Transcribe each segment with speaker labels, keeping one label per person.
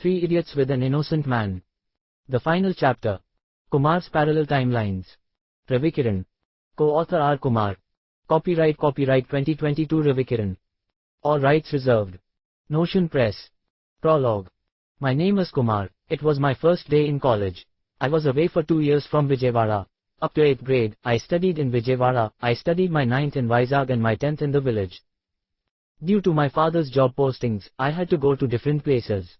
Speaker 1: Three Idiots with an Innocent Man. The final chapter. Kumar's Parallel Timelines. Ravikiran. Co-author R. Kumar. Copyright 2022 Ravikiran. All rights reserved. Notion Press. Prologue. My name is Kumar. It was my first day in college. I was away for 2 years from Vijayawada. Up to 8th grade, I studied in Vijayawada. I studied my 9th in Vizag and my 10th in the village. Due to my father's job postings, I had to go to different places.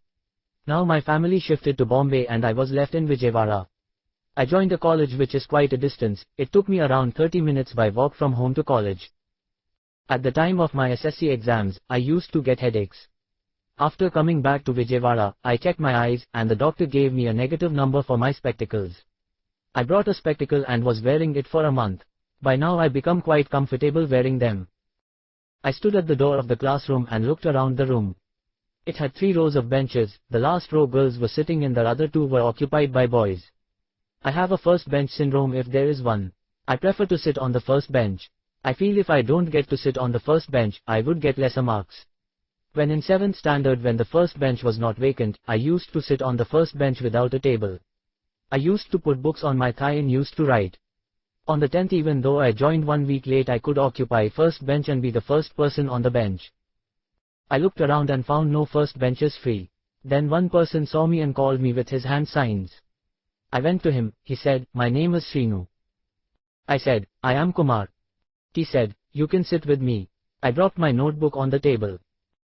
Speaker 1: Now my family shifted to Bombay and I was left in Vijayawada. I joined a college which is quite a distance. It took me around 30 minutes by walk from home to college. At the time of my SSC exams, I used to get headaches. After coming back to Vijayawada, I checked my eyes and the doctor gave me a negative number for my spectacles. I brought a spectacle and was wearing it for a month. By now I become quite comfortable wearing them. I stood at the door of the classroom and looked around the room. It had 3 rows of benches. The last row girls were sitting and the other 2 were occupied by boys. I have a first bench syndrome if there is one. I prefer to sit on the first bench. I feel if I don't get to sit on the first bench, I would get lesser marks. When in 7th standard when the first bench was not vacant, I used to sit on the first bench without a table. I used to put books on my thigh and used to write. On the 10th even though I joined 1 week late I could occupy first bench and be the first person on the bench. I looked around and found no first benches free. Then one person saw me and called me with his hand signs. I went to him. He said, "My name is Srinu." I said, "I am Kumar." He said, "You can sit with me." I dropped my notebook on the table.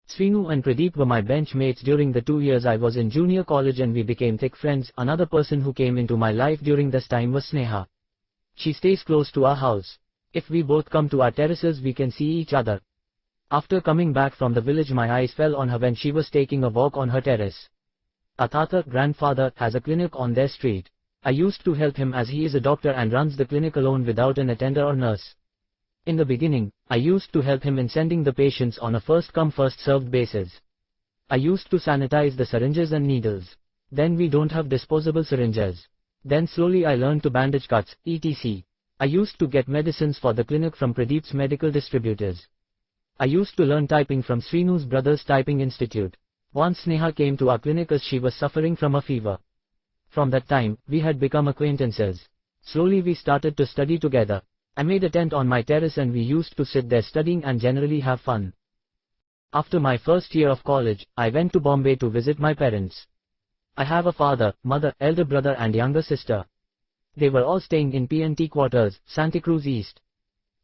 Speaker 1: Srinu and Pradeep were my bench mates during the 2 years I was in junior college and we became thick friends. Another person who came into my life during this time was Sneha. She stays close to our house. If we both come to our terraces we can see each other. After coming back from the village my eyes fell on her when she was taking a walk on her terrace. Our Tata, grandfather, has a clinic on their street. I used to help him as he is a doctor and runs the clinic alone without an attendant or nurse. In the beginning, I used to help him in sending the patients on a first come first served basis. I used to sanitize the syringes and needles. Then we don't have disposable syringes. Then slowly I learned to bandage cuts, etc. I used to get medicines for the clinic from Pradeep's medical distributors. I used to learn typing from Srinu's brother's typing institute. Once Sneha came to our clinic as she was suffering from a fever. From that time, we had become acquaintances. Slowly we started to study together. I made a tent on my terrace and we used to sit there studying and generally have fun. After my first year of college, I went to Bombay to visit my parents. I have a father, mother, elder brother and younger sister. They were all staying in PNT quarters, Santa Cruz East.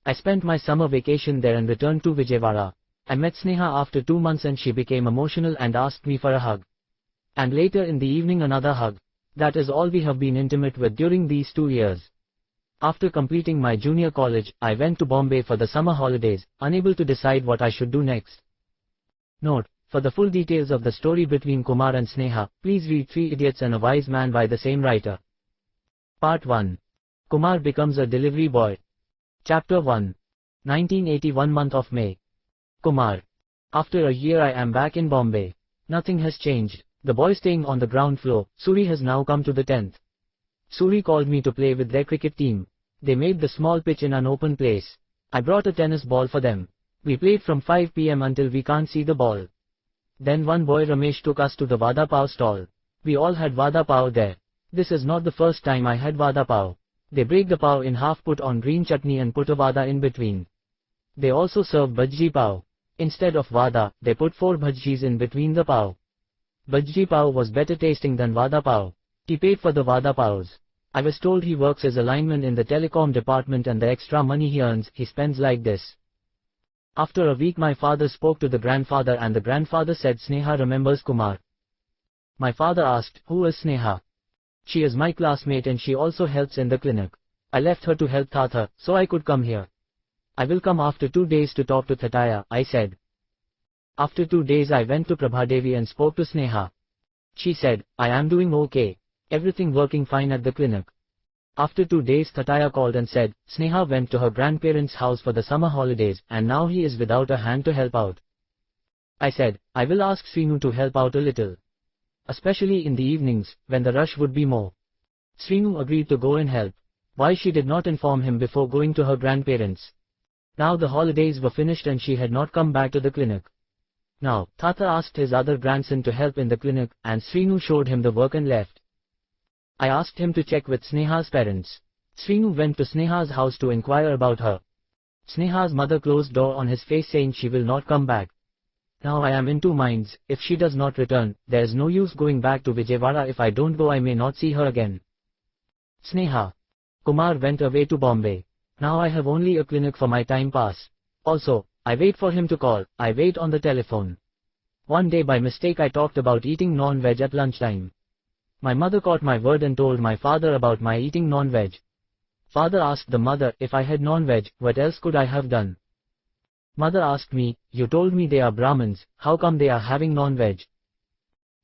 Speaker 1: I spent my summer vacation there and returned to Vijayawada. I met Sneha after 2 months and she became emotional and asked me for a hug. And later in the evening another hug. That is all we have been intimate with during these 2 years. After completing my junior college, I went to Bombay for the summer holidays, unable to decide what I should do next. Note: for the full details of the story between Kumar and Sneha, please read Three Idiots and a Wise Man by the same writer. Part 1. Kumar becomes a delivery boy. Chapter 1. 1981 month of May. Kumar. After a year I am back in Bombay. Nothing has changed. The boy staying on the ground floor, Suri, has now come to the 10th. Suri called me to play with their cricket team. They made the small pitch in an open place. I brought a tennis ball for them. We played from 5 p.m. until we can't see the ball. Then one boy Ramesh took us to the Vada Pav stall. We all had Vada Pav there. This is not the first time I had Vada Pav. They break the pav in half, put on green chutney and put a vada in between. They also serve bhajji pav. Instead of vada, they put 4 bhajis in between the pav. Bhajji pav was better tasting than vada pav. He paid for the vada pavs. I was told he works as a lineman in the telecom department and the extra money he earns, he spends like this. After a week my father spoke to the grandfather and the grandfather said Sneha remembers Kumar. My father asked, "Who is Sneha?" "She is my classmate and she also helps in the clinic. I left her to help Tata, so I could come here." "I will come after 2 days to talk to Thataya," I said. After 2 days I went to Prabhadevi and spoke to Sneha. She said, "I am doing okay. Everything working fine at the clinic." After 2 days Thataya called and said, Sneha went to her grandparents' house for the summer holidays and now he is without a hand to help out. I said, "I will ask Srinu to help out a little. Especially in the evenings, when the rush would be more." Srinu agreed to go and help. Why she did not inform him before going to her grandparents? Now the holidays were finished and she had not come back to the clinic. Now, Tata asked his other grandson to help in the clinic, and Srinu showed him the work and left. I asked him to check with Sneha's parents. Srinu went to Sneha's house to inquire about her. Sneha's mother closed door on his face saying she will not come back. Now I am in two minds. If she does not return, there is no use going back to Vijayawada. If I don't go, I may not see her again. Sneha. Kumar went away to Bombay. Now I have only a clinic for my time pass. Also, I wait for him to call. I wait on the telephone. One day by mistake I talked about eating non-veg at lunchtime. My mother caught my word and told my father about my eating non-veg. Father asked the mother, if I had non-veg, what else could I have done? Mother asked me, you told me they are Brahmins, how come they are having non-veg?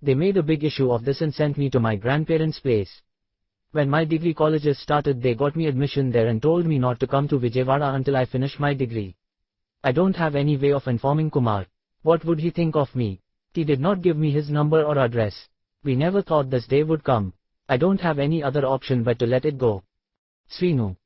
Speaker 1: They made a big issue of this and sent me to my grandparents' place. When my degree colleges started, they got me admission there and told me not to come to Vijayawada until I finish my degree. I don't have any way of informing Kumar. What would he think of me? He did not give me his number or address. We never thought this day would come. I don't have any other option but to let it go. Srinu.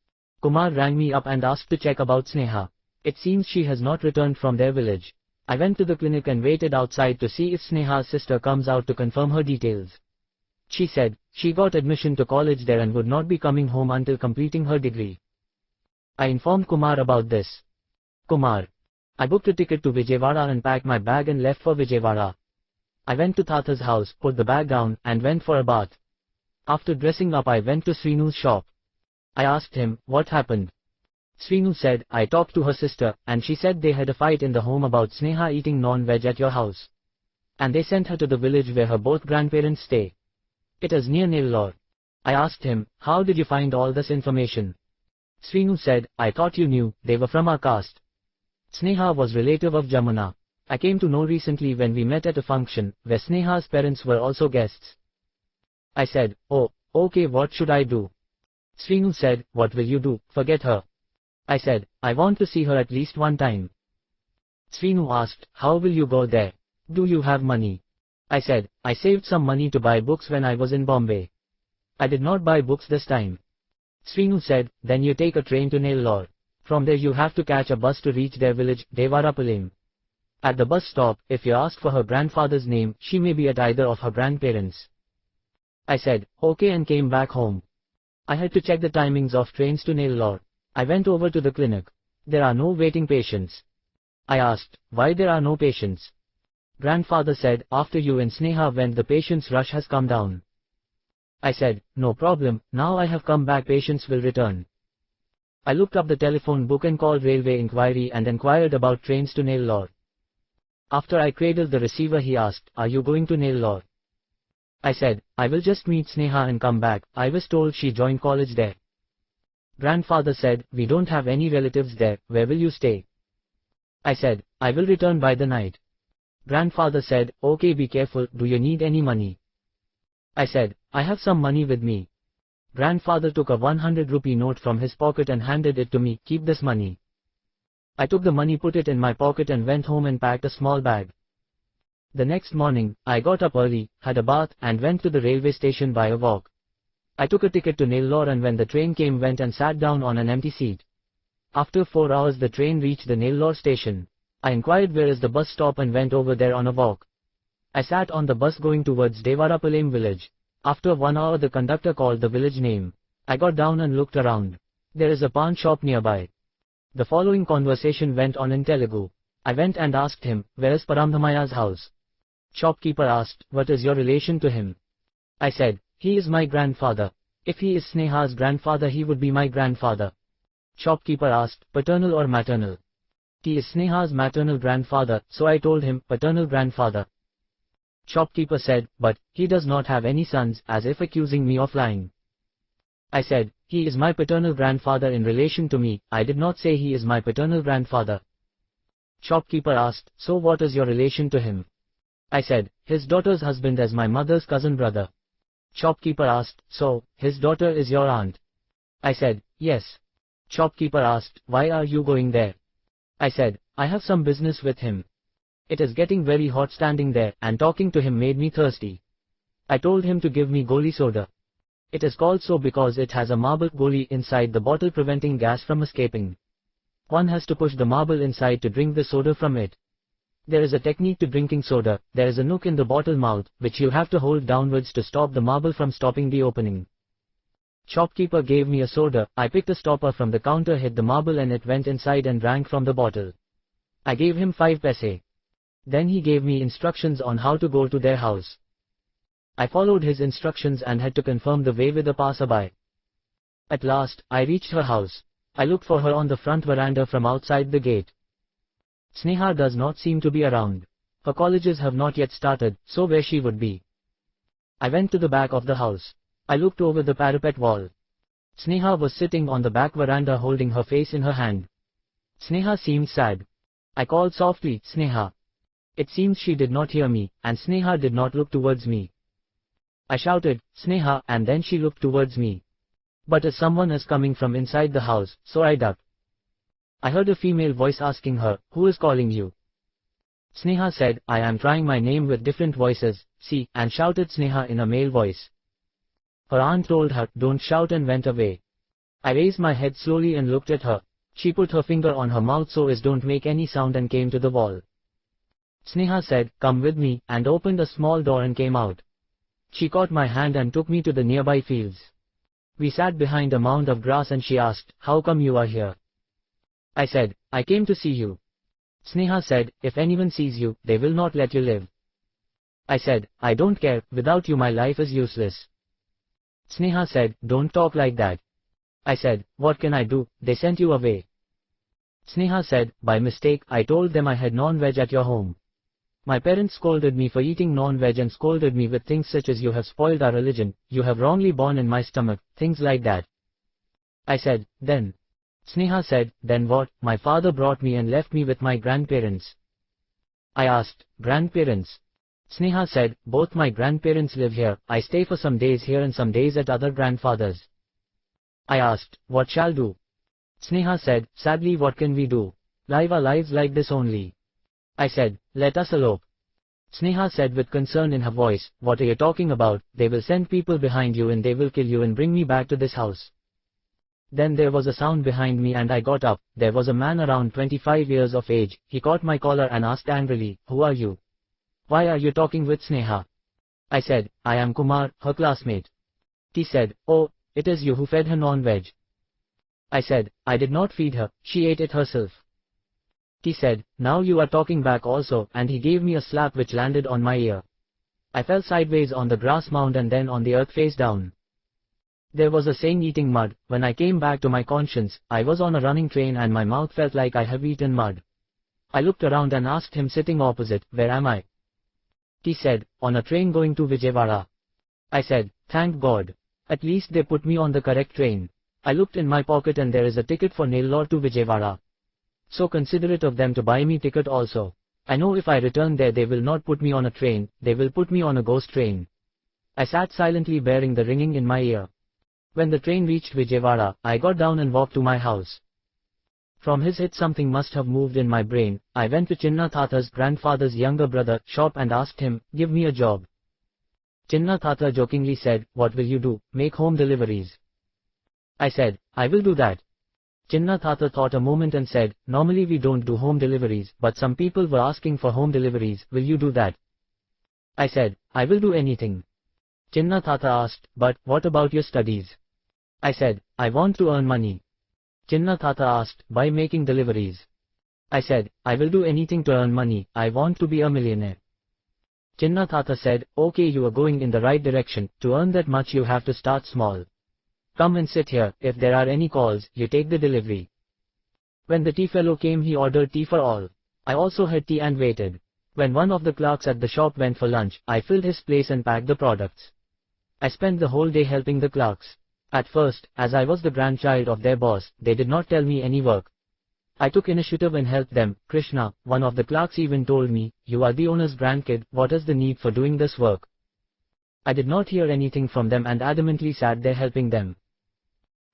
Speaker 1: Kumar rang me up and asked to check about Sneha. It seems she has not returned from their village. I went to the clinic and waited outside to see if Sneha's sister comes out to confirm her details. She said, she got admission to college there and would not be coming home until completing her degree. I informed Kumar about this. Kumar. I booked a ticket to Vijayawada and packed my bag and left for Vijayawada. I went to Tata's house, put the bag down, and went for a bath. After dressing up I went to Srinu's shop. I asked him, what happened? Srinu said, I talked to her sister, and she said they had a fight in the home about Sneha eating non-veg at your house. And they sent her to the village where her both grandparents stay. It is near Nellore. I asked him, how did you find all this information? Srinu said, I thought you knew, they were from our caste. Sneha was relative of Jamuna. I came to know recently when we met at a function, where Sneha's parents were also guests. I said, oh, okay, what should I do? Srinu said, what will you do, forget her. I said, I want to see her at least one time. Srinu asked, how will you go there? Do you have money? I said, I saved some money to buy books when I was in Bombay. I did not buy books this time. Srinu said, then you take a train to Nellore. From there you have to catch a bus to reach their village, Devarapalayam. At the bus stop, if you ask for her grandfather's name, she may be at either of her grandparents. I said, okay, and came back home. I had to check the timings of trains to Nellore. I went over to the clinic. There are no waiting patients. I asked, why there are no patients? Grandfather said, after you and Sneha went, the patients' rush has come down. I said, no problem, now I have come back, patients will return. I looked up the telephone book and called railway inquiry and inquired about trains to Nellore. After I cradled the receiver, he asked, are you going to Nellore? I said, I will just meet Sneha and come back. I was told she joined college there. Grandfather said, we don't have any relatives there, where will you stay? I said, I will return by the night. Grandfather said, okay, be careful, do you need any money? I said, I have some money with me. Grandfather took a 100 rupee note from his pocket and handed it to me, keep this money. I took the money, put it in my pocket and went home and packed a small bag. The next morning, I got up early, had a bath, and went to the railway station by a walk. I took a ticket to Nellore and when the train came, went and sat down on an empty seat. After 4 hours the train reached the Nellore station. I inquired where is the bus stop and went over there on a walk. I sat on the bus going towards Devarapalayam village. After 1 hour the conductor called the village name. I got down and looked around. There is a pawn shop nearby. The following conversation went on in Telugu. I went and asked him, where is Paramdhamaya's house? Shopkeeper asked, what is your relation to him? I said, he is my grandfather. If he is Sneha's grandfather, he would be my grandfather. Shopkeeper asked, paternal or maternal? He is Sneha's maternal grandfather, so I told him, paternal grandfather. Shopkeeper said, but, he does not have any sons, as if accusing me of lying. I said, he is my paternal grandfather in relation to me, I did not say he is my paternal grandfather. Shopkeeper asked, so what is your relation to him? I said, his daughter's husband is my mother's cousin brother. Shopkeeper asked, so, his daughter is your aunt? I said, yes. Shopkeeper asked, why are you going there? I said, I have some business with him. It is getting very hot standing there, and talking to him made me thirsty. I told him to give me goli soda. It is called so because it has a marble goli inside the bottle preventing gas from escaping. One has to push the marble inside to drink the soda from it. There is a technique to drinking soda. There is a nook in the bottle mouth, which you have to hold downwards to stop the marble from stopping the opening. Shopkeeper gave me a soda. I picked the stopper from the counter, hit the marble and it went inside and drank from the bottle. I gave him 5 paise. Then he gave me instructions on how to go to their house. I followed his instructions and had to confirm the way with a passerby. At last, I reached her house. I looked for her on the front veranda from outside the gate. Sneha does not seem to be around. Her colleges have not yet started, so where she would be. I went to the back of the house. I looked over the parapet wall. Sneha was sitting on the back veranda holding her face in her hand. Sneha seemed sad. I called softly, Sneha. It seems she did not hear me, and Sneha did not look towards me. I shouted, Sneha, and then she looked towards me. But as someone is coming from inside the house, so I ducked. I heard a female voice asking her, who is calling you? Sneha said, I am trying my name with different voices, see, and shouted Sneha in a male voice. Her aunt told her, don't shout, and went away. I raised my head slowly and looked at her. She put her finger on her mouth so as don't make any sound and came to the wall. Sneha said, come with me, and opened a small door and came out. She caught my hand and took me to the nearby fields. We sat behind a mound of grass and she asked, how come you are here? I said, I came to see you. Sneha said, if anyone sees you, they will not let you live. I said, I don't care, without you my life is useless. Sneha said, don't talk like that. I said, what can I do, they sent you away. Sneha said, by mistake, I told them I had non-veg at your home. My parents scolded me for eating non-veg and scolded me with things such as you have spoiled our religion, you have wrongly born in my stomach, things like that. I said, then. Sneha said, then what, my father brought me and left me with my grandparents. I asked, grandparents? Sneha said, both my grandparents live here, I stay for some days here and some days at other grandfathers. I asked, what shall do? Sneha said, sadly what can we do? Live our lives like this only. I said, let us elope. Sneha said with concern in her voice, what are you talking about, they will send people behind you and they will kill you and bring me back to this house. Then there was a sound behind me and I got up. There was a man around 25 years of age. He caught my collar and asked angrily, who are you? Why are you talking with Sneha? I said, I am Kumar, her classmate. He said, oh, it is you who fed her non-veg. I said, I did not feed her, she ate it herself. He said, now you are talking back also, and he gave me a slap which landed on my ear. I fell sideways on the grass mound and then on the earth face down. There was a saying eating mud. When I came back to my conscience, I was on a running train and my mouth felt like I have eaten mud. I looked around and asked him sitting opposite, where am I? He said, on a train going to Vijayawada. I said, thank God. At least they put me on the correct train. I looked in my pocket and there is a ticket for Nellore to Vijayawada. So considerate of them to buy me ticket also. I know if I return there they will not put me on a train, they will put me on a ghost train. I sat silently bearing the ringing in my ear. When the train reached Vijayawada, I got down and walked to my house. From his hit something must have moved in my brain. I went to Chinna Thata's grandfather's younger brother shop and asked him, give me a job. Chinna Thata jokingly said, what will you do, make home deliveries? I said, I will do that. Chinna Thata thought a moment and said, normally we don't do home deliveries, but some people were asking for home deliveries, will you do that? I said, I will do anything. Chinna Thata asked, but what about your studies? I said, I want to earn money. Chinna Thata asked, by making deliveries. I said, I will do anything to earn money, I want to be a millionaire. Chinna Thata said, okay, you are going in the right direction, to earn that much you have to start small. Come and sit here, if there are any calls, you take the delivery. When the tea fellow came he ordered tea for all. I also had tea and waited. When one of the clerks at the shop went for lunch, I filled his place and packed the products. I spent the whole day helping the clerks. At first, as I was the grandchild of their boss, they did not tell me any work. I took initiative and helped them. Krishna, one of the clerks even told me, you are the owner's grandkid, what is the need for doing this work? I did not hear anything from them and adamantly sat there helping them.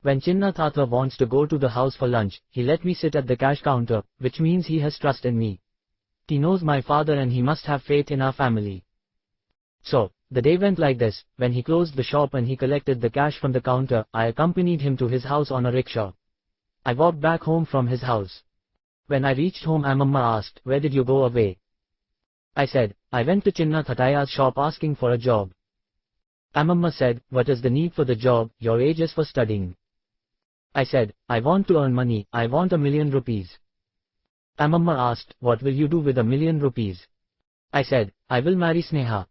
Speaker 1: When Chinna Thata wants to go to the house for lunch, he let me sit at the cash counter, which means he has trust in me. He knows my father and he must have faith in our family. So, the day went like this. When he closed the shop and he collected the cash from the counter, I accompanied him to his house on a rickshaw. I walked back home from his house. When I reached home, Amamma asked, where did you go away? I said, I went to Chinna Thataya's shop asking for a job. Amamma said, what is the need for the job, your age is for studying. I said, I want to earn money, I want ₹1,000,000. Amamma asked, what will you do with ₹1,000,000? I said, I will marry Sneha.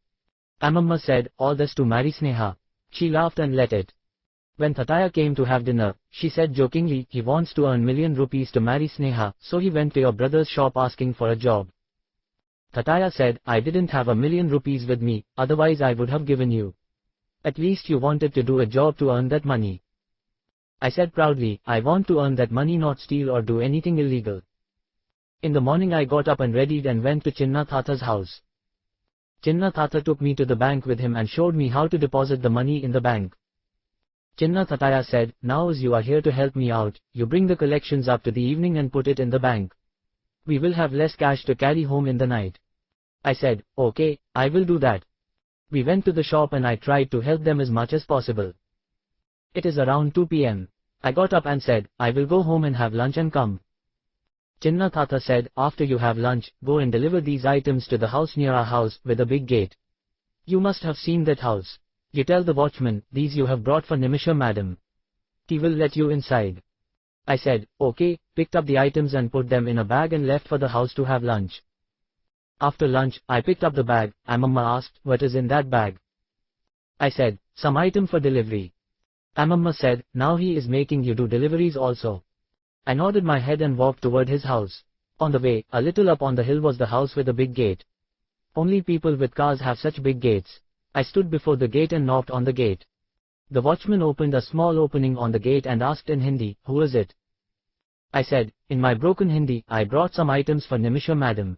Speaker 1: Amamma said, all this to marry Sneha. She laughed and let it. When Thataya came to have dinner, she said jokingly, he wants to earn ₹1,000,000 to marry Sneha, so he went to your brother's shop asking for a job. Thataya said, I didn't have ₹1,000,000 with me, otherwise I would have given you. At least you wanted to do a job to earn that money. I said proudly, I want to earn that money, not steal or do anything illegal. In the morning I got up and readied and went to Chinna Thatha's house. Chinna Thatha took me to the bank with him and showed me how to deposit the money in the bank. Chinna Thataya said, now as you are here to help me out, you bring the collections up to the evening and put it in the bank. We will have less cash to carry home in the night. I said, okay, I will do that. We went to the shop and I tried to help them as much as possible. It is around 2 p.m. I got up and said, I will go home and have lunch and come. Chinna Thatha said, after you have lunch, go and deliver these items to the house near our house, with a big gate. You must have seen that house. You tell the watchman, these you have brought for Nimisha madam. He will let you inside. I said, okay, picked up the items and put them in a bag and left for the house to have lunch. After lunch, I picked up the bag. Amamma asked, what is in that bag? I said, some item for delivery. Amamma said, now he is making you do deliveries also. I nodded my head and walked toward his house. On the way, a little up on the hill was the house with a big gate. Only people with cars have such big gates. I stood before the gate and knocked on the gate. The watchman opened a small opening on the gate and asked in Hindi, who is it? I said, in my broken Hindi, I brought some items for Nimisha madam.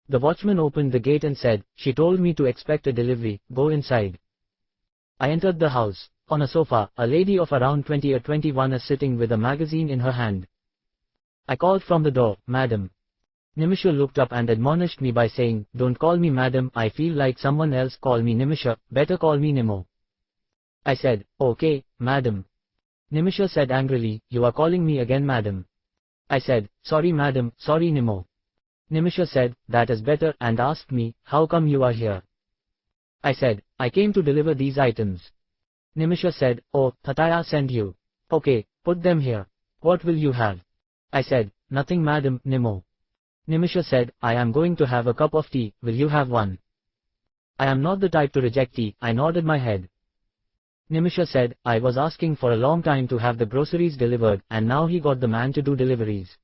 Speaker 1: The watchman opened the gate and said, she told me to expect a delivery, go inside. I entered the house. On a sofa, a lady of around 20 or 21 is sitting with a magazine in her hand. I called from the door, madam. Nimisha looked up and admonished me by saying, don't call me madam, I feel like someone else, call me Nimisha, better call me Nimo. I said, okay, madam. Nimisha said angrily, you are calling me again madam. I said, sorry madam, sorry Nimo. Nimisha said, that is better, and asked me, how come you are here? I said, I came to deliver these items. Nimisha said, oh, Thataya sent you. Okay, put them here. What will you have? I said, nothing madam, Nimo. Nimisha said, I am going to have a cup of tea, will you have one? I am not the type to reject tea, I nodded my head. Nimisha said, I was asking for a long time to have the groceries delivered, and now he got the man to do deliveries.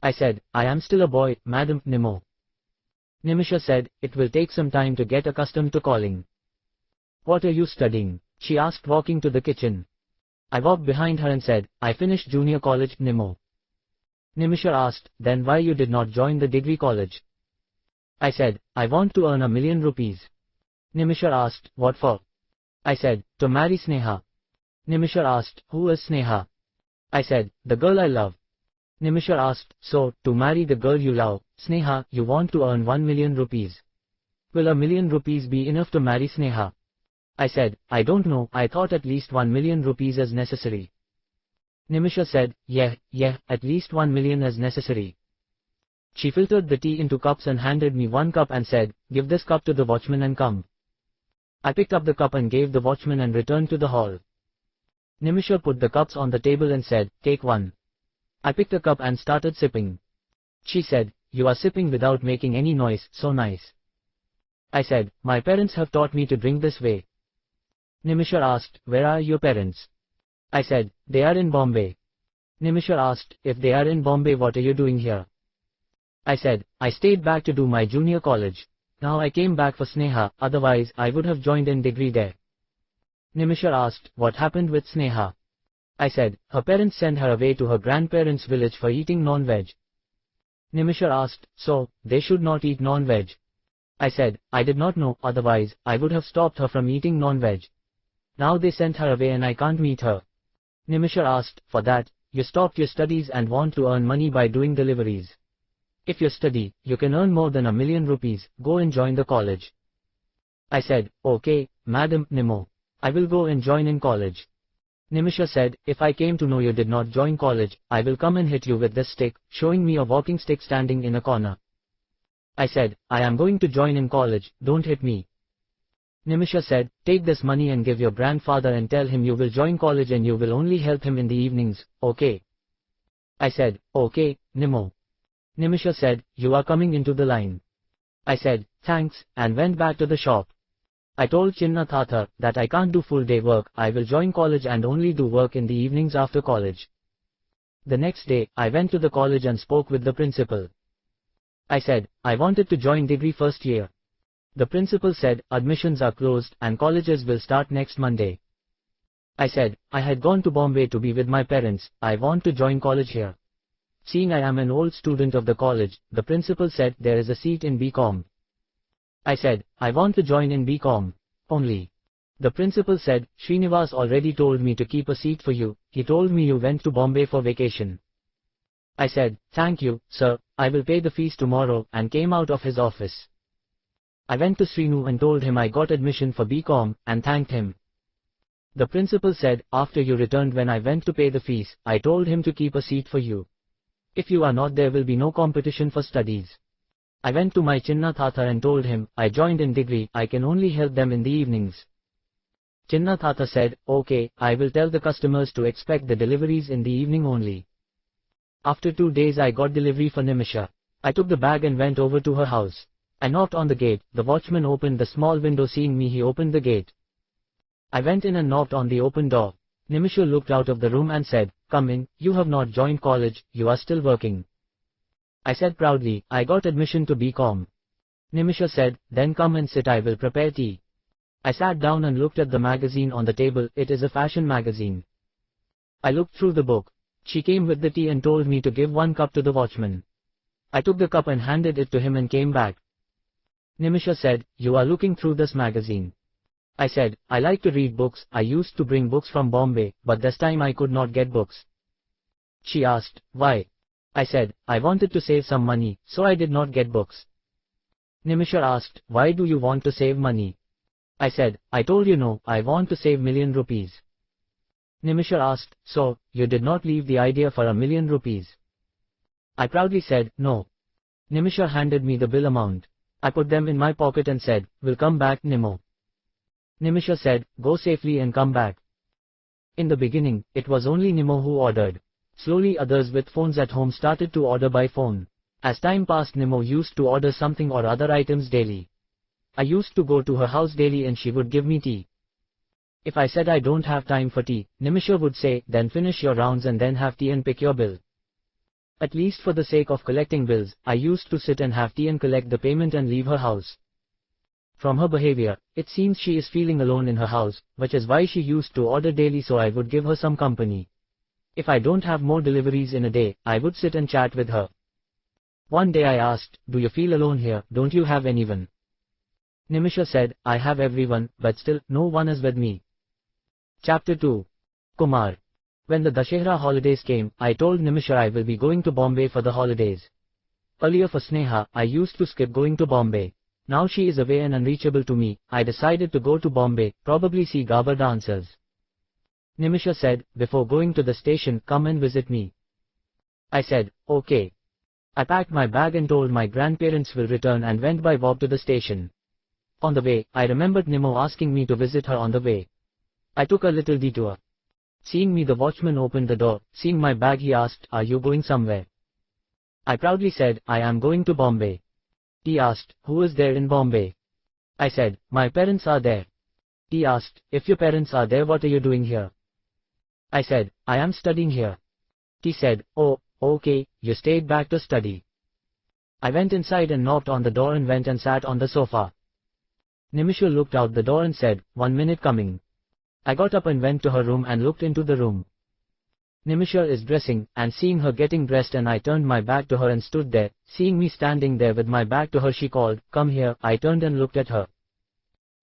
Speaker 1: I said, I am still a boy, madam, Nimo. Nimisha said, it will take some time to get accustomed to calling. What are you studying? She asked, walking to the kitchen. I walked behind her and said, I finished junior college, Nimo. Nimisha asked, then why you did not join the degree college? I said, I want to earn ₹1,000,000. Nimisha asked, what for? I said, to marry Sneha. Nimisha asked, who is Sneha? I said, the girl I love. Nimisha asked, so, to marry the girl you love, Sneha, you want to earn ₹1,000,000. Will ₹1,000,000 be enough to marry Sneha? I said, I don't know, I thought at least ₹1,000,000 is necessary. Nimisha said, yeah, at least 1 million is necessary. She filtered the tea into cups and handed me one cup and said, give this cup to the watchman and come. I picked up the cup and gave the watchman and returned to the hall. Nimisha put the cups on the table and said, take one. I picked a cup and started sipping. She said, you are sipping without making any noise, so nice. I said, my parents have taught me to drink this way. Nimisha asked, where are your parents? I said, they are in Bombay. Nimisha asked, if they are in Bombay, what are you doing here? I said, I stayed back to do my junior college. Now I came back for Sneha, otherwise I would have joined in degree there. Nimisha asked, what happened with Sneha? I said, her parents sent her away to her grandparents' village for eating non-veg. Nimisha asked, so, they should not eat non-veg? I said, I did not know, otherwise, I would have stopped her from eating non-veg. Now they sent her away and I can't meet her. Nimisha asked, for that, you stopped your studies and want to earn money by doing deliveries. If you study, you can earn more than ₹1,000,000, go and join the college. I said, okay, madam, Nimo. I will go and join in college. Nimisha said, if I came to know you did not join college, I will come and hit you with this stick, showing me a walking stick standing in a corner. I said, I am going to join in college, don't hit me. Nimisha said, take this money and give your grandfather and tell him you will join college and you will only help him in the evenings, okay? I said, okay, Nimo. Nimisha said, you are coming into the line. I said, thanks, and went back to the shop. I told Chinna Tata that I can't do full day work, I will join college and only do work in the evenings after college. The next day, I went to the college and spoke with the principal. I said, I wanted to join degree first year. The principal said, admissions are closed and colleges will start next Monday. I said, I had gone to Bombay to be with my parents, I want to join college here. Seeing I am an old student of the college, the principal said there is a seat in BCom. I said, I want to join in BCom, only. The principal said, Srinivas already told me to keep a seat for you, he told me you went to Bombay for vacation. I said, thank you, sir, I will pay the fees tomorrow, and came out of his office. I went to Srinu and told him I got admission for BCom, and thanked him. The principal said, after you returned when I went to pay the fees, I told him to keep a seat for you. If you are not there will be no competition for studies. I went to my Chinna Tata and told him, I joined in degree, I can only help them in the evenings. Chinna Tata said, okay, I will tell the customers to expect the deliveries in the evening only. After 2 days I got delivery for Nimisha. I took the bag and went over to her house. I knocked on the gate, the watchman opened the small window, seeing me he opened the gate. I went in and knocked on the open door. Nimisha looked out of the room and said, come in, you have not joined college, you are still working. I said proudly, I got admission to BCom. Nimisha said, then come and sit, I will prepare tea. I sat down and looked at the magazine on the table, it is a fashion magazine. I looked through the book. She came with the tea and told me to give 1 cup to the watchman. I took the cup and handed it to him and came back. Nimisha said, you are looking through this magazine. I said, I like to read books, I used to bring books from Bombay, but this time I could not get books. She asked, why? I said, I wanted to save some money, so I did not get books. Nimisha asked, why do you want to save money? I said, I told you no, I want to save million rupees. Nimisha asked, so, you did not leave the idea for a million rupees? I proudly said, no. Nimisha handed me the bill amount. I put them in my pocket and said, we'll come back, Nimo. Nimisha said, go safely and come back. In the beginning, it was only Nimo who ordered. Slowly others with phones at home started to order by phone. As time passed, Nimo used to order something or other items daily. I used to go to her house daily and she would give me tea. If I said I don't have time for tea, Nimisha would say, then finish your rounds and then have tea and pick your bill. At least for the sake of collecting bills, I used to sit and have tea and collect the payment and leave her house. From her behavior, it seems she is feeling alone in her house, which is why she used to order daily, so I would give her some company. If I don't have more deliveries in a day, I would sit and chat with her. One day I asked, do you feel alone here, don't you have anyone? Nimisha said, I have everyone, but still, no one is with me. Chapter 2. Kumar. When the Dashehra holidays came, I told Nimisha I will be going to Bombay for the holidays. Earlier for Sneha, I used to skip going to Bombay. Now she is away and unreachable to me, I decided to go to Bombay, probably see Gabbar dancers. Nimisha said, before going to the station, come and visit me. I said, okay. I packed my bag and told my grandparents will return and went by walk to the station. On the way, I remembered Nimo asking me to visit her on the way. I took a little detour. Seeing me, the watchman opened the door. Seeing my bag, he asked, are you going somewhere? I proudly said, I am going to Bombay. He asked, who is there in Bombay? I said, my parents are there. He asked, if your parents are there, what are you doing here? I said, I am studying here. He said, oh, okay, you stayed back to study. I went inside and knocked on the door and went and sat on the sofa. Nimisha looked out the door and said, 1 minute coming. I got up and went to her room and looked into the room. Nimisha is dressing, and seeing her getting dressed, and I turned my back to her and stood there. Seeing me standing there with my back to her, she called, come here. I turned and looked at her.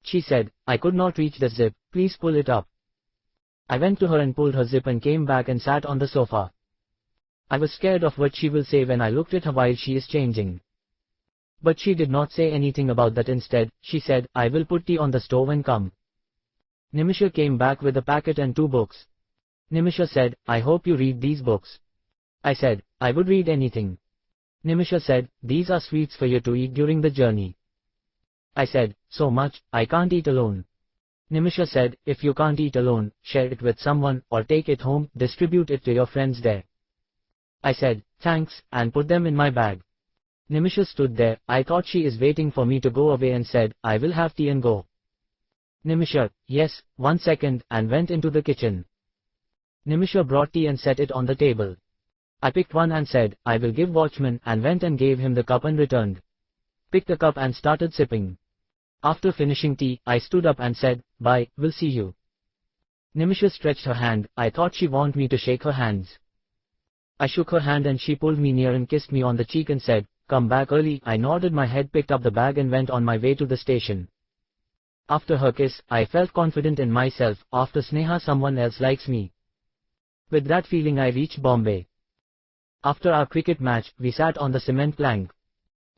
Speaker 1: She said, I could not reach the zip, please pull it up. I went to her and pulled her zip and came back and sat on the sofa. I was scared of what she will say when I looked at her while she is changing. But she did not say anything about that. Instead, she said, I will put tea on the stove and come. Nimisha came back with a packet and 2 books. Nimisha said, I hope you read these books. I said, I would read anything. Nimisha said, these are sweets for you to eat during the journey. I said, so much, I can't eat alone. Nimisha said, if you can't eat alone, share it with someone, or take it home, distribute it to your friends there. I said, thanks, and put them in my bag. Nimisha stood there, I thought she is waiting for me to go away and said, I will have tea and go. Nimisha, yes, 1 second, and went into the kitchen. Nimisha brought tea and set it on the table. I picked one and said, I will give watchman, and went and gave him the cup and returned. Picked the cup and started sipping. After finishing tea, I stood up and said, bye, we'll see you. Nimisha stretched her hand, I thought she wanted me to shake her hands. I shook her hand and she pulled me near and kissed me on the cheek and said, come back early. I nodded my head, picked up the bag and went on my way to the station. After her kiss, I felt confident in myself. After Sneha, someone else likes me. With that feeling I reached Bombay. After our cricket match, we sat on the cement plank.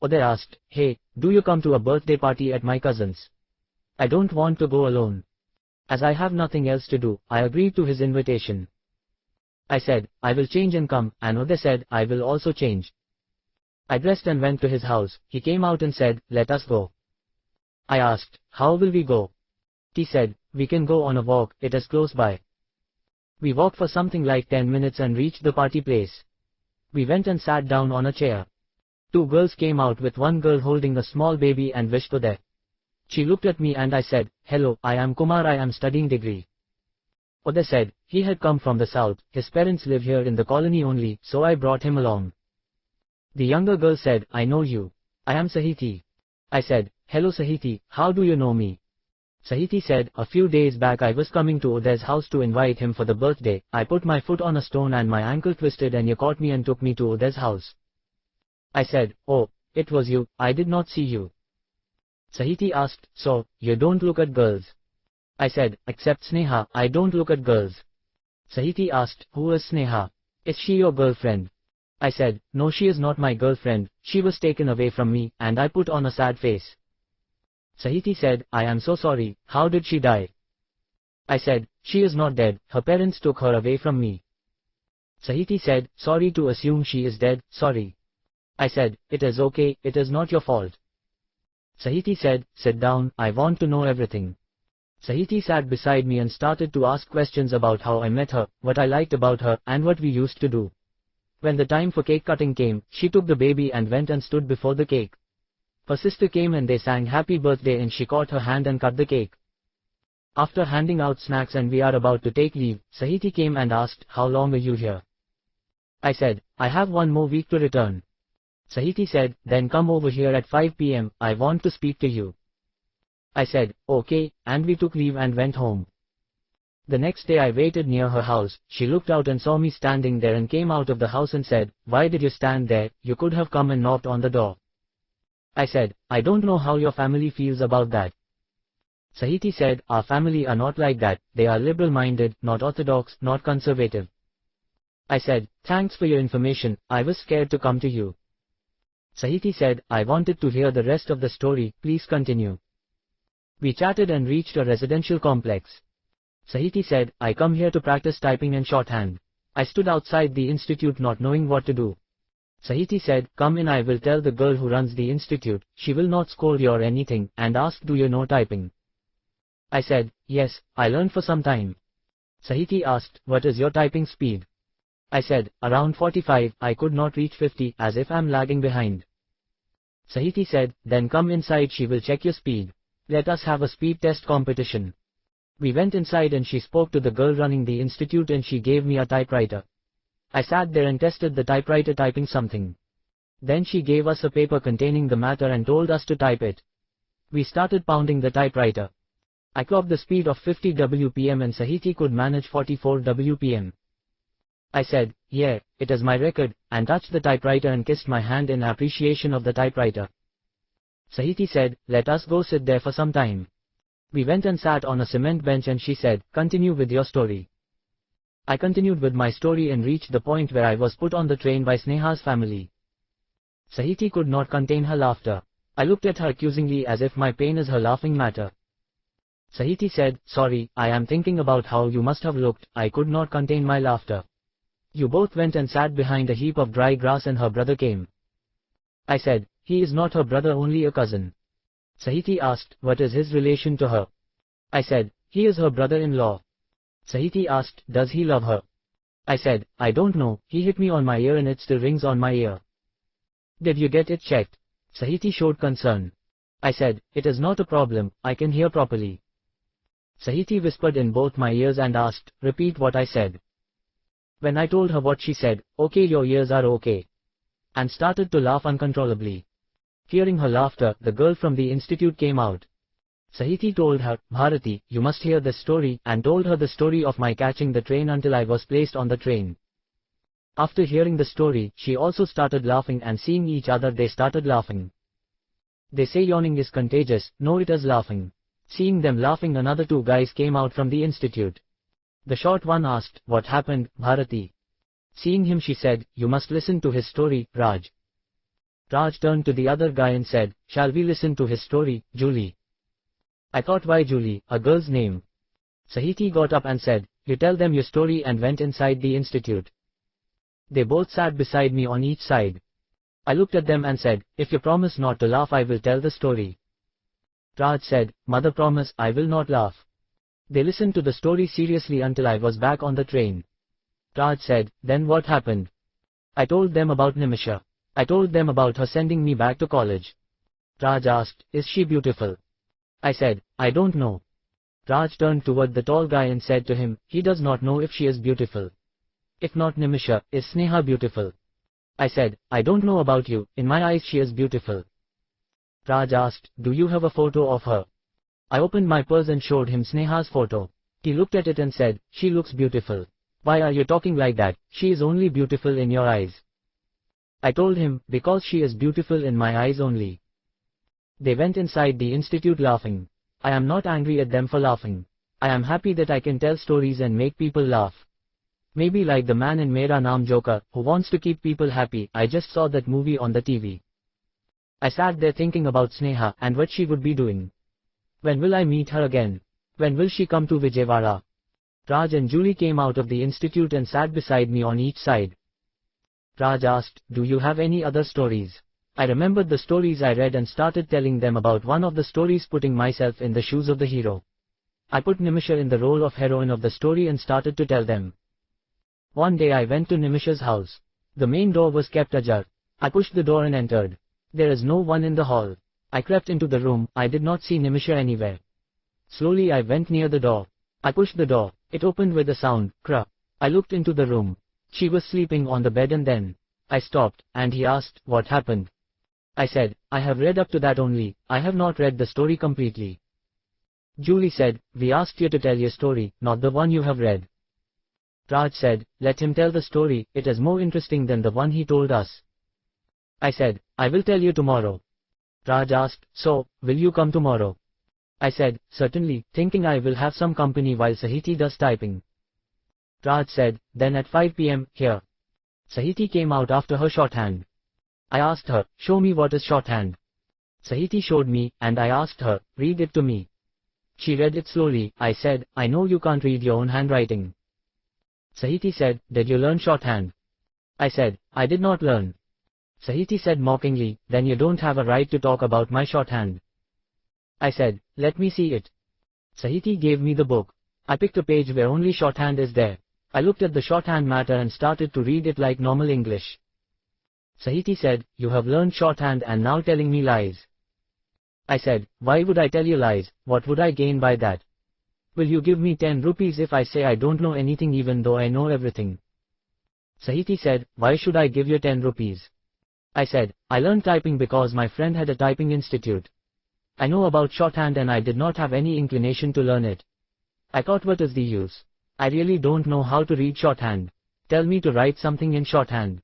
Speaker 1: Uday asked, hey, do you come to a birthday party at my cousin's? I don't want to go alone. As I have nothing else to do, I agreed to his invitation. I said, I will change and come, and Uday said, I will also change. I dressed and went to his house. He came out and said, let us go. I asked, how will we go? He said, we can go on a walk, it is close by. We walked for something like 10 minutes and reached the party place. We went and sat down on a chair. 2 girls came out with one girl holding a small baby and wished Uday. She looked at me and I said, hello, I am Kumar, I am studying degree. Uday said, he had come from the south, his parents live here in the colony only, so I brought him along. The younger girl said, I know you. I am Sahiti. I said, hello Sahiti, how do you know me? Sahiti said, a few days back I was coming to Uday's house to invite him for the birthday. I put my foot on a stone and my ankle twisted and you caught me and took me to Uday's house. I said, oh, it was you, I did not see you. Sahiti asked, so, you don't look at girls? I said, except Sneha, I don't look at girls. Sahiti asked, who is Sneha? Is she your girlfriend? I said, no, she is not my girlfriend, she was taken away from me, and I put on a sad face. Sahiti said, I am so sorry, how did she die? I said, she is not dead, her parents took her away from me. Sahiti said, sorry to assume she is dead, sorry. I said, it is okay, it is not your fault. Sahiti said, sit down, I want to know everything. Sahiti sat beside me and started to ask questions about how I met her, what I liked about her, and what we used to do. When the time for cake cutting came, she took the baby and went and stood before the cake. Her sister came and they sang happy birthday and she caught her hand and cut the cake. After handing out snacks and we are about to take leave, Sahiti came and asked, how long are you here? I said, I have 1 more week to return. Sahiti said, then come over here at 5 p.m, I want to speak to you. I said, okay, and we took leave and went home. The next day I waited near her house, she looked out and saw me standing there and came out of the house and said, why did you stand there, you could have come and knocked on the door. I said, I don't know how your family feels about that. Sahiti said, our family are not like that, they are liberal-minded, not orthodox, not conservative. I said, thanks for your information, I was scared to come to you. Sahiti said, I wanted to hear the rest of the story, please continue. We chatted and reached a residential complex. Sahiti said, I come here to practice typing and shorthand. I stood outside the institute not knowing what to do. Sahiti said, come in, I will tell the girl who runs the institute, she will not scold you or anything, and asked, do you know typing? I said, yes, I learned for some time. Sahiti asked, what is your typing speed? I said, around 45, I could not reach 50, as if I'm lagging behind. Sahiti said, then come inside, she will check your speed. Let us have a speed test competition. We went inside and she spoke to the girl running the institute and she gave me a typewriter. I sat there and tested the typewriter typing something. Then she gave us a paper containing the matter and told us to type it. We started pounding the typewriter. I clocked the speed of 50 WPM and Sahiti could manage 44 WPM. I said, yeah, it is my record, and touched the typewriter and kissed my hand in appreciation of the typewriter. Sahiti said, let us go sit there for some time. We went and sat on a cement bench and she said, continue with your story. I continued with my story and reached the point where I was put on the train by Sneha's family. Sahiti could not contain her laughter. I looked at her accusingly as if my pain is her laughing matter. Sahiti said, sorry, I am thinking about how you must have looked, I could not contain my laughter. You both went and sat behind a heap of dry grass and her brother came. I said, he is not her brother, only a cousin. Sahiti asked, what is his relation to her? I said, he is her brother-in-law. Sahiti asked, does he love her? I said, I don't know, he hit me on my ear and it still rings on my ear. Did you get it checked? Sahiti showed concern. I said, it is not a problem, I can hear properly. Sahiti whispered in both my ears and asked, repeat what I said. When I told her what she said, okay, your ears are okay. And started to laugh uncontrollably. Hearing her laughter, the girl from the institute came out. Sahiti told her, Bharati, you must hear this story, and told her the story of my catching the train until I was placed on the train. After hearing the story, she also started laughing, and seeing each other they started laughing. They say yawning is contagious, no, it is laughing. Seeing them laughing, another two guys came out from the institute. The short one asked, what happened, Bharati? Seeing him she said, you must listen to his story, Raj. Raj turned to the other guy and said, shall we listen to his story, Julie? I thought, why Julie, a girl's name? Sahiti got up and said, you tell them your story, and went inside the institute. They both sat beside me on each side. I looked at them and said, if you promise not to laugh, I will tell the story. Raj said, mother, promise, I will not laugh. They listened to the story seriously until I was back on the train. Raj said, then what happened? I told them about Nimisha. I told them about her sending me back to college. Raj asked, is she beautiful? I said, I don't know. Raj turned toward the tall guy and said to him, he does not know if she is beautiful. If not Nimisha, is Sneha beautiful? I said, I don't know about you, in my eyes she is beautiful. Raj asked, do you have a photo of her? I opened my purse and showed him Sneha's photo. He looked at it and said, she looks beautiful. Why are you talking like that? She is only beautiful in your eyes. I told him, because she is beautiful in my eyes only. They went inside the institute laughing. I am not angry at them for laughing. I am happy that I can tell stories and make people laugh. Maybe like the man in Mera Naam Joker, who wants to keep people happy. I just saw that movie on the TV. I sat there thinking about Sneha and what she would be doing. When will I meet her again? When will she come to Vijayawada? Raj and Julie came out of the institute and sat beside me on each side. Raj asked, do you have any other stories? I remembered the stories I read and started telling them about one of the stories, putting myself in the shoes of the hero. I put Nimisha in the role of heroine of the story and started to tell them. One day I went to Nimisha's house. The main door was kept ajar. I pushed the door and entered. There is no one in the hall. I crept into the room. I did not see Nimisha anywhere. Slowly I went near the door. I pushed the door. It opened with a sound, cra. I looked into the room. She was sleeping on the bed, and then I stopped, and he asked, what happened? I said, I have read up to that only, I have not read the story completely. Julie said, we asked you to tell your story, not the one you have read. Raj said, let him tell the story, it is more interesting than the one he told us. I said, I will tell you tomorrow. Raj asked, so, will you come tomorrow? I said, certainly, thinking I will have some company while Sahiti does typing. Raj said, then at 5 p.m, here. Sahiti came out after her shorthand. I asked her, show me what is shorthand. Sahiti showed me, and I asked her, read it to me. She read it slowly. I said, I know you can't read your own handwriting. Sahiti said, did you learn shorthand? I said, I did not learn. Sahiti said mockingly, then you don't have a right to talk about my shorthand. I said, let me see it. Sahiti gave me the book. I picked a page where only shorthand is there. I looked at the shorthand matter and started to read it like normal English. Sahiti said, you have learned shorthand and now telling me lies. I said, why would I tell you lies, what would I gain by that? Will you give me 10 rupees if I say I don't know anything even though I know everything? Sahiti said, why should I give you 10 rupees? I said, I learned typing because my friend had a typing institute. I know about shorthand and I did not have any inclination to learn it. I thought, what is the use? I really don't know how to read shorthand. Tell me to write something in shorthand.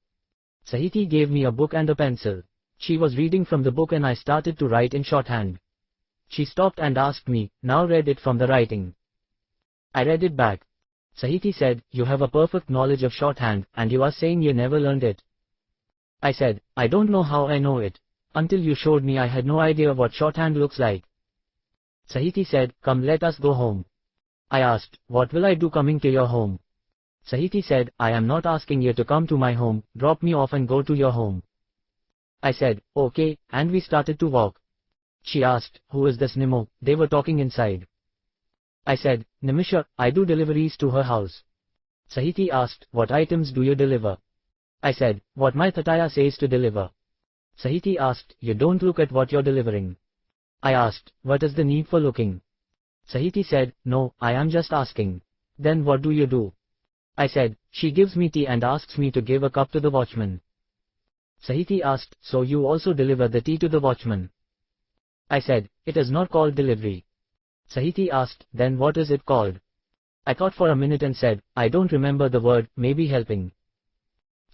Speaker 1: Sahiti gave me a book and a pencil. She was reading from the book and I started to write in shorthand. She stopped and asked me, now read it from the writing. I read it back. Sahiti said, you have a perfect knowledge of shorthand, and you are saying you never learned it. I said, I don't know how I know it. Until you showed me I had no idea what shorthand looks like. Sahiti said, come let us go home. I asked, what will I do coming to your home? Sahiti said, I am not asking you to come to my home, drop me off and go to your home. I said, okay, and we started to walk. She asked, who is this Nemo? They were talking inside. I said, Nimisha, I do deliveries to her house. Sahiti asked, what items do you deliver? I said, what my Tataya says to deliver. Sahiti asked, you don't look at what you're delivering. I asked, what is the need for looking? Sahiti said, no, I am just asking. Then what do you do? I said, she gives me tea and asks me to give a cup to the watchman. Sahiti asked, so you also deliver the tea to the watchman? I said, it is not called delivery. Sahiti asked, then what is it called? I thought for a minute and said, I don't remember the word, maybe helping.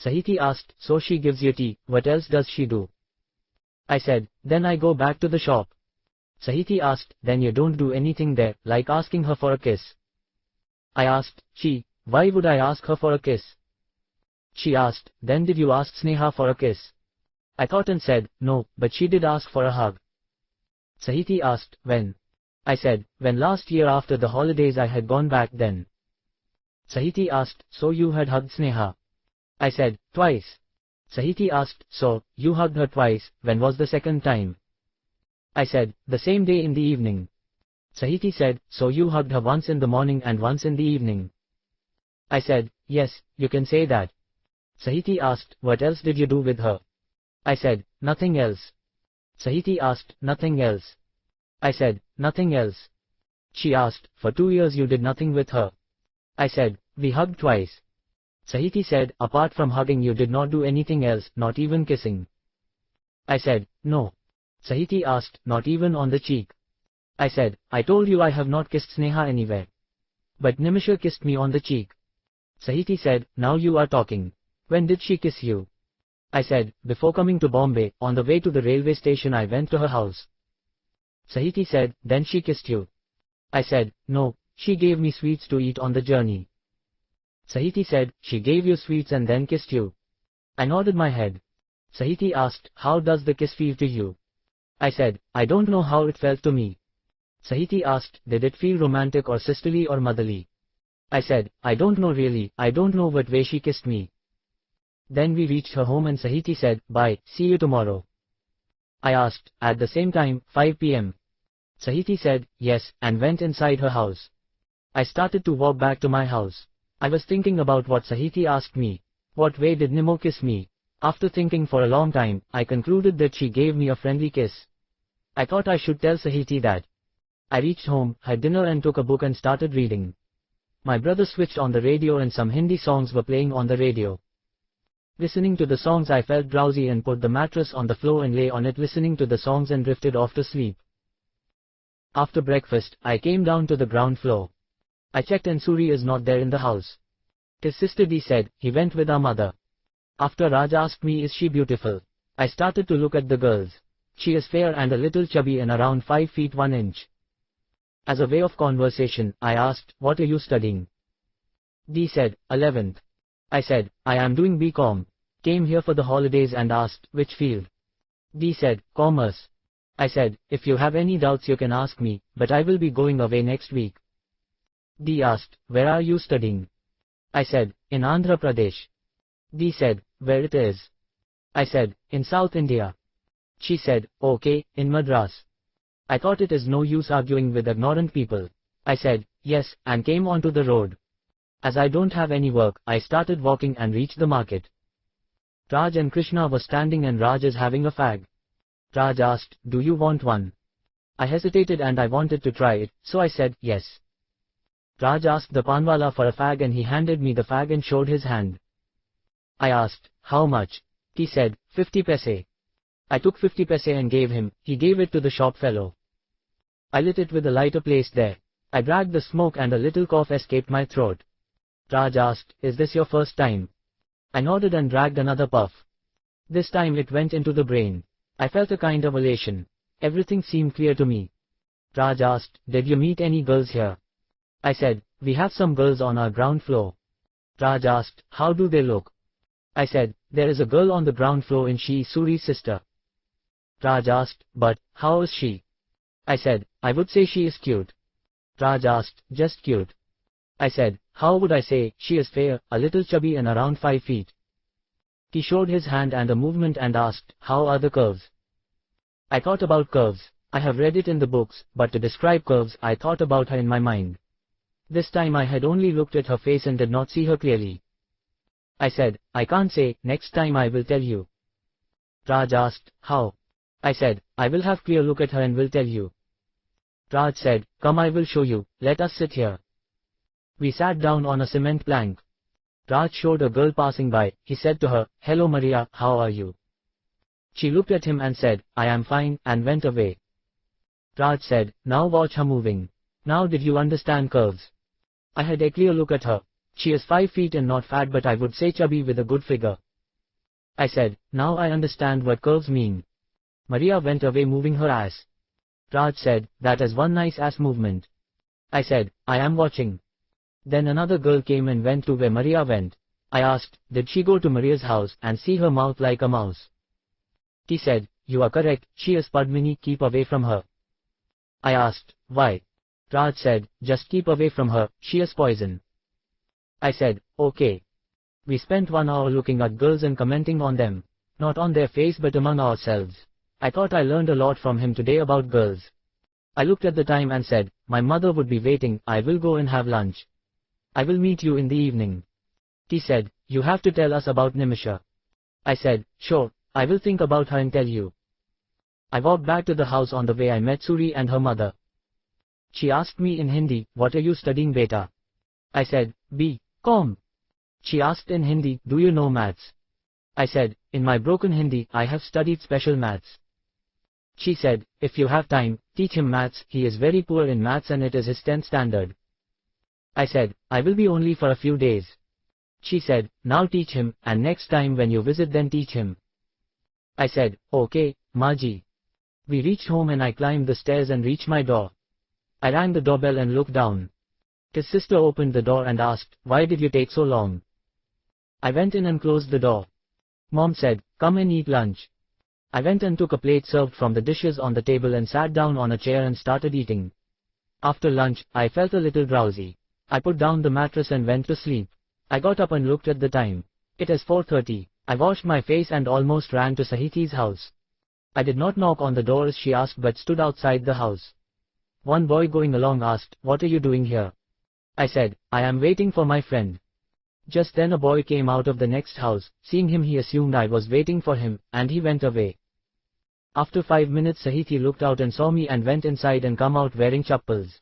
Speaker 1: Sahiti asked, so she gives you tea, what else does she do? I said, then I go back to the shop. Sahiti asked, then you don't do anything there, like asking her for a kiss? I asked, why would I ask her for a kiss? She asked, then did you ask Sneha for a kiss? I thought and said, no, but she did ask for a hug. Sahiti asked, when? I said, when last year after the holidays I had gone back then. Sahiti asked, so you had hugged Sneha? I said, twice. Sahiti asked, so, you hugged her twice, when was the second time? I said, the same day in the evening. Sahiti said, so you hugged her once in the morning and once in the evening. I said, yes, you can say that. Sahiti asked, what else did you do with her? I said, nothing else. Sahiti asked, nothing else? I said, nothing else. She asked, for 2 years you did nothing with her? I said, we hugged twice. Sahiti said, apart from hugging you did not do anything else, not even kissing? I said, no. Sahiti asked, not even on the cheek? I said, I told you I have not kissed Sneha anywhere. But Nimisha kissed me on the cheek. Sahiti said, now you are talking. When did she kiss you? I said, before coming to Bombay, on the way to the railway station I went to her house. Sahiti said, then she kissed you? I said, no, she gave me sweets to eat on the journey. Sahiti said, she gave you sweets and then kissed you? I nodded my head. Sahiti asked, how does the kiss feel to you? I said, I don't know how it felt to me. Sahiti asked, did it feel romantic or sisterly or motherly? I said, I don't know really, I don't know what way she kissed me. Then we reached her home and Sahiti said, bye, see you tomorrow. I asked, at the same time, 5 p.m. Sahiti said, yes, and went inside her house. I started to walk back to my house. I was thinking about what Sahiti asked me. What way did Nemo kiss me? After thinking for a long time, I concluded that she gave me a friendly kiss. I thought I should tell Sahiti that. I reached home, had dinner and took a book and started reading. My brother switched on the radio and some Hindi songs were playing on the radio. Listening to the songs I felt drowsy and put the mattress on the floor and lay on it listening to the songs and drifted off to sleep. After breakfast, I came down to the ground floor. I checked and Suri is not there in the house. His sister Dee said, he went with our mother. After Raj asked me is she beautiful? I started to look at the girls. She is fair and a little chubby and around 5 feet 1 inch. As a way of conversation, I asked, what are you studying? Dee said, 11th. I said, I am doing BCom. Came here for the holidays and asked, which field? Dee said, commerce. I said, if you have any doubts you can ask me, but I will be going away next week. Dee asked, where are you studying? I said, in Andhra Pradesh. Dee said, where it is? I said, in South India. She said, okay, in Madras. I thought it is no use arguing with ignorant people. I said, yes, and came onto the road. As I don't have any work, I started walking and reached the market. Raj and Krishna were standing and Raj is having a fag. Raj asked, do you want one? I hesitated and I wanted to try it, so I said, yes. Raj asked the panwala for a fag and he handed me the fag and showed his hand. I asked, how much? He said, 50 paise. I took 50 paise and gave him, he gave it to the shop fellow. I lit it with a lighter placed there. I dragged the smoke and a little cough escaped my throat. Raj asked, is this your first time? I nodded and dragged another puff. This time it went into the brain. I felt a kind of elation. Everything seemed clear to me. Raj asked, did you meet any girls here? I said, we have some girls on our ground floor. Raj asked, how do they look? I said, there is a girl on the ground floor and she is Suri's sister. Raj asked, but, how is she? I said, I would say she is cute. Raj asked, just cute? I said, how would I say, she is fair, a little chubby and around 5 feet. He showed his hand and a movement and asked, how are the curves? I thought about curves. I have read it in the books, but to describe curves I thought about her in my mind. This time I had only looked at her face and did not see her clearly. I said, I can't say, next time I will tell you. Raj asked, how? I said, I will have clear look at her and will tell you. Raj said, come I will show you, let us sit here. We sat down on a cement plank. Raj showed a girl passing by. He said to her, hello Maria, how are you? She looked at him and said, I am fine, and went away. Raj said, now watch her moving. Now did you understand curves? I had a clear look at her. She is 5 feet and not fat, but I would say chubby with a good figure. I said, now I understand what curves mean. Maria went away moving her ass. Raj said, that is one nice ass movement. I said, I am watching. Then another girl came and went to where Maria went. I asked, did she go to Maria's house and see her mouth like a mouse? He said, you are correct, she is Padmini, keep away from her. I asked, why? Raj said, just keep away from her, she is poison. I said, okay. We spent 1 hour looking at girls and commenting on them. Not on their face but among ourselves. I thought I learned a lot from him today about girls. I looked at the time and said, my mother would be waiting, I will go and have lunch. I will meet you in the evening. He said, you have to tell us about Nimisha. I said, sure, I will think about her and tell you. I walked back to the house. On the way I met Suri and her mother. She asked me in Hindi, what are you studying beta? I said, B.Com. She asked in Hindi, do you know maths? I said, in my broken Hindi, I have studied special maths. She said, if you have time, teach him maths, he is very poor in maths and it is his 10th standard. I said, I will be only for a few days. She said, now teach him, and next time when you visit then teach him. I said, okay, Maji. We reached home and I climbed the stairs and reached my door. I rang the doorbell and looked down. His sister opened the door and asked, why did you take so long? I went in and closed the door. Mom said, come and eat lunch. I went and took a plate served from the dishes on the table and sat down on a chair and started eating. After lunch, I felt a little drowsy. I put down the mattress and went to sleep. I got up and looked at the time. It is 4:30. I washed my face and almost ran to Sahiti's house. I did not knock on the door as she asked but stood outside the house. One boy going along asked, what are you doing here? I said, I am waiting for my friend. Just then a boy came out of the next house. Seeing him he assumed I was waiting for him, and he went away. After 5 minutes Sahiti looked out and saw me and went inside and come out wearing chappals.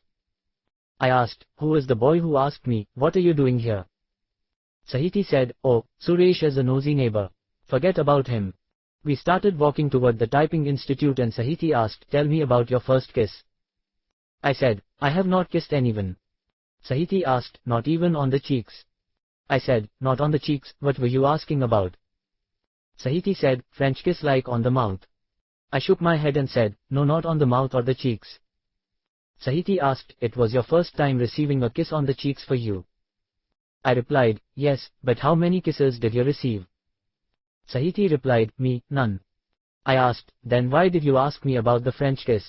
Speaker 1: I asked, who is the boy who asked me, what are you doing here? Sahiti said, oh, Suresh is a nosy neighbor. Forget about him. We started walking toward the typing institute and Sahiti asked, tell me about your first kiss. I said, I have not kissed anyone. Sahiti asked, not even on the cheeks. I said, not on the cheeks, what were you asking about? Sahiti said, French kiss like on the mouth. I shook my head and said, no, not on the mouth or the cheeks. Sahiti asked, it was your first time receiving a kiss on the cheeks for you. I replied, yes, but how many kisses did you receive? Sahiti replied, me, none. I asked, then why did you ask me about the French kiss?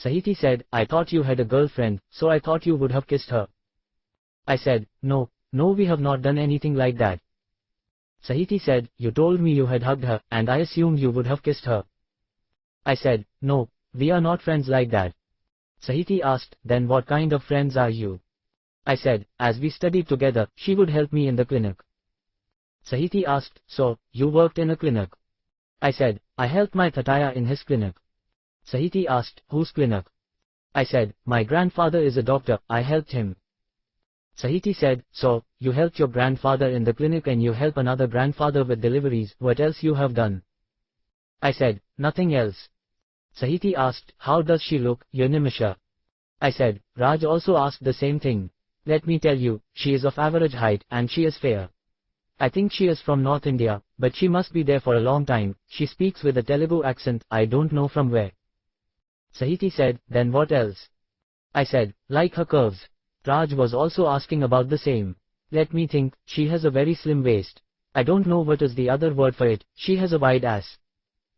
Speaker 1: Sahiti said, I thought you had a girlfriend, so I thought you would have kissed her. I said, no, we have not done anything like that. Sahiti said, you told me you had hugged her, and I assumed you would have kissed her. I said, no, we are not friends like that. Sahiti asked, then what kind of friends are you? I said, as we studied together, she would help me in the clinic. Sahiti asked, so, you worked in a clinic? I said, I helped my Tataya in his clinic. Sahiti asked, whose clinic? I said, my grandfather is a doctor, I helped him. Sahiti said, so, you helped your grandfather in the clinic and you help another grandfather with deliveries, what else you have done? I said, nothing else. Sahiti asked, how does she look, your Nimisha? I said, Raj also asked the same thing. Let me tell you, she is of average height and she is fair. I think she is from North India, but she must be there for a long time. She speaks with a Telugu accent, I don't know from where. Sahiti said, then what else? I said, like her curves. Raj was also asking about the same. Let me think, she has a very slim waist. I don't know what is the other word for it, she has a wide ass.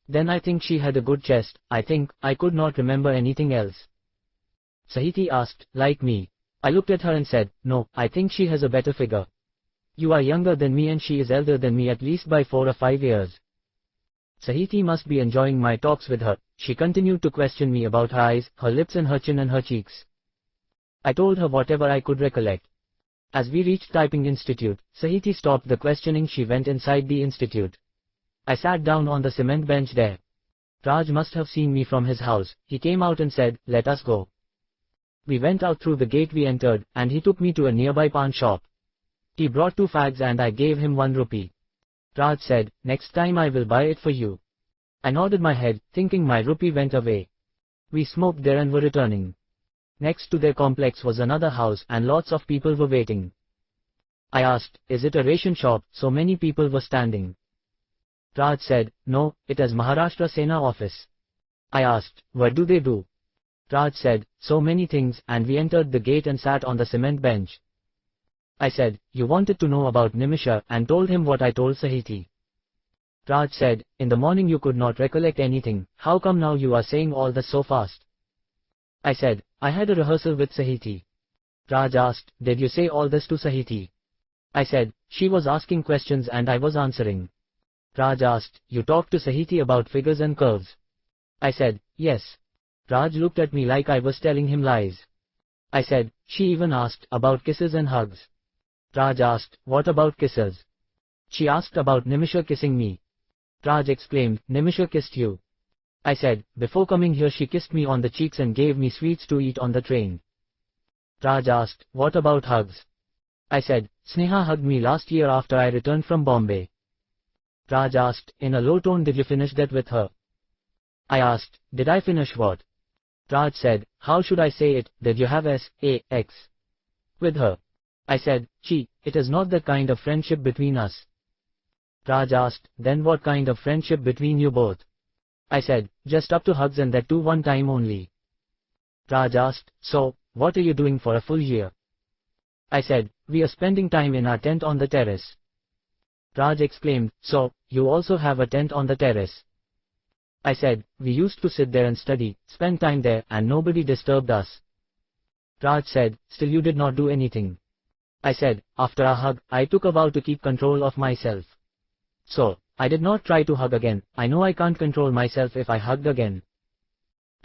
Speaker 1: Then I think she had a good chest, I could not remember anything else. Sahiti asked, like me. I looked at her and said, no, I think she has a better figure. You are younger than me and she is elder than me at least by 4 or 5 years. Sahiti must be enjoying my talks with her. She continued to question me about her eyes, her lips and her chin and her cheeks. I told her whatever I could recollect. As we reached Typing Institute, Sahiti stopped the questioning. She went inside the institute. I sat down on the cement bench there. Raj must have seen me from his house. He came out and said, "Let us go." We went out through the gate. We entered, and he took me to a nearby pawn shop. He brought 2 fags and I gave him 1 rupee. Raj said, "Next time I will buy it for you." I nodded my head, thinking my rupee went away. We smoked there and were returning. Next to their complex was another house and lots of people were waiting. I asked, "Is it a ration shop, so many people were standing?" Raj said, "No, it is Maharashtra Sena office." I asked, "What do they do?" Raj said, "So many things," and we entered the gate and sat on the cement bench. I said, "You wanted to know about Nimisha," and told him what I told Sahiti. Raj said, "In the morning you could not recollect anything, how come now you are saying all this so fast?" I said, "I had a rehearsal with Sahiti." Raj asked, "Did you say all this to Sahiti?" I said, "She was asking questions and I was answering." Raj asked, "You talked to Sahiti about figures and curves?" I said, "Yes." Raj looked at me like I was telling him lies. I said, "She even asked about kisses and hugs." Raj asked, "What about kisses?" She asked about Nimisha kissing me. Raj exclaimed, "Nimisha kissed you?" I said, "Before coming here she kissed me on the cheeks and gave me sweets to eat on the train." Raj asked, "What about hugs?" I said, "Sneha hugged me last year after I returned from Bombay." Raj asked, in a low tone, "Did you finish that with her?" I asked, "Did I finish what?" Raj said, "How should I say it, did you have sex with her?" I said, "Chi, it is not that kind of friendship between us." Raj asked, "Then what kind of friendship between you both?" I said, "Just up to hugs and that too 1 time only." Raj asked, "So, what are you doing for a full year?" I said, "We are spending time in our tent on the terrace." Raj exclaimed, "So, you also have a tent on the terrace?" I said, "We used to sit there and study, spend time there, and nobody disturbed us." Raj said, "Still you did not do anything." I said, "After our hug, I took a vow to keep control of myself. So, I did not try to hug again. I know I can't control myself if I hugged again."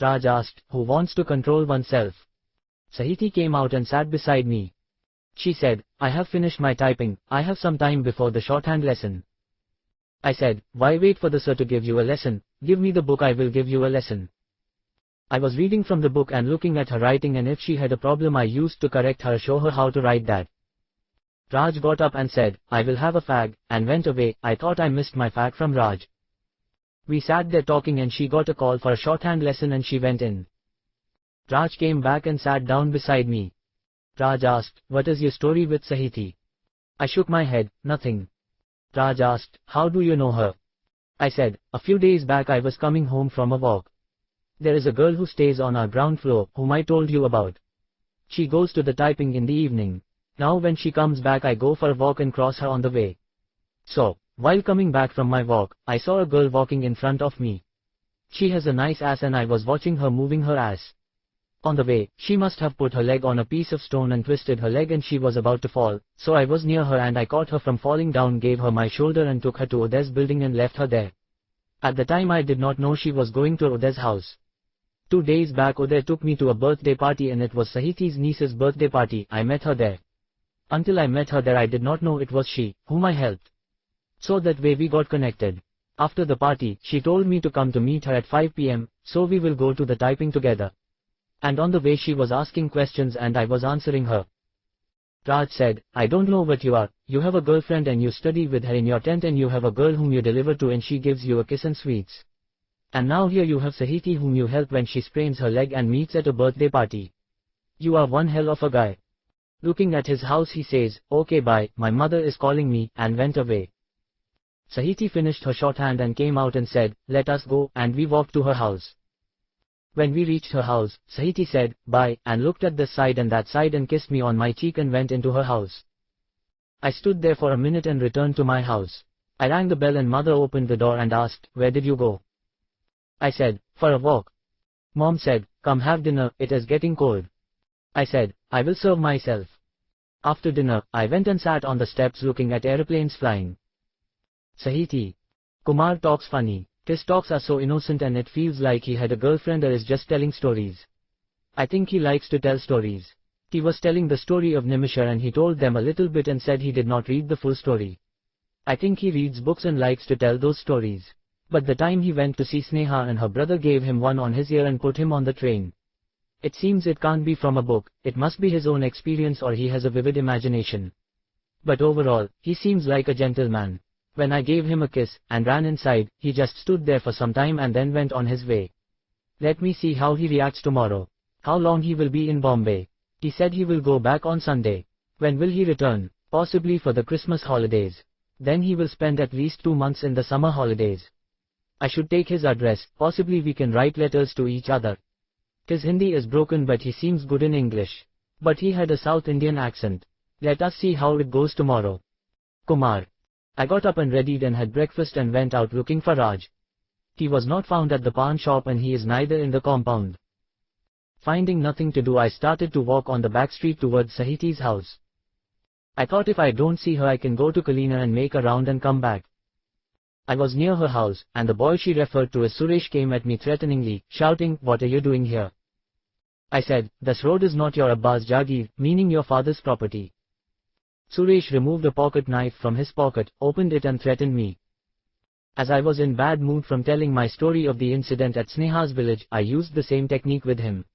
Speaker 1: Raj asked, "Who wants to control oneself?" Sahiti came out and sat beside me. She said, "I have finished my typing, I have some time before the shorthand lesson." I said, "Why wait for the sir to give you a lesson? Give me the book, I will give you a lesson." I was reading from the book and looking at her writing, and if she had a problem I used to correct her, show her how to write that. Raj got up and said, "I will have a fag," and went away. I thought I missed my fag from Raj. We sat there talking and she got a call for a shorthand lesson and she went in. Raj came back and sat down beside me. Raj asked, "What is your story with Sahiti?" I shook my head, "Nothing." Raj asked, "How do you know her?" I said, "A few days back I was coming home from a walk. There is a girl who stays on our ground floor, whom I told you about. She goes to the typing in the evening. Now when she comes back I go for a walk and cross her on the way. So, while coming back from my walk, I saw a girl walking in front of me. She has a nice ass and I was watching her moving her ass. On the way, she must have put her leg on a piece of stone and twisted her leg and she was about to fall, so I was near her and I caught her from falling down, gave her my shoulder and took her to Uday's building and left her there. At the time I did not know she was going to Uday's house. 2 days back Uday took me to a birthday party and it was Sahiti's niece's birthday party. I met her there. Until I met her there I did not know it was she, whom I helped. So that way we got connected. After the party, she told me to come to meet her at 5 p.m, so we will go to the typing together. And on the way she was asking questions and I was answering her. Raj said, "I don't know what you are, you have a girlfriend and you study with her in your tent and you have a girl whom you deliver to and she gives you a kiss and sweets. And now here you have Sahiti whom you help when she sprains her leg and meets at a birthday party. You are one hell of a guy." Looking at his house he says, "Okay bye, my mother is calling me," and went away. Sahiti finished her shorthand and came out and said, "Let us go," and we walked to her house. When we reached her house, Sahiti said, "Bye," and looked at this side and that side and kissed me on my cheek and went into her house. I stood there for a minute and returned to my house. I rang the bell and mother opened the door and asked, "Where did you go?" I said, "For a walk." Mom said, "Come have dinner, it is getting cold." I said, "I will serve myself." After dinner, I went and sat on the steps looking at aeroplanes flying. Sahiti. Kumar talks funny. His talks are so innocent and it feels like he had a girlfriend or is just telling stories. I think he likes to tell stories. He was telling the story of Nimisha and he told them a little bit and said he did not read the full story. I think he reads books and likes to tell those stories. But the time he went to see Sneha and her brother gave him one on his ear and put him on the train. It seems it can't be from a book, it must be his own experience or he has a vivid imagination. But overall, he seems like a gentleman. When I gave him a kiss and ran inside, he just stood there for some time and then went on his way. Let me see how he reacts tomorrow. How long he will be in Bombay. He said he will go back on Sunday. When will he return? Possibly for the Christmas holidays. Then he will spend at least 2 months in the summer holidays. I should take his address, possibly we can write letters to each other. His Hindi is broken but he seems good in English. But he had a South Indian accent. Let us see how it goes tomorrow. Kumar. I got up and readied and had breakfast and went out looking for Raj. He was not found at the pawn shop and he is neither in the compound. Finding nothing to do, I started to walk on the back street towards Sahiti's house. I thought if I don't see her I can go to Kalina and make a round and come back. I was near her house, and the boy she referred to as Suresh came at me threateningly, shouting, "What are you doing here?" I said, "This road is not your Abba's Jagir, meaning your father's property." Suresh removed a pocket knife from his pocket, opened it and threatened me. As I was in bad mood from telling my story of the incident at Sneha's village, I used the same technique with him.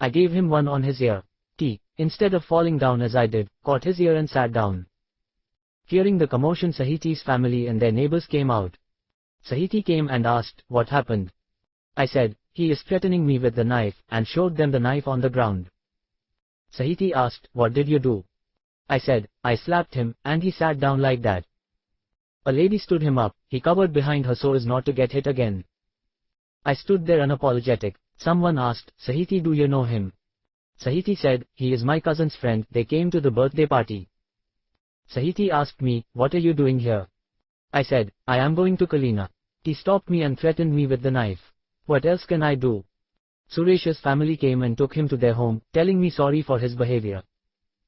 Speaker 1: I gave him one on his ear. He, instead of falling down as I did, caught his ear and sat down. Hearing the commotion, Sahiti's family and their neighbors came out. Sahiti came and asked, "What happened?" I said, "He is threatening me with the knife," and showed them the knife on the ground. Sahiti asked, "What did you do?" I said, "I slapped him, and he sat down like that." A lady stood him up, he covered behind her so as not to get hit again. I stood there unapologetic. Someone asked, "Sahiti, do you know him?" Sahiti said, "He is my cousin's friend, they came to the birthday party." Sahiti asked me, "What are you doing here?" I said, "I am going to Kalina." He stopped me and threatened me with the knife. What else can I do? Suresh's family came and took him to their home, telling me sorry for his behavior.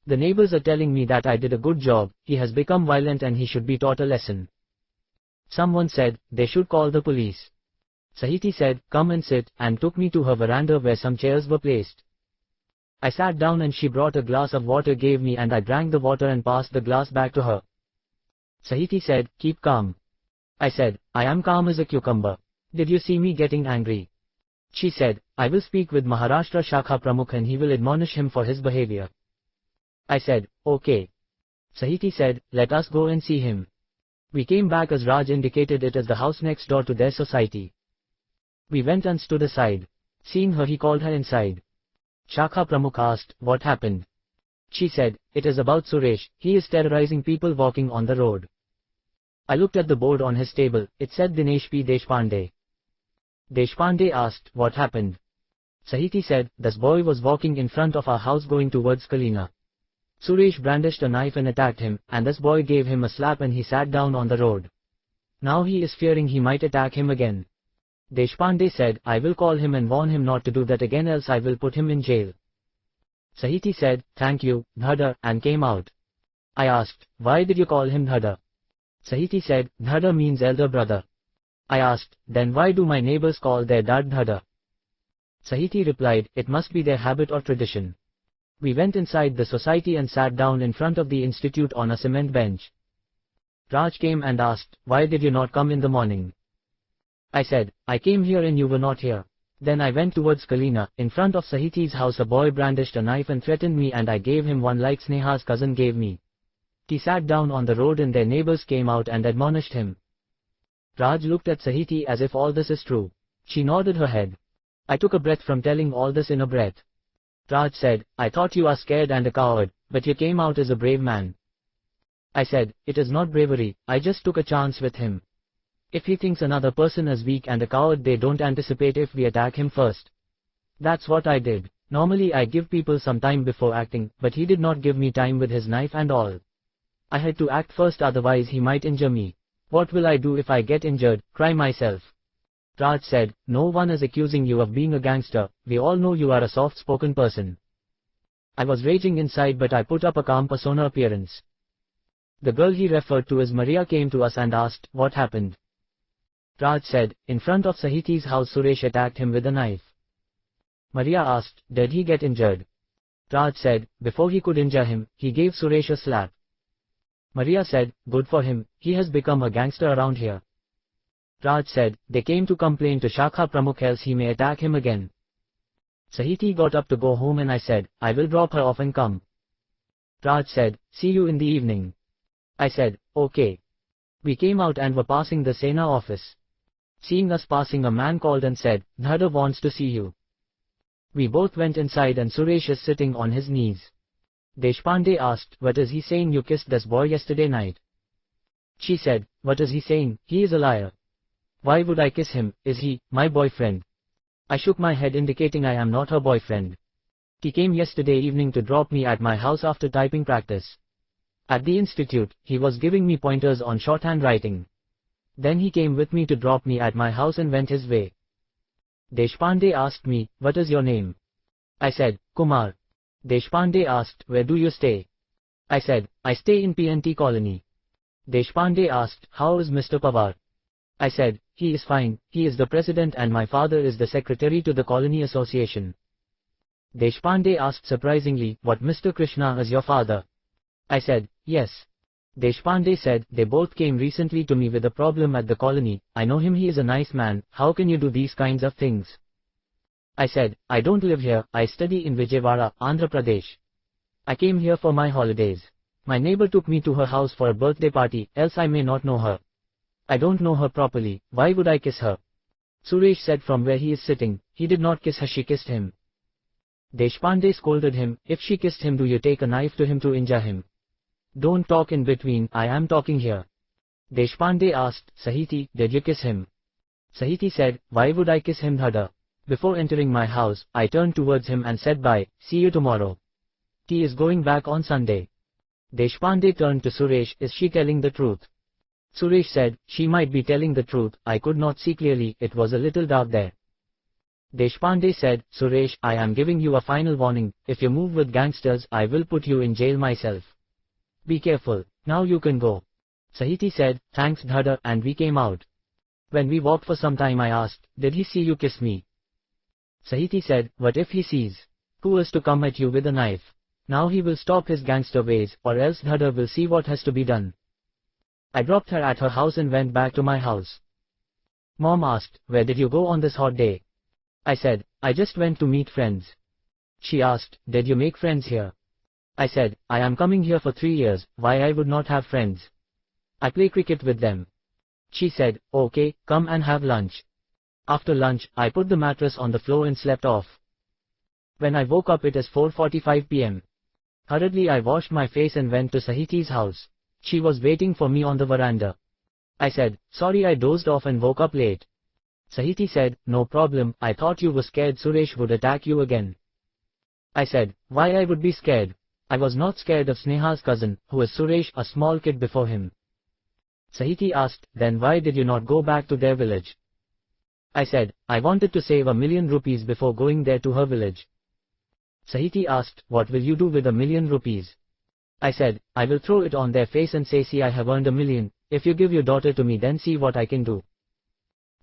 Speaker 1: The neighbors are telling me that I did a good job, he has become violent and he should be taught a lesson. Someone said, they should call the police. Sahiti said, "Come and sit," and took me to her veranda where some chairs were placed. I sat down and she brought a glass of water gave me and I drank the water and passed the glass back to her. Sahiti said, "Keep calm." I said, "I am calm as a cucumber. Did you see me getting angry?" She said, "I will speak with Maharashtra Shakha Pramukh and he will admonish him for his behavior." I said, "Okay." Sahiti said, "Let us go and see him." We came back as Raj indicated it as the house next door to their society. We went and stood aside. Seeing her, he called her inside. Shakha Pramukh asked, "What happened?" She said, "It is about Suresh, he is terrorizing people walking on the road." I looked at the board on his table, it said Dinesh P. Deshpande. Deshpande asked, "What happened?" Sahiti said, "This boy was walking in front of our house going towards Kalina. Suresh brandished a knife and attacked him, and this boy gave him a slap and he sat down on the road. Now he is fearing he might attack him again." Deshpande said, "I will call him and warn him not to do that again, else I will put him in jail." Sahiti said, "Thank you, Dhada," and came out. I asked, "Why did you call him Dhada?" Sahiti said, "Dhada means elder brother." I asked, "Then why do my neighbors call their dad Dhada?" Sahiti replied, "It must be their habit or tradition." We went inside the society and sat down in front of the institute on a cement bench. Raj came and asked, "Why did you not come in the morning?" I said, "I came here and you were not here." Then I went towards Kalina. In front of Sahiti's house a boy brandished a knife and threatened me and I gave him one like Sneha's cousin gave me. He sat down on the road and their neighbors came out and admonished him. Raj looked at Sahiti as if all this is true. She nodded her head. I took a breath from telling all this in a breath. Raj said, "I thought you are scared and a coward, but you came out as a brave man." I said, "It is not bravery, I just took a chance with him. If he thinks another person is weak and a coward, they don't anticipate if we attack him first. That's what I did. Normally I give people some time before acting, but he did not give me time with his knife and all. I had to act first, otherwise he might injure me. What will I do if I get injured, cry myself?" Raj said, "No one is accusing you of being a gangster, we all know you are a soft-spoken person." I was raging inside, but I put up a calm persona appearance. The girl he referred to as Maria came to us and asked, what happened? Raj said, in front of Sahiti's house Suresh attacked him with a knife. Maria asked, did he get injured? Raj said, before he could injure him, he gave Suresh a slap. Maria said, good for him, he has become a gangster around here. Raj said, they came to complain to Shakha Pramukh else he may attack him again. Sahiti got up to go home and I said, I will drop her off and come. Raj said, see you in the evening. I said, okay. We came out and were passing the Sena office. Seeing us passing, a man called and said, Dhada wants to see you. We both went inside and Suresh is sitting on his knees. Deshpande asked, what is he saying, you kissed this boy yesterday night? She said, what is he saying, he is a liar. Why would I kiss him, is he my boyfriend? I shook my head indicating I am not her boyfriend. He came yesterday evening to drop me at my house after typing practice. At the institute, he was giving me pointers on shorthand writing. Then he came with me to drop me at my house and went his way. Deshpande asked me, what is your name? I said, Kumar. Deshpande asked, where do you stay? I said, I stay in PNT colony. Deshpande asked, how is Mr. Pawar? I said, he is fine, he is the president and my father is the secretary to the colony association. Deshpande asked surprisingly, what, Mr. Krishna is your father? I said, yes. Deshpande said, they both came recently to me with a problem at the colony. I know him, he is a nice man, how can you do these kinds of things? I said, I don't live here, I study in Vijayawada, Andhra Pradesh. I came here for my holidays. My neighbor took me to her house for a birthday party, else I may not know her. I don't know her properly, why would I kiss her? Suresh said from where he is sitting, he did not kiss her, she kissed him. Deshpande scolded him, if she kissed him, do you take a knife to him to injure him? Don't talk in between, I am talking here. Deshpande asked, Sahiti, did you kiss him? Sahiti said, why would I kiss him, Dhada? Before entering my house, I turned towards him and said bye, see you tomorrow. He is going back on Sunday. Deshpande turned to Suresh, is she telling the truth? Suresh said, she might be telling the truth, I could not see clearly, it was a little dark there. Deshpande said, Suresh, I am giving you a final warning, if you move with gangsters, I will put you in jail myself. Be careful, now you can go. Sahiti said, thanks Dhada, and we came out. When we walked for some time I asked, did he see you kiss me? Sahiti said, what if he sees? Who is to come at you with a knife? Now he will stop his gangster ways, or else Dhada will see what has to be done. I dropped her at her house and went back to my house. Mom asked, where did you go on this hot day? I said, I just went to meet friends. She asked, did you make friends here? I said, I am coming here for 3 years, why I would not have friends? I play cricket with them. She said, okay, come and have lunch. After lunch, I put the mattress on the floor and slept off. When I woke up it is 4:45 p.m. Hurriedly I washed my face and went to Sahiti's house. She was waiting for me on the veranda. I said, sorry I dozed off and woke up late. Sahiti said, no problem, I thought you were scared Suresh would attack you again. I said, why I would be scared? I was not scared of Sneha's cousin, who is Suresh, a small kid before him. Sahiti asked, then why did you not go back to their village? I said, I wanted to save ₹1,000,000 before going there to her village. Sahiti asked, what will you do with ₹1,000,000? I said, I will throw it on their face and say, see, I have earned $1,000,000, if you give your daughter to me then see what I can do.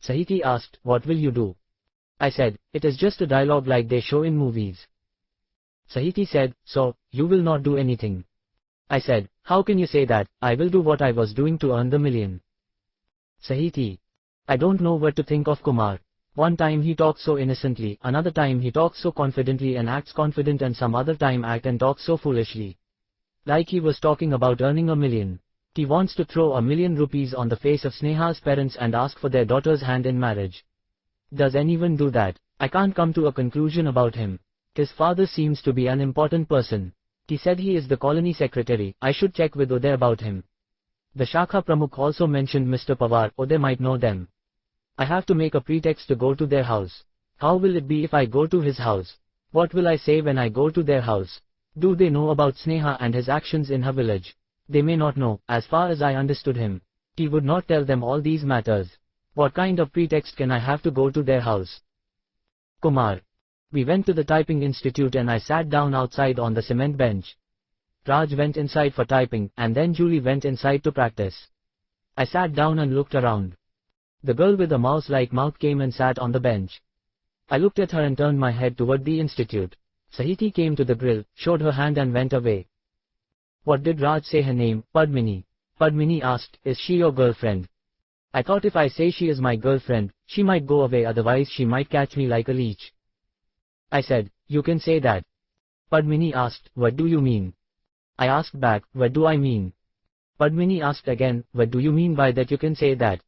Speaker 1: Sahiti asked, what will you do? I said, it is just a dialogue like they show in movies. Sahiti said, so, you will not do anything. I said, how can you say that, I will do what I was doing to earn the $1,000,000. Sahiti. I don't know what to think of Kumar. One time he talks so innocently, another time he talks so confidently and acts confident, and some other time act and talks so foolishly. Like he was talking about earning $1,000,000. He wants to throw ₹1,000,000 on the face of Sneha's parents and ask for their daughter's hand in marriage. Does anyone do that? I can't come to a conclusion about him. His father seems to be an important person. He said he is the colony secretary, I should check with Uday about him. The Shakha Pramukh also mentioned Mr. Pawar, Uday might know them. I have to make a pretext to go to their house. How will it be if I go to his house? What will I say when I go to their house? Do they know about Sneha and his actions in her village? They may not know, as far as I understood him. He would not tell them all these matters. What kind of pretext can I have to go to their house? Kumar. We went to the typing institute and I sat down outside on the cement bench. Raj went inside for typing and then Julie went inside to practice. I sat down and looked around. The girl with the mouse-like mouth came and sat on the bench. I looked at her and turned my head toward the institute. Sahiti came to the grill, showed her hand and went away. What did Raj say her name? Padmini. Padmini asked, is she your girlfriend? I thought if I say she is my girlfriend, she might go away, otherwise she might catch me like a leech. I said, you can say that. Padmini asked, what do you mean? I asked back, what do I mean? Padmini asked again, what do you mean by that you can say that?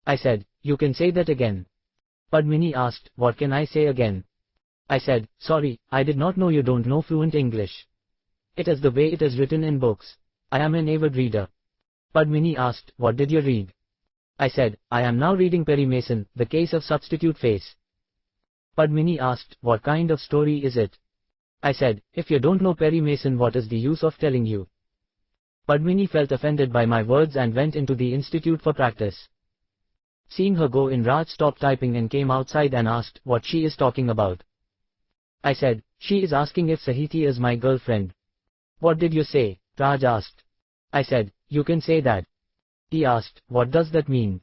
Speaker 1: I said, you can say that again. Padmini asked, what can I say again? I said, sorry, I did not know you don't know fluent English. It is the way it is written in books. I am an avid reader. Padmini asked, what did you read? I said, I am now reading Perry Mason, The Case of Substitute Face. Padmini asked, what kind of story is it? I said, if you don't know Perry Mason, what is the use of telling you? Padmini felt offended by my words and went into the institute for practice. Seeing her go in, Raj stopped typing and came outside and asked what she is talking about. I said, she is asking if Sahiti is my girlfriend. What did you say? Raj asked. I said, you can say that. He asked, what does that mean?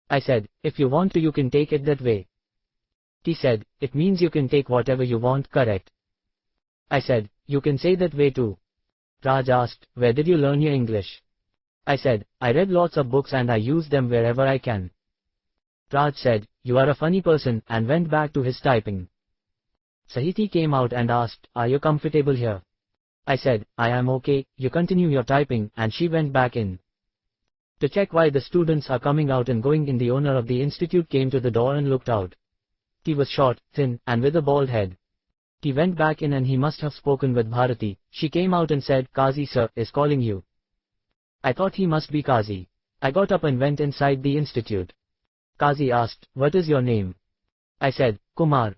Speaker 1: I said, if you want to you can take it that way. He said, it means you can take whatever you want, correct? I said, you can say that way too. Raj asked, where did you learn your English? I said, I read lots of books and I use them wherever I can. Raj said, you are a funny person, and went back to his typing. Sahiti came out and asked, are you comfortable here? I said, I am okay, you continue your typing, and she went back in. To check why the students are coming out and going in, the owner of the institute came to the door and looked out. He was short, thin, and with a bald head. He went back in and he must have spoken with Bharati. She came out and said, Kazi sir is calling you. I thought he must be Kazi. I got up and went inside the institute. Kazi asked, what is your name? I said, Kumar.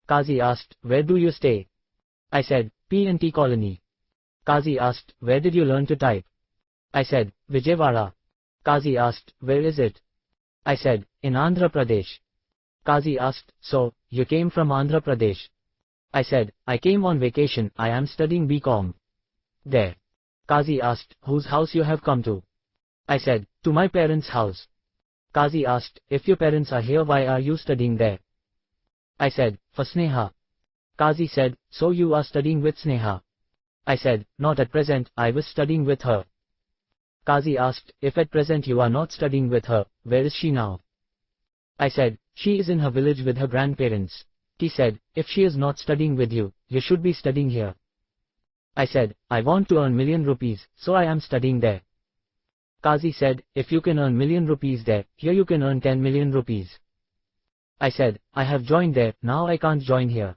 Speaker 1: Kazi asked, where do you stay? I said, P&T Colony. Kazi asked, where did you learn to type? I said, Vijayawada. Kazi asked, where is it? I said, in Andhra Pradesh. Kazi asked, so, you came from Andhra Pradesh? I said, I came on vacation, I am studying BCom. There. Kazi asked, whose house you have come to? I said, to my parents' house. Kazi asked, if your parents are here, why are you studying there? I said, for Sneha. Kazi said, so you are studying with Sneha? I said, not at present, I was studying with her. Kazi asked, if at present you are not studying with her, where is she now? I said, she is in her village with her grandparents. He said, if she is not studying with you, you should be studying here. I said, I want to earn million rupees, so I am studying there. Kazi said, if you can earn million rupees there, here you can earn 10 million rupees. I said, I have joined there, now I can't join here.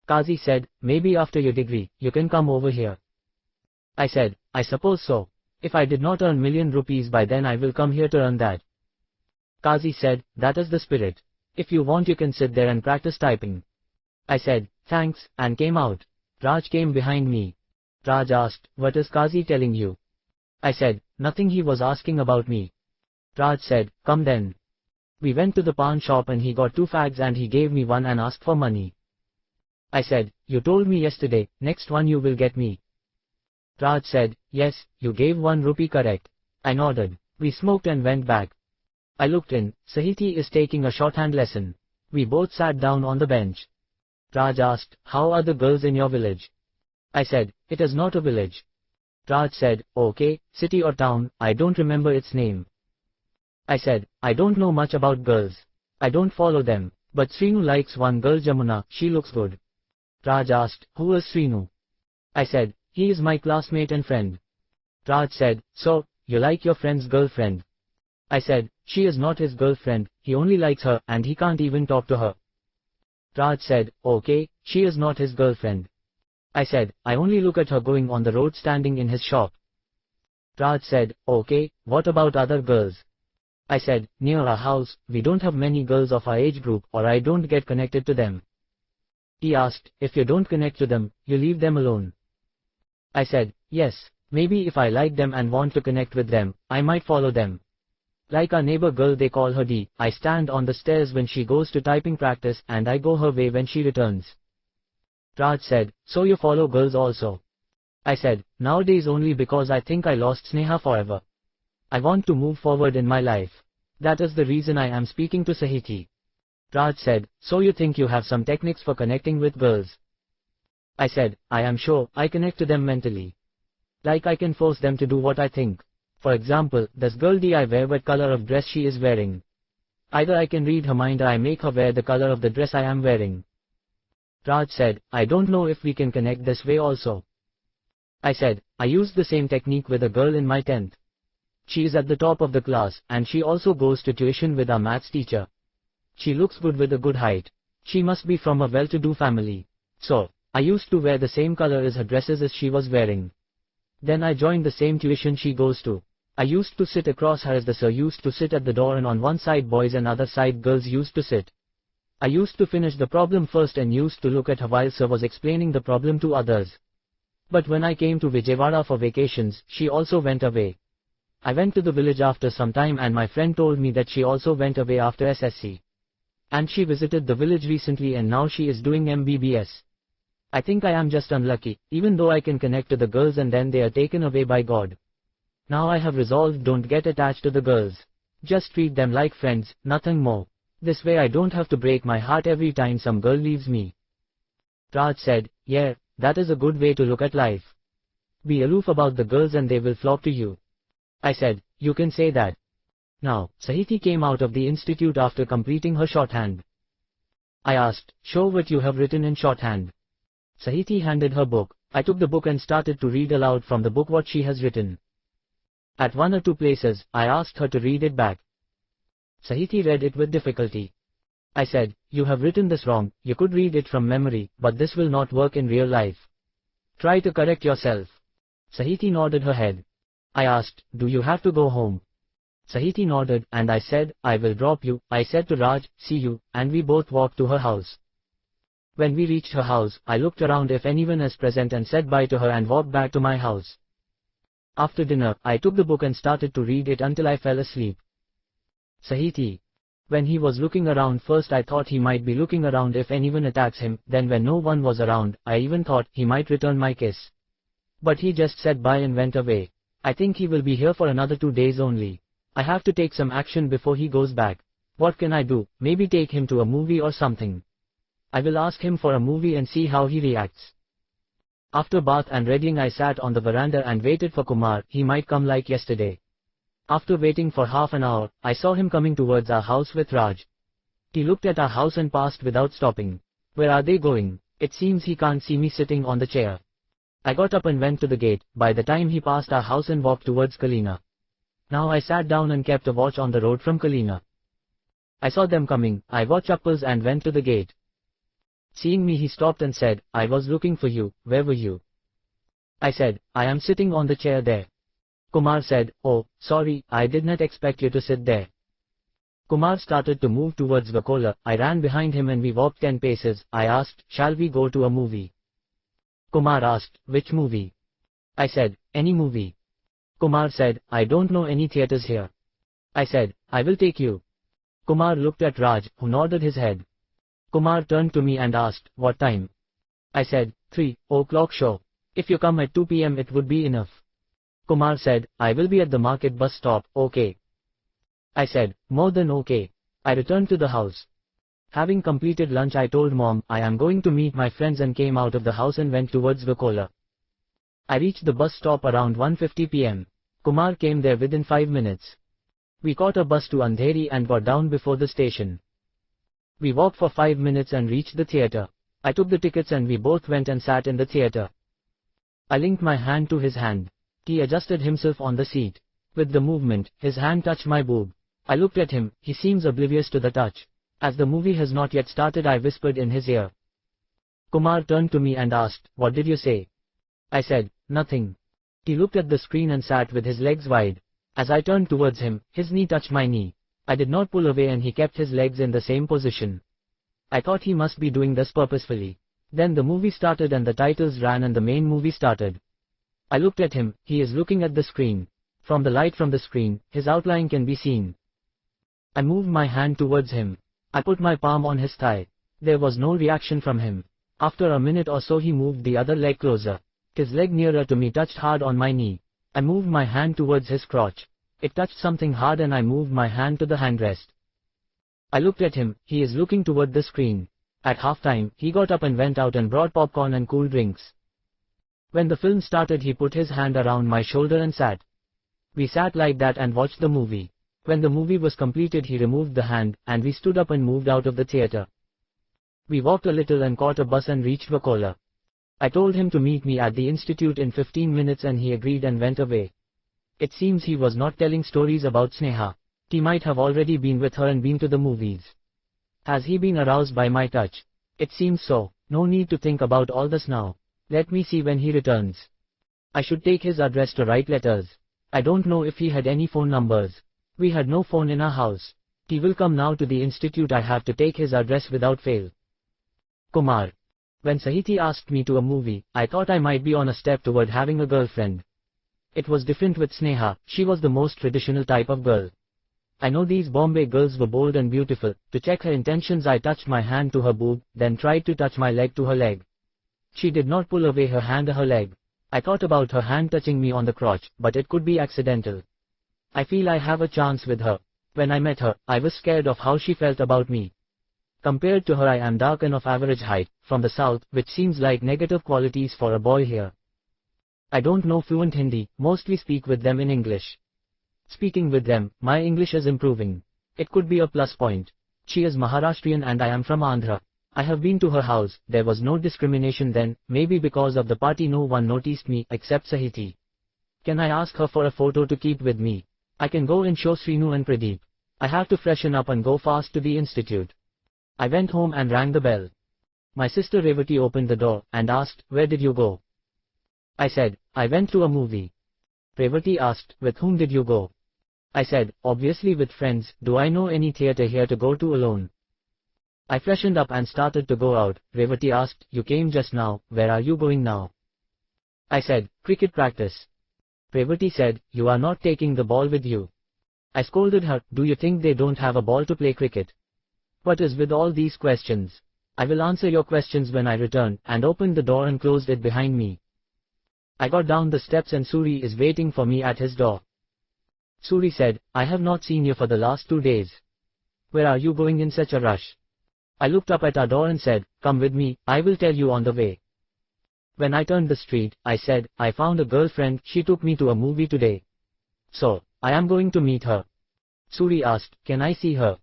Speaker 1: Kazi said, maybe after your degree, you can come over here. I said, I suppose so. If I did not earn million rupees by then, I will come here to earn that. Kazi said, that is the spirit. If you want you can sit there and practice typing. I said, thanks, and came out. Raj came behind me. Raj asked, what is Kazi telling you? I said, nothing, he was asking about me. Raj said, come then. We went to the pawn shop and he got 2 fags and he gave me one and asked for money. I said, you told me yesterday, next one you will get me. Raj said, yes, you gave 1 rupee, correct. I nodded. We smoked and went back. I looked in, Sahiti is taking a shorthand lesson. We both sat down on the bench. Raj asked, how are the girls in your village? I said, it is not a village. Raj said, okay, city or town, I don't remember its name. I said, I don't know much about girls. I don't follow them, but Srinu likes one girl, Jamuna, she looks good. Raj asked, who is Srinu? I said, he is my classmate and friend. Raj said, so, you like your friend's girlfriend? I said, she is not his girlfriend, he only likes her and he can't even talk to her. Raj said, okay, she is not his girlfriend. I said, I only look at her going on the road standing in his shop. Raj said, okay, what about other girls? I said, near our house, we don't have many girls of our age group or I don't get connected to them. He asked, if you don't connect to them, you leave them alone. I said, yes, maybe if I like them and want to connect with them, I might follow them. Like our neighbor girl, they call her D. I stand on the stairs when she goes to typing practice and I go her way when she returns. Raj said, so you follow girls also? I said, nowadays only because I think I lost Sneha forever. I want to move forward in my life. That is the reason I am speaking to Sahiti. Raj said, so you think you have some techniques for connecting with girls? I said, I am sure, I connect to them mentally. Like I can force them to do what I think. For example, this girl D, I wear what color of dress she is wearing. Either I can read her mind or I make her wear the color of the dress I am wearing. Raj said, I don't know if we can connect this way also. I said, I used the same technique with a girl in my 10th. She is at the top of the class, and she also goes to tuition with our maths teacher. She looks good with a good height. She must be from a well-to-do family. So, I used to wear the same color as her dresses as she was wearing. Then I joined the same tuition she goes to. I used to sit across her as the sir used to sit at the door, and on one side boys and other side girls used to sit. I used to finish the problem first and used to look at her while sir was explaining the problem to others. But when I came to Vijayawada for vacations, she also went away. I went to the village after some time and my friend told me that she also went away after SSC. And she visited the village recently and now she is doing MBBS. I think I am just unlucky, even though I can connect to the girls and then they are taken away by God. Now I have resolved, don't get attached to the girls. Just treat them like friends, nothing more. This way I don't have to break my heart every time some girl leaves me. Raj said, yeah, that is a good way to look at life. Be aloof about the girls and they will flock to you. I said, you can say that. Now, Sahiti came out of the institute after completing her shorthand. I asked, show what you have written in shorthand. Sahiti handed her book. I took the book and started to read aloud from the book what she has written. At one or two places, I asked her to read it back. Sahiti read it with difficulty. I said, you have written this wrong, you could read it from memory, but this will not work in real life. Try to correct yourself. Sahiti nodded her head. I asked, do you have to go home? Sahiti nodded, and I said, I will drop you. I said to Raj, see you, and we both walked to her house. When we reached her house, I looked around if anyone is present and said bye to her and walked back to my house. After dinner, I took the book and started to read it until I fell asleep. Sahiti. When he was looking around first I thought he might be looking around if anyone attacks him, then when no one was around, I even thought he might return my kiss. But he just said bye and went away. I think he will be here for another 2 days only. I have to take some action before he goes back. What can I do? Maybe take him to a movie or something. I will ask him for a movie and see how he reacts. After bath and readying I sat on the veranda and waited for Kumar. He might come like yesterday. After waiting for half an hour, I saw him coming towards our house with Raj. He looked at our house and passed without stopping. Where are they going? It seems he can't see me sitting on the chair. I got up and went to the gate. By the time he passed our house and walked towards Kalina. Now I sat down and kept a watch on the road from Kalina. I saw them coming. I bought chappals and went to the gate. Seeing me he stopped and said, I was looking for you, where were you? I said, I am sitting on the chair there. Kumar said, oh, sorry, I did not expect you to sit there. Kumar started to move towards Vakola. I ran behind him and we walked 10 paces. I asked, shall we go to a movie? Kumar asked, which movie? I said, any movie. Kumar said, I don't know any theaters here. I said, I will take you. Kumar looked at Raj, who nodded his head. Kumar turned to me and asked, what time? I said, 3 o'clock show. If you come at 2 p.m. it would be enough. Kumar said, I will be at the market bus stop, okay. I said, more than okay. I returned to the house. Having completed lunch I told mom, I am going to meet my friends and came out of the house and went towards Vakola. I reached the bus stop around 1:50 p.m. Kumar came there within 5 minutes. We caught a bus to Andheri and got down before the station. We walked for 5 minutes and reached the theatre. I took the tickets and we both went and sat in the theatre. I linked my hand to his hand. He adjusted himself on the seat. With the movement, his hand touched my boob. I looked at him, he seems oblivious to the touch. As the movie has not yet started I whispered in his ear. Kumar turned to me and asked, what did you say? I said, nothing. He looked at the screen and sat with his legs wide. As I turned towards him, his knee touched my knee. I did not pull away and he kept his legs in the same position. I thought he must be doing this purposefully. Then the movie started and the titles ran and the main movie started. I looked at him, he is looking at the screen. From the light from the screen, his outline can be seen. I moved my hand towards him. I put my palm on his thigh. There was no reaction from him. After a minute or so he moved the other leg closer. His leg nearer to me touched hard on my knee. I moved my hand towards his crotch. It touched something hard and I moved my hand to the handrest. I looked at him, he is looking toward the screen. At halftime, he got up and went out and brought popcorn and cool drinks. When the film started he put his hand around my shoulder and sat. We sat like that and watched the movie. When the movie was completed he removed the hand, and we stood up and moved out of the theater. We walked a little and caught a bus and reached Vakola. I told him to meet me at the institute in 15 minutes and he agreed and went away. It seems he was not telling stories about Sneha. He might have already been with her and been to the movies. Has he been aroused by my touch? It seems so. No need to think about all this now. Let me see when he returns. I should take his address to write letters. I don't know if he had any phone numbers. We had no phone in our house. He will come now to the institute. I have to take his address without fail. Kumar. When Sahiti asked me to a movie, I thought I might be on a step toward having a girlfriend. It was different with Sneha. She was the most traditional type of girl. I know these Bombay girls were bold and beautiful. To check her intentions I touched my hand to her boob, then tried to touch my leg to her leg. She did not pull away her hand or her leg. I thought about her hand touching me on the crotch, but it could be accidental. I feel I have a chance with her. When I met her, I was scared of how she felt about me. Compared to her I am dark and of average height, from the south, which seems like negative qualities for a boy here. I don't know fluent Hindi, mostly speak with them in English. Speaking with them, my English is improving. It could be a plus point. She is Maharashtrian and I am from Andhra. I have been to her house. There was no discrimination then, maybe because of the party no one noticed me, except Sahiti. Can I ask her for a photo to keep with me? I can go and show Srinu and Pradeep. I have to freshen up and go fast to the institute. I went home and rang the bell. My sister Revati opened the door, and asked, "Where did you go?" I said, "I went to a movie." Revati asked, "With whom did you go?" I said, "Obviously with friends. Do I know any theatre here to go to alone?" I freshened up and started to go out. Revati asked, "You came just now, where are you going now?" I said, "Cricket practice." Revati said, "You are not taking the ball with you." I scolded her, "Do you think they don't have a ball to play cricket?" What is with all these questions? I will answer your questions when I return, and opened the door and closed it behind me. I got down the steps and Suri is waiting for me at his door. Suri said, "I have not seen you for the last 2 days. Where are you going in such a rush?" I looked up at our door and said, "Come with me, I will tell you on the way." When I turned the street, I said, "I found a girlfriend, she took me to a movie today. So, I am going to meet her." Suri asked, "Can I see her?"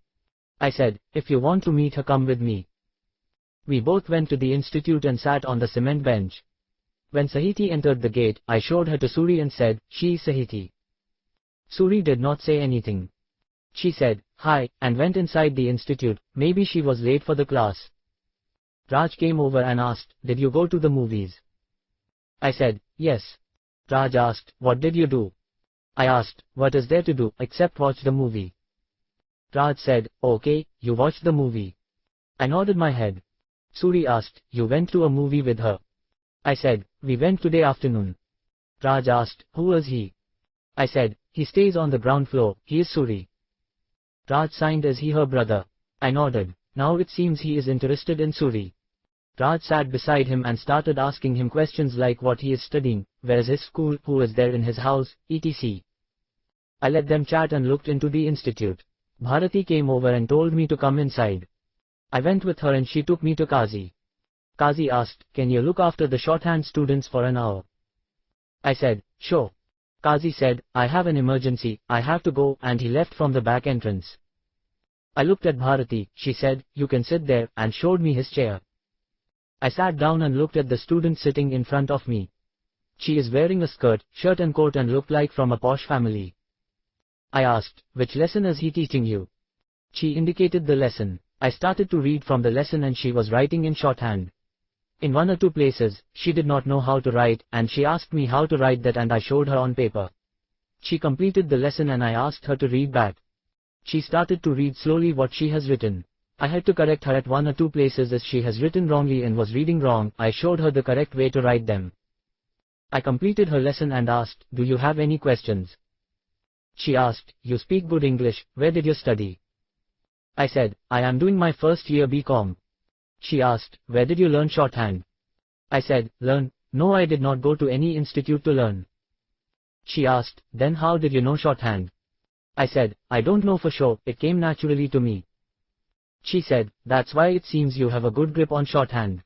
Speaker 1: I said, "If you want to meet her, come with me." We both went to the institute and sat on the cement bench. When Sahiti entered the gate, I showed her to Suri and said, "She is Sahiti." Suri did not say anything. She said, "Hi," and went inside the institute. Maybe she was late for the class. Raj came over and asked, "Did you go to the movies?" I said, "Yes." Raj asked, "What did you do?" I asked, "What is there to do, except watch the movie?" Raj said, "Okay, you watched the movie." I nodded my head. Suri asked, "You went to a movie with her?" I said, "We went today afternoon." Raj asked, "Who is he?" I said, "He stays on the ground floor, he is Suri." Raj signed, "Is he her brother?" I nodded. Now it seems he is interested in Suri. Raj sat beside him and started asking him questions like what he is studying, where is his school, who is there in his house, etc. I let them chat and looked into the institute. Bharati came over and told me to come inside. I went with her and she took me to Kazi. Kazi asked, "Can you look after the shorthand students for an hour?" I said, "Sure." Kazi said, "I have an emergency, I have to go," and he left from the back entrance. I looked at Bharati, she said, "You can sit there," and showed me his chair. I sat down and looked at the student sitting in front of me. She is wearing a skirt, shirt and coat and looked like from a posh family. I asked, "Which lesson is he teaching you?" She indicated the lesson. I started to read from the lesson and she was writing in shorthand. In 1 or 2 places, she did not know how to write, and she asked me how to write that and I showed her on paper. She completed the lesson and I asked her to read back. She started to read slowly what she has written. I had to correct her at 1 or 2 places as she has written wrongly and was reading wrong. I showed her the correct way to write them. I completed her lesson and asked, "Do you have any questions?" She asked, you speak good English, where did you study? I said, I am doing my first year BCom. She asked, where did you learn shorthand? I said, learn? No, I did not go to any institute to learn. She asked, then how did you know shorthand? I said, I don't know for sure, it came naturally to me. She said, that's why it seems you have a good grip on shorthand.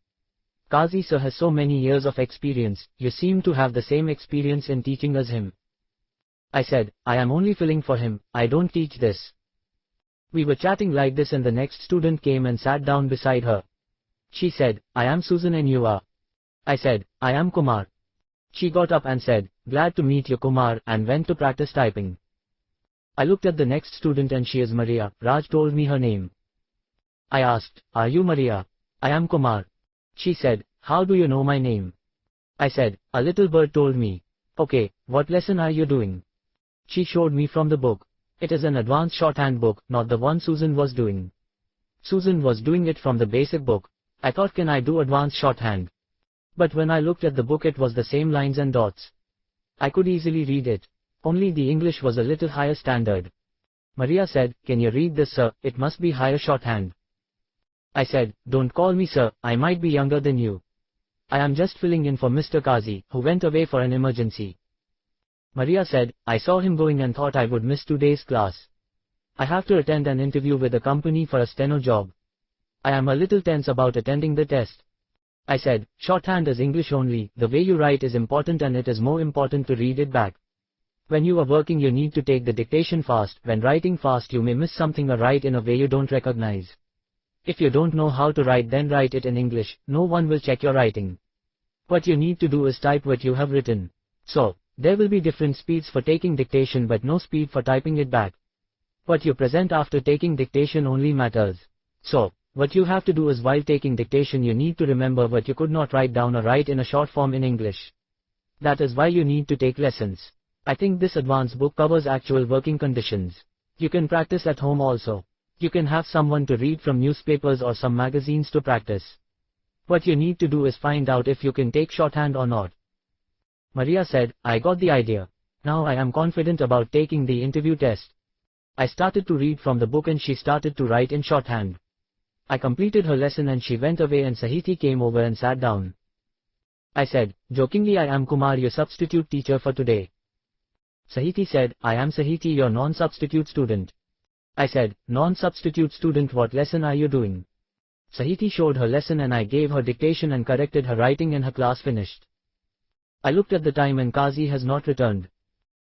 Speaker 1: Qazi sir has so many years of experience, you seem to have the same experience in teaching as him. I said, I am only filling for him, I don't teach this. We were chatting like this and the next student came and sat down beside her. She said, I am Susan and you are? I said, I am Kumar. She got up and said, glad to meet you Kumar, and went to practice typing. I looked at the next student and she is Maria. Raj told me her name. I asked, are you Maria? I am Kumar. She said, how do you know my name? I said, a little bird told me. Okay, what lesson are you doing? She showed me from the book. It is an advanced shorthand book, not the one Susan was doing. Susan was doing it from the basic book. I thought, can I do advanced shorthand? But when I looked at the book, it was the same lines and dots. I could easily read it. Only the English was a little higher standard. Maria said, can you read this sir, it must be higher shorthand. I said, don't call me sir, I might be younger than you. I am just filling in for Mr. Qazi, who went away for an emergency. Maria said, I saw him going and thought I would miss today's class. I have to attend an interview with a company for a steno job. I am a little tense about attending the test. I said, shorthand is English only, the way you write is important and it is more important to read it back. When you are working you need to take the dictation fast, when writing fast you may miss something or write in a way you don't recognize. If you don't know how to write then write it in English, no one will check your writing. What you need to do is type what you have written. So, there will be different speeds for taking dictation but no speed for typing it back. What you present after taking dictation only matters. So, what you have to do is while taking dictation you need to remember what you could not write down or write in a short form in English. That is why you need to take lessons. I think this advanced book covers actual working conditions. You can practice at home also. You can have someone to read from newspapers or some magazines to practice. What you need to do is find out if you can take shorthand or not. Maria said, I got the idea. Now I am confident about taking the interview test. I started to read from the book and she started to write in shorthand. I completed her lesson and she went away and Sahiti came over and sat down. I said, jokingly, I am Kumar, your substitute teacher for today. Sahiti said, I am Sahiti, your non-substitute student. I said, non-substitute student, what lesson are you doing? Sahiti showed her lesson and I gave her dictation and corrected her writing and her class finished. I looked at the time and Qazi has not returned.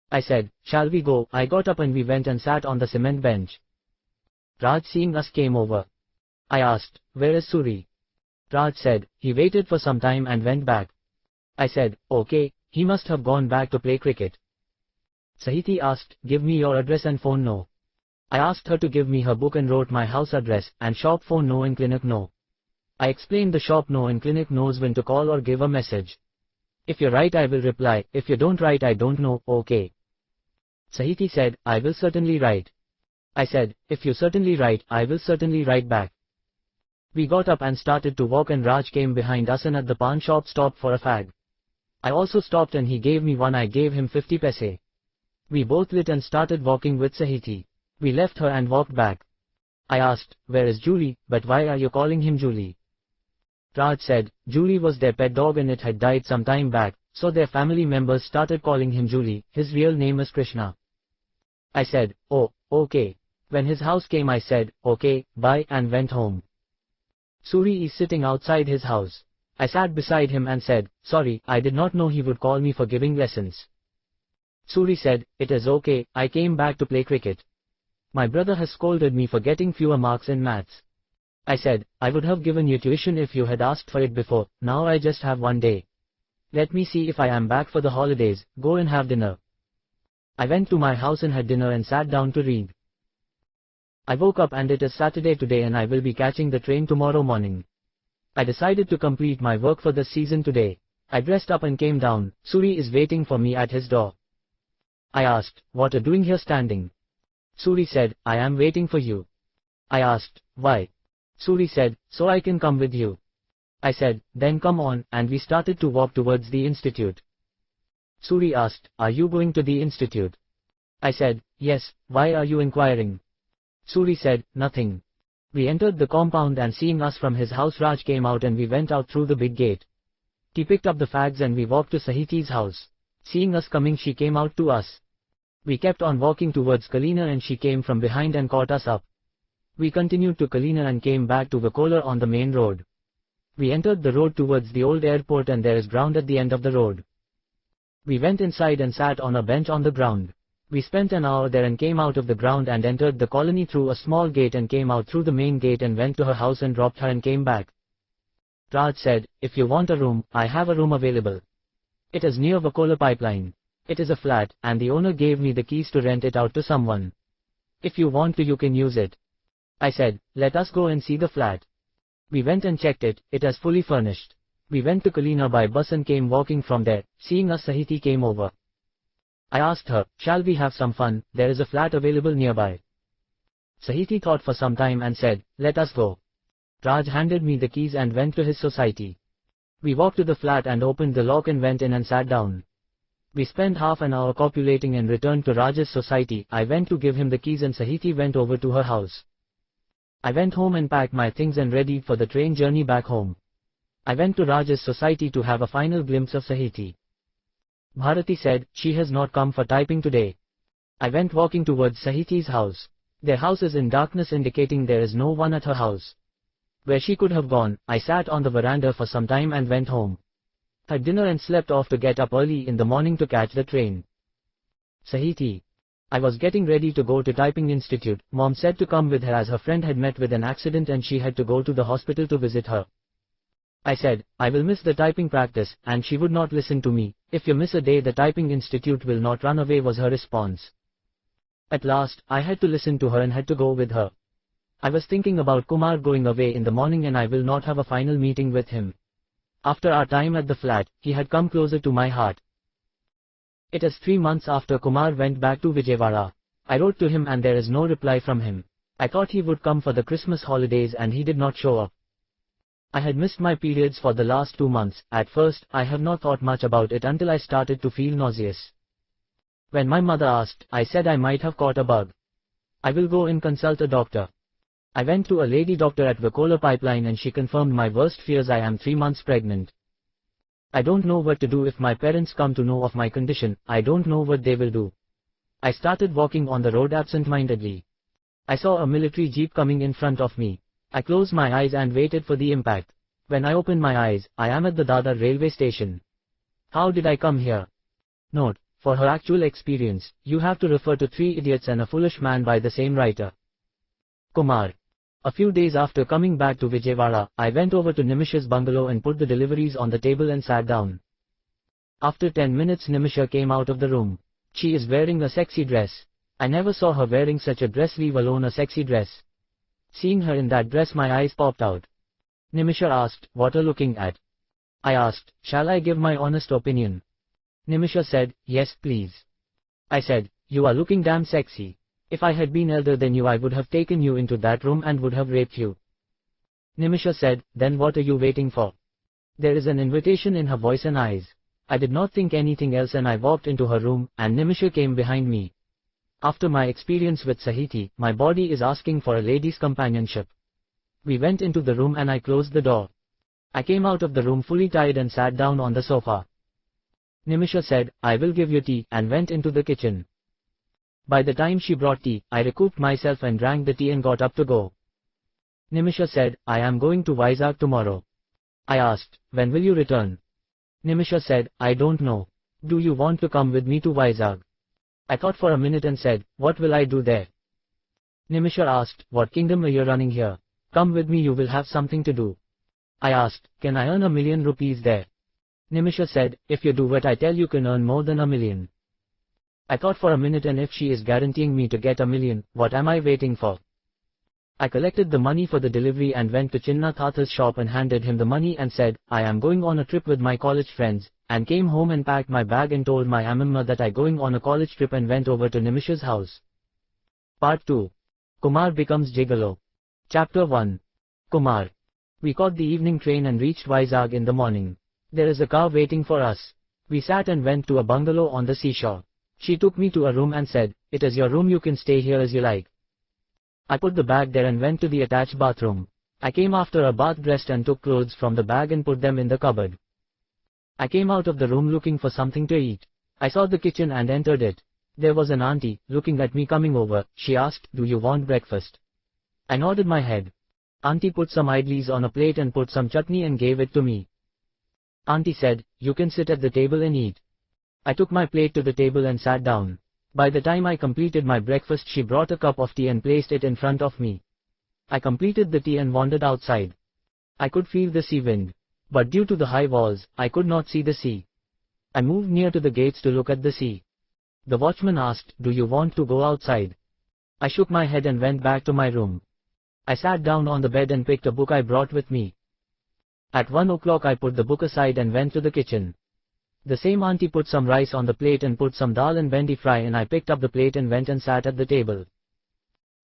Speaker 1: I said, shall we go? I got up and we went and sat on the cement bench. Raj seeing us came over. I asked, where is Suri? Raj said, he waited for some time and went back. I said, okay, he must have gone back to play cricket. Sahiti asked, give me your address and phone no. I asked her to give me her book and wrote my house address, and shop phone no and clinic no. I explained the shop no and clinic knows when to call or give a message. If you write I will reply, if you don't write I don't know, okay. Sahiti said, I will certainly write. I said, if you certainly write, I will certainly write back. We got up and started to walk and Raj came behind us and at the pawn shop stopped for a fag. I also stopped and he gave me one, I gave him 50 paise. We both lit and started walking with Sahiti. We left her and walked back. I asked, where is Julie, but why are you calling him Julie? Raj said, Julie was their pet dog and it had died some time back, so their family members started calling him Julie, his real name is Krishna. I said, oh, okay. When his house came I said, okay, bye and went home. Suri is sitting outside his house. I sat beside him and said, sorry, I did not know he would call me for giving lessons. Suri said, it is okay, I came back to play cricket. My brother has scolded me for getting fewer marks in maths. I said, I would have given you tuition if you had asked for it before, now I just have one day. Let me see if I am back for the holidays, go and have dinner. I went to my house and had dinner and sat down to read. I woke up and it is Saturday today and I will be catching the train tomorrow morning. I decided to complete my work for the season today. I dressed up and came down. Suri is waiting for me at his door. I asked, what are you doing here standing? Suri said, I am waiting for you. I asked, why? Suri said, so I can come with you. I said, then come on, and we started to walk towards the institute. Suri asked, are you going to the institute? I said, yes, why are you inquiring? Suri said, nothing. We entered the compound and seeing us from his house Raj came out and we went out through the big gate. He picked up the fags and we walked to Sahiti's house. Seeing us coming she came out to us. We kept on walking towards Kalina and she came from behind and caught us up. We continued to Kalina and came back to Vakola on the main road. We entered the road towards the old airport and there is ground at the end of the road. We went inside and sat on a bench on the ground. We spent an hour there and came out of the ground and entered the colony through a small gate and came out through the main gate and went to her house and dropped her and came back. Raj said, if you want a room, I have a room available. It is near Vakola pipeline. It is a flat, and the owner gave me the keys to rent it out to someone. If you want to you can use it. I said, let us go and see the flat. We went and checked it, it is fully furnished. We went to Kalina by bus and came walking from there, seeing us Sahiti came over. I asked her, shall we have some fun, there is a flat available nearby. Sahiti thought for some time and said, let us go. Raj handed me the keys and went to his society. We walked to the flat and opened the lock and went in and sat down. We spent half an hour copulating and returned to Raj's society. I went to give him the keys and Sahiti went over to her house. I went home and packed my things and readied for the train journey back home. I went to Raj's society to have a final glimpse of Sahiti. Bharati said, she has not come for typing today. I went walking towards Sahiti's house. Their house is in darkness indicating there is no one at her house. Where she could have gone, I sat on the veranda for some time and went home. Had dinner and slept off to get up early in the morning to catch the train. Sahiti. I was getting ready to go to typing institute. Mom said to come with her as her friend had met with an accident and she had to go to the hospital to visit her. I said, I will miss the typing practice, and she would not listen to me. If you miss a day the typing institute will not run away was her response. At last, I had to listen to her and had to go with her. I was thinking about Kumar going away in the morning and I will not have a final meeting with him. After our time at the flat, he had come closer to my heart. It is 3 months after Kumar went back to Vijayawada. I wrote to him and there is no reply from him. I thought he would come for the Christmas holidays and he did not show up. I had missed my periods for the last 2 months. At first, I have not thought much about it until I started to feel nauseous. When my mother asked, I said I might have caught a bug. I will go and consult a doctor. I went to a lady doctor at Vakola pipeline and she confirmed my worst fears. I am 3 months pregnant. I don't know what to do if my parents come to know of my condition. I don't know what they will do. I started walking on the road absent-mindedly. I saw a military jeep coming in front of me. I closed my eyes and waited for the impact. When I opened my eyes, I am at the Dadar railway station. How did I come here? Note, for her actual experience, you have to refer to 3 Idiots and a Foolish Man by the same writer. Kumar. A few days after coming back to Vijayawada, I went over to Nimisha's bungalow and put the deliveries on the table and sat down. After 10 minutes Nimisha came out of the room. She is wearing a sexy dress. I never saw her wearing such a dress, leave alone a sexy dress. Seeing her in that dress my eyes popped out. Nimisha asked, what are you looking at? I asked, shall I give my honest opinion? Nimisha said, yes please. I said, you are looking damn sexy. If I had been elder than you I would have taken you into that room and would have raped you. Nimisha said, then what are you waiting for? There is an invitation in her voice and eyes. I did not think anything else and I walked into her room, and Nimisha came behind me. After my experience with Sahiti, my body is asking for a lady's companionship. We went into the room and I closed the door. I came out of the room fully tired and sat down on the sofa. Nimisha said, I will give you tea, and went into the kitchen. By the time she brought tea, I recouped myself and drank the tea and got up to go. Nimisha said, I am going to Vizag tomorrow. I asked, when will you return? Nimisha said, I don't know. Do you want to come with me to Vizag? I thought for a minute and said, what will I do there? Nimisha asked, what kingdom are you running here? Come with me, you will have something to do. I asked, can I earn ₹1,000,000 there? Nimisha said, if you do what I tell you can earn more than $1,000,000. I thought for a minute, and if she is guaranteeing me to get $1,000,000, what am I waiting for? I collected the money for the delivery and went to Chinna Thatha's shop and handed him the money and said, I am going on a trip with my college friends, and came home and packed my bag and told my Amma that I going on a college trip and went over to Nimisha's house. Part 2. Kumar becomes gigolo. Chapter 1. Kumar. We caught the evening train and reached Vizag in the morning. There is a car waiting for us. We sat and went to a bungalow on the seashore. She took me to a room and said, It is your room, you can stay here as you like. I put the bag there and went to the attached bathroom. I came after a bath, dressed and took clothes from the bag and put them in the cupboard. I came out of the room looking for something to eat. I saw the kitchen and entered it. There was an auntie, looking at me coming over. She asked, "Do you want breakfast?" I nodded my head. Auntie put some idlis on a plate and put some chutney and gave it to me. Auntie said, "You can sit at the table and eat." I took my plate to the table and sat down. By the time I completed my breakfast, she brought a cup of tea and placed it in front of me. I completed the tea and wandered outside. I could feel the sea wind. But due to the high walls, I could not see the sea. I moved near to the gates to look at the sea. The watchman asked, "Do you want to go outside?" I shook my head and went back to my room. I sat down on the bed and picked a book I brought with me. At 1 o'clock I put the book aside and went to the kitchen. The same auntie put some rice on the plate and put some dal and bendi fry, and I picked up the plate and went and sat at the table.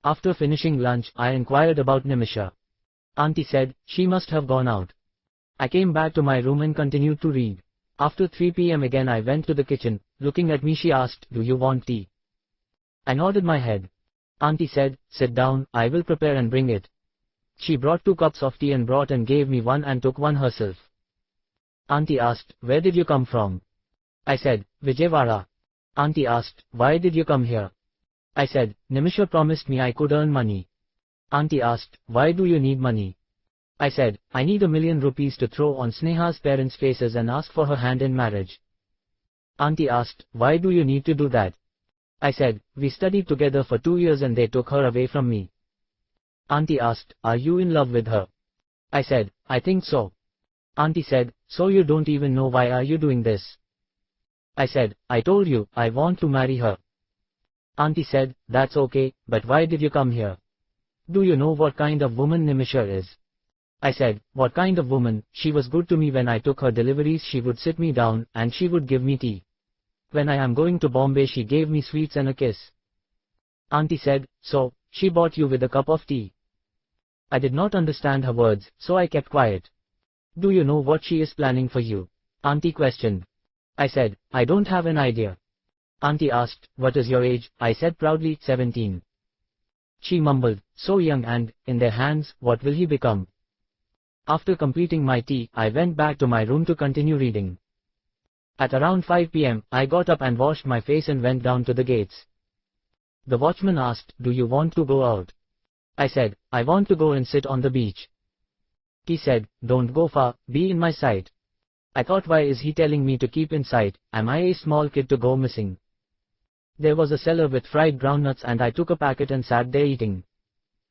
Speaker 1: After finishing lunch, I inquired about Nimisha. Auntie said, "She must have gone out." I came back to my room and continued to read. After 3 p.m. again I went to the kitchen. Looking at me, she asked, "Do you want tea?" I nodded my head. Auntie said, "Sit down, I will prepare and bring it." She brought 2 cups of tea and brought and gave me one and took one herself. Auntie asked, "Where did you come from?" I said, "Vijayawada." Auntie asked, "Why did you come here?" I said, "Nimisha promised me I could earn money." Auntie asked, "Why do you need money?" I said, "I need ₹1,000,000 to throw on Sneha's parents' faces and ask for her hand in marriage." Auntie asked, "Why do you need to do that?" I said, "We studied together for 2 years and they took her away from me." Auntie asked, "Are you in love with her?" I said, "I think so." Auntie said, "So you don't even know why are you doing this?" I said, "I told you, I want to marry her." Auntie said, "That's okay, but why did you come here? Do you know what kind of woman Nimisha is?" I said, "What kind of woman? She was good to me when I took her deliveries. She would sit me down, and she would give me tea. When I am going to Bombay, she gave me sweets and a kiss." Auntie said, "So, she bought you with a cup of tea?" I did not understand her words, so I kept quiet. "Do you know what she is planning for you?" Auntie questioned. I said, "I don't have an idea." Auntie asked, "What is your age?" I said proudly, 17. She mumbled, "So young, and, in their hands, what will he become?" After completing my tea, I went back to my room to continue reading. At around 5 p.m., I got up and washed my face and went down to the gates. The watchman asked, "Do you want to go out?" I said, "I want to go and sit on the beach." He said, "Don't go far, be in my sight." I thought, why is he telling me to keep in sight? Am I a small kid to go missing? There was a cellar with fried groundnuts and I took a packet and sat there eating.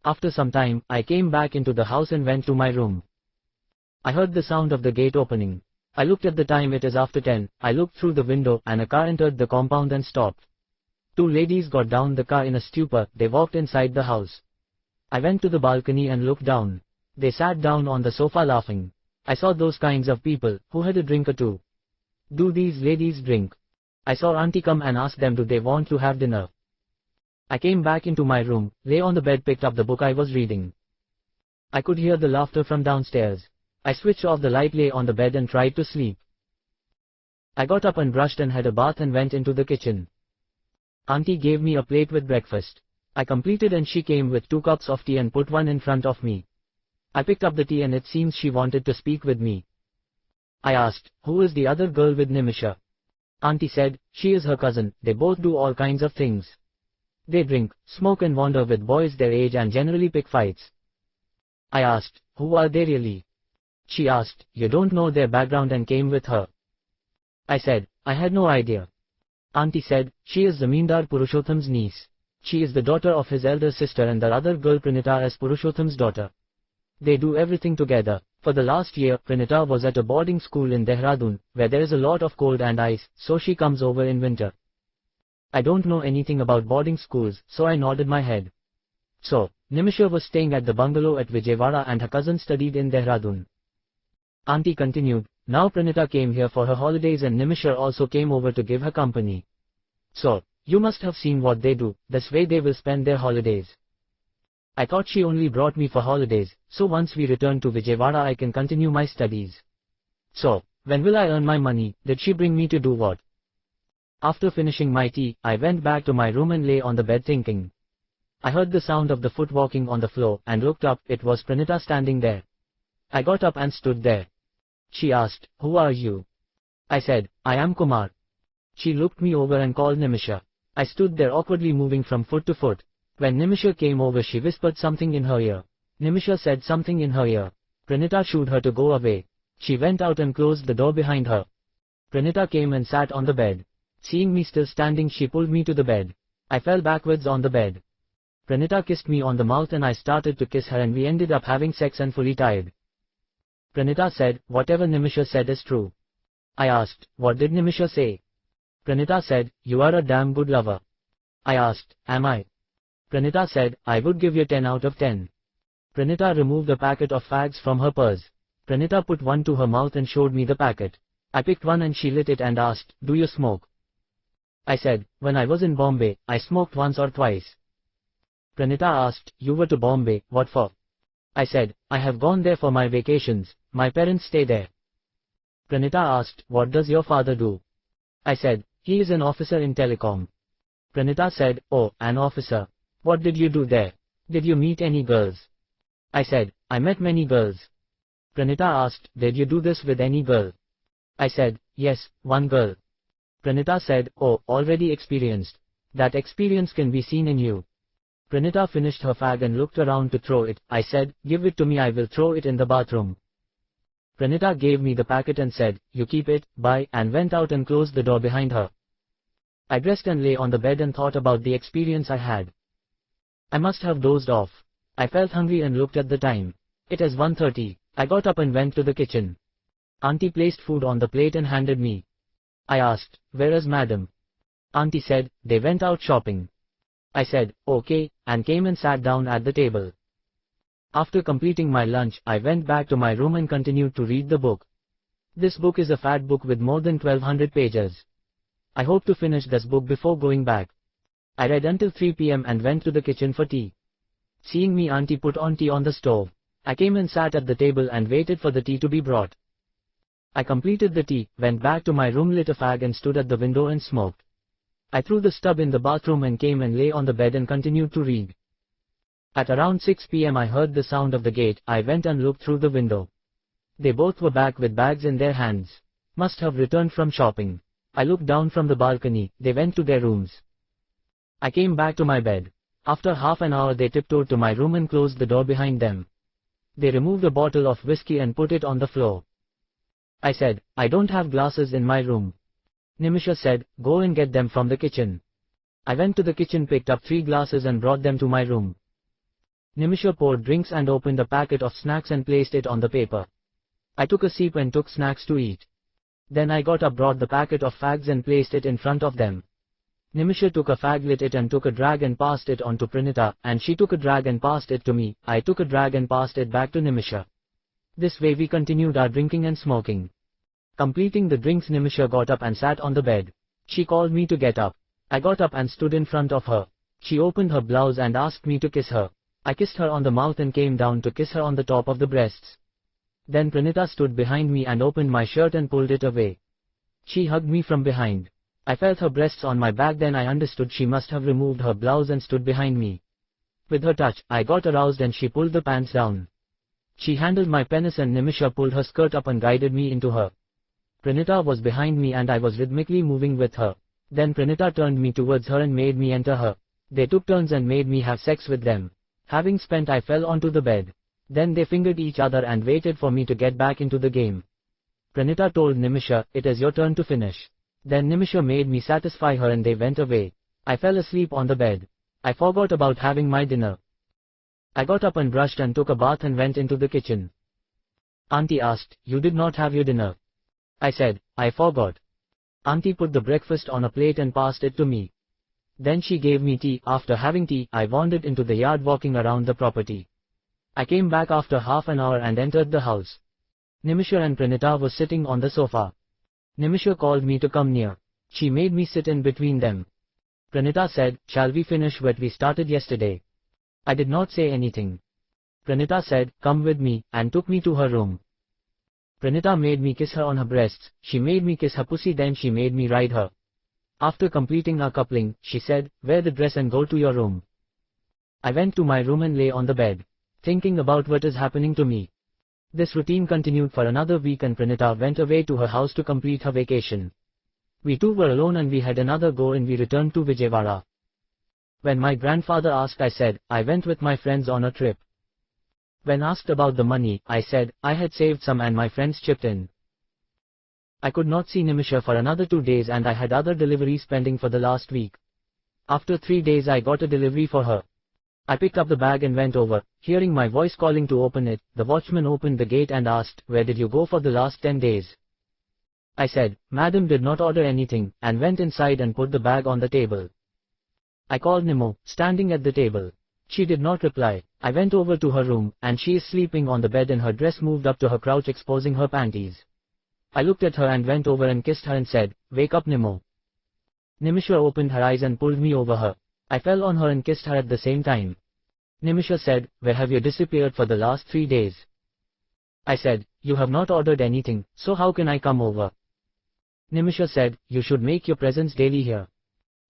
Speaker 1: After some time, I came back into the house and went to my room. I heard the sound of the gate opening. I looked at the time, it is after 10, I looked through the window and a car entered the compound and stopped. 2 ladies got down the car in a stupor, they walked inside the house. I went to the balcony and looked down. They sat down on the sofa laughing. I saw those kinds of people, who had a drink or two. Do these ladies drink? I saw auntie come and ask them do they want to have dinner. I came back into my room, lay on the bed, picked up the book I was reading. I could hear the laughter from downstairs. I switched off the light, lay on the bed and tried to sleep. I got up and brushed and had a bath and went into the kitchen. Auntie gave me a plate with breakfast. I completed and she came with 2 cups of tea and put one in front of me. I picked up the tea and it seems she wanted to speak with me. I asked, "Who is the other girl with Nimisha?" Auntie said, "She is her cousin, they both do all kinds of things. They drink, smoke and wander with boys their age and generally pick fights." I asked, "Who are they really?" She asked, "You don't know their background and came with her?" I said, "I had no idea." Auntie said, "She is Zamindar Purushottam's niece. She is the daughter of his elder sister and the other girl Pranita is Purushottam's daughter. They do everything together. For the last year, Pranita was at a boarding school in Dehradun, where there is a lot of cold and ice, so she comes over in winter." I don't know anything about boarding schools, so I nodded my head. So, Nimisha was staying at the bungalow at Vijayawada and her cousin studied in Dehradun. Auntie continued, "Now Pranita came here for her holidays and Nimisha also came over to give her company. So, you must have seen what they do, this way they will spend their holidays. I thought she only brought me for holidays, so once we return to Vijayawada I can continue my studies. So, when will I earn my money? Did she bring me to do what?" After finishing my tea, I went back to my room and lay on the bed thinking. I heard the sound of the foot walking on the floor and looked up. It was Pranita standing there. I got up and stood there. She asked, "Who are you?" I said, "I am Kumar." She looked me over and called Nimisha. I stood there awkwardly moving from foot to foot. When Nimisha came over, she whispered something in her ear. Nimisha said something in her ear. Pranita shooed her to go away. She went out and closed the door behind her. Pranita came and sat on the bed. Seeing me still standing, she pulled me to the bed. I fell backwards on the bed. Pranita kissed me on the mouth and I started to kiss her and we ended up having sex and fully tired. Pranita said, "Whatever Nimisha said is true." I asked, "What did Nimisha say?" Pranita said, "You are a damn good lover." I asked, "Am I?" Pranita said, "I would give you 10 out of 10. Pranita removed a packet of fags from her purse. Pranita put one to her mouth and showed me the packet. I picked one and she lit it and asked, "Do you smoke?" I said, "When I was in Bombay, I smoked once or twice." Pranita asked, "You were to Bombay, what for?" I said, "I have gone there for my vacations, my parents stay there." Pranita asked, "What does your father do?" I said, "He is an officer in telecom." Pranita said, "Oh, an officer. What did you do there? Did you meet any girls?" I said, "I met many girls." Pranita asked, "Did you do this with any girl?" I said, "Yes, one girl." Pranita said, "Oh, already experienced. That experience can be seen in you." Pranita finished her fag and looked around to throw it. I said, "Give it to me, I will throw it in the bathroom." Pranita gave me the packet and said, "You keep it, bye," and went out and closed the door behind her. I dressed and lay on the bed and thought about the experience I had. I must have dozed off. I felt hungry and looked at the time. It is 1:30. I got up and went to the kitchen. Auntie placed food on the plate and handed me. I asked, "Where is madam?" Auntie said, "They went out shopping." I said, "Okay," and came and sat down at the table. After completing my lunch, I went back to my room and continued to read the book. This book is a fat book with more than 1200 pages. I hope to finish this book before going back. I read until 3 p.m. and went to the kitchen for tea. Seeing me, auntie put on tea on the stove. I came and sat at the table and waited for the tea to be brought. I completed the tea, went back to my room, lit a fag and stood at the window and smoked. I threw the stub in the bathroom and came and lay on the bed and continued to read. At around 6 p.m. I heard the sound of the gate. I went and looked through the window. They both were back with bags in their hands. Must have returned from shopping. I looked down from the balcony. They went to their rooms. I came back to my bed. After half an hour they tiptoed to my room and closed the door behind them. They removed a bottle of whiskey and put it on the floor. I said, "I don't have glasses in my room." Nimisha said, "Go and get them from the kitchen." I went to the kitchen, picked up 3 glasses and brought them to my room. Nimisha poured drinks and opened a packet of snacks and placed it on the paper. I took a sip and took snacks to eat. Then I got up, brought the packet of fags and placed it in front of them. Nimisha took a fag, lit it and took a drag and passed it on to Pranita, and she took a drag and passed it to me. I took a drag and passed it back to Nimisha. This way we continued our drinking and smoking. Completing the drinks, Nimisha got up and sat on the bed. She called me to get up. I got up and stood in front of her. She opened her blouse and asked me to kiss her. I kissed her on the mouth and came down to kiss her on the top of the breasts. Then Pranita stood behind me and opened my shirt and pulled it away. She hugged me from behind. I felt her breasts on my back, then I understood she must have removed her blouse and stood behind me. With her touch, I got aroused and she pulled the pants down. She handled my penis and Nimisha pulled her skirt up and guided me into her. Pranita was behind me and I was rhythmically moving with her. Then Pranita turned me towards her and made me enter her. They took turns and made me have sex with them. Having spent, I fell onto the bed. Then they fingered each other and waited for me to get back into the game. Pranita told Nimisha, "It is your turn to finish." Then Nimisha made me satisfy her and they went away. I fell asleep on the bed. I forgot about having my dinner. I got up and brushed and took a bath and went into the kitchen. Auntie asked, "You did not have your dinner?" I said, "I forgot." Auntie put the breakfast on a plate and passed it to me. Then she gave me tea. After having tea, I wandered into the yard walking around the property. I came back after half an hour and entered the house. Nimisha and Pranita were sitting on the sofa. Nimisha called me to come near. She made me sit in between them. Pranita said, "Shall we finish what we started yesterday?" I did not say anything. Pranita said, "Come with me," and took me to her room. Pranita made me kiss her on her breasts, she made me kiss her pussy, then she made me ride her. After completing our coupling, she said, wear the dress and go to your room. I went to my room and lay on the bed, thinking about what is happening to me. This routine continued for another week and Pranita went away to her house to complete her vacation. We two were alone and we had another go and we returned to Vijayawada. When my grandfather asked, I said, I went with my friends on a trip. When asked about the money, I said, I had saved some and my friends chipped in. I could not see Nimisha for another 2 days and I had other deliveries pending for the last week. After 3 days I got a delivery for her. I picked up the bag and went over. Hearing my voice calling to open it, the watchman opened the gate and asked, where did you go for the last 10 days? I said, Madam did not order anything, and went inside and put the bag on the table. I called Nimo, standing at the table. She did not reply. I went over to her room, and she is sleeping on the bed and her dress moved up to her crouch exposing her panties. I looked at her and went over and kissed her and said, wake up Nimo. Nimisha opened her eyes and pulled me over her. I fell on her and kissed her at the same time. Nimisha said, where have you disappeared for the last 3 days? I said, you have not ordered anything, so how can I come over? Nimisha said, you should make your presence daily here.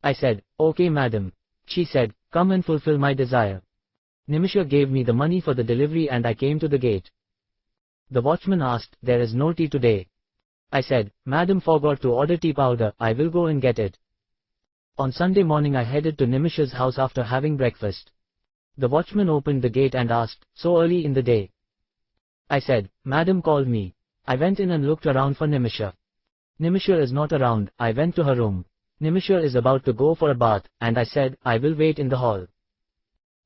Speaker 1: I said, okay madam. She said, come and fulfill my desire. Nimisha gave me the money for the delivery and I came to the gate. The watchman asked, there is no tea today. I said, madam forgot to order tea powder, I will go and get it. On Sunday morning I headed to Nimisha's house after having breakfast. The watchman opened the gate and asked, so early in the day? I said, madam called me. I went in and looked around for Nimisha. Nimisha is not around. I went to her room. Nimisha is about to go for a bath, and I said, I will wait in the hall.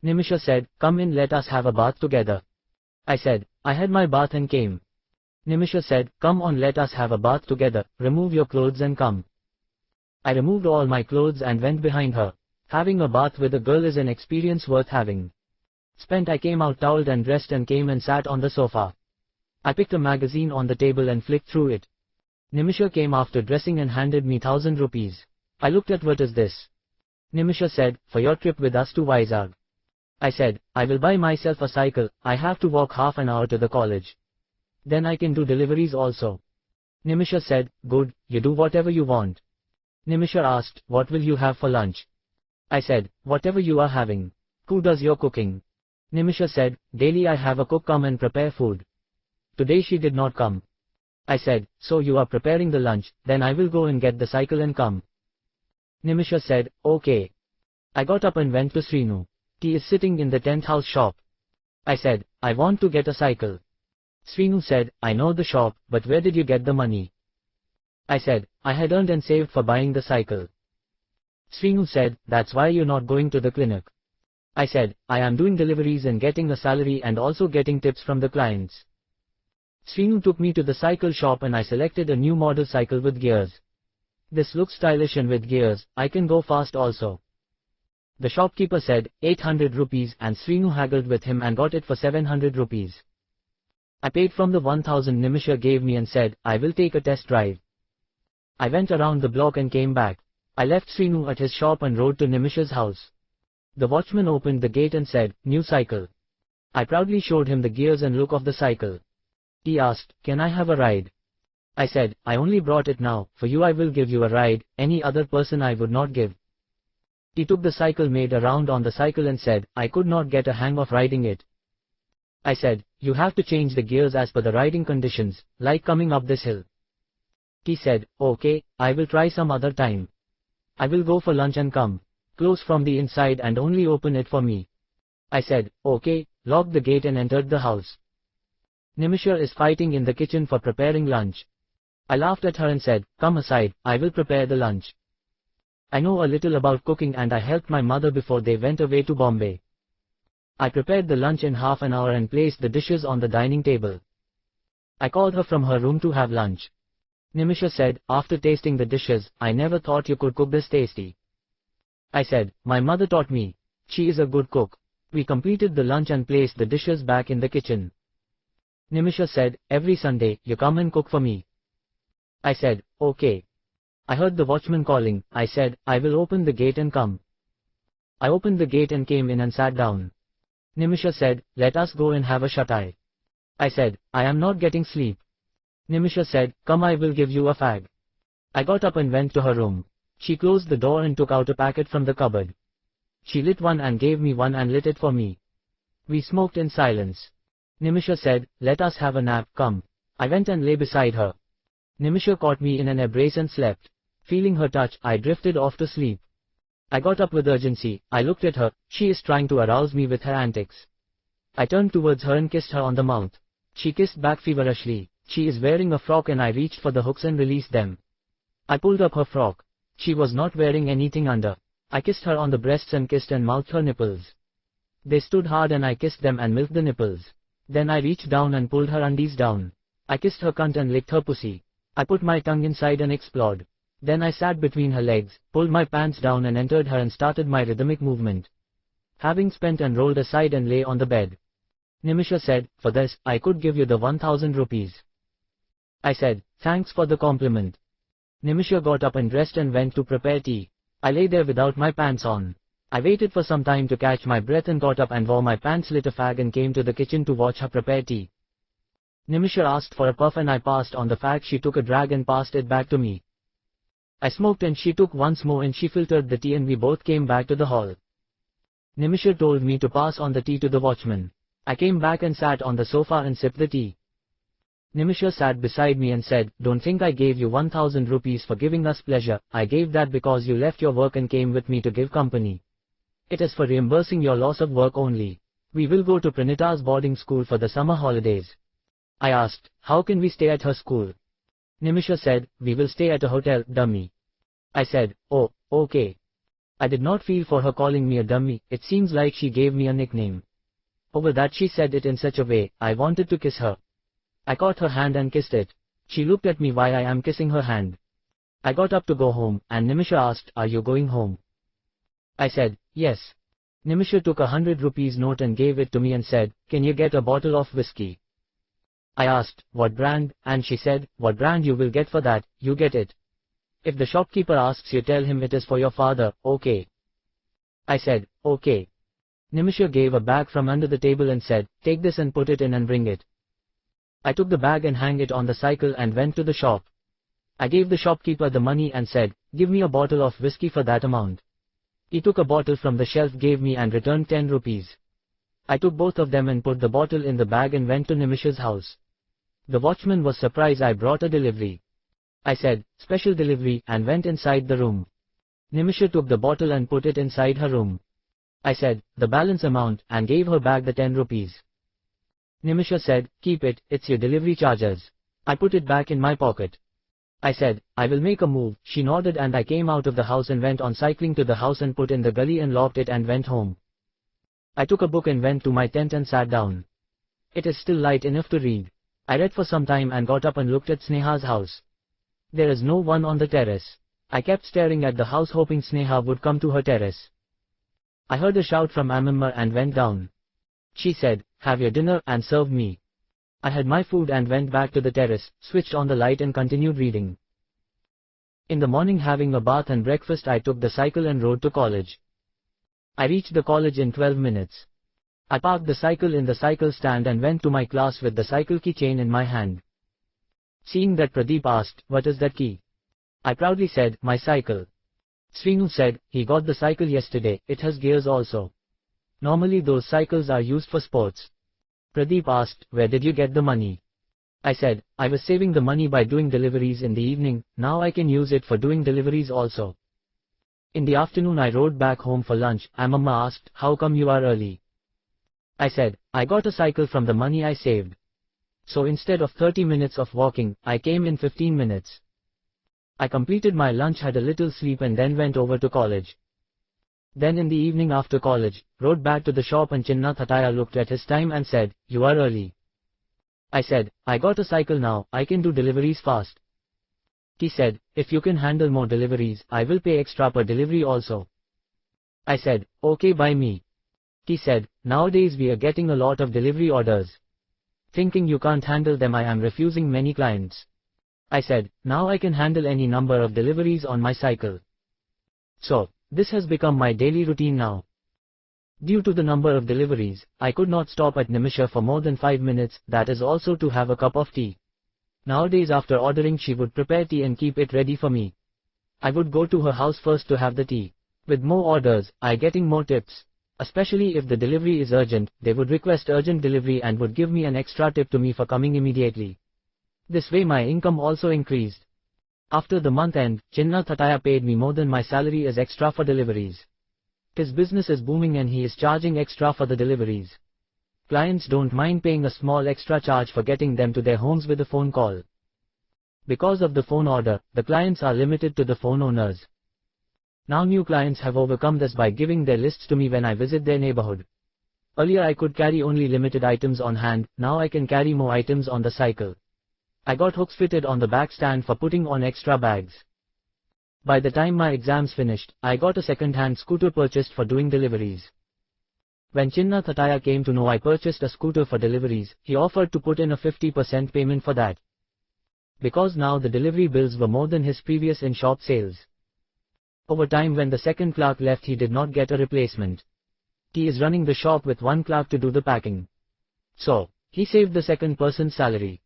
Speaker 1: Nimisha said, come in, let us have a bath together. I said, I had my bath and came. Nimisha said, come on, let us have a bath together, remove your clothes and come. I removed all my clothes and went behind her. Having a bath with a girl is an experience worth having. I came out toweled and dressed and came and sat on the sofa. I picked a magazine on the table and flicked through it. Nimisha came after dressing and handed me 1,000 rupees. I looked at what is this? Nimisha said, for your trip with us to Vizag. I said, I will buy myself a cycle, I have to walk half an hour to the college. Then I can do deliveries also. Nimisha said, good, you do whatever you want. Nimisha asked, what will you have for lunch? I said, whatever you are having. Who does your cooking? Nimisha said, daily I have a cook come and prepare food. Today she did not come. I said, so you are preparing the lunch, then I will go and get the cycle and come. Nimisha said, okay. I got up and went to Srinu. He is sitting in the 10th house shop. I said, I want to get a cycle. Srinu said, I know the shop, but where did you get the money? I said, I had earned and saved for buying the cycle. Srinu said, that's why you're not going to the clinic. I said, I am doing deliveries and getting a salary and also getting tips from the clients. Srinu took me to the cycle shop and I selected a new model cycle with gears. This looks stylish and with gears, I can go fast also. The shopkeeper said, 800 rupees and Srinu haggled with him and got it for 700 rupees. I paid from the 1000 Nimisha gave me and said, I will take a test drive. I went around the block and came back. I left Srinu at his shop and rode to Nimisha's house. The watchman opened the gate and said, new cycle. I proudly showed him the gears and look of the cycle. He asked, can I have a ride? I said, I only brought it now, for you I will give you a ride, any other person I would not give. He took the cycle, made a round on the cycle and said, I could not get a hang of riding it. I said, you have to change the gears as per the riding conditions, like coming up this hill. He said, okay, I will try some other time. I will go for lunch and come. Close from the inside and only open it for me. I said, okay, locked the gate and entered the house. Nimisha is fighting in the kitchen for preparing lunch. I laughed at her and said, come aside, I will prepare the lunch. I know a little about cooking and I helped my mother before they went away to Bombay. I prepared the lunch in half an hour and placed the dishes on the dining table. I called her from her room to have lunch. Nimisha said, after tasting the dishes, I never thought you could cook this tasty. I said, my mother taught me. She is a good cook. We completed the lunch and placed the dishes back in the kitchen. Nimisha said, every Sunday, you come and cook for me. I said, okay. I heard the watchman calling. I said, I will open the gate and come. I opened the gate and came in and sat down. Nimisha said, let us go and have a shut-eye. I said, I am not getting sleep. Nimisha said, come, I will give you a fag. I got up and went to her room. She closed the door and took out a packet from the cupboard. She lit one and gave me one and lit it for me. We smoked in silence. Nimisha said, "Let us have a nap, come." I went and lay beside her. Nimisha caught me in an embrace and slept. Feeling her touch, I drifted off to sleep. I got up with urgency. I looked at her. She is trying to arouse me with her antics. I turned towards her and kissed her on the mouth. She kissed back feverishly. She is wearing a frock and I reached for the hooks and released them. I pulled up her frock. She was not wearing anything under. I kissed her on the breasts and kissed and mouthed her nipples. They stood hard and I kissed them and milked the nipples. Then I reached down and pulled her undies down. I kissed her cunt and licked her pussy. I put my tongue inside and explored. Then I sat between her legs, pulled my pants down and entered her and started my rhythmic movement. Having spent and rolled aside and lay on the bed. Nimisha said, "For this, I could give you the 1000 rupees. I said, "Thanks for the compliment." Nimisha got up and dressed and went to prepare tea. I lay there without my pants on. I waited for some time to catch my breath and got up and wore my pants, lit a fag and came to the kitchen to watch her prepare tea. Nimisha asked for a puff and I passed on the fag. She took a drag and passed it back to me. I smoked and she took once more and she filtered the tea and we both came back to the hall. Nimisha told me to pass on the tea to the watchman. I came back and sat on the sofa and sipped the tea. Nimisha sat beside me and said, "Don't think I gave you 1000 rupees for giving us pleasure. I gave that because you left your work and came with me to give company. It is for reimbursing your loss of work only. We will go to Pranita's boarding school for the summer holidays." I asked, "How can we stay at her school?" Nimisha said, "We will stay at a hotel, dummy." I said, "Oh, okay." I did not feel for her calling me a dummy. It seems like she gave me a nickname. Over that she said it in such a way, I wanted to kiss her. I caught her hand and kissed it. She looked at me while I am kissing her hand. I got up to go home, and Nimisha asked, "Are you going home?" I said, "Yes." Nimisha took 100 rupees note and gave it to me and said, "Can you get a bottle of whiskey?" I asked, "What brand?" and she said, "What brand you will get for that, you get it. If the shopkeeper asks you tell him it is for your father, okay?" I said, "Okay." Nimisha gave a bag from under the table and said, "Take this and put it in and bring it." I took the bag and hung it on the cycle and went to the shop. I gave the shopkeeper the money and said, "Give me a bottle of whiskey for that amount." He took a bottle from the shelf, gave me and returned 10 rupees. I took both of them and put the bottle in the bag and went to Nimisha's house. The watchman was surprised I brought a delivery. I said, "Special delivery," and went inside the room. Nimisha took the bottle and put it inside her room. I said, "The balance amount," and gave her back the 10 rupees. Nimisha said, "Keep it, it's your delivery charges." I put it back in my pocket. I said, "I will make a move." She nodded and I came out of the house and went on cycling to the house and put in the gully and locked it and went home. I took a book and went to my tent and sat down. It is still light enough to read. I read for some time and got up and looked at Sneha's house. There is no one on the terrace. I kept staring at the house hoping Sneha would come to her terrace. I heard a shout from Amamma and went down. She said, "Have your dinner," and served me. I had my food and went back to the terrace, switched on the light and continued reading. In the morning, having a bath and breakfast, I took the cycle and rode to college. I reached the college in 12 minutes. I parked the cycle in the cycle stand and went to my class with the cycle key chain in my hand. Seeing that, Pradeep asked, "What is that key?" I proudly said, "My cycle." Srinu said, "He got the cycle yesterday, it has gears also. Normally those cycles are used for sports." Pradeep asked, "Where did you get the money?" I said, "I was saving the money by doing deliveries in the evening, now I can use it for doing deliveries also." In the afternoon I rode back home for lunch. Amamma asked, "How come you are early?" I said, "I got a cycle from the money I saved. So instead of 30 minutes of walking, I came in 15 minutes. I completed my lunch, had a little sleep and then went over to college. Then in the evening after college, rode back to the shop and Chinna Thataya looked at his time and said, "You are early." I said, "I got a cycle now, I can do deliveries fast." He said, "If you can handle more deliveries, I will pay extra per delivery also." I said, "Okay by me." He said, "Nowadays we are getting a lot of delivery orders. Thinking you can't handle them, I am refusing many clients." I said, "Now I can handle any number of deliveries on my cycle." So, this has become my daily routine now. Due to the number of deliveries, I could not stop at Nimisha for more than 5 minutes, that is also to have a cup of tea. Nowadays after ordering she would prepare tea and keep it ready for me. I would go to her house first to have the tea. With more orders, I getting more tips. Especially if the delivery is urgent, they would request urgent delivery and would give me an extra tip to me for coming immediately. This way my income also increased. After the month end, Chinna Thataya paid me more than my salary as extra for deliveries. His business is booming and he is charging extra for the deliveries. Clients don't mind paying a small extra charge for getting them to their homes with a phone call. Because of the phone order, the clients are limited to the phone owners. Now new clients have overcome this by giving their lists to me when I visit their neighborhood. Earlier I could carry only limited items on hand, now I can carry more items on the cycle. I got hooks fitted on the back stand for putting on extra bags. By the time my exams finished, I got a second-hand scooter purchased for doing deliveries. When Chinna Thataya came to know I purchased a scooter for deliveries, he offered to put in a 50% payment for that. Because now the delivery bills were more than his previous in-shop sales. Over time when the second clerk left he did not get a replacement. He is running the shop with one clerk to do the packing. So, he saved the second person's salary.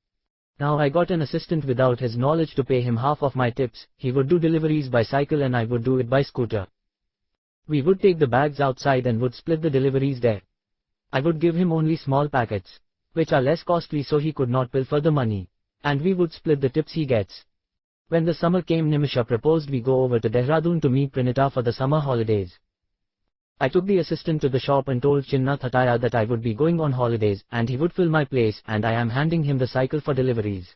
Speaker 1: Now I got an assistant without his knowledge to pay him half of my tips, he would do deliveries by cycle and I would do it by scooter. We would take the bags outside and would split the deliveries there. I would give him only small packets, which are less costly so he could not pilfer the money, and we would split the tips he gets. When the summer came Nimisha proposed we go over to Dehradun to meet Pranita for the summer holidays. I took the assistant to the shop and told Chinna Thataya that I would be going on holidays and he would fill my place and I am handing him the cycle for deliveries.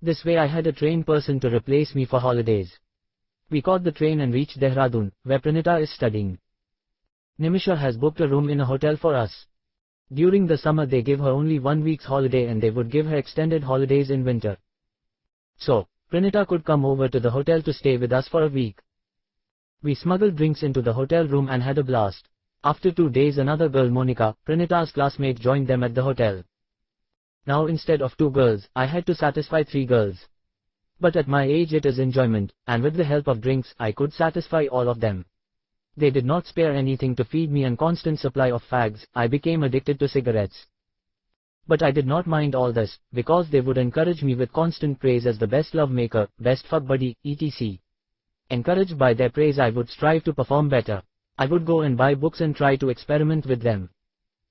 Speaker 1: This way I had a trained person to replace me for holidays. We caught the train and reached Dehradun, where Pranita is studying. Nimisha has booked a room in a hotel for us. During the summer they give her only 1 week's holiday and they would give her extended holidays in winter. So, Pranita could come over to the hotel to stay with us for a week. We smuggled drinks into the hotel room and had a blast. After 2 days another girl Monica, Pranita's classmate joined them at the hotel. Now instead of 2 girls, I had to satisfy 3 girls. But at my age it is enjoyment, and with the help of drinks I could satisfy all of them. They did not spare anything to feed me and constant supply of fags, I became addicted to cigarettes. But I did not mind all this, because they would encourage me with constant praise as the best love maker, best fuck buddy, etc. Encouraged by their praise I would strive to perform better. I would go and buy books and try to experiment with them.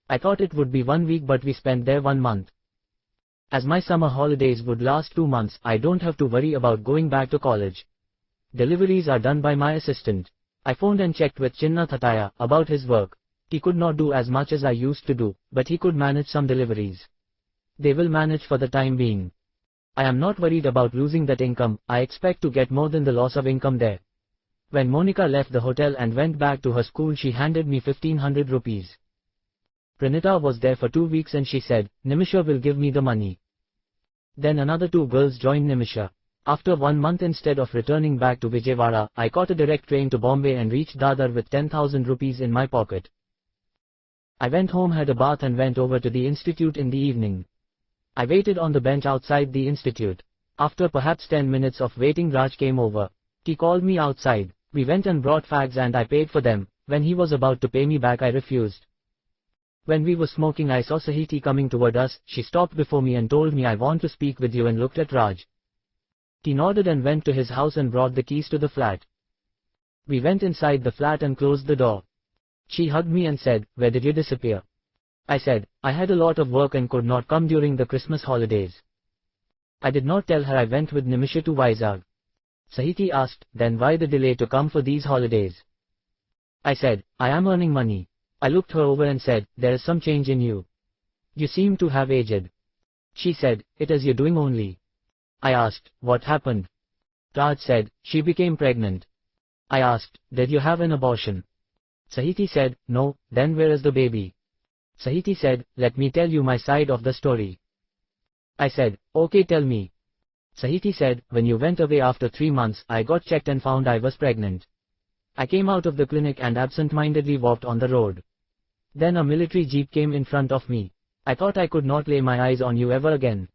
Speaker 1: I thought it would be 1 week but we spent there 1 month. As my summer holidays would last 2 months, I don't have to worry about going back to college. Deliveries are done by my assistant. I phoned and checked with Chinna Thataya about his work. He could not do as much as I used to do, but he could manage some deliveries. They will manage for the time being. I am not worried about losing that income, I expect to get more than the loss of income there. When Monica left the hotel and went back to her school she handed me 1500 rupees. Pranita was there for 2 weeks and she said, Nimisha will give me the money. Then another 2 girls joined Nimisha. After 1 month instead of returning back to Vijayawada, I caught a direct train to Bombay and reached Dadar with 10,000 rupees in my pocket. I went home, had a bath and went over to the institute in the evening. I waited on the bench outside the institute. After perhaps 10 minutes of waiting Raj came over. He called me outside. We went and brought fags and I paid for them. When he was about to pay me back I refused. When we were smoking I saw Sahiti coming toward us, she stopped before me and told me I want to speak with you and looked at Raj. He nodded and went to his house and brought the keys to the flat. We went inside the flat and closed the door. She hugged me and said, where did you disappear? I said, I had a lot of work and could not come during the Christmas holidays. I did not tell her I went with Nimisha to Vizag. Sahiti asked, then why the delay to come for these holidays? I said, I am earning money. I looked her over and said, there is some change in you. You seem to have aged. She said, it is your doing only. I asked, what happened? Raj said, she became pregnant. I asked, did you have an abortion? Sahiti said, no, then where is the baby? Sahiti said, let me tell you my side of the story. I said, okay, tell me. Sahiti said, when you went away after 3 months, I got checked and found I was pregnant. I came out of the clinic and absent-mindedly walked on the road. Then a military jeep came in front of me. I thought I could not lay my eyes on you ever again.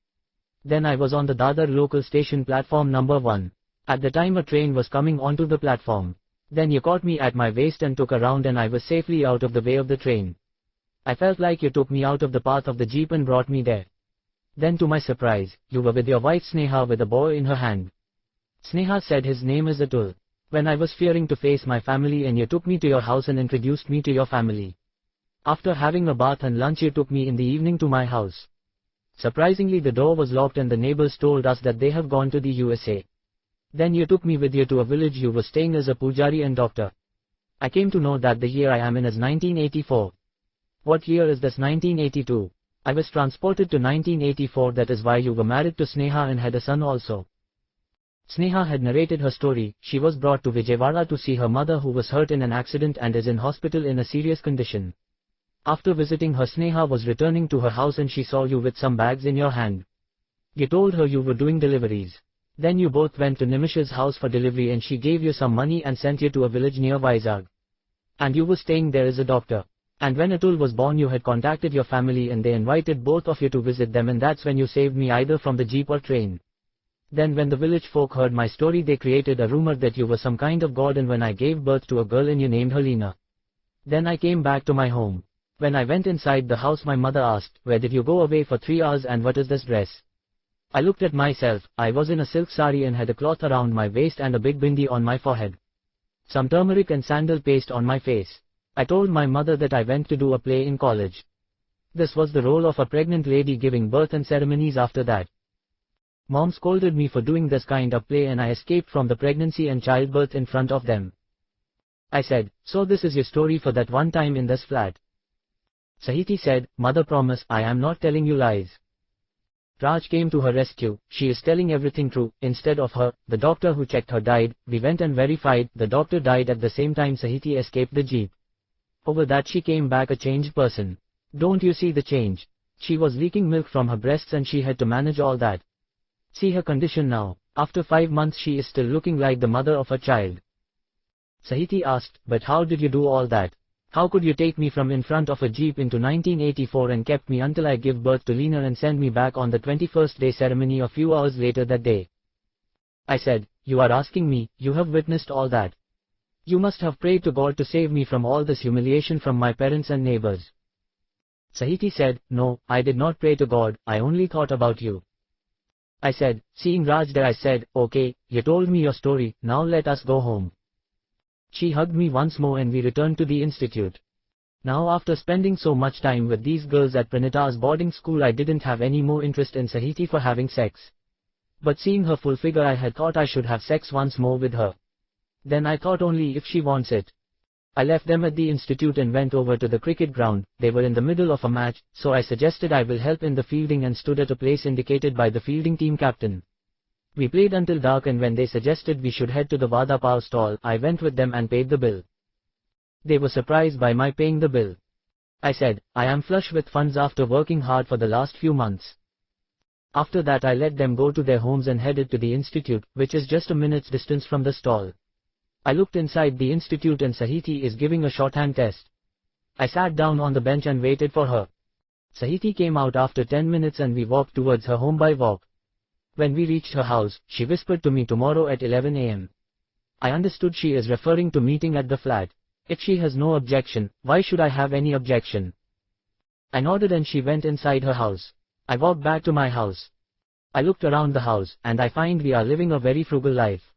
Speaker 1: Then I was on the Dadar local station platform number 1. At the time a train was coming onto the platform. Then you caught me at my waist and took a round and I was safely out of the way of the train. I felt like you took me out of the path of the jeep and brought me there. Then to my surprise, you were with your wife Sneha with a boy in her hand. Sneha said his name is Atul. When I was fearing to face my family and you took me to your house and introduced me to your family. After having a bath and lunch you took me in the evening to my house. Surprisingly the door was locked and the neighbors told us that they have gone to the USA. Then you took me with you to a village you were staying as a pujari and doctor. I came to know that the year I am in is 1984. What year is this? 1982. I was transported to 1984, that is why you were married to Sneha and had a son also. Sneha had narrated her story. She was brought to Vijayawada to see her mother who was hurt in an accident and is in hospital in a serious condition. After visiting her, Sneha was returning to her house and she saw you with some bags in your hand. You told her you were doing deliveries. Then you both went to Nimish's house for delivery and she gave you some money and sent you to a village near Vizag. And you were staying there as a doctor. And when Atul was born you had contacted your family and they invited both of you to visit them, and that's when you saved me either from the jeep or train. Then when the village folk heard my story they created a rumor that you were some kind of god, and when I gave birth to a girl and you named her Leena. Then I came back to my home. When I went inside the house my mother asked, "Where did you go away for 3 hours and what is this dress?" I looked at myself. I was in a silk sari and had a cloth around my waist and a big bindi on my forehead. Some turmeric and sandal paste on my face. I told my mother that I went to do a play in college. This was the role of a pregnant lady giving birth and ceremonies after that. Mom scolded me for doing this kind of play and I escaped from the pregnancy and childbirth in front of them. I said, "So this is your story for that one time in this flat?" Sahiti said, "Mother, promise, I am not telling you lies." Raj came to her rescue. "She is telling everything true." Instead of her, the doctor who checked her died. We went and verified, the doctor died at the same time Sahiti escaped the jeep. Over that she came back a changed person. Don't you see the change? She was leaking milk from her breasts and she had to manage all that. See her condition now. After 5 months she is still looking like the mother of her child. Sahiti asked, "But how did you do all that? How could you take me from in front of a jeep into 1984 and kept me until I give birth to Leena and send me back on the 21st day ceremony a few hours later that day?" I said, "You are asking me, you have witnessed all that. You must have prayed to God to save me from all this humiliation from my parents and neighbors." Sahiti said, "No, I did not pray to God, I only thought about you." I said, seeing Raj there I said, "Okay, you told me your story, now let us go home." She hugged me once more and we returned to the institute. Now after spending so much time with these girls at Pranita's boarding school I didn't have any more interest in Sahiti for having sex. But seeing her full figure I had thought I should have sex once more with her. Then I thought only if she wants it. I left them at the institute and went over to the cricket ground. They were in the middle of a match, so I suggested I will help in the fielding and stood at a place indicated by the fielding team captain. We played until dark and when they suggested we should head to the Vada Pav stall, I went with them and paid the bill. They were surprised by my paying the bill. I said, "I am flush with funds after working hard for the last few months." After that I let them go to their homes and headed to the institute, which is just a minute's distance from the stall. I looked inside the institute and Sahiti is giving a shorthand test. I sat down on the bench and waited for her. Sahiti came out after 10 minutes and we walked towards her home by walk. When we reached her house, she whispered to me, "Tomorrow at 11 am. I understood she is referring to meeting at the flat. If she has no objection, why should I have any objection?" I nodded and she went inside her house. I walked back to my house. I looked around the house, and I find we are living a very frugal life.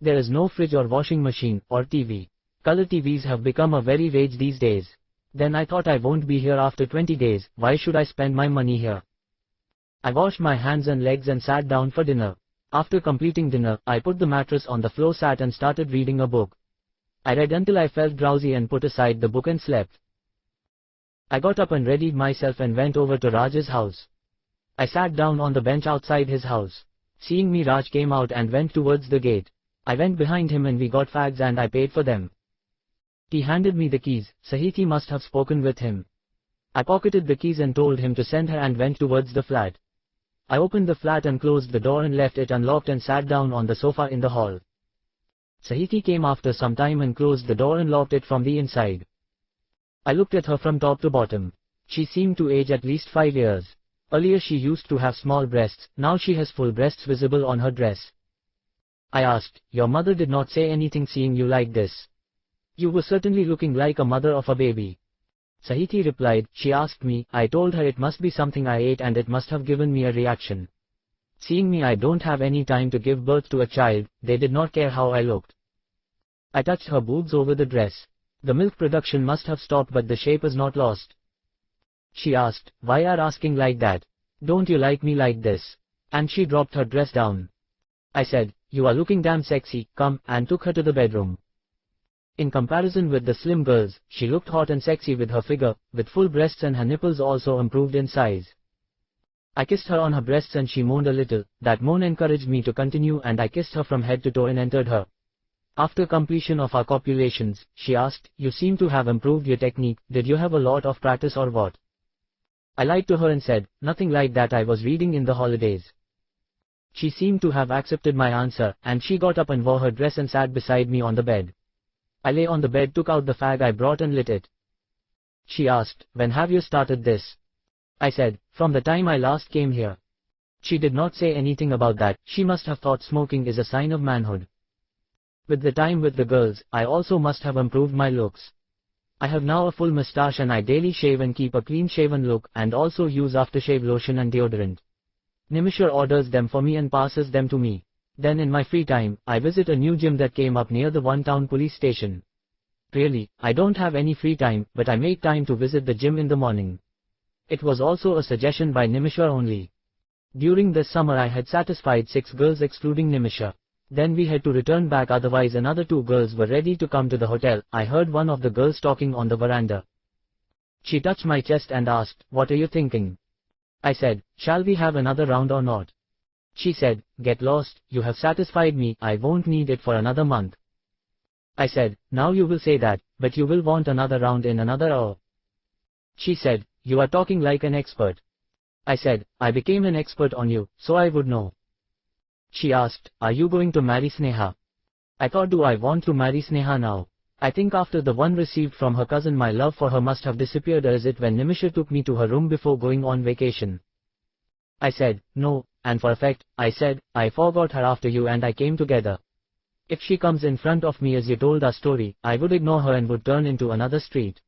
Speaker 1: There is no fridge or washing machine, or TV. Color TVs have become a very rage these days. Then I thought I won't be here after 20 days, why should I spend my money here? I washed my hands and legs and sat down for dinner. After completing dinner, I put the mattress on the floor, sat and started reading a book. I read until I felt drowsy and put aside the book and slept. I got up and readied myself and went over to Raj's house. I sat down on the bench outside his house. Seeing me, Raj came out and went towards the gate. I went behind him and we got fags and I paid for them. He handed me the keys. Sahiti must have spoken with him. I pocketed the keys and told him to send her and went towards the flat. I opened the flat and closed the door and left it unlocked and sat down on the sofa in the hall. Sahiti came after some time and closed the door and locked it from the inside. I looked at her from top to bottom. She seemed to age at least 5 years. Earlier she used to have small breasts, now she has full breasts visible on her dress. I asked, "Your mother did not say anything seeing you like this? You were certainly looking like a mother of a baby." Sahiti replied, "She asked me, I told her it must be something I ate and it must have given me a reaction." Seeing me, I don't have any time to give birth to a child, they did not care how I looked. I touched her boobs over the dress. The milk production must have stopped, but the shape is not lost. She asked, why are asking like that? Don't you like me like this? And she dropped her dress down. I said, you are looking damn sexy, come, and took her to the bedroom. In comparison with the slim girls, she looked hot and sexy with her figure, with full breasts, and her nipples also improved in size. I kissed her on her breasts and she moaned a little. That moan encouraged me to continue, and I kissed her from head to toe and entered her. After completion of our copulations, she asked, you seem to have improved your technique, did you have a lot of practice or what? I lied to her and said, nothing like that, I was reading in the holidays. She seemed to have accepted my answer, and she got up and wore her dress and sat beside me on the bed. I lay on the bed, took out the fag I brought and lit it. She asked, when have you started this? I said, from the time I last came here. She did not say anything about that. She must have thought smoking is a sign of manhood. With the time with the girls, I also must have improved my looks. I have now a full mustache and I daily shave and keep a clean shaven look, and also use aftershave lotion and deodorant. Nimisha orders them for me and passes them to me. Then in my free time, I visit a new gym that came up near the one town police station. Really, I don't have any free time, but I make time to visit the gym in the morning. It was also a suggestion by Nimisha only. During this summer I had satisfied 6 girls excluding Nimisha. Then we had to return back, otherwise another 2 girls were ready to come to the hotel. I heard one of the girls talking on the veranda. She touched my chest and asked, what are you thinking? I said, shall we have another round or not? She said, get lost, you have satisfied me, I won't need it for another month. I said, now you will say that, but you will want another round in another hour. She said, you are talking like an expert. I said, I became an expert on you, so I would know. She asked, are you going to marry Sneha? I thought, do I want to marry Sneha now? I think after the one received from her cousin, my love for her must have disappeared as it when Nimisha took me to her room before going on vacation. I said, no, and for a fact, I said, I forgot her after you and I came together. If she comes in front of me as you told our story, I would ignore her and would turn into another street.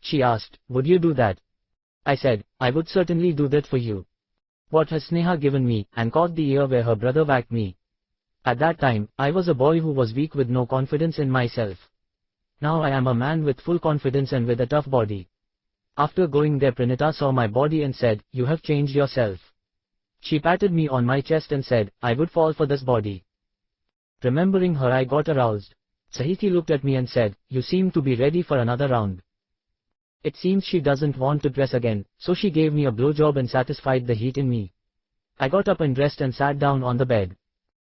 Speaker 1: She asked, would you do that? I said, I would certainly do that for you. What has Sneha given me, and caught the ear where her brother whacked me. At that time, I was a boy who was weak with no confidence in myself. Now I am a man with full confidence and with a tough body. After going there, Pranita saw my body and said, you have changed yourself. She patted me on my chest and said, I would fall for this body. Remembering her, I got aroused. Sahiti looked at me and said, you seem to be ready for another round. It seems she doesn't want to dress again, so she gave me a blowjob and satisfied the heat in me. I got up and dressed and sat down on the bed.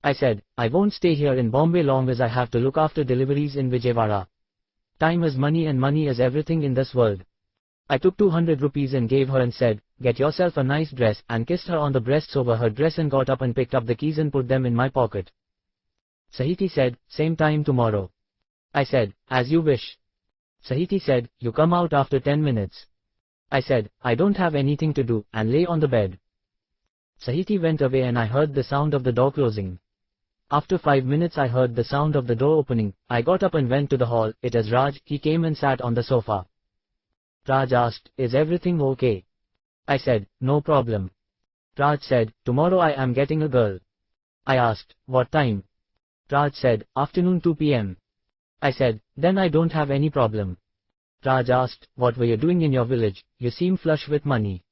Speaker 1: I said, I won't stay here in Bombay long as I have to look after deliveries in Vijayawada. Time is money and money is everything in this world. I took 200 rupees and gave her and said, get yourself a nice dress, and kissed her on the breasts over her dress and got up and picked up the keys and put them in my pocket. Sahiti said, same time tomorrow. I said, as you wish. Sahiti said, you come out after 10 minutes. I said, I don't have anything to do, and lay on the bed. Sahiti went away and I heard the sound of the door closing. After 5 minutes I heard the sound of the door opening. I got up and went to the hall. It is Raj. He came and sat on the sofa. Raj asked, is everything okay? I said, no problem. Raj said, tomorrow I am getting a girl. I asked, what time? Raj said, afternoon 2 p.m. I said, then I don't have any problem. Raj asked, what were you doing in your village? You seem flush with money.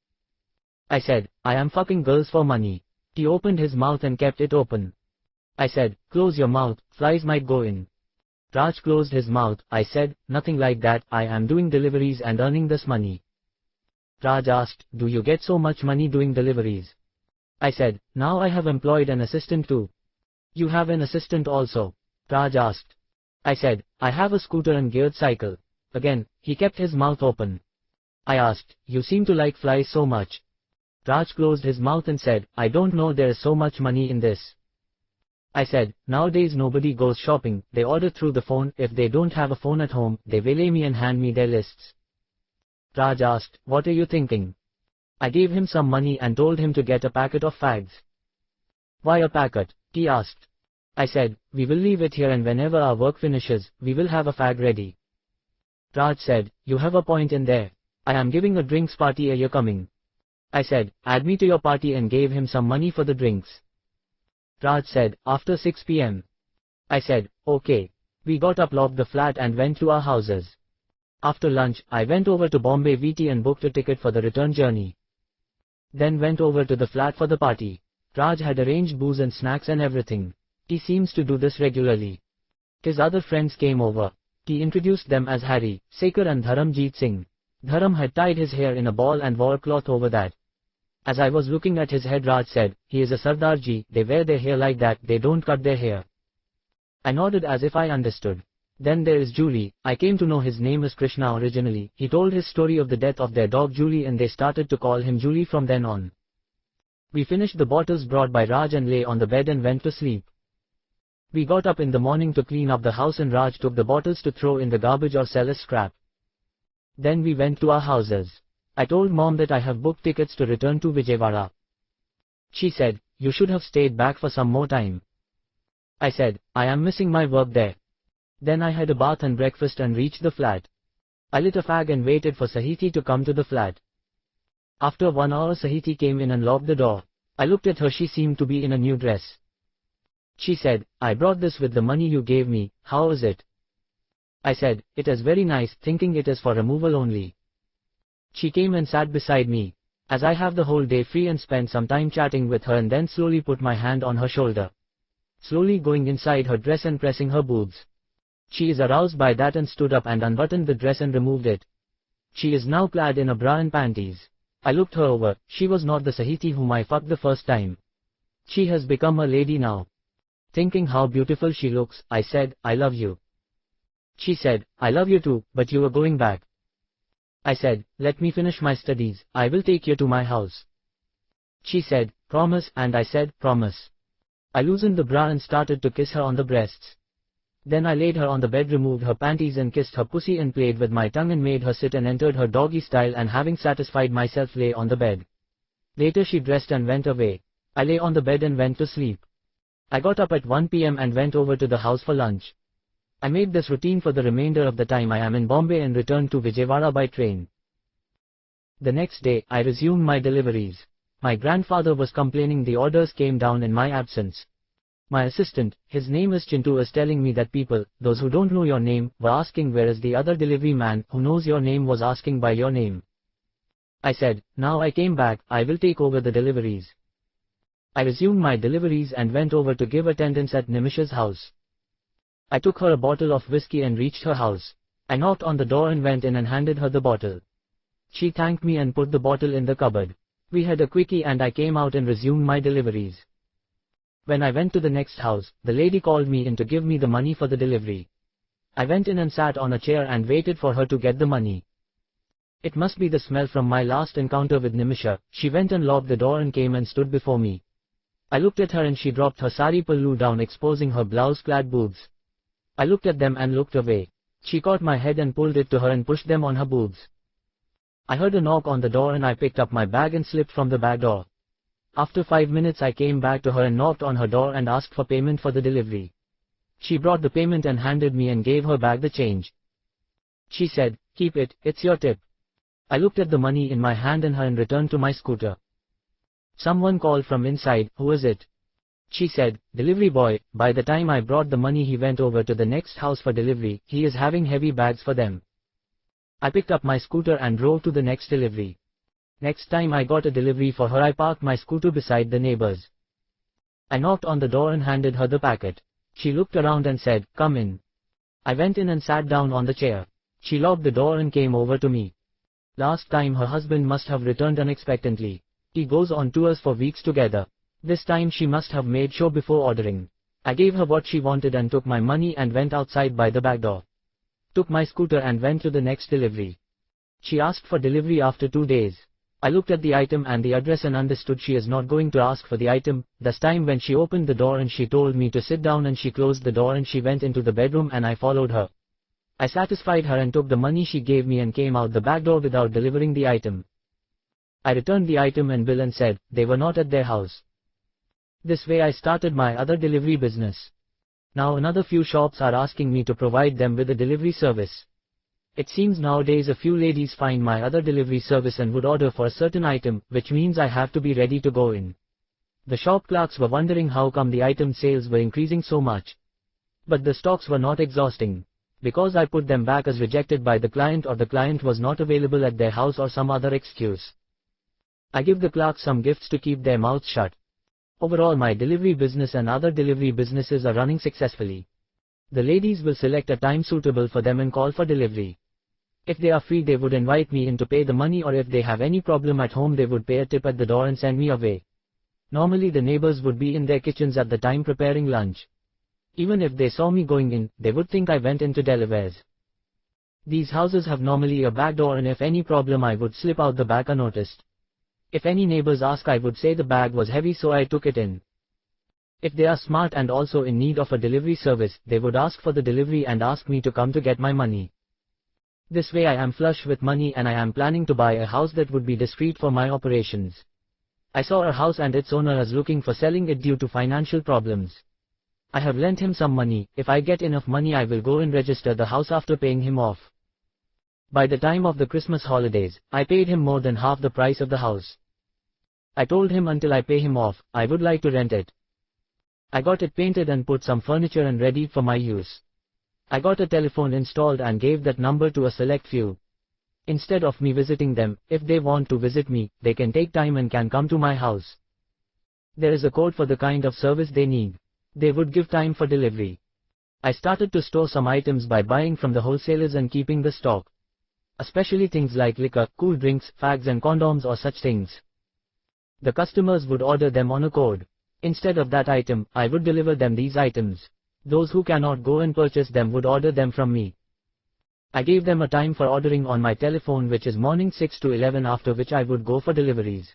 Speaker 1: I said, I am fucking girls for money. He opened his mouth and kept it open. I said, close your mouth, flies might go in. Raj closed his mouth. I said, nothing like that, I am doing deliveries and earning this money. Raj asked, do you get so much money doing deliveries? I said, now I have employed an assistant too. You have an assistant also? Raj asked. I said, I have a scooter and geared cycle. Again, he kept his mouth open. I asked, you seem to like flies so much. Raj closed his mouth and said, I don't know, there is so much money in this. I said, nowadays nobody goes shopping, they order through the phone. If they don't have a phone at home, they waylay me and hand me their lists. Raj asked, what are you thinking? I gave him some money and told him to get a packet of fags. Why a packet? He asked. I said, we will leave it here and whenever our work finishes, we will have a fag ready. Raj said, you have a point in there. I am giving a drinks party, are you coming? I said, add me to your party and gave him some money for the drinks. Raj said, after 6 p.m. I said, okay. We got up, locked the flat and went to our houses. After lunch, I went over to Bombay VT and booked a ticket for the return journey. Then went over to the flat for the party. Raj had arranged booze and snacks and everything. He seems to do this regularly. His other friends came over. He introduced them as Harry, Sekar and Dharamjeet Singh. Dharam had tied his hair in a ball and wore cloth over that. As I was looking at his head, Raj said, he is a Sardarji, they wear their hair like that, they don't cut their hair. I nodded as if I understood. Then there is Julie. I came to know his name is Krishna originally. He told his story of the death of their dog Julie and they started to call him Julie from then on. We finished the bottles brought by Raj and lay on the bed and went to sleep. We got up in the morning to clean up the house and Raj took the bottles to throw in the garbage or sell as scrap. Then we went to our houses. I told mom that I have booked tickets to return to Vijayawada. She said, you should have stayed back for some more time. I said, I am missing my work there. Then I had a bath and breakfast and reached the flat. I lit a fag and waited for Sahiti to come to the flat. After 1 hour Sahiti came in and locked the door. I looked at her, she seemed to be in a new dress. She said, I brought this with the money you gave me, how is it? I said, it is very nice, thinking it is for removal only. She came and sat beside me, as I have the whole day free and spent some time chatting with her and then slowly put my hand on her shoulder. Slowly going inside her dress and pressing her boobs. She is aroused by that and stood up and unbuttoned the dress and removed it. She is now clad in a bra and panties. I looked her over, she was not the Sahiti whom I fucked the first time. She has become a lady now. Thinking how beautiful she looks, I said, I love you. She said, I love you too, but you are going back. I said, let me finish my studies, I will take you to my house. She said, promise, and I said, promise. I loosened the bra and started to kiss her on the breasts. Then I laid her on the bed, removed her panties and kissed her pussy and played with my tongue and made her sit and entered her doggy style, and having satisfied myself lay on the bed. Later she dressed and went away. I lay on the bed and went to sleep. I got up at 1 p.m. and went over to the house for lunch. I made this routine for the remainder of the time I am in Bombay and returned to Vijayawada by train. The next day, I resumed my deliveries. My grandfather was complaining the orders came down in my absence. My assistant, his name is Chintu, is telling me that people, those who don't know your name, were asking where is the other delivery man who knows your name was asking by your name. I said, now I came back, I will take over the deliveries. I resumed my deliveries and went over to give attendance at Nimisha's house. I took her a bottle of whiskey and reached her house. I knocked on the door and went in and handed her the bottle. She thanked me and put the bottle in the cupboard. We had a quickie and I came out and resumed my deliveries. When I went to the next house, the lady called me in to give me the money for the delivery. I went in and sat on a chair and waited for her to get the money. It must be the smell from my last encounter with Nimisha. She went and locked the door and came and stood before me. I looked at her and she dropped her sari pallu down, exposing her blouse-clad boobs. I looked at them and looked away. She caught my head and pulled it to her and pushed them on her boobs. I heard a knock on the door and I picked up my bag and slipped from the back door. After 5 minutes I came back to her and knocked on her door and asked for payment for the delivery. She brought the payment and handed me and gave her back the change. She said, keep it, it's your tip. I looked at the money in my hand and her and returned to my scooter. Someone called from inside, who is it? She said, delivery boy. By the time I brought the money he went over to the next house for delivery, he is having heavy bags for them. I picked up my scooter and drove to the next delivery. Next time I got a delivery for her I parked my scooter beside the neighbor's. I knocked on the door and handed her the packet. She looked around and said, come in. I went in and sat down on the chair. She locked the door and came over to me. Last time her husband must have returned unexpectedly. He goes on tours for weeks together. This time she must have made sure before ordering. I gave her what she wanted and took my money and went outside by the back door. Took my scooter and went to the next delivery. She asked for delivery after 2 days. I looked at the item and the address and understood she is not going to ask for the item. This time when she opened the door and she told me to sit down and she closed the door and she went into the bedroom and I followed her. I satisfied her and took the money she gave me and came out the back door without delivering the item. I returned the item and bill and said, they were not at their house. This way I started my other delivery business. Now another few shops are asking me to provide them with a delivery service. It seems nowadays a few ladies find my other delivery service and would order for a certain item, which means I have to be ready to go in. The shop clerks were wondering how come the item sales were increasing so much. But the stocks were not exhausting. Because I put them back as rejected by the client, or the client was not available at their house, or some other excuse. I give the clerks some gifts to keep their mouths shut. Overall, my delivery business and other delivery businesses are running successfully. The ladies will select a time suitable for them and call for delivery. If they are free, they would invite me in to pay the money, or if they have any problem at home, they would pay a tip at the door and send me away. Normally the neighbors would be in their kitchens at the time preparing lunch. Even if they saw me going in, they would think I went into Delaware's. These houses have normally a back door, and if any problem I would slip out the back unnoticed. If any neighbors ask, I would say the bag was heavy so I took it in. If they are smart and also in need of a delivery service, they would ask for the delivery and ask me to come to get my money. This way I am flush with money, and I am planning to buy a house that would be discreet for my operations. I saw a house and its owner is looking for selling it due to financial problems. I have lent him some money. If I get enough money, I will go and register the house after paying him off. By the time of the Christmas holidays, I paid him more than half the price of the house. I told him until I pay him off, I would like to rent it. I got it painted and put some furniture and ready for my use. I got a telephone installed and gave that number to a select few. Instead of me visiting them, if they want to visit me, they can take time and can come to my house. There is a code for the kind of service they need. They would give time for delivery. I started to store some items by buying from the wholesalers and keeping the stock. Especially things like liquor, cool drinks, fags and condoms or such things. The customers would order them on a code. Instead of that item, I would deliver them these items. Those who cannot go and purchase them would order them from me. I gave them a time for ordering on my telephone, which is morning 6 to 11, after which I would go for deliveries.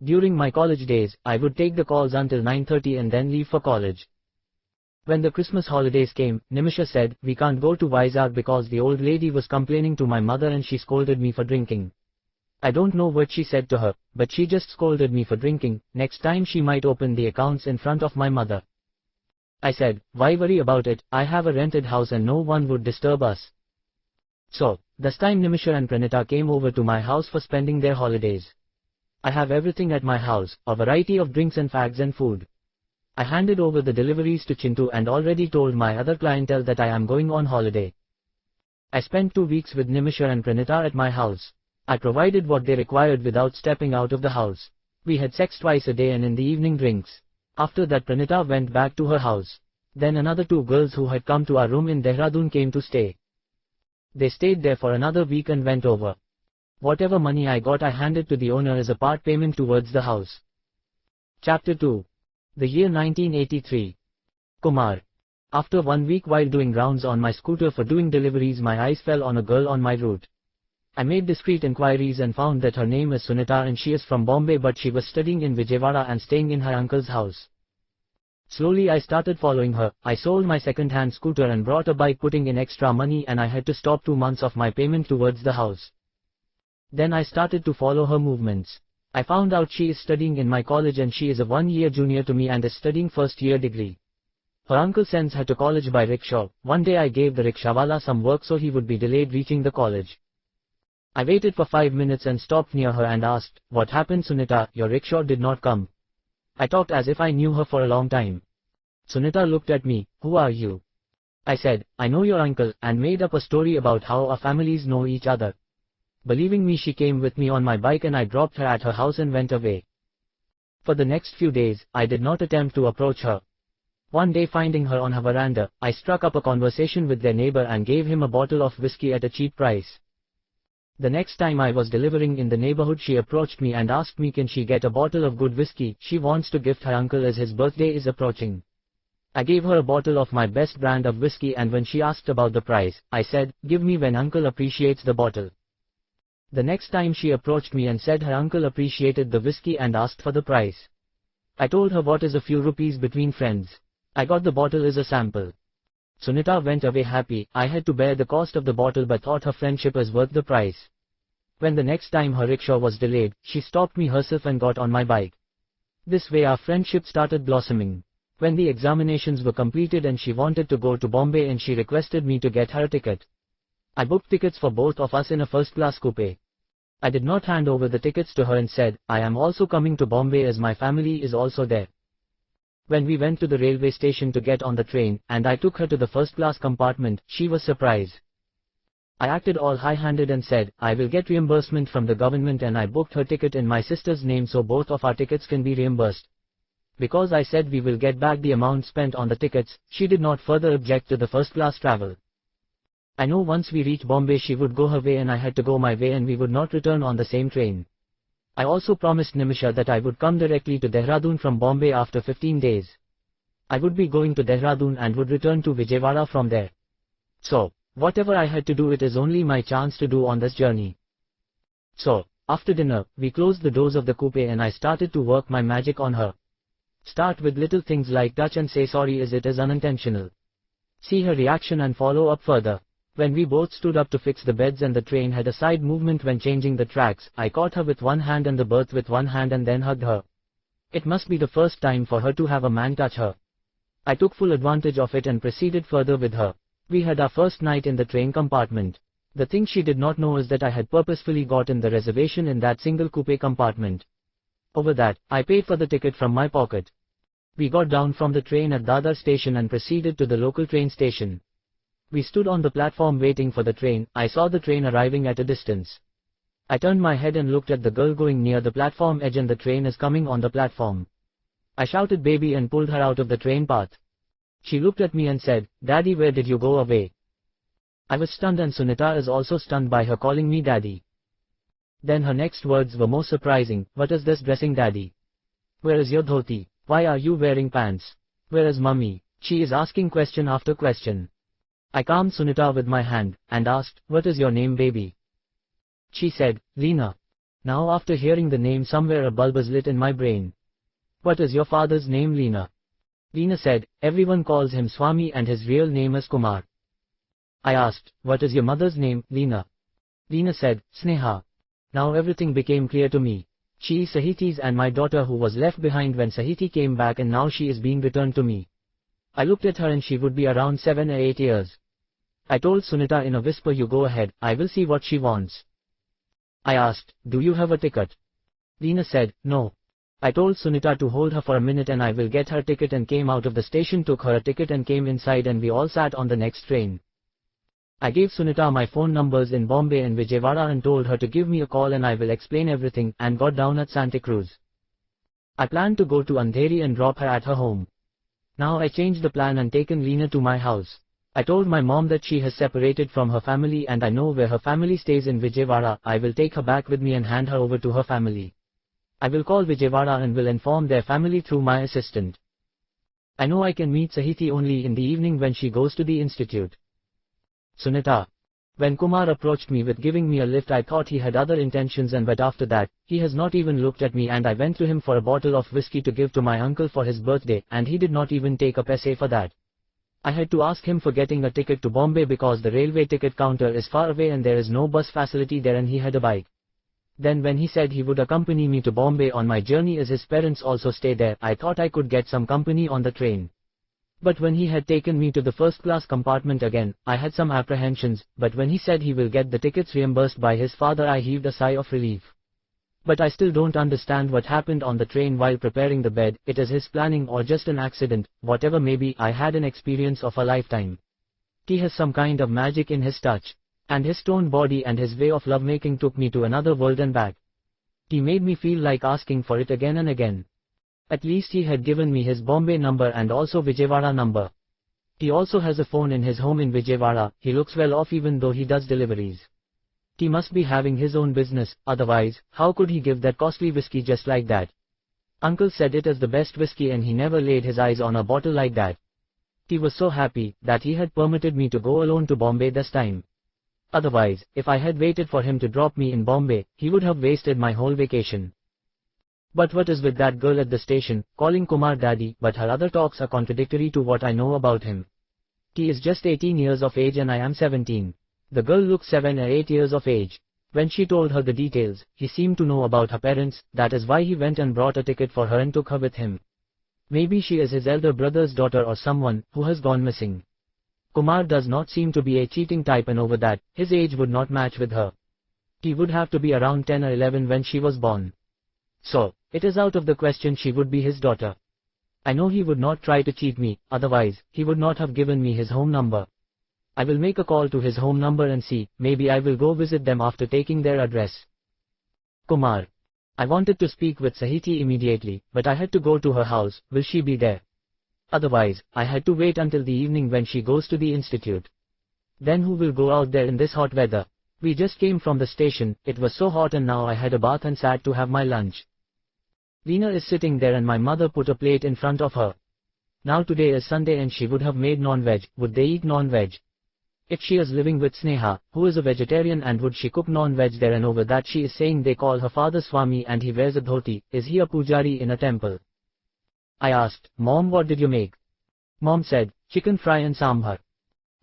Speaker 1: During my college days, I would take the calls until 9:30 and then leave for college. When the Christmas holidays came, Nimisha said, "We can't go to Vizag because the old lady was complaining to my mother and she scolded me for drinking." I don't know what she said to her, but she just scolded me for drinking. Next time she might open the accounts in front of my mother. I said, "Why worry about it? I have a rented house and no one would disturb us." So, this time Nimisha and Pranita came over to my house for spending their holidays. I have everything at my house, a variety of drinks and fags and food. I handed over the deliveries to Chintu and already told my other clientele that I am going on holiday. I spent 2 weeks with Nimisha and Pranita at my house. I provided what they required without stepping out of the house. We had sex twice a day and in the evening drinks. After that Pranita went back to her house. Then another 2 girls who had come to our room in Dehradun came to stay. They stayed there for another week and went over. Whatever money I got I handed to the owner as a part payment towards the house. Chapter 2. The year 1983. Kumar. After 1 week while doing rounds on my scooter for doing deliveries, my eyes fell on a girl on my route. I made discreet inquiries and found that her name is Sunita and she is from Bombay, but she was studying in Vijayawada and staying in her uncle's house. Slowly I started following her. I sold my second-hand scooter and brought a bike, putting in extra money, and I had to stop 2 months of my payment towards the house. Then I started to follow her movements. I found out she is studying in my college and she is a 1 year junior to me and is studying first-year degree. Her uncle sends her to college by rickshaw. One day I gave the rickshawala some work so he would be delayed reaching the college. I waited for 5 minutes and stopped near her and asked, "What happened, Sunita? Your rickshaw did not come." I talked as if I knew her for a long time. Sunita looked at me. "Who are you?" I said, "I know your uncle," and made up a story about how our families know each other. Believing me, she came with me on my bike and I dropped her at her house and went away. For the next few days, I did not attempt to approach her. One day, finding her on her veranda, I struck up a conversation with their neighbor and gave him a bottle of whiskey at a cheap price. The next time I was delivering in the neighborhood, she approached me and asked me can she get a bottle of good whiskey. She wants to gift her uncle as his birthday is approaching. I gave her a bottle of my best brand of whiskey, and when she asked about the price, I said, "Give me when uncle appreciates the bottle." The next time she approached me and said her uncle appreciated the whiskey and asked for the price. I told her what is a few rupees between friends. I got the bottle as a sample. Sunita went away happy. I had to bear the cost of the bottle but thought her friendship was worth the price. When the next time her rickshaw was delayed, she stopped me herself and got on my bike. This way our friendship started blossoming. When the examinations were completed and she wanted to go to Bombay and she requested me to get her a ticket. I booked tickets for both of us in a first-class coupe. I did not hand over the tickets to her and said, I am also coming to Bombay as my family is also there. When we went to the railway station to get on the train, and I took her to the first-class compartment, she was surprised. I acted all high-handed and said, I will get reimbursement from the government, and I booked her ticket in my sister's name so both of our tickets can be reimbursed. Because I said we will get back the amount spent on the tickets, she did not further object to the first-class travel. I know once we reached Bombay she would go her way and I had to go my way and we would not return on the same train. I also promised Nimisha that I would come directly to Dehradun from Bombay after 15 days. I would be going to Dehradun and would return to Vijayawada from there. So, whatever I had to do, it is only my chance to do on this journey. So, after dinner, we closed the doors of the coupe and I started to work my magic on her. Start with little things like touch and say sorry as it is unintentional. See her reaction and follow up further. When we both stood up to fix the beds and the train had a side movement when changing the tracks, I caught her with one hand and the berth with one hand and then hugged her. It must be the first time for her to have a man touch her. I took full advantage of it and proceeded further with her. We had our first night in the train compartment. The thing she did not know is that I had purposefully gotten the reservation in that single coupe compartment. Over that, I paid for the ticket from my pocket. We got down from the train at Dadar station and proceeded to the local train station. We stood on the platform waiting for the train. I saw the train arriving at a distance. I turned my head and looked at the girl going near the platform edge and the train is coming on the platform. I shouted baby and pulled her out of the train path. She looked at me and said, Daddy, where did you go away? I was stunned and Sunita is also stunned by her calling me daddy. Then her next words were more surprising, what is this dressing daddy? Where is your dhoti? Why are you wearing pants? Where is mummy? She is asking question after question. I calmed Sunita with my hand, and asked, what is your name baby? She said, Leena. Now after hearing the name somewhere a bulb is lit in my brain. What is your father's name Leena? Leena said, everyone calls him Swami and his real name is Kumar. I asked, what is your mother's name, Leena? Leena said, Sneha. Now everything became clear to me. She is Sahiti's and my daughter who was left behind when Sahiti came back and now she is being returned to me. I looked at her and she would be around 7 or 8 years. I told Sunita in a whisper, you go ahead, I will see what she wants. I asked, do you have a ticket? Leena said, no. I told Sunita to hold her for a minute and I will get her ticket and came out of the station, took her a ticket and came inside and we all sat on the next train. I gave Sunita my phone numbers in Bombay and Vijayawada and told her to give me a call and I will explain everything and got down at Santa Cruz. I planned to go to Andheri and drop her at her home. Now I changed the plan and taken Leena to my house. I told my mom that she has separated from her family and I know where her family stays in Vijayawada. I will take her back with me and hand her over to her family. I will call Vijayawada and will inform their family through my assistant. I know I can meet Sahiti only in the evening when she goes to the institute. Sunita. When Kumar approached me with giving me a lift, I thought he had other intentions but after that, he has not even looked at me and I went to him for a bottle of whiskey to give to my uncle for his birthday and he did not even take a paise for that. I had to ask him for getting a ticket to Bombay because the railway ticket counter is far away and there is no bus facility there and he had a bike. Then when he said he would accompany me to Bombay on my journey as his parents also stay there, I thought I could get some company on the train. But when he had taken me to the first class compartment again, I had some apprehensions, but when he said he will get the tickets reimbursed by his father, I heaved a sigh of relief. But I still don't understand what happened on the train while preparing the bed. It is his planning or just an accident, whatever may be. I had an experience of a lifetime. He has some kind of magic in his touch. And his toned body and his way of lovemaking took me to another world and back. He made me feel like asking for it again and again. At least he had given me his Bombay number and also Vijayawada number. He also has a phone in his home in Vijayawada. He looks well off even though he does deliveries. He must be having his own business, otherwise, how could he give that costly whiskey just like that? Uncle said it is the best whiskey and he never laid his eyes on a bottle like that. He was so happy that he had permitted me to go alone to Bombay this time. Otherwise, if I had waited for him to drop me in Bombay, he would have wasted my whole vacation. But what is with that girl at the station, calling Kumar daddy, but her other talks are contradictory to what I know about him. He is just 18 years of age and I am 17. The girl looks 7 or 8 years of age. When she told her the details, he seemed to know about her parents, that is why he went and brought a ticket for her and took her with him. Maybe she is his elder brother's daughter or someone who has gone missing. Kumar does not seem to be a cheating type, and over that, his age would not match with her. He would have to be around 10 or 11 when she was born. So, it is out of the question she would be his daughter. I know he would not try to cheat me, otherwise, he would not have given me his home number. I will make a call to his home number and see, maybe I will go visit them after taking their address. Kumar. I wanted to speak with Sahiti immediately, but I had to go to her house. Will she be there? Otherwise, I had to wait until the evening when she goes to the institute. Then who will go out there in this hot weather? We just came from the station, it was so hot, and now I had a bath and sat to have my lunch. Leena is sitting there and my mother put a plate in front of her. Now today is Sunday and she would have made non-veg. Would they eat non-veg? If she is living with Sneha, who is a vegetarian, and would she cook non-veg there? And over that she is saying they call her father Swami and he wears a dhoti. Is he a pujari in a temple? I asked, Mom, what did you make? Mom said, chicken fry and sambar.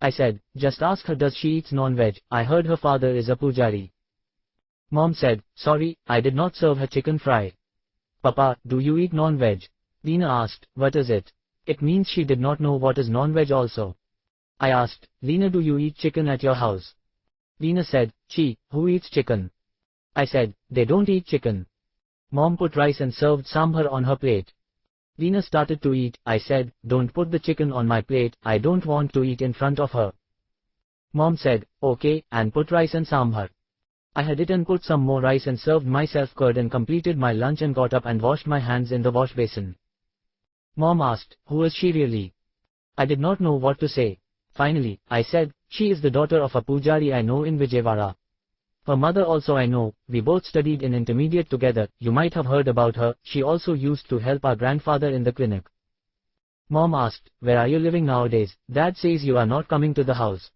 Speaker 1: I said, just ask her does she eats non-veg, I heard her father is a pujari. Mom said, sorry, I did not serve her chicken fry. Papa, do you eat non-veg? Leena asked, what is it? It means she did not know what is non-veg also. I asked, Leena, do you eat chicken at your house? Leena said, Chi, who eats chicken? I said, they don't eat chicken. Mom put rice and served sambar on her plate. Leena started to eat. I said, don't put the chicken on my plate, I don't want to eat in front of her. Mom said, okay, and put rice and sambar. I had eaten, put some more rice and served myself curd and completed my lunch and got up and washed my hands in the wash basin. Mom asked, who is she really? I did not know what to say. Finally, I said, she is the daughter of a pujari I know in Vijayawada. Her mother also I know, we both studied in intermediate together, you might have heard about her, she also used to help our grandfather in the clinic. Mom asked, where are you living nowadays? Dad says you are not coming to the house.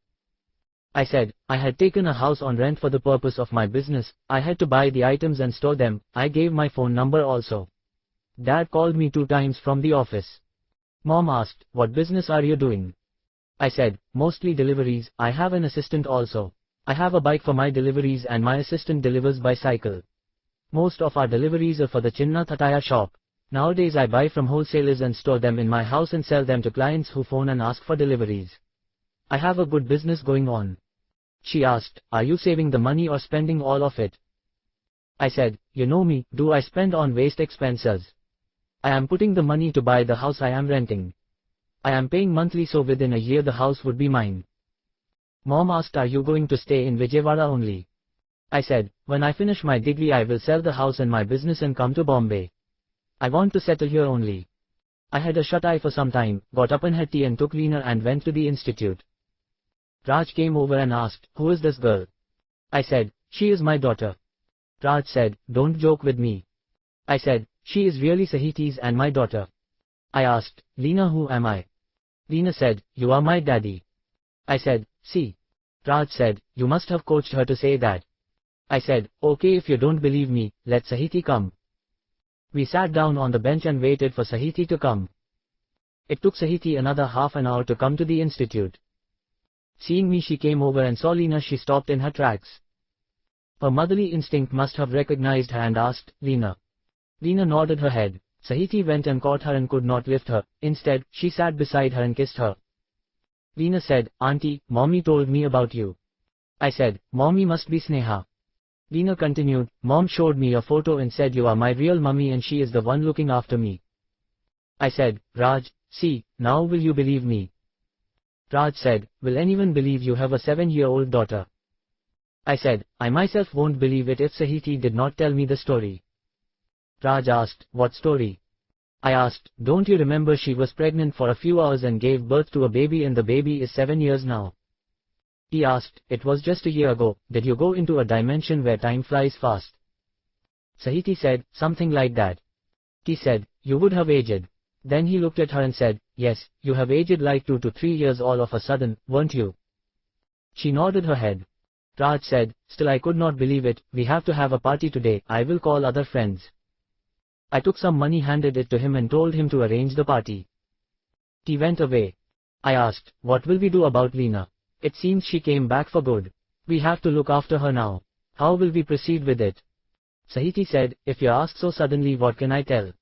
Speaker 1: I said, I had taken a house on rent for the purpose of my business, I had to buy the items and store them, I gave my phone number also. Dad called me 2 times from the office. Mom asked, what business are you doing? I said, mostly deliveries, I have an assistant also. I have a bike for my deliveries and my assistant delivers by cycle. Most of our deliveries are for the Chinna Thataya shop. Nowadays I buy from wholesalers and store them in my house and sell them to clients who phone and ask for deliveries. I have a good business going on. She asked, are you saving the money or spending all of it? I said, you know me, do I spend on waste expenses? I am putting the money to buy the house I am renting. I am paying monthly, so within a year the house would be mine. Mom asked, are you going to stay in Vijayawada only? I said, when I finish my degree I will sell the house and my business and come to Bombay. I want to settle here only. I had a shut eye for some time, got up and had tea and took Leena and went to the institute. Raj came over and asked, who is this girl? I said, she is my daughter. Raj said, don't joke with me. I said, she is really Sahiti's and my daughter. I asked, Leena, who am I? Leena said, you are my daddy. I said, see. Raj said, you must have coached her to say that. I said, okay, if you don't believe me, let Sahiti come. We sat down on the bench and waited for Sahiti to come. It took Sahiti another half an hour to come to the institute. Seeing me, she came over and saw Leena. She stopped in her tracks. Her motherly instinct must have recognized her and asked, Leena. Leena nodded her head. Sahiti went and caught her and could not lift her. Instead, she sat beside her and kissed her. Leena said, Auntie, Mommy told me about you. I said, Mommy must be Sneha. Leena continued, Mom showed me a photo and said you are my real mummy and she is the one looking after me. I said, Raj, see, now will you believe me? Raj said, will anyone believe you have a 7-year-old daughter? I said, I myself won't believe it if Sahiti did not tell me the story. Raj asked, what story? I asked, don't you remember she was pregnant for a few hours and gave birth to a baby and the baby is 7 years now? He asked, it was just a year ago, did you go into a dimension where time flies fast? Sahiti said, something like that. He said, you would have aged. Then he looked at her and said, yes, you have aged like 2 to 3 years all of a sudden, weren't you? She nodded her head. Raj said, still I could not believe it, we have to have a party today, I will call other friends. I took some money, handed it to him and told him to arrange the party. He went away. I asked, what will we do about Leena? It seems she came back for good. We have to look after her now. How will we proceed with it? Sahiti said, if you ask so suddenly, what can I tell?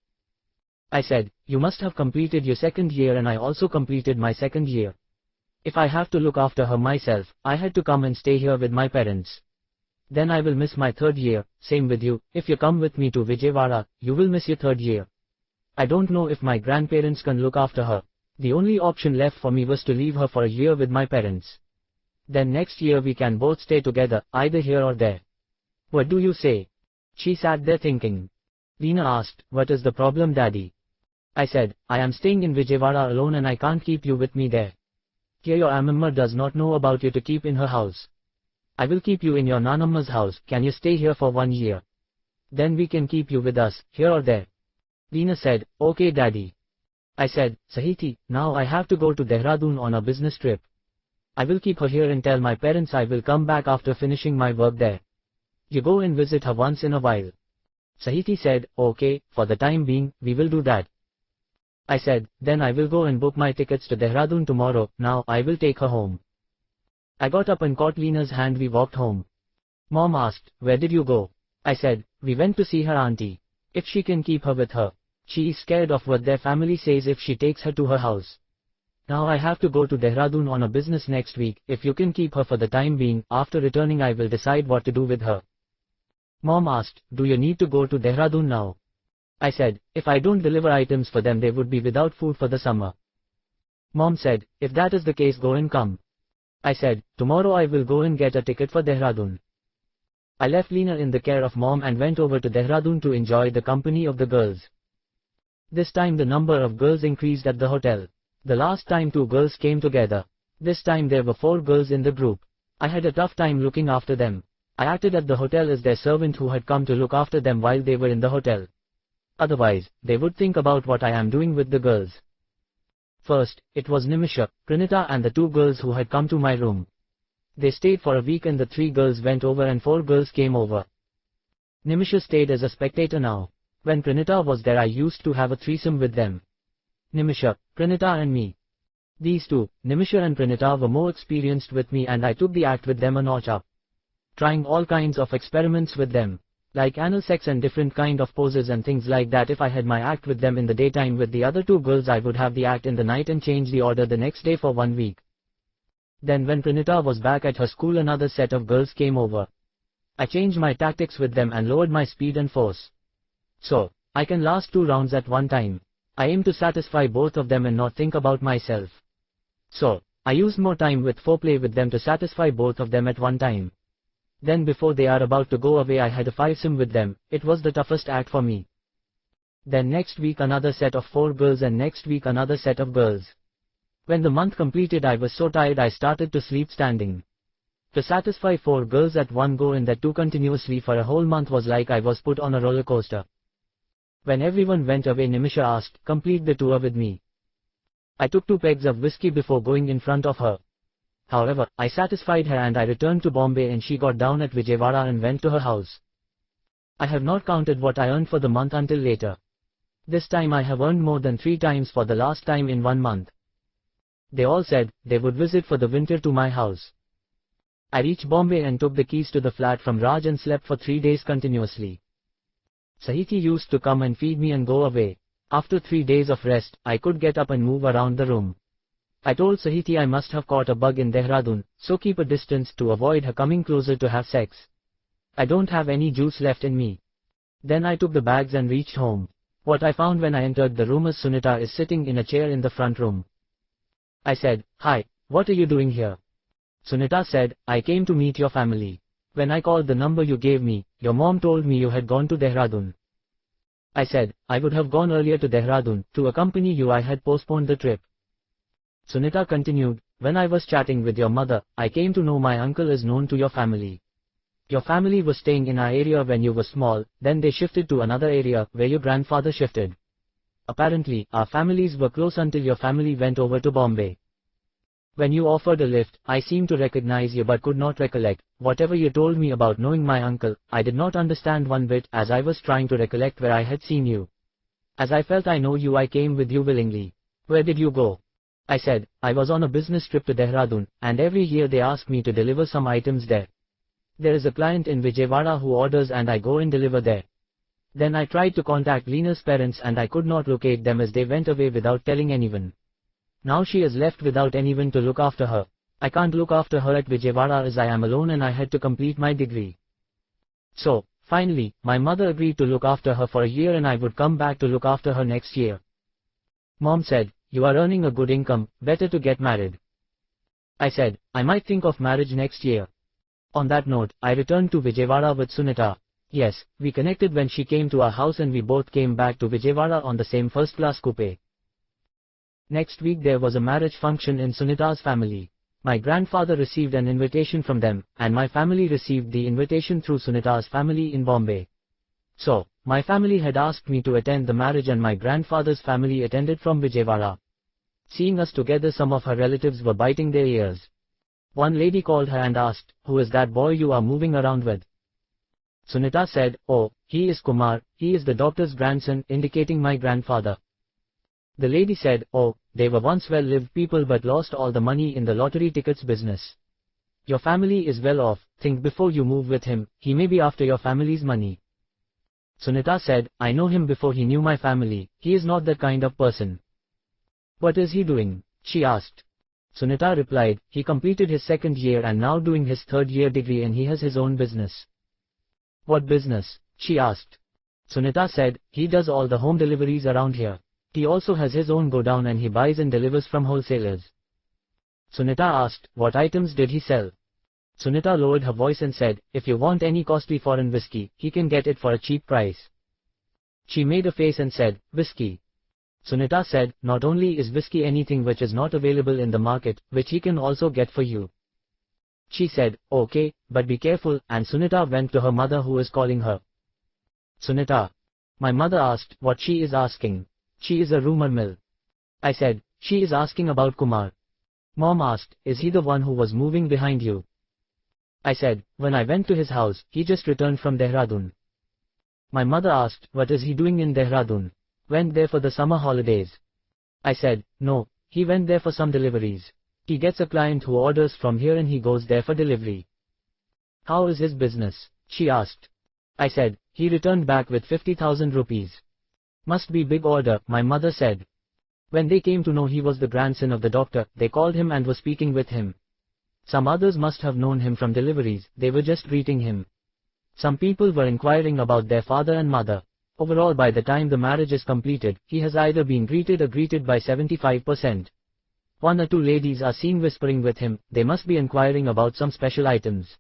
Speaker 1: I said, you must have completed your 2nd year and I also completed my 2nd year. If I have to look after her myself, I had to come and stay here with my parents. Then I will miss my third year, same with you, if you come with me to Vijayawada, you will miss your third year. I don't know if my grandparents can look after her. The only option left for me was to leave her for a year with my parents. Then next year we can both stay together, either here or there. What do you say? She sat there thinking. Leena asked, what is the problem, Daddy? I said, I am staying in Vijayawada alone and I can't keep you with me there. Here your Amamma does not know about you to keep in her house. I will keep you in your Nanamma's house, can you stay here for 1 year? Then we can keep you with us, here or there. Leena said, okay Daddy. I said, Sahiti, now I have to go to Dehradun on a business trip. I will keep her here and tell my parents I will come back after finishing my work there. You go and visit her once in a while. Sahiti said, okay, for the time being, we will do that. I said, then I will go and book my tickets to Dehradun tomorrow, now I will take her home. I got up and caught Leena's hand, we walked home. Mom asked, where did you go? I said, we went to see her auntie. If she can keep her with her. She is scared of what their family says if she takes her to her house. Now I have to go to Dehradun on a business next week, if you can keep her for the time being, after returning I will decide what to do with her. Mom asked, do you need to go to Dehradun now? I said, if I don't deliver items for them they would be without food for the summer. Mom said, if that is the case go and come. I said, tomorrow I will go and get a ticket for Dehradun. I left Leena in the care of Mom and went over to Dehradun to enjoy the company of the girls. This time the number of girls increased at the hotel. The last time 2 girls came together. This time there were 4 girls in the group. I had a tough time looking after them. I acted at the hotel as their servant who had come to look after them while they were in the hotel. Otherwise, they would think about what I am doing with the girls. First, it was Nimisha, Pranita and the 2 girls who had come to my room. They stayed for a week and the 3 girls went over and 4 girls came over. Nimisha stayed as a spectator now. When Pranita was there I used to have a threesome with them. Nimisha, Pranita and me. These 2, Nimisha and Pranita, were more experienced with me and I took the act with them a notch up. Trying all kinds of experiments with them. Like anal sex and different kind of poses and things like that. If I had my act with them in the daytime with the other 2 girls I would have the act in the night and change the order the next day for 1 week. Then when Pranita was back at her school another set of girls came over. I changed my tactics with them and lowered my speed and force. So, I can last 2 rounds at one time. I aim to satisfy both of them and not think about myself. So, I used more time with foreplay with them to satisfy both of them at one time. Then before they are about to go away I had a fivesome with them, it was the toughest act for me. Then next week another set of 4 girls and next week another set of girls. When the month completed I was so tired I started to sleep standing. To satisfy 4 girls at one go and that too continuously for a whole month was like I was put on a roller coaster. When everyone went away Nimisha asked, complete the tour with me. I took 2 pegs of whiskey before going in front of her. However, I satisfied her and I returned to Bombay and she got down at Vijayawada and went to her house. I have not counted what I earned for the month until later. This time I have earned more than 3 times for the last time in 1 month. They all said, they would visit for the winter to my house. I reached Bombay and took the keys to the flat from Raj and slept for 3 days continuously. Sahiti used to come and feed me and go away. After 3 days of rest, I could get up and move around the room. I told Sahiti I must have caught a bug in Dehradun, so keep a distance to avoid her coming closer to have sex. I don't have any juice left in me. Then I took the bags and reached home. What I found when I entered the room is Sunita is sitting in a chair in the front room. I said, hi, what are you doing here? Sunita said, I came to meet your family. When I called the number you gave me, your mom told me you had gone to Dehradun. I said, I would have gone earlier to Dehradun, to accompany you I had postponed the trip. Sunita continued, when I was chatting with your mother, I came to know my uncle is known to your family. Your family was staying in our area when you were small, then they shifted to another area where your grandfather shifted. Apparently, our families were close until your family went over to Bombay. When you offered a lift, I seemed to recognize you but could not recollect. Whatever you told me about knowing my uncle, I did not understand one bit as I was trying to recollect where I had seen you. As I felt I know you I came with you willingly. Where did you go? I said, I was on a business trip to Dehradun, and every year they ask me to deliver some items there. There is a client in Vijayawada who orders and I go and deliver there. Then I tried to contact Leena's parents and I could not locate them as they went away without telling anyone. Now she is left without anyone to look after her. I can't look after her at Vijayawada as I am alone and I had to complete my degree. So, finally, my mother agreed to look after her for a year and I would come back to look after her next year. Mom said, "You are earning a good income, better to get married." I said, "I might think of marriage next year." On that note, I returned to Vijayawada with Sunita. Yes, we connected when she came to our house and we both came back to Vijayawada on the same first-class coupe. Next week there was a marriage function in Sunita's family. My grandfather received an invitation from them, and my family received the invitation through Sunita's family in Bombay. So, my family had asked me to attend the marriage and my grandfather's family attended from Vijayawada. Seeing us together, some of her relatives were biting their ears. One lady called her and asked, "Who is that boy you are moving around with?" Sunita said, "Oh, he is Kumar, he is the doctor's grandson," indicating my grandfather. The lady said, "Oh, they were once well-lived people but lost all the money in the lottery tickets business. Your family is well off, think before you move with him, he may be after your family's money." Sunita said, "I know him before he knew my family, he is not that kind of person." "What is he doing?" she asked. Sunita replied, "He completed his second year and now doing his third-year degree and he has his own business." "What business?" she asked. Sunita said, "He does all the home deliveries around here. He also has his own godown and he buys and delivers from wholesalers." Sunita asked, "What items did he sell?" Sunita lowered her voice and said, "If you want any costly foreign whiskey, he can get it for a cheap price." She made a face and said, "Whiskey?" Sunita said, "Not only is whiskey anything which is not available in the market, which he can also get for you." She said, "Okay, but be careful," and Sunita went to her mother who is calling her. "Sunita." My mother asked, "What she is asking?" "She is a rumor mill." I said, "She is asking about Kumar." Mom asked, "Is he the one who was moving behind you?" I said, "When I went to his house, he just returned from Dehradun." My mother asked, "What is he doing in Dehradun? Went there for the summer holidays?" I said, "No, he went there for some deliveries. He gets a client who orders from here and he goes there for delivery." "How is his business?" she asked. I said, "He returned back with 50,000 rupees. Must be big order," my mother said. When they came to know he was the grandson of the doctor, they called him and were speaking with him. Some others must have known him from deliveries, they were just greeting him. Some people were inquiring about their father and mother. Overall, by the time the marriage is completed, he has either been greeted or greeted by 75%. One or two ladies are seen whispering with him, they must be inquiring about some special items.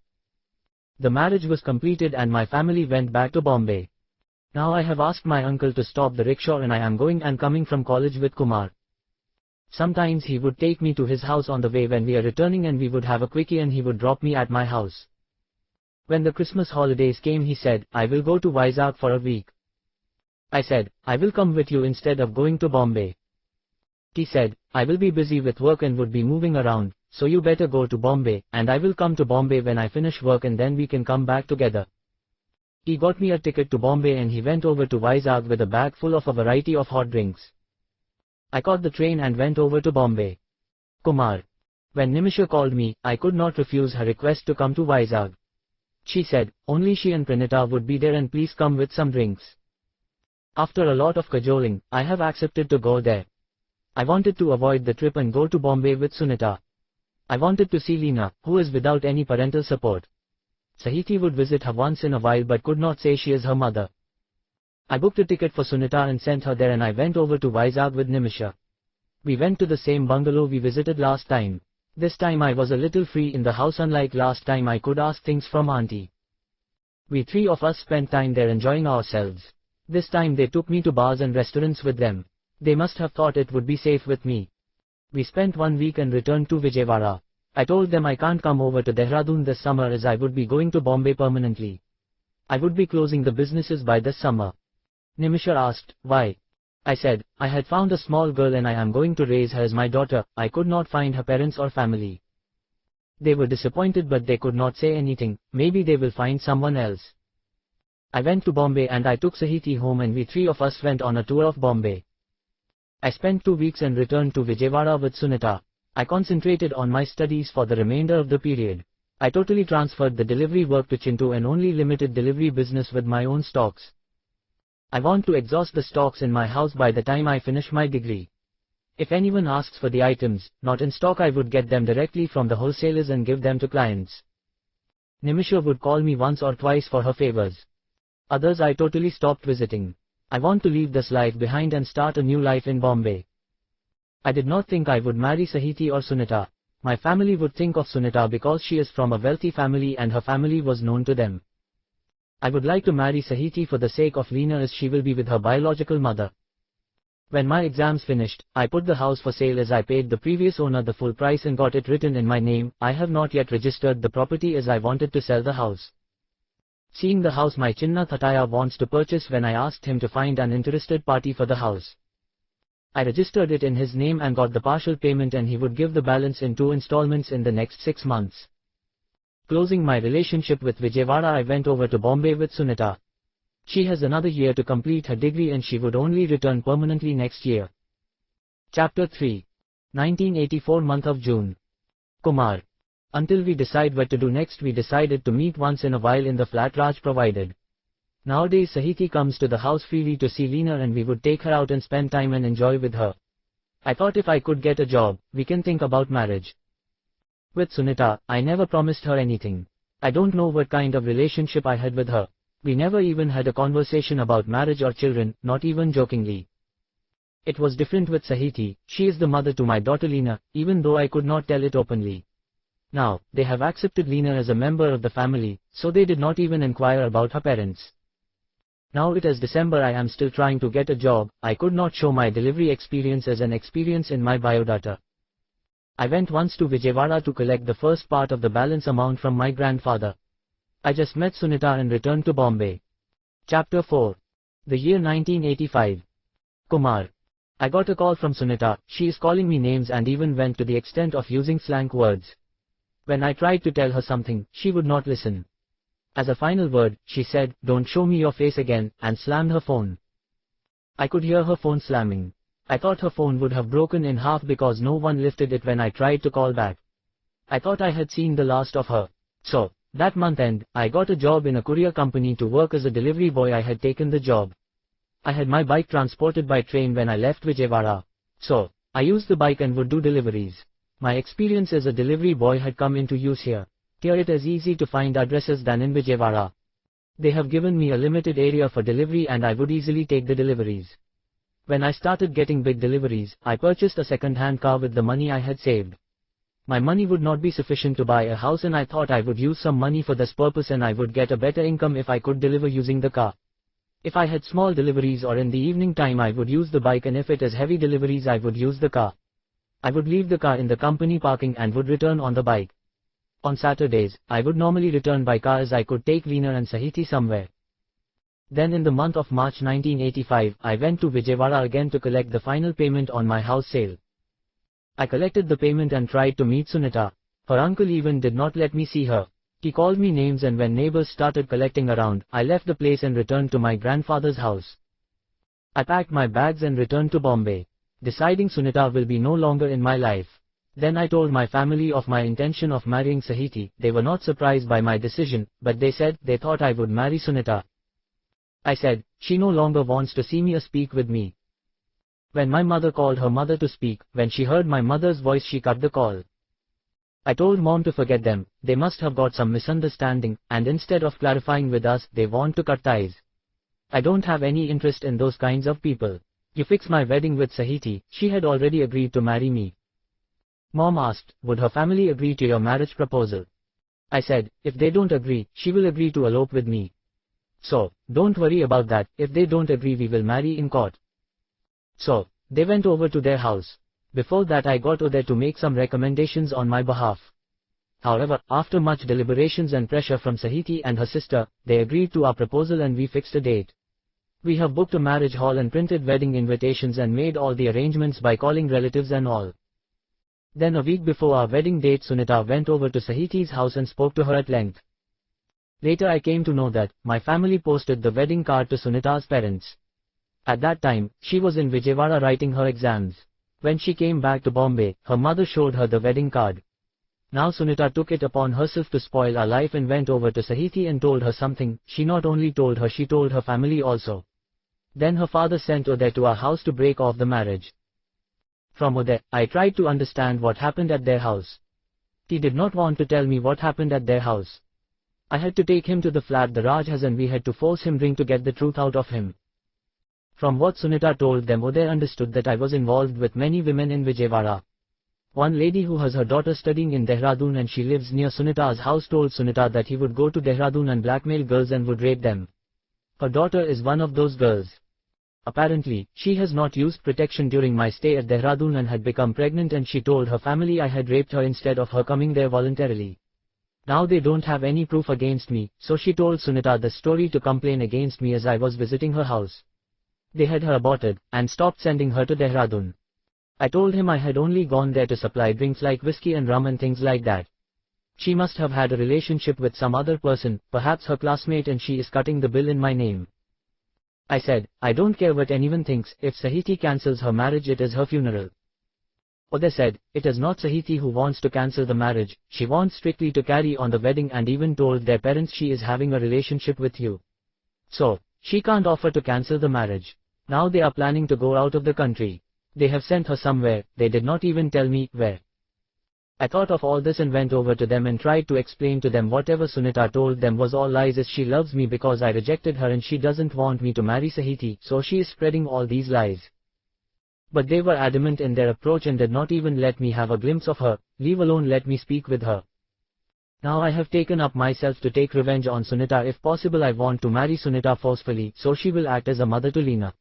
Speaker 1: The marriage was completed and my family went back to Bombay. Now I have asked my uncle to stop the rickshaw and I am going and coming from college with Kumar. Sometimes he would take me to his house on the way when we are returning and we would have a quickie and he would drop me at my house. When the Christmas holidays came he said, "I will go to Vizag for a week." I said, "I will come with you instead of going to Bombay." He said, "I will be busy with work and would be moving around, so you better go to Bombay, and I will come to Bombay when I finish work and then we can come back together." He got me a ticket to Bombay and he went over to Vizag with a bag full of a variety of hot drinks. I caught the train and went over to Bombay. Kumar. When Nimisha called me, I could not refuse her request to come to Vizag. She said, only she and Pranita would be there and please come with some drinks. After a lot of cajoling, I have accepted to go there. I wanted to avoid the trip and go to Bombay with Sunita. I wanted to see Leena, who is without any parental support. Sahiti would visit her once in a while but could not say she is her mother. I booked a ticket for Sunita and sent her there and I went over to Vizag with Nimisha. We went to the same bungalow we visited last time. This time I was a little free in the house, unlike last time I could ask things from auntie. We three of us spent time there enjoying ourselves. This time they took me to bars and restaurants with them. They must have thought it would be safe with me. We spent 1 week and returned to Vijayawada. I told them I can't come over to Dehradun this summer as I would be going to Bombay permanently. I would be closing the businesses by this summer. Nimisha asked, why? I said, I had found a small girl and I am going to raise her as my daughter. I could not find her parents or family. They were disappointed but they could not say anything, maybe they will find someone else. I went to Bombay and I took Sahiti home and we three of us went on a tour of Bombay. I spent 2 weeks and returned to Vijayawada with Sunita. I concentrated on my studies for the remainder of the period. I totally transferred the delivery work to Chintu and only limited delivery business with my own stocks. I want to exhaust the stocks in my house by the time I finish my degree. If anyone asks for the items, not in stock, I would get them directly from the wholesalers and give them to clients. Nimisha would call me once or twice for her favors. Others I totally stopped visiting. I want to leave this life behind and start a new life in Bombay. I did not think I would marry Sahiti or Sunita. My family would think of Sunita because she is from a wealthy family and her family was known to them. I would like to marry Sahiti for the sake of Leena, as she will be with her biological mother. When my exams finished, I put the house for sale as I paid the previous owner the full price and got it written in my name. I have not yet registered the property as I wanted to sell the house. Seeing the house my Chinna Thataya wants to purchase, when I asked him to find an interested party for the house. I registered it in his name and got the partial payment, and he would give the balance in 2 installments in the next 6 months. Closing my relationship with Vijayawada, I went over to Bombay with Sunita. She has another year to complete her degree and she would only return permanently next year. Chapter 3. 1984 month of June. Kumar. Until we decide what to do next, we decided to meet once in a while in the flat Raj provided. Nowadays Sahiti comes to the house freely to see Leena and we would take her out and spend time and enjoy with her. I thought if I could get a job, we can think about marriage. With Sunita, I never promised her anything. I don't know what kind of relationship I had with her. We never even had a conversation about marriage or children, not even jokingly. It was different with Sahiti. She is the mother to my daughter Leena, even though I could not tell it openly. Now, they have accepted Leena as a member of the family, so they did not even inquire about her parents. Now it is December, I am still trying to get a job. I could not show my delivery experience as an experience in my biodata. I went once to Vijayawada to collect the first part of the balance amount from my grandfather. I just met Sunita and returned to Bombay. Chapter 4. The year 1985. Kumar. I got a call from Sunita. She is calling me names and even went to the extent of using slang words. When I tried to tell her something, she would not listen. As a final word, she said, "Don't show me your face again," and slammed her phone. I could hear her phone slamming. I thought her phone would have broken in half because no one lifted it when I tried to call back. I thought I had seen the last of her. So, that month end, I got a job in a courier company to work as a delivery boy. I had taken the job. I had my bike transported by train when I left Vijayawada. So, I used the bike and would do deliveries. My experience as a delivery boy had come into use here. Here it is easy to find addresses than in Vijayawada. They have given me a limited area for delivery and I would easily take the deliveries. When I started getting big deliveries, I purchased a second-hand car with the money I had saved. My money would not be sufficient to buy a house and I thought I would use some money for this purpose and I would get a better income if I could deliver using the car. If I had small deliveries or in the evening time, I would use the bike, and if it is heavy deliveries I would use the car. I would leave the car in the company parking and would return on the bike. On Saturdays, I would normally return by car as I could take Leena and Sahiti somewhere. Then in the month of March 1985, I went to Vijayawada again to collect the final payment on my house sale. I collected the payment and tried to meet Sunita. Her uncle even did not let me see her. He called me names, and when neighbors started collecting around, I left the place and returned to my grandfather's house. I packed my bags and returned to Bombay, deciding Sunita will be no longer in my life. Then I told my family of my intention of marrying Sahiti. They were not surprised by my decision, but they said they thought I would marry Sunita. I said, she no longer wants to see me or speak with me. When my mother called her mother to speak, when she heard my mother's voice she cut the call. I told mom to forget them, they must have got some misunderstanding, and instead of clarifying with us, they want to cut ties. I don't have any interest in those kinds of people. You fix my wedding with Sahiti. She had already agreed to marry me. Mom asked, would her family agree to your marriage proposal? I said, if they don't agree, she will agree to elope with me. So, don't worry about that. If they don't agree, we will marry in court. So, they went over to their house. Before that I got there to make some recommendations on my behalf. However, after much deliberations and pressure from Sahiti and her sister, they agreed to our proposal and we fixed a date. We have booked a marriage hall and printed wedding invitations and made all the arrangements by calling relatives and all. Then a week before our wedding date, Sunita went over to Sahiti's house and spoke to her at length. Later I came to know that my family posted the wedding card to Sunita's parents. At that time, she was in Vijayawada writing her exams. When she came back to Bombay, her mother showed her the wedding card. Now Sunita took it upon herself to spoil our life and went over to Sahiti and told her something. She not only told her, she told her family also. Then her father sent her there to our house to break off the marriage. From Uday, I tried to understand what happened at their house. He did not want to tell me what happened at their house. I had to take him to the flat the Raj has and we had to force him drink to get the truth out of him. From what Sunita told them, Uday understood that I was involved with many women in Vijayawada. One lady who has her daughter studying in Dehradun and she lives near Sunita's house told Sunita that he would go to Dehradun and blackmail girls and would rape them. Her daughter is one of those girls. Apparently, she has not used protection during my stay at Dehradun and had become pregnant and she told her family I had raped her instead of her coming there voluntarily. Now they don't have any proof against me, so she told Sunita the story to complain against me as I was visiting her house. They had her aborted, and stopped sending her to Dehradun. I told him I had only gone there to supply drinks like whiskey and rum and things like that. She must have had a relationship with some other person, perhaps her classmate, and she is cutting the bill in my name. I said, I don't care what anyone thinks, if Sahiti cancels her marriage it is her funeral. Uday said, it is not Sahiti who wants to cancel the marriage, she wants strictly to carry on the wedding and even told their parents she is having a relationship with you. So, she can't offer to cancel the marriage. Now they are planning to go out of the country. They have sent her somewhere, they did not even tell me where. I thought of all this and went over to them and tried to explain to them whatever Sunita told them was all lies, as she loves me because I rejected her and she doesn't want me to marry Sahiti, so she is spreading all these lies. But they were adamant in their approach and did not even let me have a glimpse of her, leave alone let me speak with her. Now I have taken up myself to take revenge on Sunita. If possible I want to marry Sunita forcefully so she will act as a mother to Leena.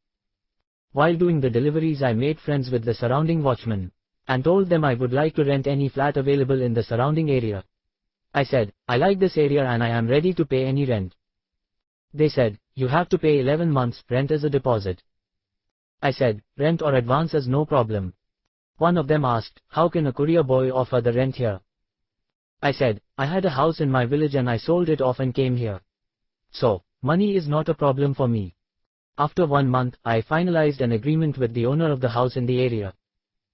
Speaker 1: While doing the deliveries I made friends with the surrounding watchmen, and told them I would like to rent any flat available in the surrounding area. I said, I like this area and I am ready to pay any rent. They said, you have to pay 11 months rent as a deposit. I said, rent or advance is no problem. One of them asked, how can a courier boy offer the rent here? I said, I had a house in my village and I sold it off and came here. So, money is not a problem for me. After 1 month, I finalized an agreement with the owner of the house in the area.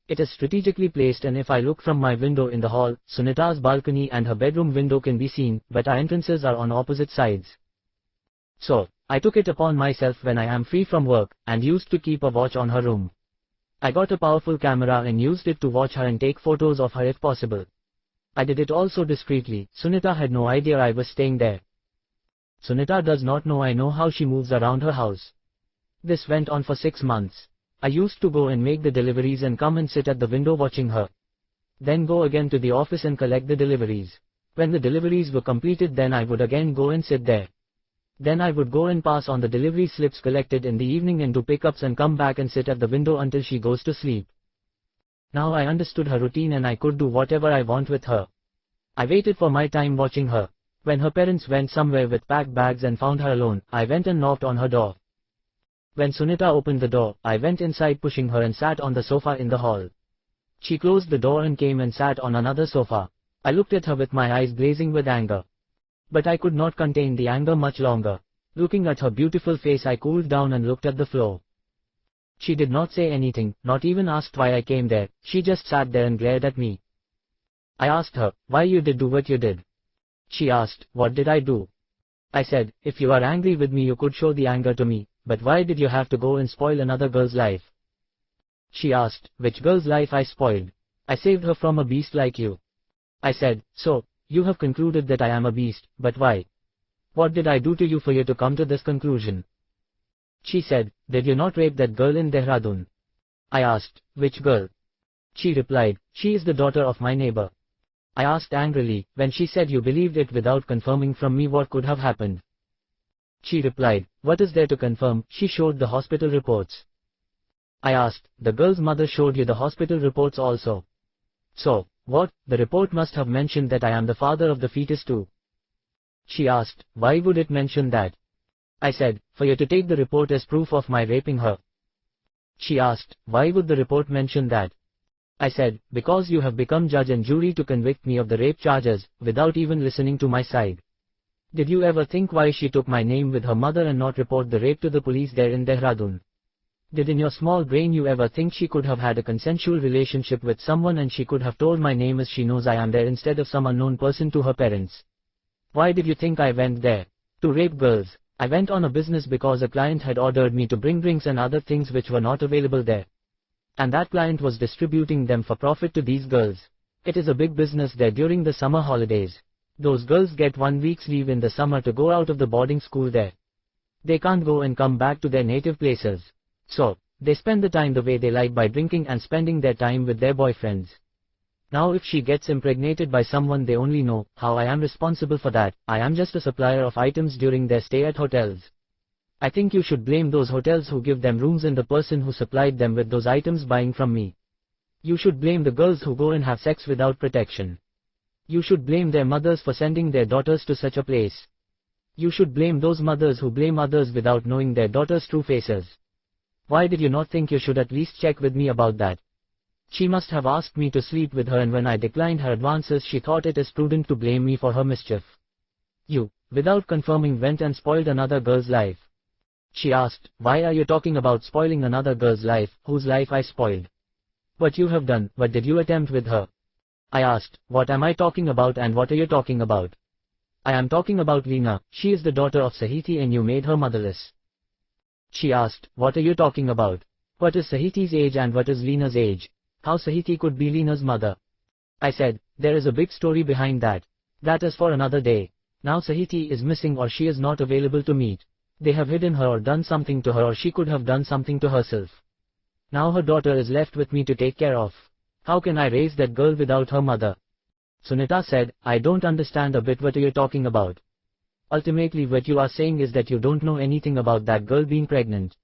Speaker 1: It is strategically placed and if I look from my window in the hall, Sunita's balcony and her bedroom window can be seen, but our entrances are on opposite sides. So, I took it upon myself when I am free from work, and used to keep a watch on her room. I got a powerful camera and used it to watch her and take photos of her if possible. I did it also discreetly. Sunita had no idea I was staying there. Sunita does not know I know how she moves around her house. This went on for 6 months. I used to go and make the deliveries and come and sit at the window watching her. Then go again to the office and collect the deliveries. When the deliveries were completed then I would again go and sit there. Then I would go and pass on the delivery slips collected in the evening and do pickups and come back and sit at the window until she goes to sleep. Now I understood her routine and I could do whatever I want with her. I waited for my time watching her. When her parents went somewhere with packed bags and found her alone, I went and knocked on her door. When Sunita opened the door, I went inside pushing her and sat on the sofa in the hall. She closed the door and came and sat on another sofa. I looked at her with my eyes blazing with anger. But I could not contain the anger much longer. Looking at her beautiful face I cooled down and looked at the floor. She did not say anything, not even asked why I came there, she just sat there and glared at me. I asked her, why you did do what you did. She asked, what did I do? I said, if you are angry with me you could show the anger to me, but why did you have to go and spoil another girl's life? She asked, which girl's life I spoiled? I saved her from a beast like you. I said, so, you have concluded that I am a beast, but why? What did I do to you for you to come to this conclusion? She said, did you not rape that girl in Dehradun? I asked, which girl? She replied, she is the daughter of my neighbor. I asked angrily, when she said you believed it without confirming from me what could have happened. She replied, what is there to confirm? She showed the hospital reports. I asked, the girl's mother showed you the hospital reports also. So, what? The report must have mentioned that I am the father of the fetus too. She asked, why would it mention that? I said, for you to take the report as proof of my raping her. She asked, why would the report mention that? I said, because you have become judge and jury to convict me of the rape charges, without even listening to my side. Did you ever think why she took my name with her mother and not report the rape to the police there in Dehradun? Did in your small brain you ever think she could have had a consensual relationship with someone and she could have told my name as she knows I am there instead of some unknown person to her parents? Why did you think I went there? To rape girls. I went on a business because a client had ordered me to bring drinks and other things which were not available there. And that client was distributing them for profit to these girls. It is a big business there during the summer holidays. Those girls get 1 week's leave in the summer to go out of the boarding school there. They can't go and come back to their native places. So, they spend the time the way they like by drinking and spending their time with their boyfriends. Now if she gets impregnated by someone they only know, how I am responsible for that? I am just a supplier of items during their stay at hotels. I think you should blame those hotels who give them rooms and the person who supplied them with those items buying from me. You should blame the girls who go and have sex without protection. You should blame their mothers for sending their daughters to such a place. You should blame those mothers who blame others without knowing their daughters' true faces. Why did you not think you should at least check with me about that? She must have asked me to sleep with her, and when I declined her advances she thought it is prudent to blame me for her mischief. You, without confirming, went and spoiled another girl's life. She asked, why are you talking about spoiling another girl's life, whose life I spoiled? What you have done, what did you attempt with her? I asked, what am I talking about and what are you talking about? I am talking about Leena, she is the daughter of Sahiti and you made her motherless. She asked, what are you talking about? What is Sahiti's age and what is Leena's age? How Sahiti could be Leena's mother? I said, there is a big story behind that. That is for another day. Now Sahiti is missing or she is not available to meet. They have hidden her or done something to her, or she could have done something to herself. Now her daughter is left with me to take care of. How can I raise that girl without her mother? Sunita said, I don't understand a bit what you are talking about. Ultimately what you are saying is that you don't know anything about that girl being pregnant.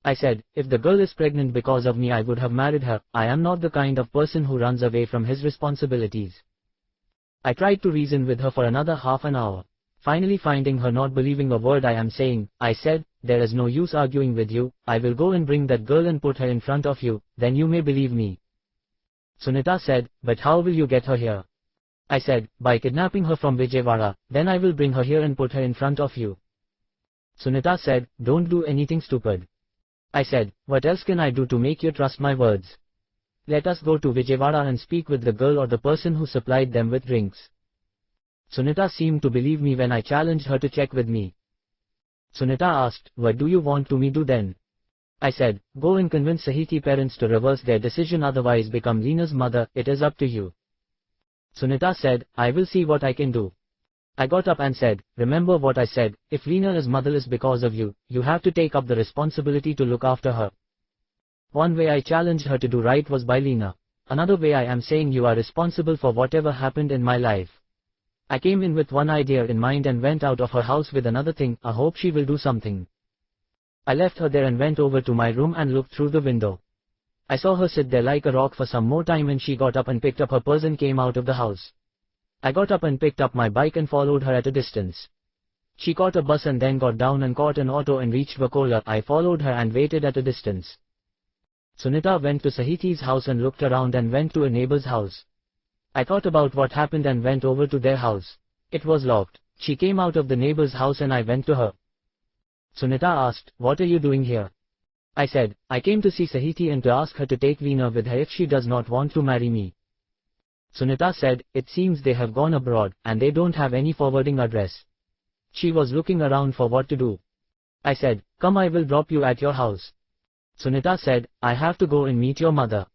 Speaker 1: I said, if the girl is pregnant because of me I would have married her. I am not the kind of person who runs away from his responsibilities. I tried to reason with her for another half an hour. Finally finding her not believing a word I am saying, I said, there is no use arguing with you, I will go and bring that girl and put her in front of you, then you may believe me. Sunita said, but how will you get her here? I said, by kidnapping her from Vijayawada, then I will bring her here and put her in front of you. Sunita said, don't do anything stupid. I said, what else can I do to make you trust my words? Let us go to Vijayawada and speak with the girl or the person who supplied them with drinks. Sunita seemed to believe me when I challenged her to check with me. Sunita asked, what do you want me to do then? I said, go and convince Sahiti parents to reverse their decision, otherwise become Leena's mother, it is up to you. Sunita said, I will see what I can do. I got up and said, remember what I said, if Leena is motherless because of you, you have to take up the responsibility to look after her. One way I challenged her to do right was by Leena. Another way I am saying you are responsible for whatever happened in my life. I came in with one idea in mind and went out of her house with another thing, I hope she will do something. I left her there and went over to my room and looked through the window. I saw her sit there like a rock for some more time and she got up and picked up her purse and came out of the house. I got up and picked up my bike and followed her at a distance. She caught a bus and then got down and caught an auto and reached Vakola. I followed her and waited at a distance. Sunita went to Sahiti's house and looked around and went to a neighbor's house. I thought about what happened and went over to their house. It was locked. She came out of the neighbor's house and I went to her. Sunita asked, what are you doing here? I said, I came to see Sahiti and to ask her to take Leena with her if she does not want to marry me. Sunita said, it seems they have gone abroad, and they don't have any forwarding address. She was looking around for what to do. I said, come, I will drop you at your house. Sunita said, I have to go and meet your mother.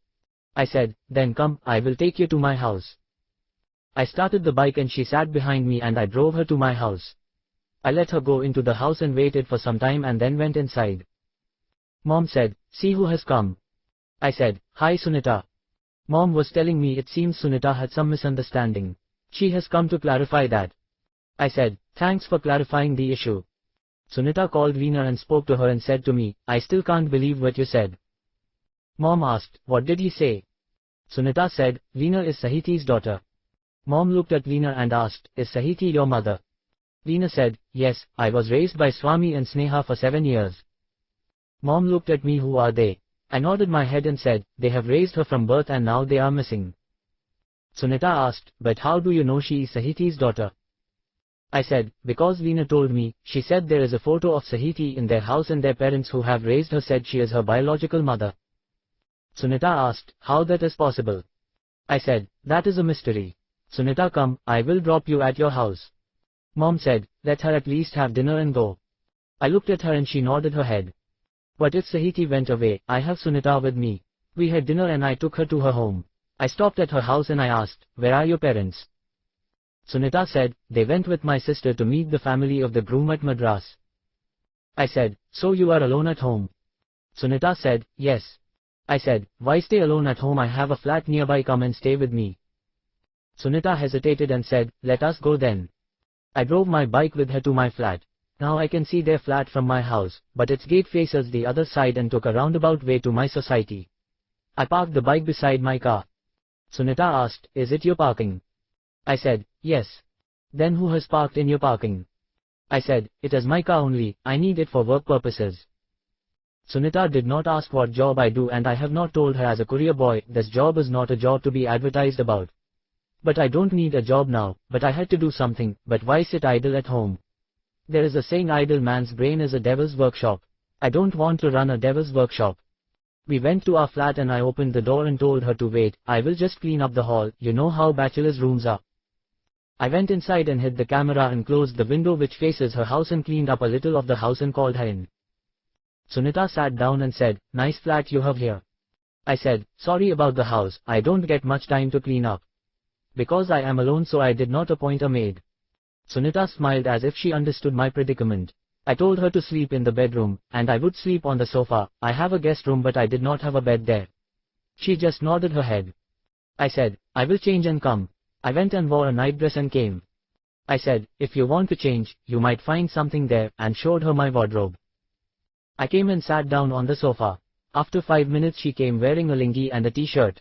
Speaker 1: I said, then come, I will take you to my house. I started the bike and she sat behind me and I drove her to my house. I let her go into the house and waited for some time and then went inside. Mom said, see who has come. I said, hi Sunita. Mom was telling me it seems Sunita had some misunderstanding. She has come to clarify that. I said, thanks for clarifying the issue. Sunita called Leena and spoke to her and said to me, I still can't believe what you said. Mom asked, what did he say? Sunita said, Leena is Sahiti's daughter. Mom looked at Leena and asked, is Sahiti your mother? Leena said, yes, I was raised by Swami and Sneha for 7 years. Mom looked at me, who are they? I nodded my head and said, they have raised her from birth and now they are missing. Sunita asked, but how do you know she is Sahiti's daughter? I said, because Leena told me. She said there is a photo of Sahiti in their house and their parents who have raised her said she is her biological mother. Sunita asked, how that is possible? I said, that is a mystery. Sunita, come, I will drop you at your house. Mom said, let her at least have dinner and go. I looked at her and she nodded her head. But if Sahiti went away, I have Sunita with me. We had dinner and I took her to her home. I stopped at her house and I asked, "Where are your parents?" Sunita said, "They went with my sister to meet the family of the groom at Madras." I said, "So you are alone at home?" Sunita said, "Yes." I said, "Why stay alone at home? I have a flat nearby, come and stay with me." Sunita hesitated and said, "Let us go then." I drove my bike with her to my flat. Now I can see their flat from my house, but its gate faces the other side and took a roundabout way to my society. I parked the bike beside my car. Sunita asked, "Is it your parking?" I said, "Yes." "Then who has parked in your parking?" I said, "It is my car only, I need it for work purposes." Sunita did not ask what job I do, and I have not told her as a courier boy. This job is not a job to be advertised about. But I don't need a job now, but I had to do something, but why sit idle at home? There is a saying, idle man's brain is a devil's workshop. I don't want to run a devil's workshop. We went to our flat and I opened the door and told her to wait, I will just clean up the hall, you know how bachelor's rooms are. I went inside and hid the camera and closed the window which faces her house and cleaned up a little of the house and called her in. Sunita sat down and said, "Nice flat you have here." I said, "Sorry about the house, I don't get much time to clean up. Because I am alone, so I did not appoint a maid." Sunita smiled as if she understood my predicament. I told her to sleep in the bedroom, and I would sleep on the sofa. I have a guest room but I did not have a bed there. She just nodded her head. I said, "I will change and come." I went and wore a nightdress and came. I said, "If you want to change, you might find something there," and showed her my wardrobe. I came and sat down on the sofa. After 5 minutes she came wearing a lingi and a t-shirt.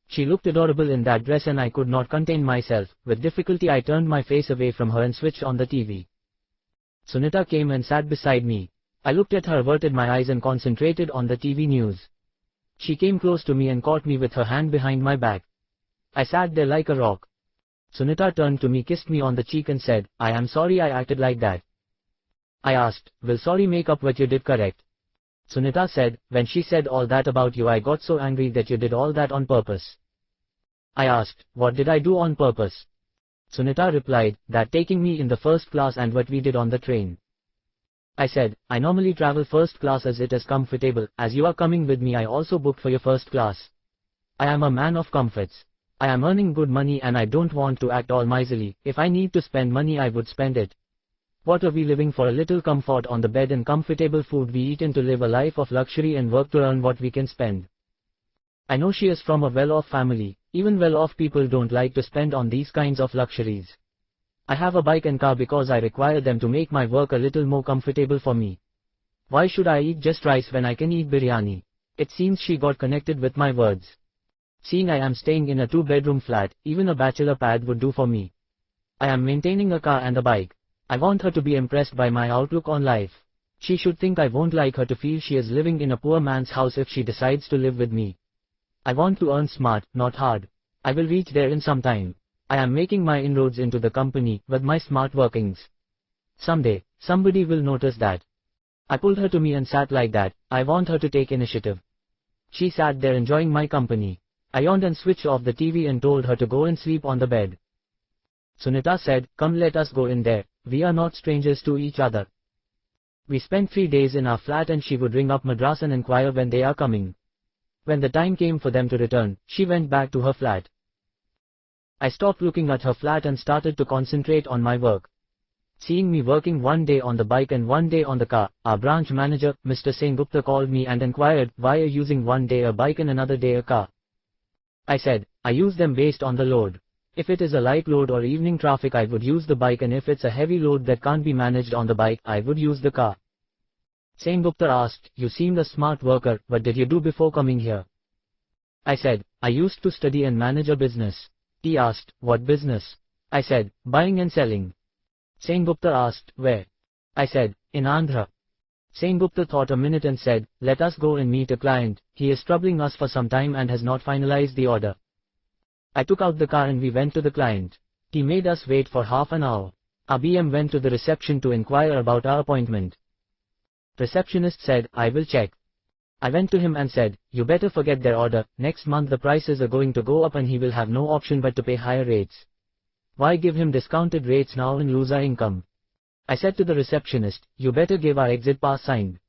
Speaker 1: She looked adorable in that dress and I could not contain myself. With difficulty I turned my face away from her and switched on the TV. Sunita came and sat beside me. I looked at her, averted my eyes and concentrated on the TV news. She came close to me and caught me with her hand behind my back. I sat there like a rock. Sunita turned to me, kissed me on the cheek and said, "I am sorry I acted like that." I asked, "Will sorry make up what you did correct?" Sunita said, "When she said all that about you, I got so angry that you did all that on purpose." I asked, "What did I do on purpose?" Sunita replied, "That taking me in the first class and what we did on the train." I said, "I normally travel first class as it is comfortable. As you are coming with me, I also booked for your first class. I am a man of comforts. I am earning good money and I don't want to act all miserly. If I need to spend money, I would spend it. What are we living for? A little comfort on the bed and comfortable food we eat in to live a life of luxury and work to earn what we can spend." I know she is from a well-off family. Even well-off people don't like to spend on these kinds of luxuries. I have a bike and car because I require them to make my work a little more comfortable for me. Why should I eat just rice when I can eat biryani? It seems she got connected with my words. Seeing I am staying in a 2-bedroom flat, even a bachelor pad would do for me. I am maintaining a car and a bike. I want her to be impressed by my outlook on life. She should think I won't like her to feel she is living in a poor man's house if she decides to live with me. I want to earn smart, not hard. I will reach there in some time. I am making my inroads into the company with my smart workings. Someday, somebody will notice that. I pulled her to me and sat like that. I want her to take initiative. She sat there enjoying my company. I yawned and switched off the TV and told her to go and sleep on the bed. Sunita said, "Come, let us go in there. We are not strangers to each other." We spent 3 days in our flat and she would ring up Madras and inquire when they are coming. When the time came for them to return, she went back to her flat. I stopped looking at her flat and started to concentrate on my work. Seeing me working one day on the bike and one day on the car, our branch manager, Mr. Sengupta, called me and inquired, "Why are you using one day a bike and another day a car?" I said, "I use them based on the load. If it is a light load or evening traffic, I would use the bike, and if it's a heavy load that can't be managed on the bike, I would use the car." Sengupta asked, "You seemed a smart worker, what did you do before coming here?" I said, "I used to study and manage a business." He asked, "What business?" I said, "Buying and selling." Sengupta asked, "Where?" I said, "In Andhra." Sengupta thought a minute and said, "Let us go and meet a client. He is troubling us for some time and has not finalized the order." I took out the car and we went to the client. He made us wait for half an hour. Our BM went to the reception to inquire about our appointment. Receptionist said, "I will check." I went to him and said, "You better forget their order. Next month the prices are going to go up and he will have no option but to pay higher rates. Why give him discounted rates now and lose our income?" I said to the receptionist, "You better give our exit pass signed."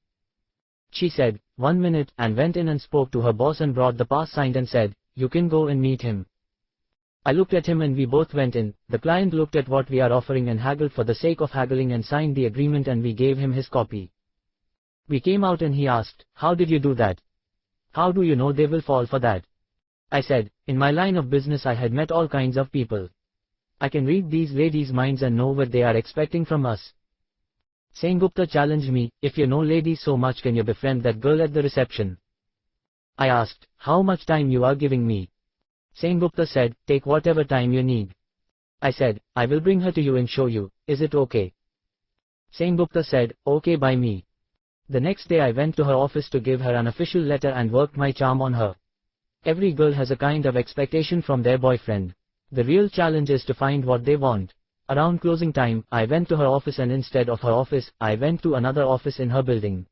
Speaker 1: She said, 1 minute, and went in and spoke to her boss and brought the pass signed and said, "You can go and meet him." I looked at him and we both went in. The client looked at what we are offering and haggled for the sake of haggling and signed the agreement, and we gave him his copy. We came out and he asked, "How did you do that? How do you know they will fall for that?" I said, "In my line of business I had met all kinds of people. I can read these ladies' minds and know what they are expecting from us." Sengupta challenged me, "If you know ladies so much, can you befriend that girl at the reception?" I asked, "How much time you are giving me?" Sengupta said, "Take whatever time you need." I said, "I will bring her to you and show you, is it okay?" Sengupta said, "Okay by me." The next day I went to her office to give her an official letter and worked my charm on her. Every girl has a kind of expectation from their boyfriend. The real challenge is to find what they want. Around closing time, I went to her office, and instead of her office, I went to another office in her building.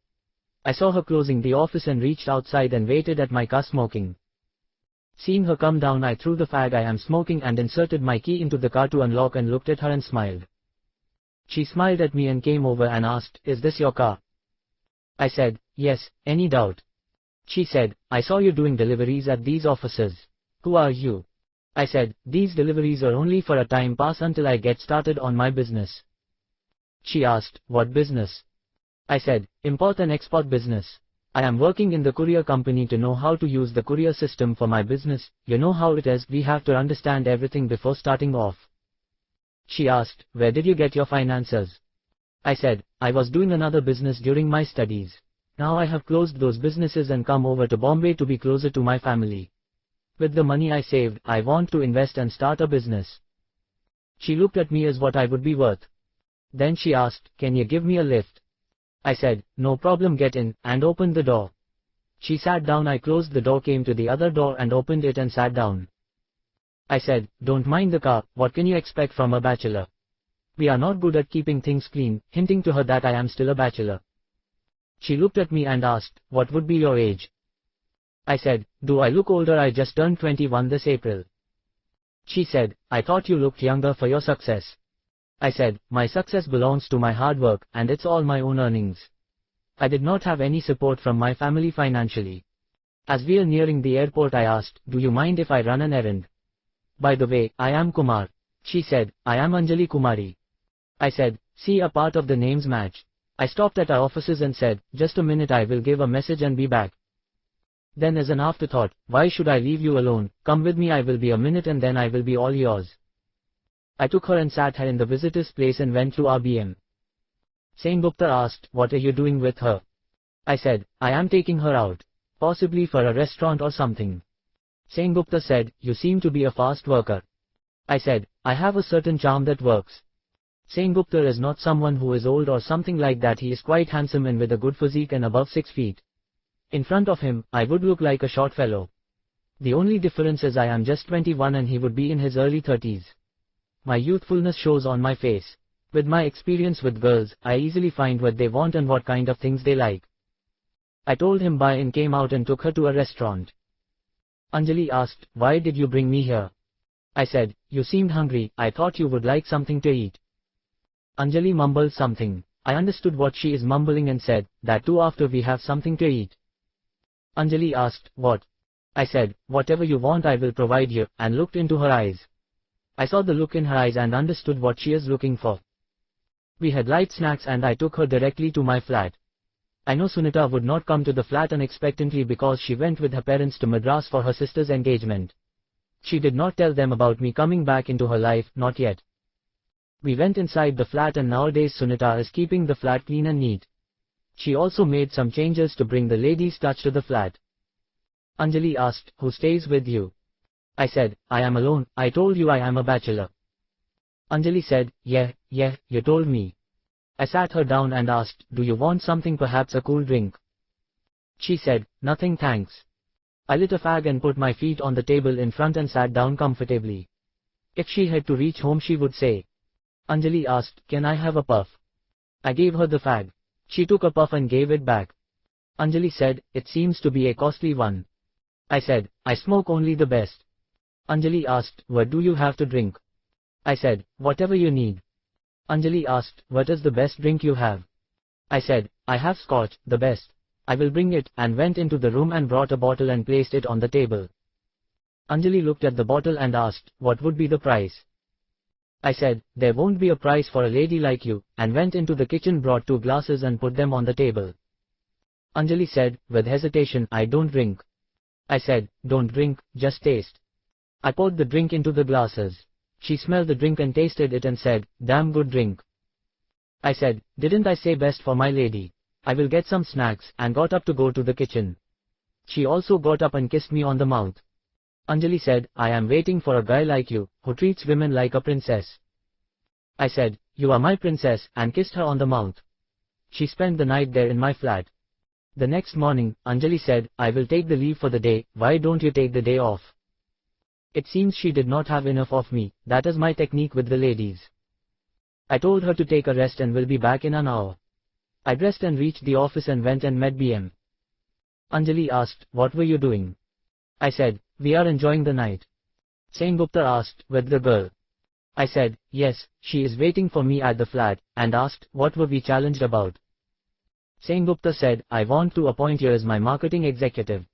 Speaker 1: I saw her closing the office and reached outside and waited at my car smoking. Seeing her come down, I threw the fag I am smoking and inserted my key into the car to unlock and looked at her and smiled. She smiled at me and came over and asked, "Is this your car?" I said, "Yes, any doubt?" She said, "I saw you doing deliveries at these offices. Who are you?" I said, "These deliveries are only for a time pass until I get started on my business." She asked, "What business?" I said, "Import and export business. I am working in the courier company to know how to use the courier system for my business. You know how it is, we have to understand everything before starting off." She asked, "Where did you get your finances?" I said, "I was doing another business during my studies. Now I have closed those businesses and come over to Bombay to be closer to my family. With the money I saved, I want to invest and start a business." She looked at me as what I would be worth. Then she asked, "Can you give me a lift?" I said, "No problem, get in," and opened the door. She sat down. I closed the door, came to the other door and opened it and sat down. I said, "Don't mind the car, what can you expect from a bachelor? We are not good at keeping things clean," hinting to her that I am still a bachelor. She looked at me and asked, "What would be your age?" I said, "Do I look older? I just turned 21 this April." She said, "I thought you looked younger for your success." I said, "My success belongs to my hard work, and it's all my own earnings. I did not have any support from my family financially." As we are nearing the airport, I asked, "Do you mind if I run an errand? By the way, I am Kumar." She said, "I am Anjali Kumari." I said, "See, a part of the names match." I stopped at our offices and said, "Just a minute, I will give a message and be back." Then as an afterthought, "Why should I leave you alone? Come with me, I will be a minute and then I will be all yours." I took her and sat her in the visitor's place and went through RBM. Sengupta asked, "What are you doing with her?" I said, "I am taking her out. Possibly for a restaurant or something." Sengupta said, "You seem to be a fast worker." I said, "I have a certain charm that works." Sengupta is not someone who is old or something like that. He is quite handsome and with a good physique and above 6 feet. In front of him, I would look like a short fellow. The only difference is I am just 21 and he would be in his early 30s. My youthfulness shows on my face. With my experience with girls, I easily find what they want and what kind of things they like. I told him bye and came out and took her to a restaurant. Anjali asked, "Why did you bring me here?" I said, "You seemed hungry, I thought you would like something to eat." Anjali mumbled something. I understood what she is mumbling and said, "That too after we have something to eat." Anjali asked, "What?" I said, "Whatever you want I will provide you," and looked into her eyes. I saw the look in her eyes and understood what she is looking for. We had light snacks and I took her directly to my flat. I know Sunita would not come to the flat unexpectedly because she went with her parents to Madras for her sister's engagement. She did not tell them about me coming back into her life, not yet. We went inside the flat and nowadays Sunita is keeping the flat clean and neat. She also made some changes to bring the ladies' touch to the flat. Anjali asked, "Who stays with you?" I said, "I am alone, I told you I am a bachelor." Anjali said, yeah, you told me." I sat her down and asked, "Do you want something, perhaps a cool drink?" She said, "Nothing thanks." I lit a fag and put my feet on the table in front and sat down comfortably. If she had to reach home she would say. Anjali asked, "Can I have a puff?" I gave her the fag. She took a puff and gave it back. Anjali said, "It seems to be a costly one." I said, "I smoke only the best." Anjali asked, "What do you have to drink?" I said, "Whatever you need." Anjali asked, "What is the best drink you have?" I said, "I have scotch, the best." I will bring it, and went into the room and brought a bottle and placed it on the table. Anjali looked at the bottle and asked, what would be the price? I said, there won't be a price for a lady like you, and went into the kitchen, brought 2 glasses and put them on the table. Anjali said, with hesitation, I don't drink. I said, don't drink, just taste. I poured the drink into the glasses. She smelled the drink and tasted it and said, damn good drink. I said, didn't I say best for my lady? I will get some snacks, and got up to go to the kitchen. She also got up and kissed me on the mouth. Anjali said, I am waiting for a guy like you, who treats women like a princess. I said, you are my princess, and kissed her on the mouth. She spent the night there in my flat. The next morning, Anjali said, I will take the leave for the day, why don't you take the day off? It seems she did not have enough of me, that is my technique with the ladies. I told her to take a rest and will be back in an hour. I dressed and reached the office and went and met BM. Anjali asked, what were you doing? I said, we are enjoying the night. Sengupta asked, with the girl? I said, yes, she is waiting for me at the flat, and asked, what were we challenged about? Sengupta said, I want to appoint you as my marketing executive.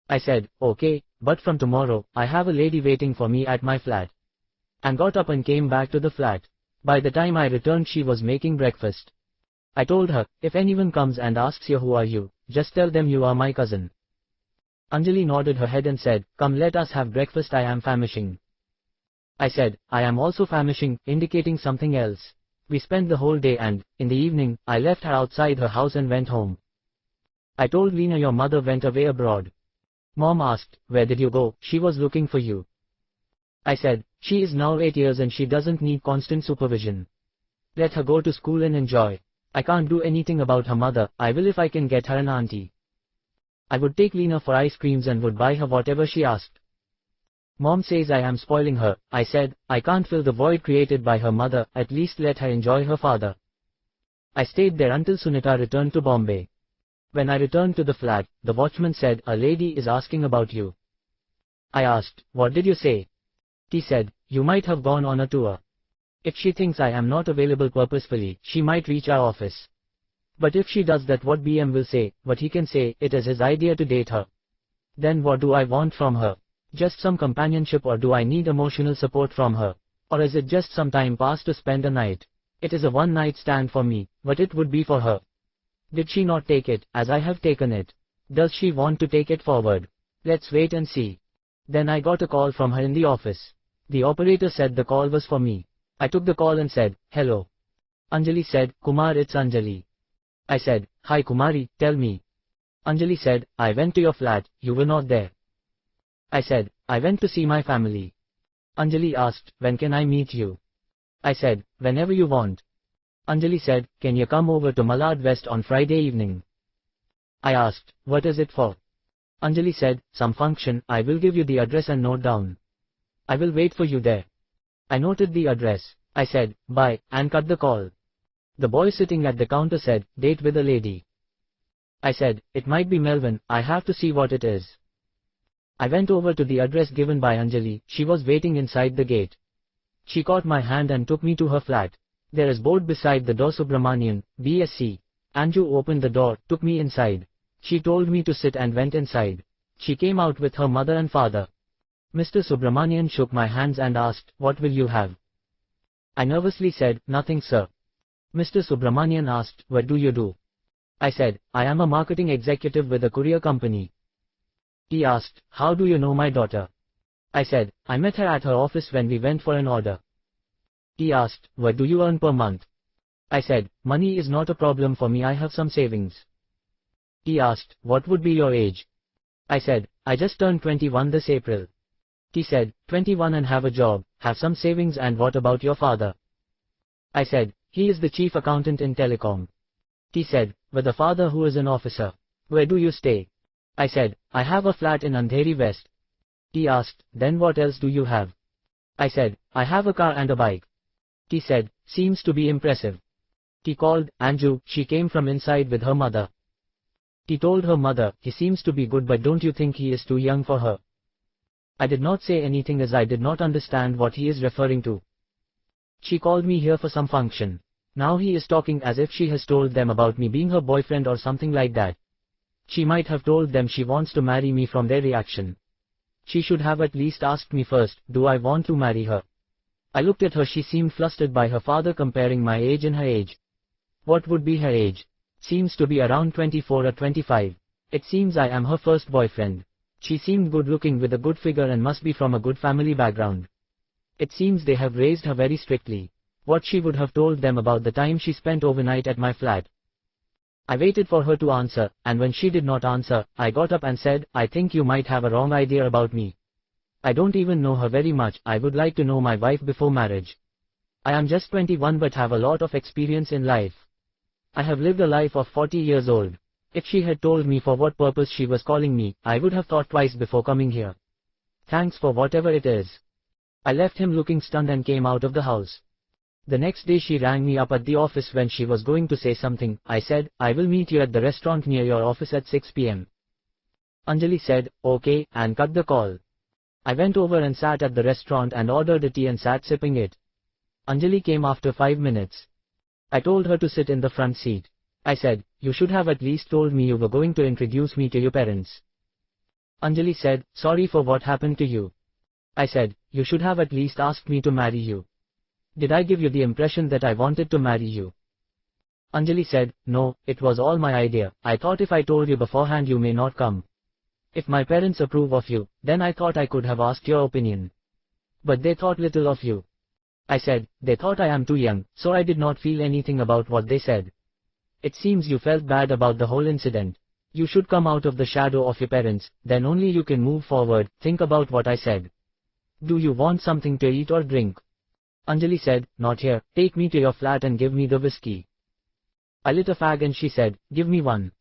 Speaker 1: I said, okay, but from tomorrow, I have a lady waiting for me at my flat. And got up and came back to the flat. By the time I returned, she was making breakfast. I told her, if anyone comes and asks you who are you, just tell them you are my cousin. Anjali nodded her head and said, come, let us have breakfast, I am famishing. I said, I am also famishing, indicating something else. We spent the whole day and, in the evening, I left her outside her house and went home. I told Lena your mother went away abroad. Mom asked, where did you go? She was looking for you. I said, she is now 8 years and she doesn't need constant supervision. Let her go to school and enjoy. I can't do anything about her mother, I will if I can get her an auntie. I would take Lena for ice creams and would buy her whatever she asked. Mom says I am spoiling her. I said, I can't fill the void created by her mother, at least let her enjoy her father. I stayed there until Sunita returned to Bombay. When I returned to the flat, the watchman said, a lady is asking about you. I asked, what did you say? He said, you might have gone on a tour. If she thinks I am not available purposefully, she might reach our office. But if she does that, what BM will say, what he can say, it is his idea to date her. Then what do I want from her? Just some companionship, or do I need emotional support from her? Or is it just some time pass to spend a night? It is a one-night stand for me, but it would be for her. Did she not take it, as I have taken it? Does she want to take it forward? Let's wait and see. Then I got a call from her in the office. The operator said the call was for me. I took the call and said, hello. Anjali said, Kumar, it's Anjali. I said, hi Kumari, tell me. Anjali said, I went to your flat, you were not there. I said, I went to see my family. Anjali asked, when can I meet you? I said, whenever you want. Anjali said, can you come over to Malad West on Friday evening? I asked, what is it for? Anjali said, some function, I will give you the address and note down. I will wait for you there. I noted the address. I said, bye, and cut the call. The boy sitting at the counter said, date with a lady. I said, it might be Melvin, I have to see what it is. I went over to the address given by Anjali. She was waiting inside the gate. She caught my hand and took me to her flat. There is board beside the door, Subramanian, BSc. Anju opened the door, took me inside. She told me to sit and went inside. She came out with her mother and father. Mr. Subramanian shook my hands and asked, what will you have? I nervously said, nothing sir. Mr. Subramanian asked, what do you do? I said, I am a marketing executive with a courier company. He asked, how do you know my daughter? I said, I met her at her office when we went for an order. He asked, what do you earn per month? I said, money is not a problem for me, I have some savings. He asked, what would be your age? I said, I just turned 21 this April. He said, 21 and have a job, have some savings, and what about your father? I said, he is the chief accountant in telecom. He said, with a father who is an officer. Where do you stay? I said, I have a flat in Andheri West. He asked, then what else do you have? I said, I have a car and a bike. He said, seems to be impressive. He called Anju, she came from inside with her mother. He told her mother, he seems to be good, but don't you think he is too young for her? I did not say anything as I did not understand what he is referring to. She called me here for some function. Now he is talking as if she has told them about me being her boyfriend or something like that. She might have told them she wants to marry me from their reaction. She should have at least asked me first, do I want to marry her? I looked at her. She seemed flustered by her father comparing my age and her age. What would be her age? Seems to be around 24 or 25. It seems I am her first boyfriend. She seemed good looking with a good figure and must be from a good family background. It seems they have raised her very strictly. What she would have told them about the time she spent overnight at my flat. I waited for her to answer, and when she did not answer, I got up and said, I think you might have a wrong idea about me. I don't even know her very much. I would like to know my wife before marriage. I am just 21 but have a lot of experience in life. I have lived a life of 40 years old. If she had told me for what purpose she was calling me, I would have thought twice before coming here. Thanks for whatever it is. I left him looking stunned and came out of the house. The next day she rang me up at the office when she was going to say something. I said, I will meet you at the restaurant near your office at 6 p.m. Anjali said, okay, and cut the call. I went over and sat at the restaurant and ordered a tea and sat sipping it. Anjali came after 5 minutes. I told her to sit in the front seat. I said, you should have at least told me you were going to introduce me to your parents. Anjali said, sorry for what happened to you. I said, you should have at least asked me to marry you. Did I give you the impression that I wanted to marry you? Anjali said, no, it was all my idea. I thought if I told you beforehand you may not come. If my parents approve of you, then I thought I could have asked your opinion. But they thought little of you. I said, they thought I am too young, so I did not feel anything about what they said. It seems you felt bad about the whole incident. You should come out of the shadow of your parents, then only you can move forward. Think about what I said. Do you want something to eat or drink? Anjali said, not here, take me to your flat and give me the whiskey. I lit a fag and she said, give me one.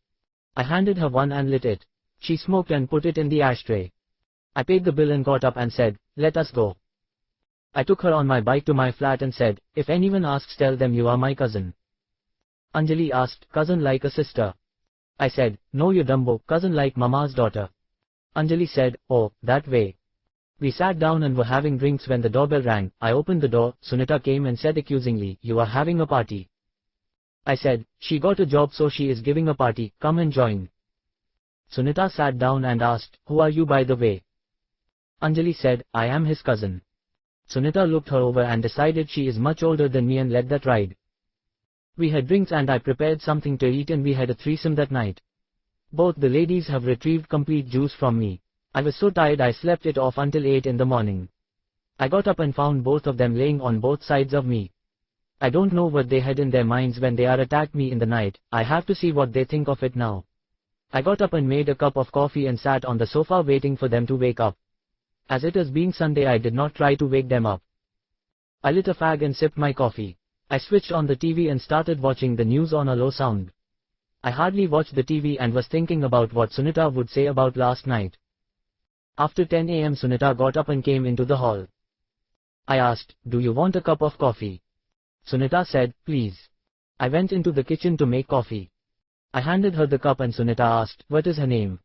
Speaker 1: I handed her one and lit it. She smoked and put it in the ashtray. I paid the bill and got up and said, let us go. I took her on my bike to my flat and said, if anyone asks tell them you are my cousin. Anjali asked, cousin like a sister? I said, no you dumbo, cousin like mama's daughter. Anjali said, oh, that way. We sat down and were having drinks when the doorbell rang. I opened the door. Sunita came and said accusingly, you are having a party. I said, she got a job so she is giving a party, come and join. Sunita sat down and asked, who are you by the way? Anjali said, I am his cousin. Sunita looked her over and decided she is much older than me and let that ride. We had drinks and I prepared something to eat and we had a threesome that night. Both the ladies have retrieved complete juice from me. I was so tired I slept it off until 8 in the morning. I got up and found both of them laying on both sides of me. I don't know what they had in their minds when they attacked me in the night. I have to see what they think of it now. I got up and made a cup of coffee and sat on the sofa waiting for them to wake up. As it is being Sunday I did not try to wake them up. I lit a fag and sipped my coffee. I switched on the TV and started watching the news on a low sound. I hardly watched the TV and was thinking about what Sunita would say about last night. After 10 a.m. Sunita got up and came into the hall. I asked, do you want a cup of coffee? Sunita said, please. I went into the kitchen to make coffee. I handed her the cup and Sunita asked, what is her name?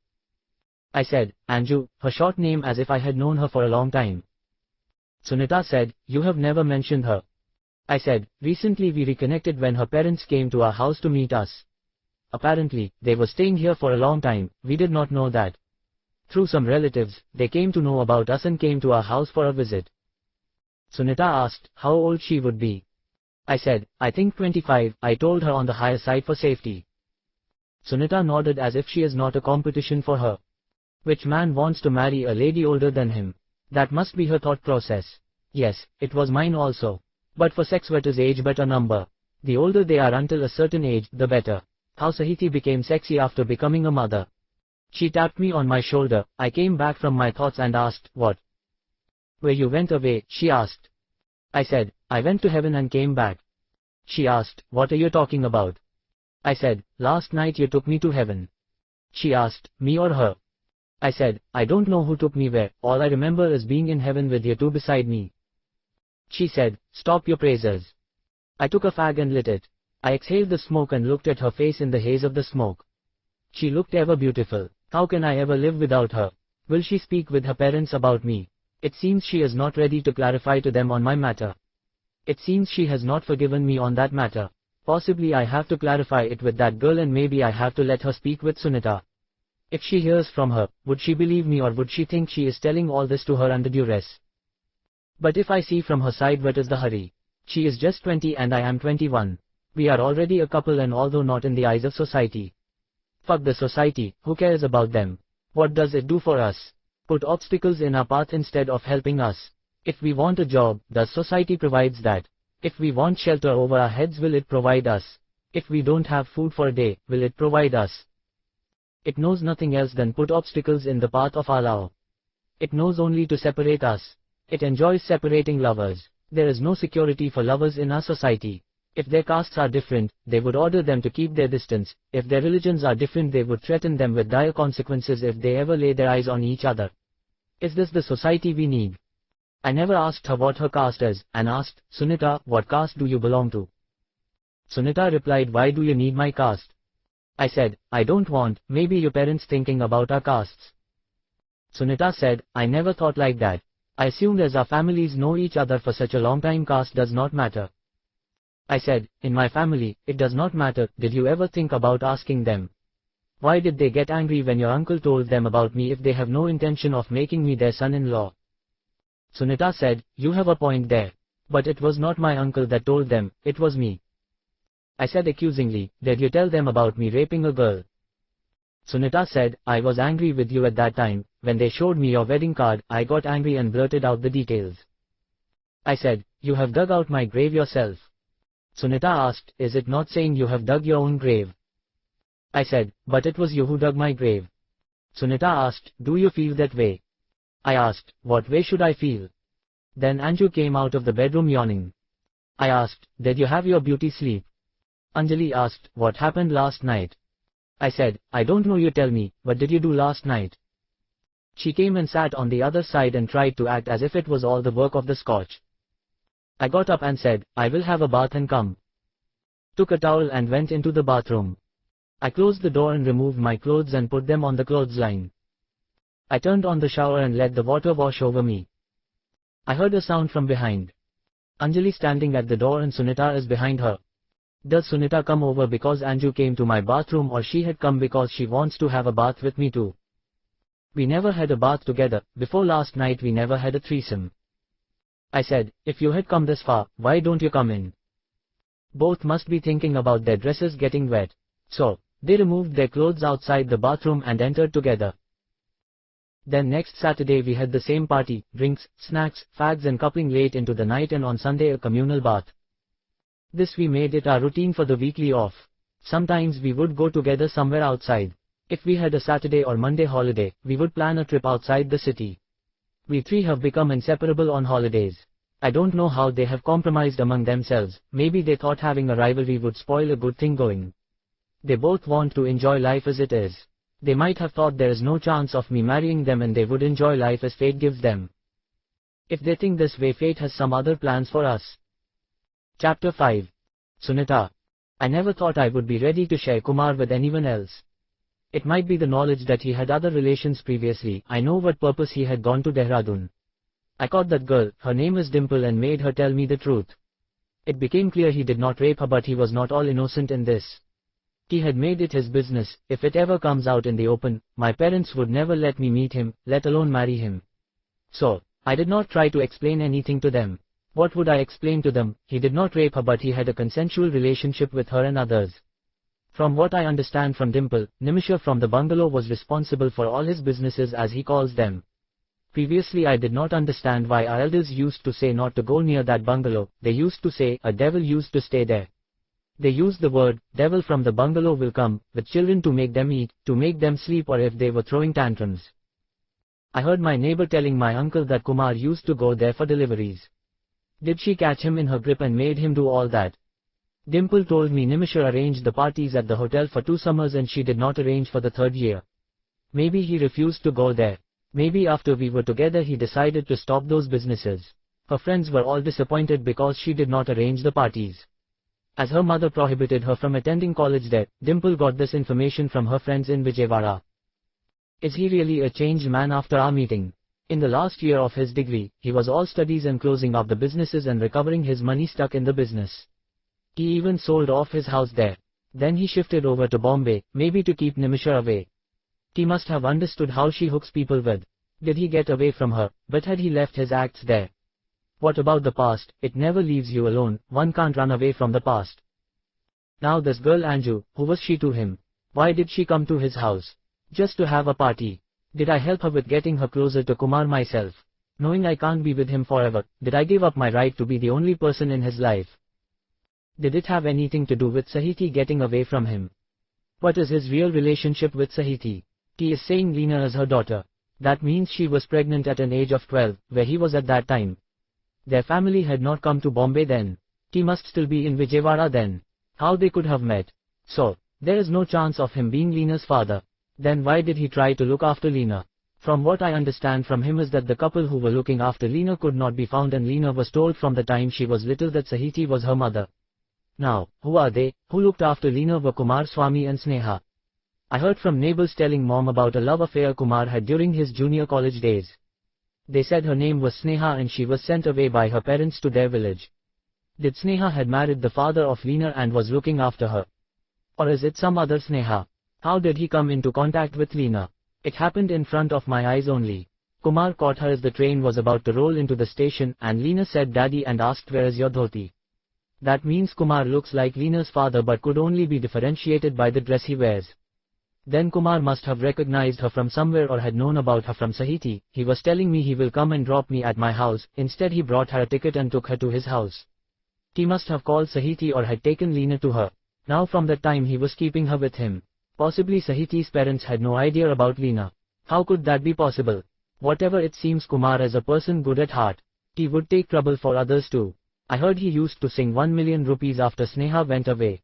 Speaker 1: I said, Anju, her short name as if I had known her for a long time. Sunita said, you have never mentioned her. I said, recently we reconnected when her parents came to our house to meet us. Apparently, they were staying here for a long time. We did not know that. Through some relatives, they came to know about us and came to our house for a visit. Sunita asked, how old she would be. I said, I think 25, I told her on the higher side for safety. Sunita nodded as if she is not a competition for her. Which man wants to marry a lady older than him? That must be her thought process. Yes, it was mine also. But for sex what is age but a number? The older they are until a certain age, the better. How Sahiti became sexy after becoming a mother. She tapped me on my shoulder. I came back from my thoughts and asked, what? Where you went away, she asked. I said, I went to heaven and came back. She asked, what are you talking about? I said, last night you took me to heaven. She asked, me or her? I said, I don't know who took me where, all I remember is being in heaven with you two beside me. She said, stop your praises. I took a fag and lit it. I exhaled the smoke and looked at her face in the haze of the smoke. She looked ever beautiful. How can I ever live without her? Will she speak with her parents about me? It seems she is not ready to clarify to them on my matter. It seems she has not forgiven me on that matter. Possibly I have to clarify it with that girl and maybe I have to let her speak with Sunita. If she hears from her, would she believe me or would she think she is telling all this to her under duress? But if I see from her side, what is the hurry? She is just 20 and I am 21. We are already a couple, and although not in the eyes of society. Fuck the society, who cares about them? What does it do for us? Put obstacles in our path instead of helping us. If we want a job, does society provides that? If we want shelter over our heads, will it provide us? If we don't have food for a day, will it provide us? It knows nothing else than put obstacles in the path of our love. It knows only to separate us. It enjoys separating lovers. There is no security for lovers in our society. If their castes are different, they would order them to keep their distance. If their religions are different, they would threaten them with dire consequences if they ever lay their eyes on each other. Is this the society we need? I never asked her what her caste is, and asked, Sunita, what caste do you belong to? Sunita replied, why do you need my caste? I said, I don't want, maybe your parents thinking about our castes. Sunita said, I never thought like that. I assumed as our families know each other for such a long time, caste does not matter. I said, in my family, it does not matter. Did you ever think about asking them? Why did they get angry when your uncle told them about me if they have no intention of making me their son-in-law? Sunita said, you have a point there. But it was not my uncle that told them, it was me. I said accusingly, did you tell them about me raping a girl? Sunita said, I was angry with you at that time. When they showed me your wedding card, I got angry and blurted out the details. I said, you have dug out my grave yourself. Sunita asked, is it not saying you have dug your own grave? I said, but it was you who dug my grave. Sunita asked, do you feel that way? I asked, what way should I feel? Then Anju came out of the bedroom yawning. I asked, did you have your beauty sleep? Anjali asked, what happened last night? I said, I don't know, you tell me, what did you do last night? She came and sat on the other side and tried to act as if it was all the work of the scotch. I got up and said, I will have a bath and come. Took a towel and went into the bathroom. I closed the door and removed my clothes and put them on the clothesline. I turned on the shower and let the water wash over me. I heard a sound from behind. Anjali standing at the door and Sunita is behind her. Does Sunita come over because Anju came to my bathroom, or she had come because she wants to have a bath with me too? We never had a bath together. Before last night we never had a threesome. I said, if you had come this far, why don't you come in? Both must be thinking about their dresses getting wet. So, they removed their clothes outside the bathroom and entered together. Then next Saturday we had the same party, drinks, snacks, fags and coupling late into the night, and on Sunday a communal bath. This we made it our routine for the weekly off. Sometimes we would go together somewhere outside. If we had a Saturday or Monday holiday, we would plan a trip outside the city. We three have become inseparable on holidays. I don't know how they have compromised among themselves. Maybe they thought having a rivalry would spoil a good thing going. They both want to enjoy life as it is. They might have thought there is no chance of me marrying them and they would enjoy life as fate gives them. If they think this way, fate has some other plans for us. Chapter 5. Sunita. I never thought I would be ready to share Kumar with anyone else. It might be the knowledge that he had other relations previously. I know what purpose he had gone to Dehradun. I caught that girl, her name is Dimple, and made her tell me the truth. It became clear he did not rape her, but he was not all innocent in this. He had made it his business. If it ever comes out in the open, my parents would never let me meet him, let alone marry him. So, I did not try to explain anything to them. What would I explain to them? He did not rape her, but he had a consensual relationship with her and others. From what I understand from Dimple, Nimisha from the bungalow was responsible for all his businesses, as he calls them. Previously I did not understand why our elders used to say not to go near that bungalow. They used to say, a devil used to stay there. They used the word, devil from the bungalow will come, with children to make them eat, to make them sleep, or if they were throwing tantrums. I heard my neighbor telling my uncle that Kumar used to go there for deliveries. Did she catch him in her grip and made him do all that? Dimple told me Nimisha arranged the parties at the hotel for 2 summers and she did not arrange for the 3rd year. Maybe he refused to go there. Maybe after we were together he decided to stop those businesses. Her friends were all disappointed because she did not arrange the parties. As her mother prohibited her from attending college there, Dimple got this information from her friends in Vijayawada. Is he really a changed man after our meeting? In the last year of his degree, he was all studies and closing up the businesses and recovering his money stuck in the business. He even sold off his house there. Then he shifted over to Bombay, maybe to keep Nimisha away. He must have understood how she hooks people with. Did he get away from her, but had he left his acts there? What about the past? It never leaves you alone, one can't run away from the past. Now this girl Anju, who was she to him? Why did she come to his house? Just to have a party? Did I help her with getting her closer to Kumar myself? Knowing I can't be with him forever, did I give up my right to be the only person in his life? Did it have anything to do with Sahiti getting away from him? What is his real relationship with Sahiti? He is saying Leena is her daughter. That means she was pregnant at an age of 12, where he was at that time. Their family had not come to Bombay then. He must still be in Vijayawada then. How they could have met? So, there is no chance of him being Leena's father. Then why did he try to look after Leena? From what I understand from him is that the couple who were looking after Leena could not be found and Leena was told from the time she was little that Sahiti was her mother. Now, who are they? Who looked after Leena were Kumar Swami and Sneha. I heard from neighbors telling mom about a love affair Kumar had during his junior college days. They said her name was Sneha and she was sent away by her parents to their village. Did Sneha had married the father of Leena and was looking after her? Or is it some other Sneha? How did he come into contact with Leena? It happened in front of my eyes only. Kumar caught her as the train was about to roll into the station and Leena said daddy and asked where is your dhoti. That means Kumar looks like Leena's father but could only be differentiated by the dress he wears. Then Kumar must have recognized her from somewhere or had known about her from Sahiti. He was telling me he will come and drop me at my house, instead he brought her a ticket and took her to his house. He must have called Sahiti or had taken Leena to her. Now from that time he was keeping her with him. Possibly Sahiti's parents had no idea about Leena. How could that be possible? Whatever it seems Kumar is a person good at heart. He would take trouble for others too. I heard he used to sing 1 million rupees after Sneha went away.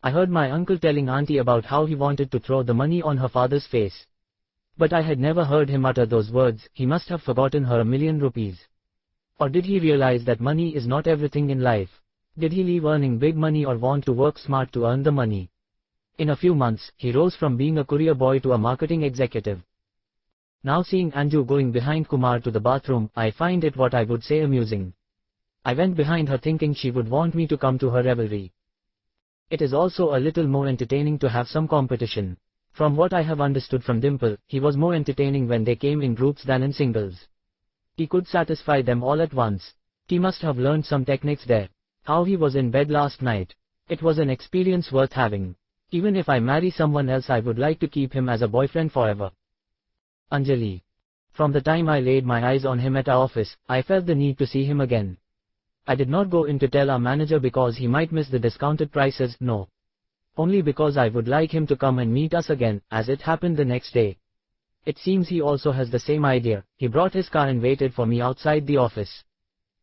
Speaker 1: I heard my uncle telling auntie about how he wanted to throw the money on her father's face. But I had never heard him utter those words. He must have forgotten her 1 million rupees. Or did he realize that money is not everything in life? Did he leave earning big money or want to work smart to earn the money? In a few months, he rose from being a courier boy to a marketing executive. Now seeing Anju going behind Kumar to the bathroom, I find it what I would say amusing. I went behind her thinking she would want me to come to her revelry. It is also a little more entertaining to have some competition. From what I have understood from Dimple, he was more entertaining when they came in groups than in singles. He could satisfy them all at once. He must have learned some techniques there. How he was in bed last night. It was an experience worth having. Even if I marry someone else I would like to keep him as a boyfriend forever. Anjali. From the time I laid my eyes on him at our office, I felt the need to see him again. I did not go in to tell our manager because he might miss the discounted prices, no. Only because I would like him to come and meet us again, as it happened the next day. It seems he also has the same idea. He brought his car and waited for me outside the office.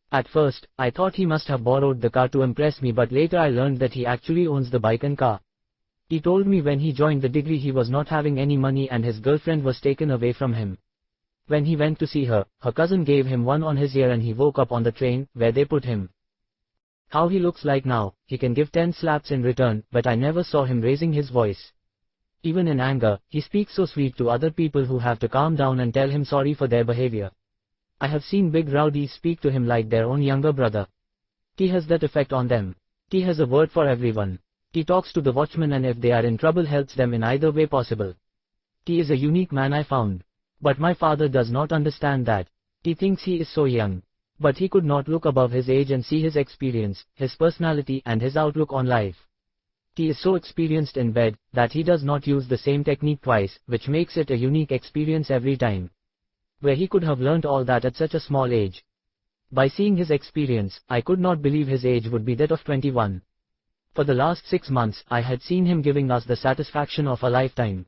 Speaker 1: At first, I thought he must have borrowed the car to impress me, but later I learned that he actually owns the bike and car. He told me when he joined the degree he was not having any money and his girlfriend was taken away from him. When he went to see her, her cousin gave him one on his ear and he woke up on the train, where they put him. How he looks like now, he can give 10 slaps in return, but I never saw him raising his voice. Even in anger, he speaks so sweet to other people who have to calm down and tell him sorry for their behavior. I have seen big rowdies speak to him like their own younger brother. He has that effect on them. He has a word for everyone. He talks to the watchmen and if they are in trouble helps them in either way possible. He is a unique man I found. But my father does not understand that. He thinks he is so young. But he could not look above his age and see his experience, his personality and his outlook on life. He is so experienced in bed, that he does not use the same technique twice, which makes it a unique experience every time. Where he could have learnt all that at such a small age. By seeing his experience, I could not believe his age would be that of 21. For the last 6 months, I had seen him giving us the satisfaction of a lifetime.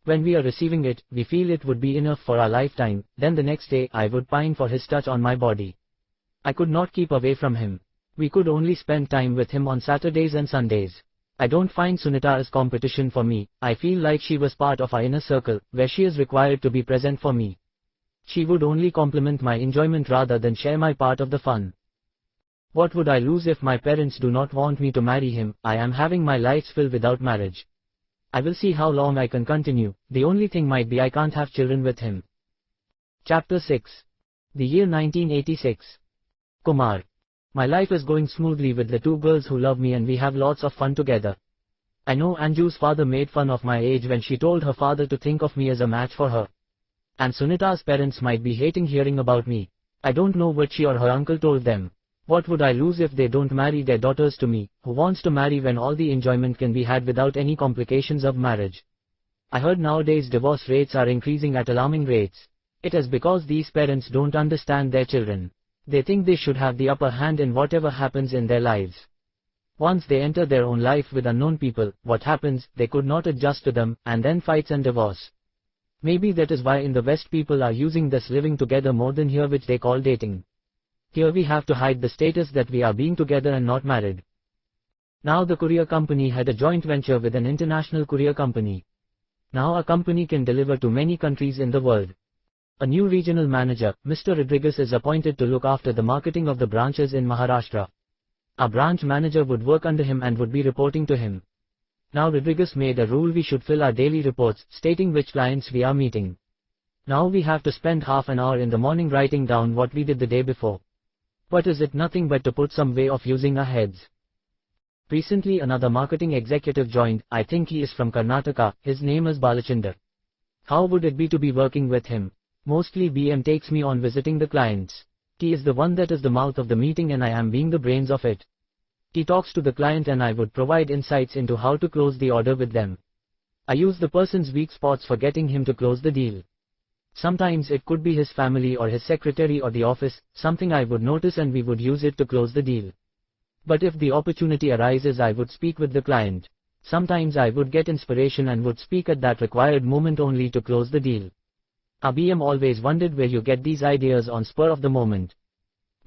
Speaker 1: When we are receiving it, we feel it would be enough for our lifetime, then the next day I would pine for his touch on my body. I could not keep away from him. We could only spend time with him on Saturdays and Sundays. I don't find Sunita as competition for me. I feel like she was part of our inner circle, where she is required to be present for me. She would only complement my enjoyment rather than share my part of the fun. What would I lose if my parents do not want me to marry him? I am having my life's fill without marriage. I will see how long I can continue. The only thing might be I can't have children with him. Chapter 6. The year 1986. Kumar. My life is going smoothly with the 2 girls who love me and we have lots of fun together. I know Anju's father made fun of my age when she told her father to think of me as a match for her. And Sunita's parents might be hating hearing about me. I don't know what she or her uncle told them. What would I lose if they don't marry their daughters to me, who wants to marry when all the enjoyment can be had without any complications of marriage? I heard nowadays divorce rates are increasing at alarming rates. It is because these parents don't understand their children. They think they should have the upper hand in whatever happens in their lives. Once they enter their own life with unknown people, what happens, they could not adjust to them, and then fights and divorce. Maybe that is why in the West people are using this living together more than here, which they call dating. Here we have to hide the status that we are being together and not married. Now the courier company had a joint venture with an international courier company. Now our company can deliver to many countries in the world. A new regional manager, Mr. Rodriguez, is appointed to look after the marketing of the branches in Maharashtra. Our branch manager would work under him and would be reporting to him. Now Rodriguez made a rule we should fill our daily reports, stating which clients we are meeting. Now we have to spend half an hour in the morning writing down what we did the day before. What is it? Nothing but to put some way of using our heads. Recently another marketing executive joined. I think he is from Karnataka, his name is Balachinder. How would it be to be working with him? Mostly BM takes me on visiting the clients. He is the one that is the mouth of the meeting and I am being the brains of it. He talks to the client and I would provide insights into how to close the order with them. I use the person's weak spots for getting him to close the deal. Sometimes it could be his family or his secretary or the office, something I would notice and we would use it to close the deal. But if the opportunity arises, I would speak with the client. Sometimes I would get inspiration and would speak at that required moment only to close the deal. Our BM always wondered where you get these ideas on spur of the moment.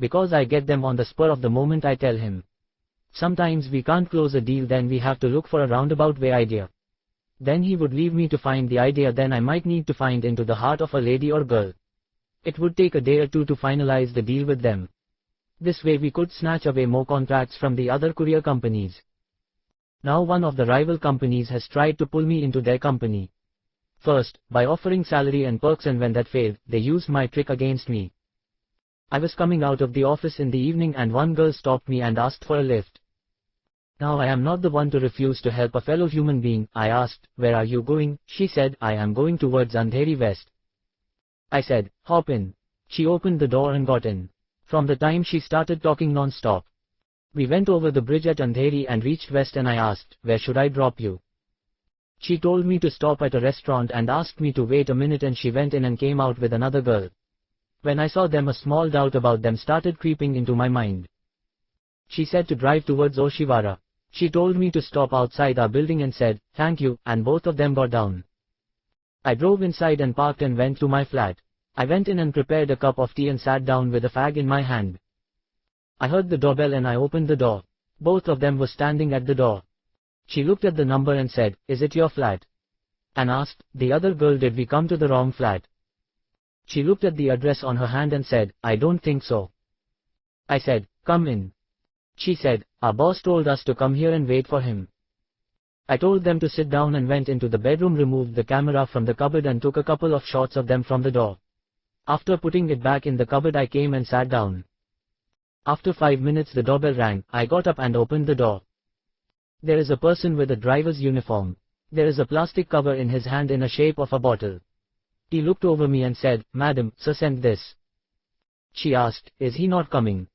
Speaker 1: Because I get them on the spur of the moment, I tell him. Sometimes we can't close a deal, then we have to look for a roundabout way idea. Then he would leave me to find the idea, then I might need to find into the heart of a lady or girl. It would take a day or two to finalize the deal with them. This way we could snatch away more contracts from the other courier companies. Now one of the rival companies has tried to pull me into their company. First, by offering salary and perks, and when that failed, they used my trick against me. I was coming out of the office in the evening and one girl stopped me and asked for a lift. Now I am not the one to refuse to help a fellow human being. I asked, "Where are you going?" She said, "I am going towards Andheri West." I said, "Hop in." She opened the door and got in. From the time she started talking non-stop. We went over the bridge at Andheri and reached West and I asked, "Where should I drop you?" She told me to stop at a restaurant and asked me to wait a minute, and she went in and came out with another girl. When I saw them, a small doubt about them started creeping into my mind. She said to drive towards Oshiwara. She told me to stop outside our building and said, "Thank you," and both of them got down. I drove inside and parked and went to my flat. I went in and prepared a cup of tea and sat down with a fag in my hand. I heard the doorbell and I opened the door. Both of them were standing at the door. She looked at the number and said, "Is it your flat?" And asked the other girl, "Did we come to the wrong flat?" She looked at the address on her hand and said, "I don't think so." I said, "Come in." She said, "Our boss told us to come here and wait for him." I told them to sit down and went into the bedroom, removed the camera from the cupboard and took a couple of shots of them from the door. After putting it back in the cupboard, I came and sat down. After 5 minutes the doorbell rang. I got up and opened the door. There is a person with a driver's uniform. There is a plastic cover in his hand in a shape of a bottle. He looked over me and said, "Madam, sir sent this." She asked, "Is he not coming?"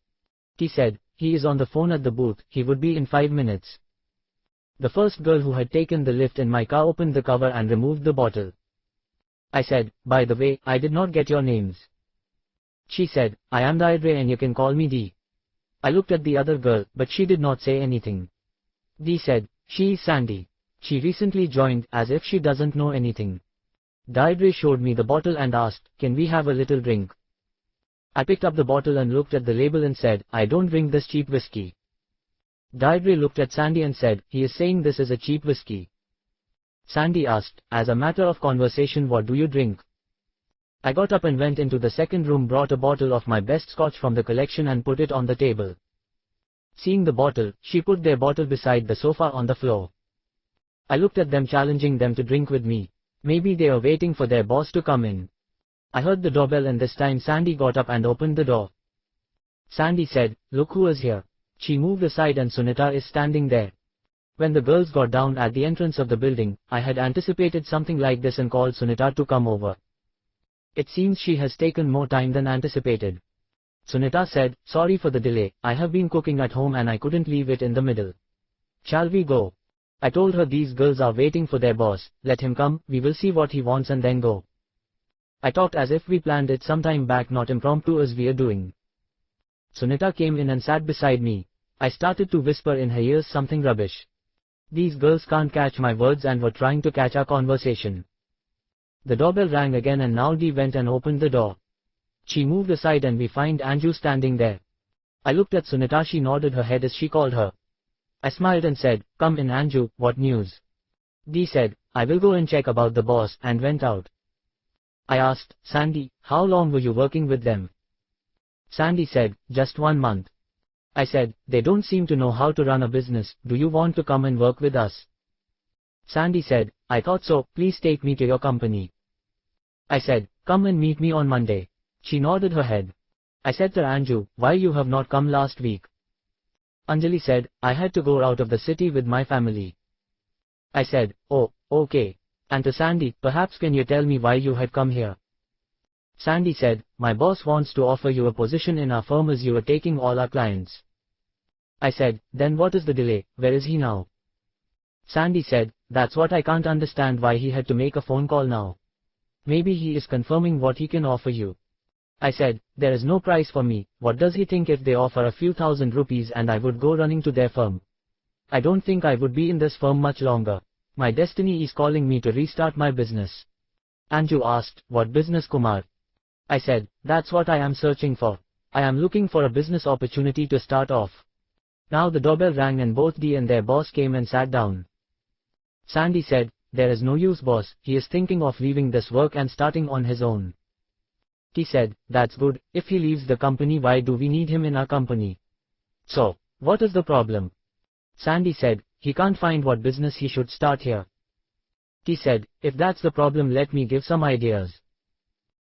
Speaker 1: He said, "He is on the phone at the booth, he would be in 5 minutes." The first girl who had taken the lift in my car opened the cover and removed the bottle. I said, "By the way, I did not get your names." She said, "I am Deirdre and you can call me Dee." I looked at the other girl, but she did not say anything. Dee said, "She is Sandy. She recently joined," as if she doesn't know anything. Deirdre showed me the bottle and asked, "Can we have a little drink?" I picked up the bottle and looked at the label and said, "I don't drink this cheap whiskey." Deirdre looked at Sandy and said, "He is saying this is a cheap whiskey." Sandy asked, as a matter of conversation, "What do you drink?" I got up and went into the second room, brought a bottle of my best scotch from the collection and put it on the table. Seeing the bottle, she put their bottle beside the sofa on the floor. I looked at them, challenging them to drink with me. Maybe they were waiting for their boss to come in. I heard the doorbell and this time Sandy got up and opened the door. Sandy said, "Look who is here." She moved aside and Sunita is standing there. When the girls got down at the entrance of the building, I had anticipated something like this and called Sunita to come over. It seems she has taken more time than anticipated. Sunita said, "Sorry for the delay, I have been cooking at home and I couldn't leave it in the middle. Shall we go?" I told her these girls are waiting for their boss, let him come, we will see what he wants and then go. I talked as if we planned it some time back, not impromptu as we are doing. Sunita came in and sat beside me. I started to whisper in her ears something rubbish. These girls can't catch my words and were trying to catch our conversation. The doorbell rang again and now Dee went and opened the door. She moved aside and we find Anju standing there. I looked at Sunita, she nodded her head as she called her. I smiled and said, "Come in Anju, what news?" Dee said, "I will go and check about the boss," and went out. I asked, "Sandy, how long were you working with them?" Sandy said, "Just 1 month." I said, "They don't seem to know how to run a business, do you want to come and work with us?" Sandy said, "I thought so, please take me to your company." I said, "Come and meet me on Monday." She nodded her head. I said to Anju, "Why you have not come last week?" Anjali said, "I had to go out of the city with my family." I said, "Oh, okay." And to Sandy, "Perhaps can you tell me why you had come here?" Sandy said, "My boss wants to offer you a position in our firm as you are taking all our clients." I said, "Then what is the delay, where is he now?" Sandy said, "That's what I can't understand, why he had to make a phone call now. Maybe he is confirming what he can offer you." I said, "There is no price for me, what does he think if they offer a few thousand rupees and I would go running to their firm? I don't think I would be in this firm much longer. My destiny is calling me to restart my business." Anju asked, "What business, Kumar?" I said, "That's what I am searching for. I am looking for a business opportunity to start off." Now the doorbell rang and both Dee and their boss came and sat down. Sandy said, "There is no use, boss, he is thinking of leaving this work and starting on his own." He said, "That's good, if he leaves the company, why do we need him in our company? So, what is the problem?" Sandy said, "He can't find what business he should start here." He said, "If that's the problem, let me give some ideas."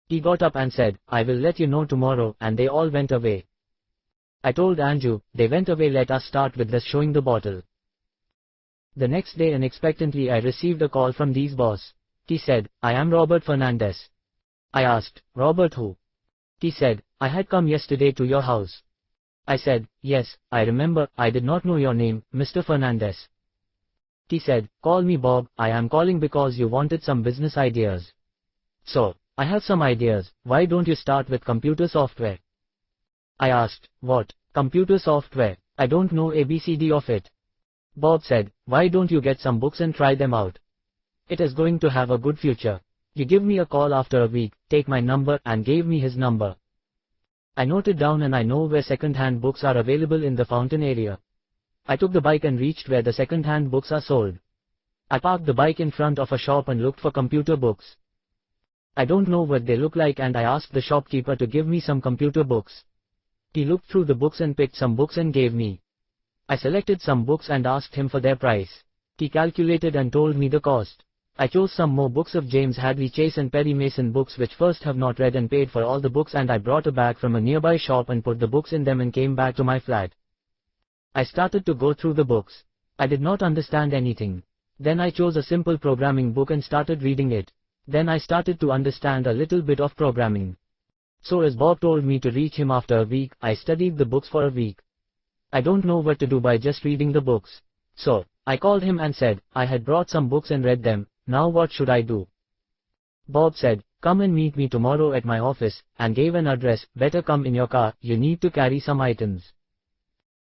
Speaker 1: He got up and said, "I will let you know tomorrow," and they all went away. I told Anju, "They went away, let us start with this showing the bottle." The next day unexpectedly I received a call from Dee's boss. He said, "I am Robert Fernandez." I asked, "Robert who?" He said, "I had come yesterday to your house." I said, "Yes, I remember, I did not know your name, Mr. Fernandez." He said, "Call me Bob, I am calling because you wanted some business ideas." "So, I have some ideas, why don't you start with computer software?" I asked, "What, computer software? I don't know ABCD of it." Bob said, "Why don't you get some books and try them out? It is going to have a good future. You give me a call after a week, take my number," and gave me his number. I noted down and I know where second-hand books are available in the Fountain area. I took the bike and reached where the second-hand books are sold. I parked the bike in front of a shop and looked for computer books. I don't know what they look like and I asked the shopkeeper to give me some computer books. He looked through the books and picked some books and gave me. I selected some books and asked him for their price. He calculated and told me the cost. I chose some more books of James Hadley Chase and Perry Mason books which first have not read and paid for all the books, and I brought a bag from a nearby shop and put the books in them and came back to my flat. I started to go through the books. I did not understand anything. Then I chose a simple programming book and started reading it. Then I started to understand a little bit of programming. So as Bob told me to reach him after a week, I studied the books for a week. I don't know what to do by just reading the books. So, I called him and said, I had brought some books and read them, now what should I do? Bob said, "Come and meet me tomorrow at my office," and gave an address, "Better come in your car, you need to carry some items."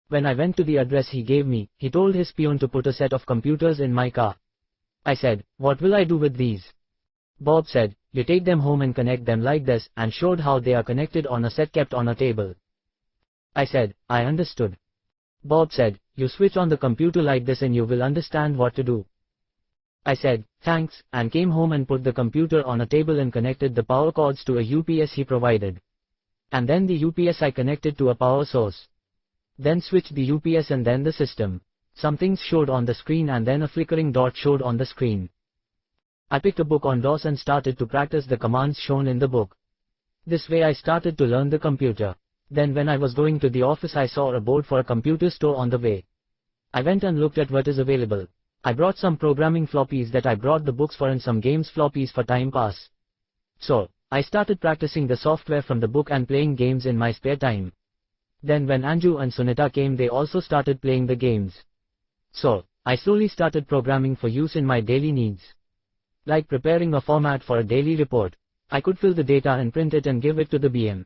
Speaker 1: When I went to the address he gave me, he told his peon to put a set of computers in my car. I said, "What will I do with these?" Bob said, "You take them home and connect them like this," and showed how they are connected on a set kept on a table. I said, "I understood." Bob said, "You switch on the computer like this and you will understand what to do." I said, "Thanks," and came home and put the computer on a table and connected the power cords to a UPS he provided. And then the UPS I connected to a power source. Then switched the UPS and then the system. Some things showed on the screen and then a flickering dot showed on the screen. I picked a book on DOS and started to practice the commands shown in the book. This way I started to learn the computer. Then when I was going to the office I saw a board for a computer store on the way. I went and looked at what is available. I brought some programming floppies that I brought the books for and some games floppies for time pass. So, I started practicing the software from the book and playing games in my spare time. Then when Anju and Sunita came, they also started playing the games. So, I slowly started programming for use in my daily needs. Like preparing a format for a daily report. I could fill the data and print it and give it to the BM.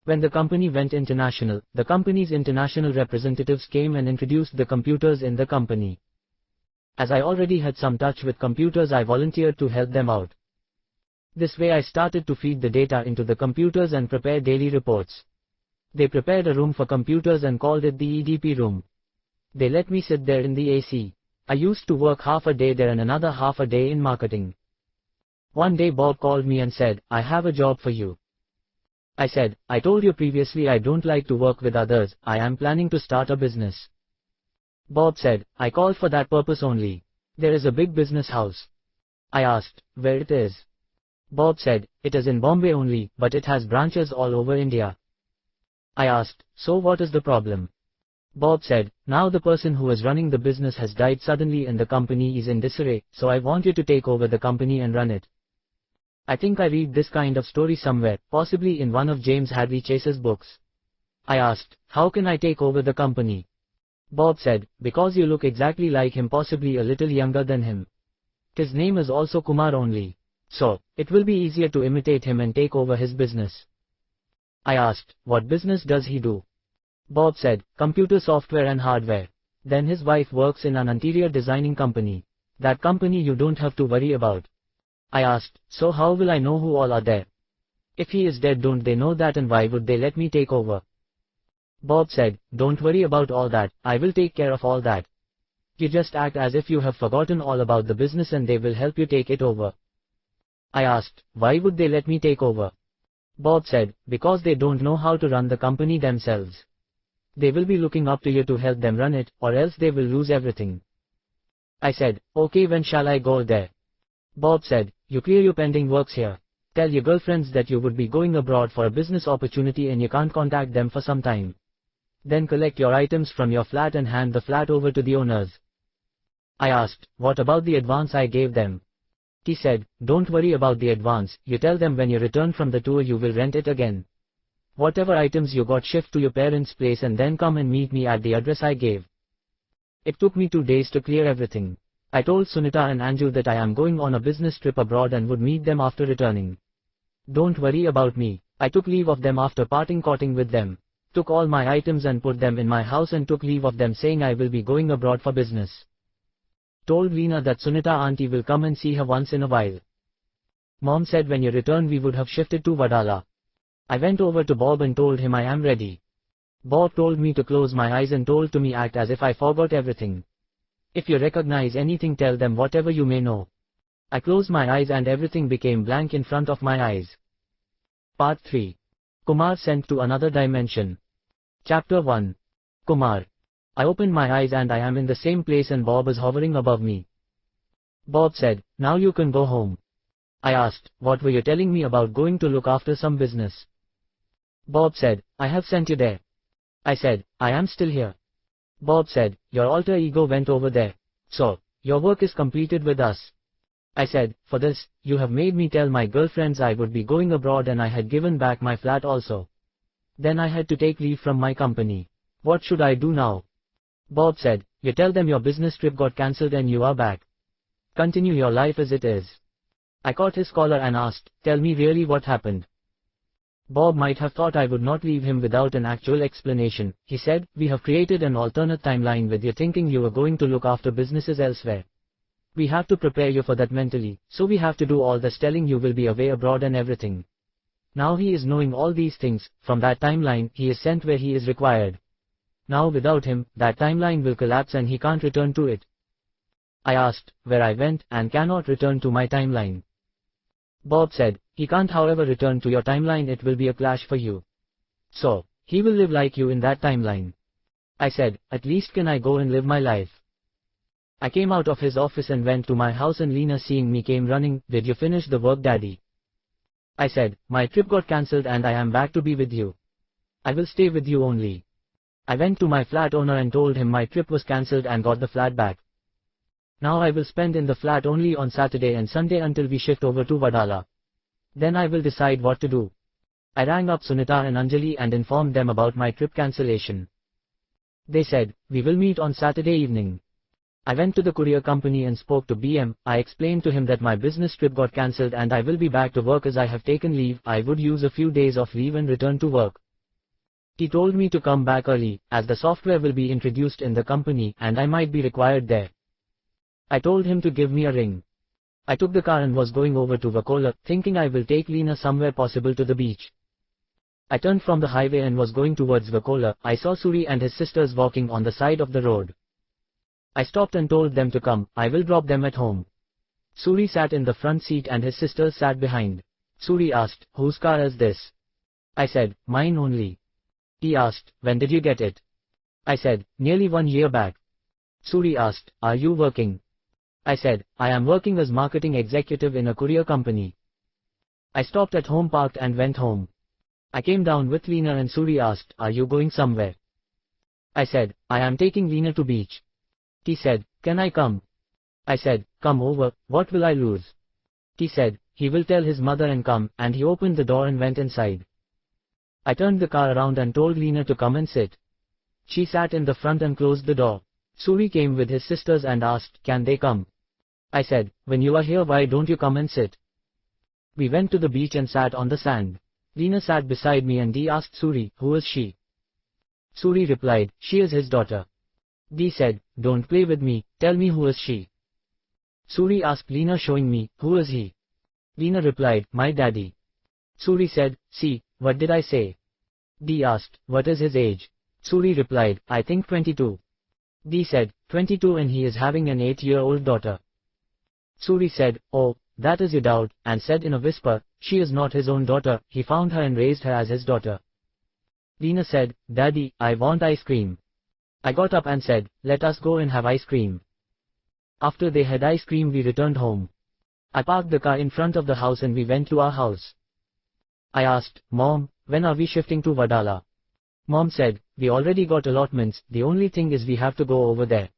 Speaker 1: When the company went international, the company's international representatives came and introduced the computers in the company. As I already had some touch with computers, I volunteered to help them out. This way I started to feed the data into the computers and prepare daily reports. They prepared a room for computers and called it the EDP room. They let me sit there in the AC. I used to work half a day there and another half a day in marketing. One day Bob called me and said, "I have a job for you." I said, "I told you previously I don't like to work with others, I am planning to start a business." Bob said, "I called for that purpose only. There is a big business house." I asked, "Where it is?" Bob said, "It is in Bombay only, but it has branches all over India." I asked, "So what is the problem?" Bob said, "Now the person who is running the business has died suddenly and the company is in disarray, so I want you to take over the company and run it." I think I read this kind of story somewhere, possibly in one of James Hadley Chase's books. I asked, "How can I take over the company?" Bob said, "Because you look exactly like him, possibly a little younger than him. His name is also Kumar only. So, it will be easier to imitate him and take over his business." I asked, "What business does he do?" Bob said, "Computer software and hardware. Then his wife works in an interior designing company. That company you don't have to worry about." I asked, "So how will I know who all are there? If he is dead, don't they know that, and why would they let me take over?" Bob said, "Don't worry about all that, I will take care of all that. You just act as if you have forgotten all about the business and they will help you take it over." I asked, "Why would they let me take over?" Bob said, "Because they don't know how to run the company themselves. They will be looking up to you to help them run it, or else they will lose everything." I said, "Okay, when shall I go there?" Bob said, "You clear your pending works here. Tell your girlfriends that you would be going abroad for a business opportunity and you can't contact them for some time. Then collect your items from your flat and hand the flat over to the owners." I asked, "What about the advance I gave them?" He said, "Don't worry about the advance, you tell them when you return from the tour you will rent it again. Whatever items you got, shift to your parents' place and then come and meet me at the address I gave." It took me 2 days to clear everything. I told Sunita and Anju that I am going on a business trip abroad and would meet them after returning. Don't worry about me. I took leave of them after parting courting with them. Took all my items and put them in my house and took leave of them saying I will be going abroad for business. Told Veena that Sunita auntie will come and see her once in a while. Mom said when you return we would have shifted to Vadala. I went over to Bob and told him I am ready. Bob told me to close my eyes and told to me act as if I forgot everything. If you recognize anything, tell them whatever you may know. I closed my eyes and everything became blank in front of my eyes. Part 3. Kumar sent to another dimension. Chapter 1. Kumar. I opened my eyes and I am in the same place and Bob is hovering above me. Bob said, "Now you can go home." I asked, "What were you telling me about going to look after some business?" Bob said, "I have sent you there." I said, "I am still here." Bob said, "Your alter ego went over there. So, your work is completed with us." I said, "For this, you have made me tell my girlfriends I would be going abroad and I had given back my flat also. Then I had to take leave from my company. What should I do now?" Bob said, "You tell them your business trip got cancelled and you are back. Continue your life as it is." I caught his collar and asked, "Tell me really what happened." Bob might have thought I would not leave him without an actual explanation. He said, "We have created an alternate timeline with you thinking you were going to look after businesses elsewhere. We have to prepare you for that mentally, so we have to do all this telling you will be away abroad and everything. Now he is knowing all these things, from that timeline, he is sent where he is required. Now without him, that timeline will collapse and he can't return to it." I asked, where I went, and cannot return to my timeline. Bob said, "He can't however return to your timeline, it will be a clash for you. So, he will live like you in that timeline." I said, "At least can I go and live my life?" I came out of his office and went to my house and Lena seeing me came running, "Did you finish the work, Daddy?" I said, "My trip got cancelled and I am back to be with you. I will stay with you only." I went to my flat owner and told him my trip was cancelled and got the flat back. Now I will spend in the flat only on Saturday and Sunday until we shift over to Wadala. Then I will decide what to do. I rang up Sunita and Anjali and informed them about my trip cancellation. They said, we will meet on Saturday evening. I went to the courier company and spoke to BM. I explained to him that my business trip got cancelled and I will be back to work as I have taken leave. I would use a few days of leave and return to work. He told me to come back early, as the software will be introduced in the company and I might be required there. I told him to give me a ring. I took the car and was going over to Vakola, thinking I will take Lena somewhere possible to the beach. I turned from the highway and was going towards Vakola. I saw Suri and his sisters walking on the side of the road. I stopped and told them to come, I will drop them at home. Suri sat in the front seat and his sisters sat behind. Suri asked, whose car is this? I said, mine only. He asked, when did you get it? I said, nearly 1 year back. Suri asked, are you working? I said, I am working as marketing executive in a courier company. I stopped at home, parked and went home. I came down with Lena and Suri asked, are you going somewhere? I said, I am taking Lena to beach. He said, can I come? I said, come over, what will I lose? He said, he will tell his mother and come, and he opened the door and went inside. I turned the car around and told Lena to come and sit. She sat in the front and closed the door. Suri came with his sisters and asked, can they come? I said, when you are here, why don't you come and sit? We went to the beach and sat on the sand. Lena sat beside me and Dee asked Suri, who is she? Suri replied, she is his daughter. Dee said, don't play with me, tell me who is she. Suri asked Lena, showing me, who is he? Lena replied, my daddy. Suri said, see, what did I say? Dee asked, what is his age? Suri replied, I think 22. Dee said, 22 and he is having an 8-year-old daughter. Suri said, oh, that is your doubt, and said in a whisper, she is not his own daughter, he found her and raised her as his daughter. Lena said, Daddy, I want ice cream. I got up and said, let us go and have ice cream. After they had ice cream we returned home. I parked the car in front of the house and we went to our house. I asked, Mom, when are we shifting to Wadala? Mom said, we already got allotments, the only thing is we have to go over there.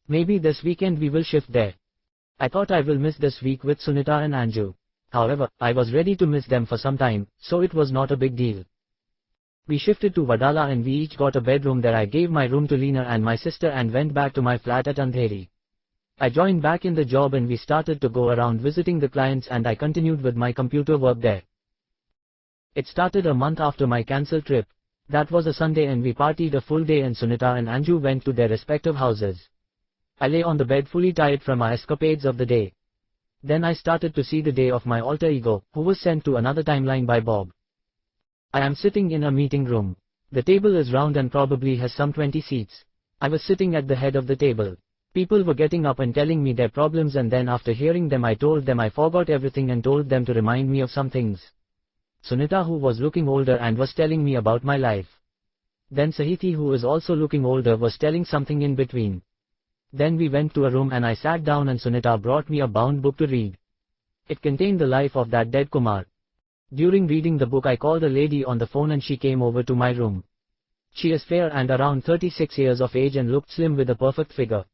Speaker 1: Maybe this weekend we will shift there. I thought I will miss this week with Sunita and Anju. However, I was ready to miss them for some time, so it was not a big deal. We shifted to Wadala and we each got a bedroom there. I gave my room to Lena and my sister and went back to my flat at Andheri. I joined back in the job and we started to go around visiting the clients and I continued with my computer work there. It started a month after my cancelled trip. That was a Sunday and we partied a full day and Sunita and Anju went to their respective houses. I lay on the bed fully tired from my escapades of the day. Then I started to see the day of my alter ego, who was sent to another timeline by Bob. I am sitting in a meeting room. The table is round and probably has some 20 seats. I was sitting at the head of the table. People were getting up and telling me their problems and then after hearing them I told them I forgot everything and told them to remind me of some things. Sunita, who was looking older and was telling me about my life. Then Sahiti, who is also looking older, was telling something in between. Then we went to a room and I sat down and Sunita brought me a bound book to read. It contained the life of that dead Kumar. During reading the book I called a lady on the phone and she came over to my room. She is fair and around 36 years of age and looked slim with a perfect figure.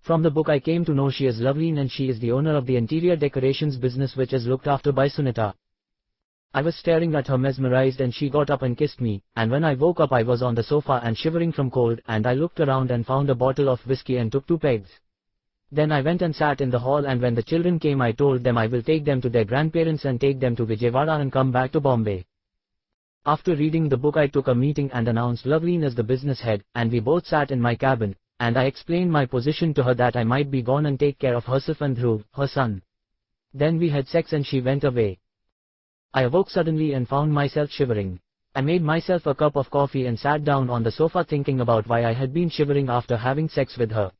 Speaker 1: From the book I came to know she is lovely and she is the owner of the interior decorations business which is looked after by Sunita. I was staring at her mesmerized and she got up and kissed me, and when I woke up I was on the sofa and shivering from cold and I looked around and found a bottle of whiskey and took 2 pegs. Then I went and sat in the hall and when the children came I told them I will take them to their grandparents and take them to Vijayawada and come back to Bombay. After reading the book I took a meeting and announced Loveleen as the business head, and we both sat in my cabin, and I explained my position to her that I might be gone and take care of herself and Dhruv, her son. Then we had sex and she went away. I awoke suddenly and found myself shivering. I made myself a cup of coffee and sat down on the sofa thinking about why I had been shivering after having sex with her.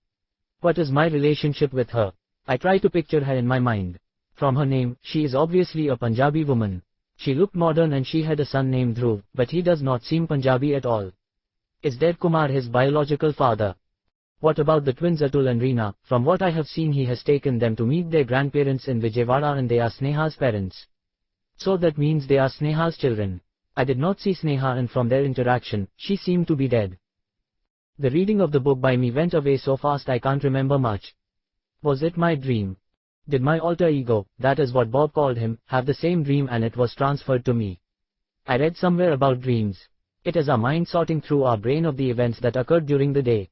Speaker 1: What is my relationship with her? I tried to picture her in my mind. From her name, she is obviously a Punjabi woman. She looked modern and she had a son named Dhruv, but he does not seem Punjabi at all. Is dead Kumar his biological father? What about the twins Atul and Reena? From what I have seen he has taken them to meet their grandparents in Vijayawada and they are Sneha's parents. So that means they are Sneha's children. I did not see Sneha and from their interaction, she seemed to be dead. The reading of the book by me went away so fast I can't remember much. Was it my dream? Did my alter ego, that is what Bob called him, have the same dream and it was transferred to me? I read somewhere about dreams. It is our mind sorting through our brain of the events that occurred during the day.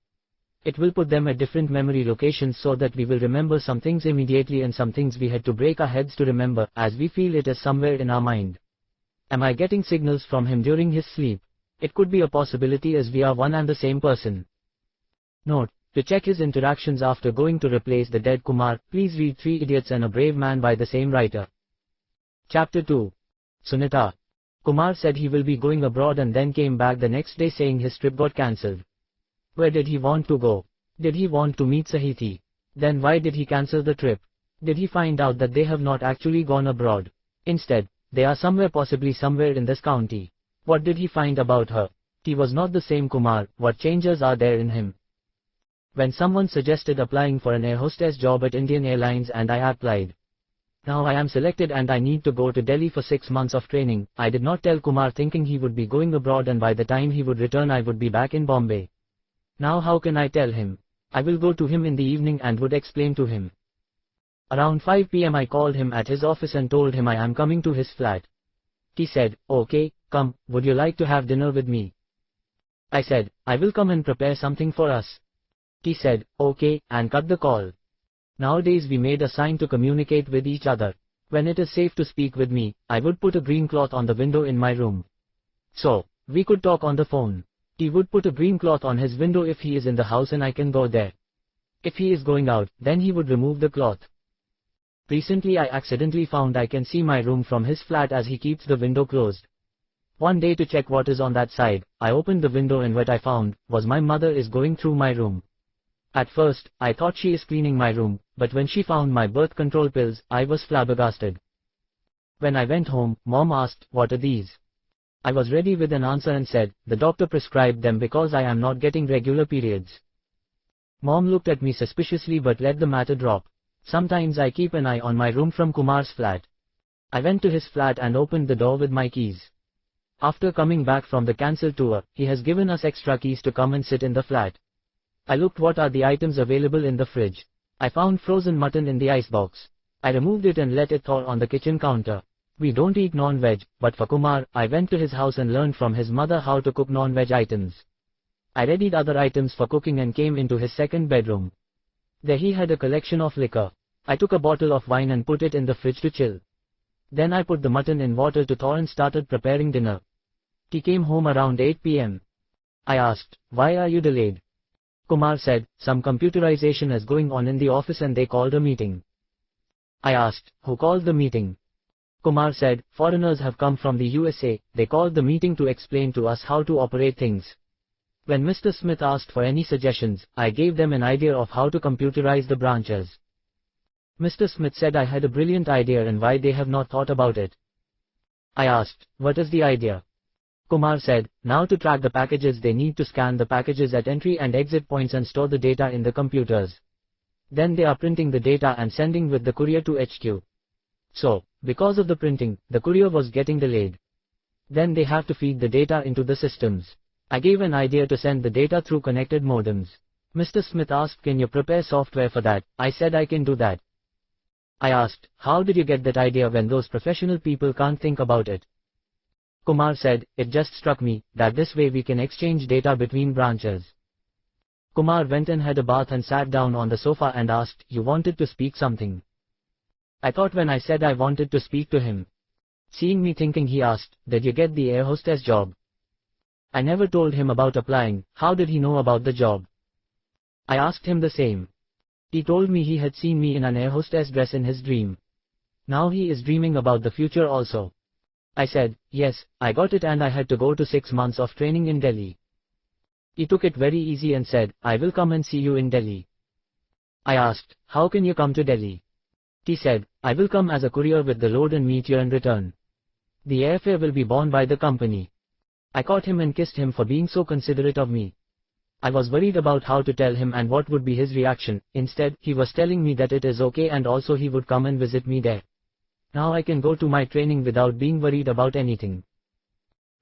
Speaker 1: It will put them at different memory locations so that we will remember some things immediately and some things we had to break our heads to remember, as we feel it is somewhere in our mind. Am I getting signals from him during his sleep? It could be a possibility as we are one and the same person. Note: to check his interactions after going to replace the dead Kumar, please read 3 Idiots and a Brave Man by the same writer. Chapter 2. Sunita. Kumar said he will be going abroad and then came back the next day saying his trip got cancelled. Where did he want to go? Did he want to meet Sahiti? Then why did he cancel the trip? Did he find out that they have not actually gone abroad? Instead, they are somewhere, possibly somewhere in this county. What did he find about her? He was not the same Kumar. What changes are there in him? When someone suggested applying for an air hostess job at Indian Airlines and I applied. Now I am selected and I need to go to Delhi for 6 months of training. I did not tell Kumar thinking he would be going abroad and by the time he would return I would be back in Bombay. Now how can I tell him? I will go to him in the evening and would explain to him. Around 5 p.m. I called him at his office and told him I am coming to his flat. He said, "Okay, come, would you like to have dinner with me?" I said, "I will come and prepare something for us." He said, "Okay," and cut the call. Nowadays we made a sign to communicate with each other. When it is safe to speak with me, I would put a green cloth on the window in my room. So, we could talk on the phone. He would put a green cloth on his window if he is in the house and I can go there. If he is going out, then he would remove the cloth. Recently I accidentally found I can see my room from his flat as he keeps the window closed. One day to check what is on that side, I opened the window and what I found was my mother is going through my room. At first, I thought she is cleaning my room, but when she found my birth control pills, I was flabbergasted. When I went home, Mom asked, "What are these?" I was ready with an answer and said, "The doctor prescribed them because I am not getting regular periods." Mom looked at me suspiciously but let the matter drop. Sometimes I keep an eye on my room from Kumar's flat. I went to his flat and opened the door with my keys. After coming back from the cancelled tour, he has given us extra keys to come and sit in the flat. I looked what are the items available in the fridge. I found frozen mutton in the icebox. I removed it and let it thaw on the kitchen counter. We don't eat non-veg, but for Kumar, I went to his house and learned from his mother how to cook non-veg items. I readied other items for cooking and came into his second bedroom. There he had a collection of liquor. I took a bottle of wine and put it in the fridge to chill. Then I put the mutton in water to thaw and started preparing dinner. He came home around 8 p.m. I asked, "Why are you delayed?" Kumar said, "Some computerization is going on in the office and they called a meeting." I asked, "Who called the meeting?" Kumar said, "Foreigners have come from the USA, they called the meeting to explain to us how to operate things." When Mr. Smith asked for any suggestions, I gave them an idea of how to computerize the branches. Mr. Smith said I had a brilliant idea and why they have not thought about it. I asked, "What is the idea?" Kumar said, "Now to track the packages they need to scan the packages at entry and exit points and store the data in the computers. Then they are printing the data and sending with the courier to HQ. So, because of the printing, the courier was getting delayed. Then they have to feed the data into the systems. I gave an idea to send the data through connected modems. Mr. Smith asked, "Can you prepare software for that?" I said I can do that. I asked, "How did you get that idea when those professional people can't think about it?" Kumar said, "It just struck me, that this way we can exchange data between branches." Kumar went and had a bath and sat down on the sofa and asked, "You wanted to speak something?" I thought when I said I wanted to speak to him. Seeing me thinking, he asked, "Did you get the air hostess job?" I never told him about applying. How did he know about the job? I asked him the same. He told me he had seen me in an air hostess dress in his dream. Now he is dreaming about the future also. I said, "Yes, I got it and I had to go to 6 months of training in Delhi." He took it very easy and said, "I will come and see you in Delhi." I asked, "How can you come to Delhi?" He said, "I will come as a courier with the load and meet you and return. The airfare will be borne by the company." I caught him and kissed him for being so considerate of me. I was worried about how to tell him and what would be his reaction. Instead, he was telling me that it is okay and also he would come and visit me there. Now I can go to my training without being worried about anything.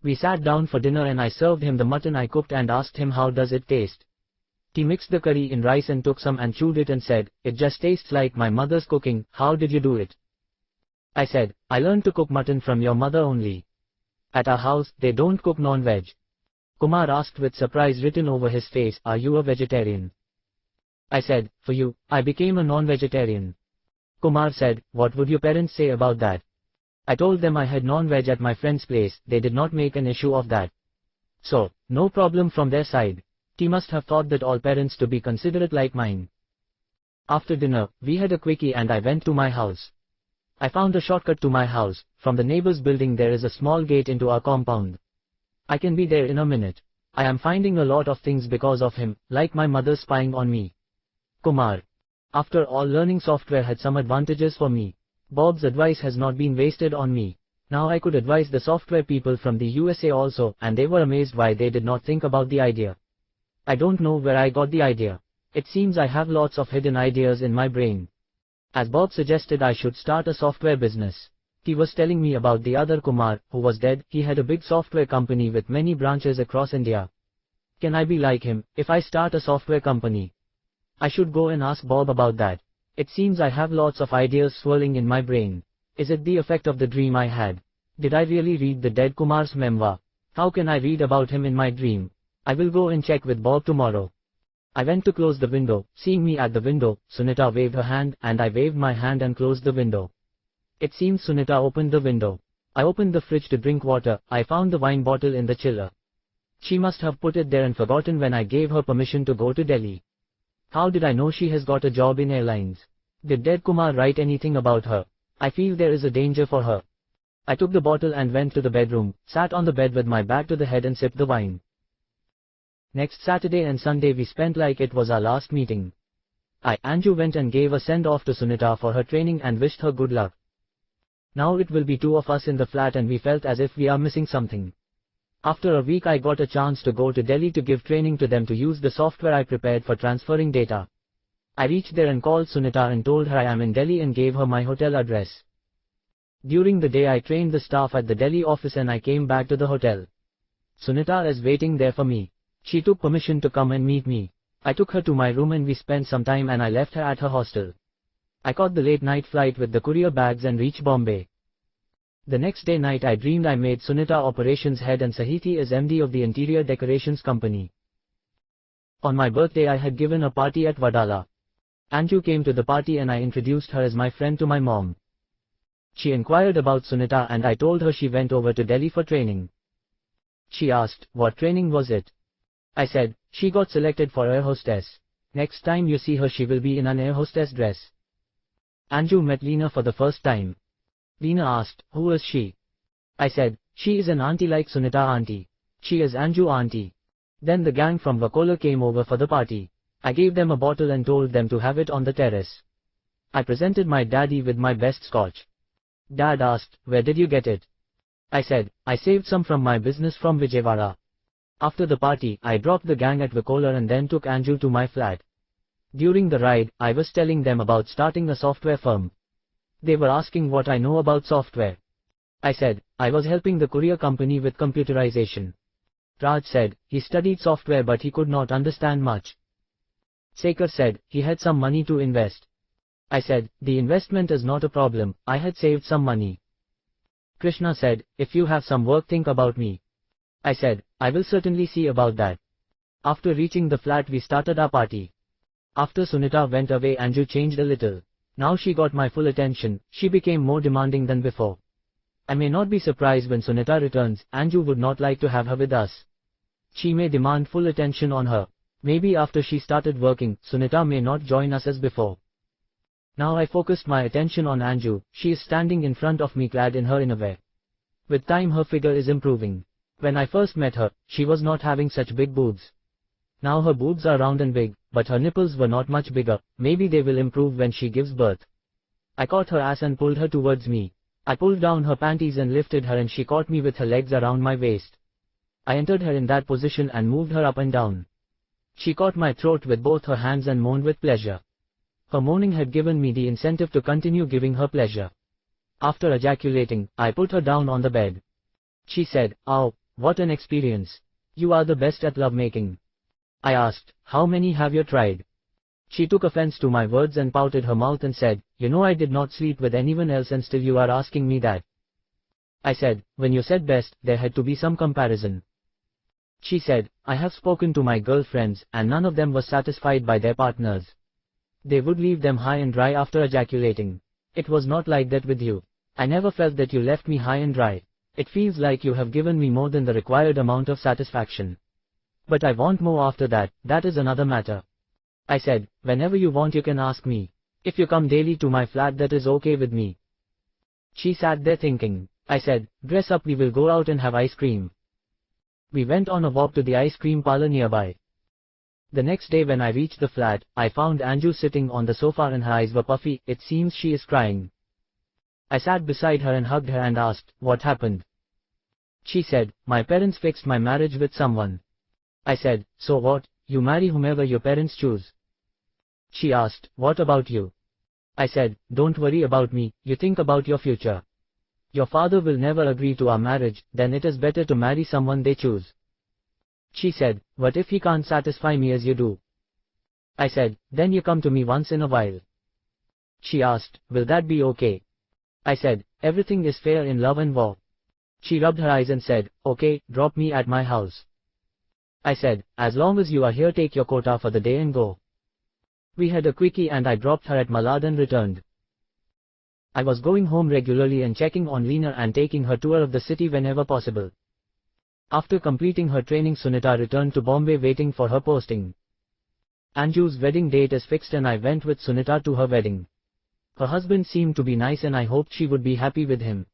Speaker 1: We sat down for dinner and I served him the mutton I cooked and asked him how does it taste. He mixed the curry in rice and took some and chewed it and said, "It just tastes like my mother's cooking. How did you do it?" I said, "I learned to cook mutton from your mother only. At our house, they don't cook non-veg." Kumar asked with surprise written over his face, "Are you a vegetarian?" I said, "For you, I became a non-vegetarian." Kumar said, "What would your parents say about that?" I told them I had non-veg at my friend's place. They did not make an issue of that. So, no problem from their side. He must have thought that all parents to be considerate like mine. After dinner, we had a quickie and I went to my house. I found a shortcut to my house. From the neighbor's building there is a small gate into our compound. I can be there in a minute. I am finding a lot of things because of him, like my mother spying on me. Kumar. After all, learning software had some advantages for me. Bob's advice has not been wasted on me. Now I could advise the software people from the USA also, and they were amazed why they did not think about the idea. I don't know where I got the idea. It seems I have lots of hidden ideas in my brain. As Bob suggested I should start a software business. He was telling me about the other Kumar, who was dead. He had a big software company with many branches across India. Can I be like him, if I start a software company? I should go and ask Bob about that. It seems I have lots of ideas swirling in my brain. Is it the effect of the dream I had? Did I really read the dead Kumar's memoir? How can I read about him in my dream? I will go and check with Bob tomorrow. I went to close the window. Seeing me at the window, Sunita waved her hand and I waved my hand and closed the window. It seems Sunita opened the window. I opened the fridge to drink water. I found the wine bottle in the chiller. She must have put it there and forgotten when I gave her permission to go to Delhi. How did I know she has got a job in airlines? Did dead Kumar write anything about her? I feel there is a danger for her. I took the bottle and went to the bedroom, sat on the bed with my back to the head and sipped the wine. Next Saturday and Sunday we spent like it was our last meeting. Anju went and gave a send-off to Sunita for her training and wished her good luck. Now it will be two of us in the flat and we felt as if we are missing something. After a week I got a chance to go to Delhi to give training to them to use the software I prepared for transferring data. I reached there and called Sunita and told her I am in Delhi and gave her my hotel address. During the day I trained the staff at the Delhi office and I came back to the hotel. Sunita is waiting there for me. She took permission to come and meet me. I took her to my room and we spent some time and I left her at her hostel. I caught the late night flight with the courier bags and reached Bombay. The next day night I dreamed I made Sunita operations head and Sahiti is MD of the interior decorations company. On my birthday I had given a party at Vadala. Anju came to the party and I introduced her as my friend to my mom. She inquired about Sunita and I told her she went over to Delhi for training. She asked, what training was it? I said, she got selected for air hostess. Next time you see her she will be in an air hostess dress. Anju met Leena for the first time. Leena asked, who is she? I said, she is an auntie like Sunita auntie. She is Anju auntie. Then the gang from Vakola came over for the party. I gave them a bottle and told them to have it on the terrace. I presented my daddy with my best scotch. Dad asked, where did you get it? I said, I saved some from my business from Vijayawada. After the party, I dropped the gang at Vakola and then took Anju to my flat. During the ride, I was telling them about starting a software firm. They were asking what I know about software. I said, I was helping the courier company with computerization. Raj said, he studied software but he could not understand much. Sekar said, he had some money to invest. I said, the investment is not a problem, I had saved some money. Krishna said, if you have some work think about me. I said, I will certainly see about that. After reaching the flat we started our party. After Sunita went away Anju changed a little. Now she got my full attention, she became more demanding than before. I may not be surprised when Sunita returns, Anju would not like to have her with us. She may demand full attention on her. Maybe after she started working, Sunita may not join us as before. Now I focused my attention on Anju. She is standing in front of me clad in her innerwear. With time her figure is improving. When I first met her, she was not having such big boobs. Now her boobs are round and big, but her nipples were not much bigger. Maybe they will improve when she gives birth. I caught her ass and pulled her towards me. I pulled down her panties and lifted her and she caught me with her legs around my waist. I entered her in that position and moved her up and down. She caught my throat with both her hands and moaned with pleasure. Her moaning had given me the incentive to continue giving her pleasure. After ejaculating, I put her down on the bed. She said, "Ow, what an experience. You are the best at lovemaking." I asked, how many have you tried? She took offense to my words and pouted her mouth and said, you know I did not sleep with anyone else and still you are asking me that. I said, when you said best, there had to be some comparison. She said, I have spoken to my girlfriends, and none of them was satisfied by their partners. They would leave them high and dry after ejaculating. It was not like that with you. I never felt that you left me high and dry. It feels like you have given me more than the required amount of satisfaction. But I want more after that, that is another matter. I said, whenever you want you can ask me. If you come daily to my flat that is okay with me. She sat there thinking. I said, dress up, we will go out and have ice cream. We went on a walk to the ice cream parlor nearby. The next day when I reached the flat, I found Anju sitting on the sofa and her eyes were puffy. It seems she is crying. I sat beside her and hugged her and asked, what happened? She said, my parents fixed my marriage with someone. I said, so what, you marry whomever your parents choose. She asked, what about you? I said, don't worry about me, you think about your future. Your father will never agree to our marriage, then it is better to marry someone they choose. She said, what if he can't satisfy me as you do? I said, then you come to me once in a while. She asked, will that be okay? I said, everything is fair in love and war. She rubbed her eyes and said, okay, drop me at my house. I said, as long as you are here take your quota for the day and go. We had a quickie and I dropped her at Malad and returned. I was going home regularly and checking on Lena and taking her tour of the city whenever possible. After completing her training Sunita returned to Bombay waiting for her posting. Anju's wedding date is fixed and I went with Sunita to her wedding. Her husband seemed to be nice and I hoped she would be happy with him.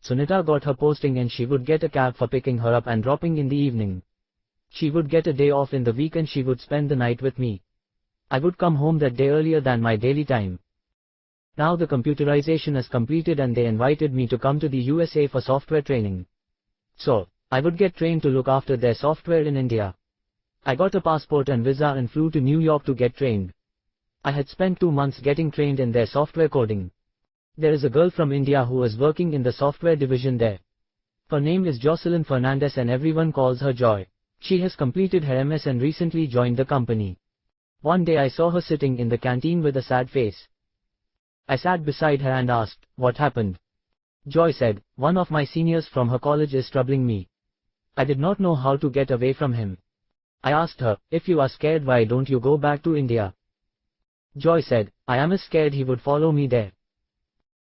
Speaker 1: Sunita got her posting and she would get a cab for picking her up and dropping in the evening. She would get a day off in the week and she would spend the night with me. I would come home that day earlier than my daily time. Now the computerization is completed and they invited me to come to the USA for software training. So, I would get trained to look after their software in India. I got a passport and visa and flew to New York to get trained. I had spent 2 months getting trained in their software coding. There is a girl from India who is working in the software division there. Her name is Jocelyn Fernandez and everyone calls her Joy. She has completed her MS and recently joined the company. One day I saw her sitting in the canteen with a sad face. I sat beside her and asked, what happened? Joy said, one of my seniors from her college is troubling me. I did not know how to get away from him. I asked her, if you are scared why don't you go back to India? Joy said, I am scared he would follow me there.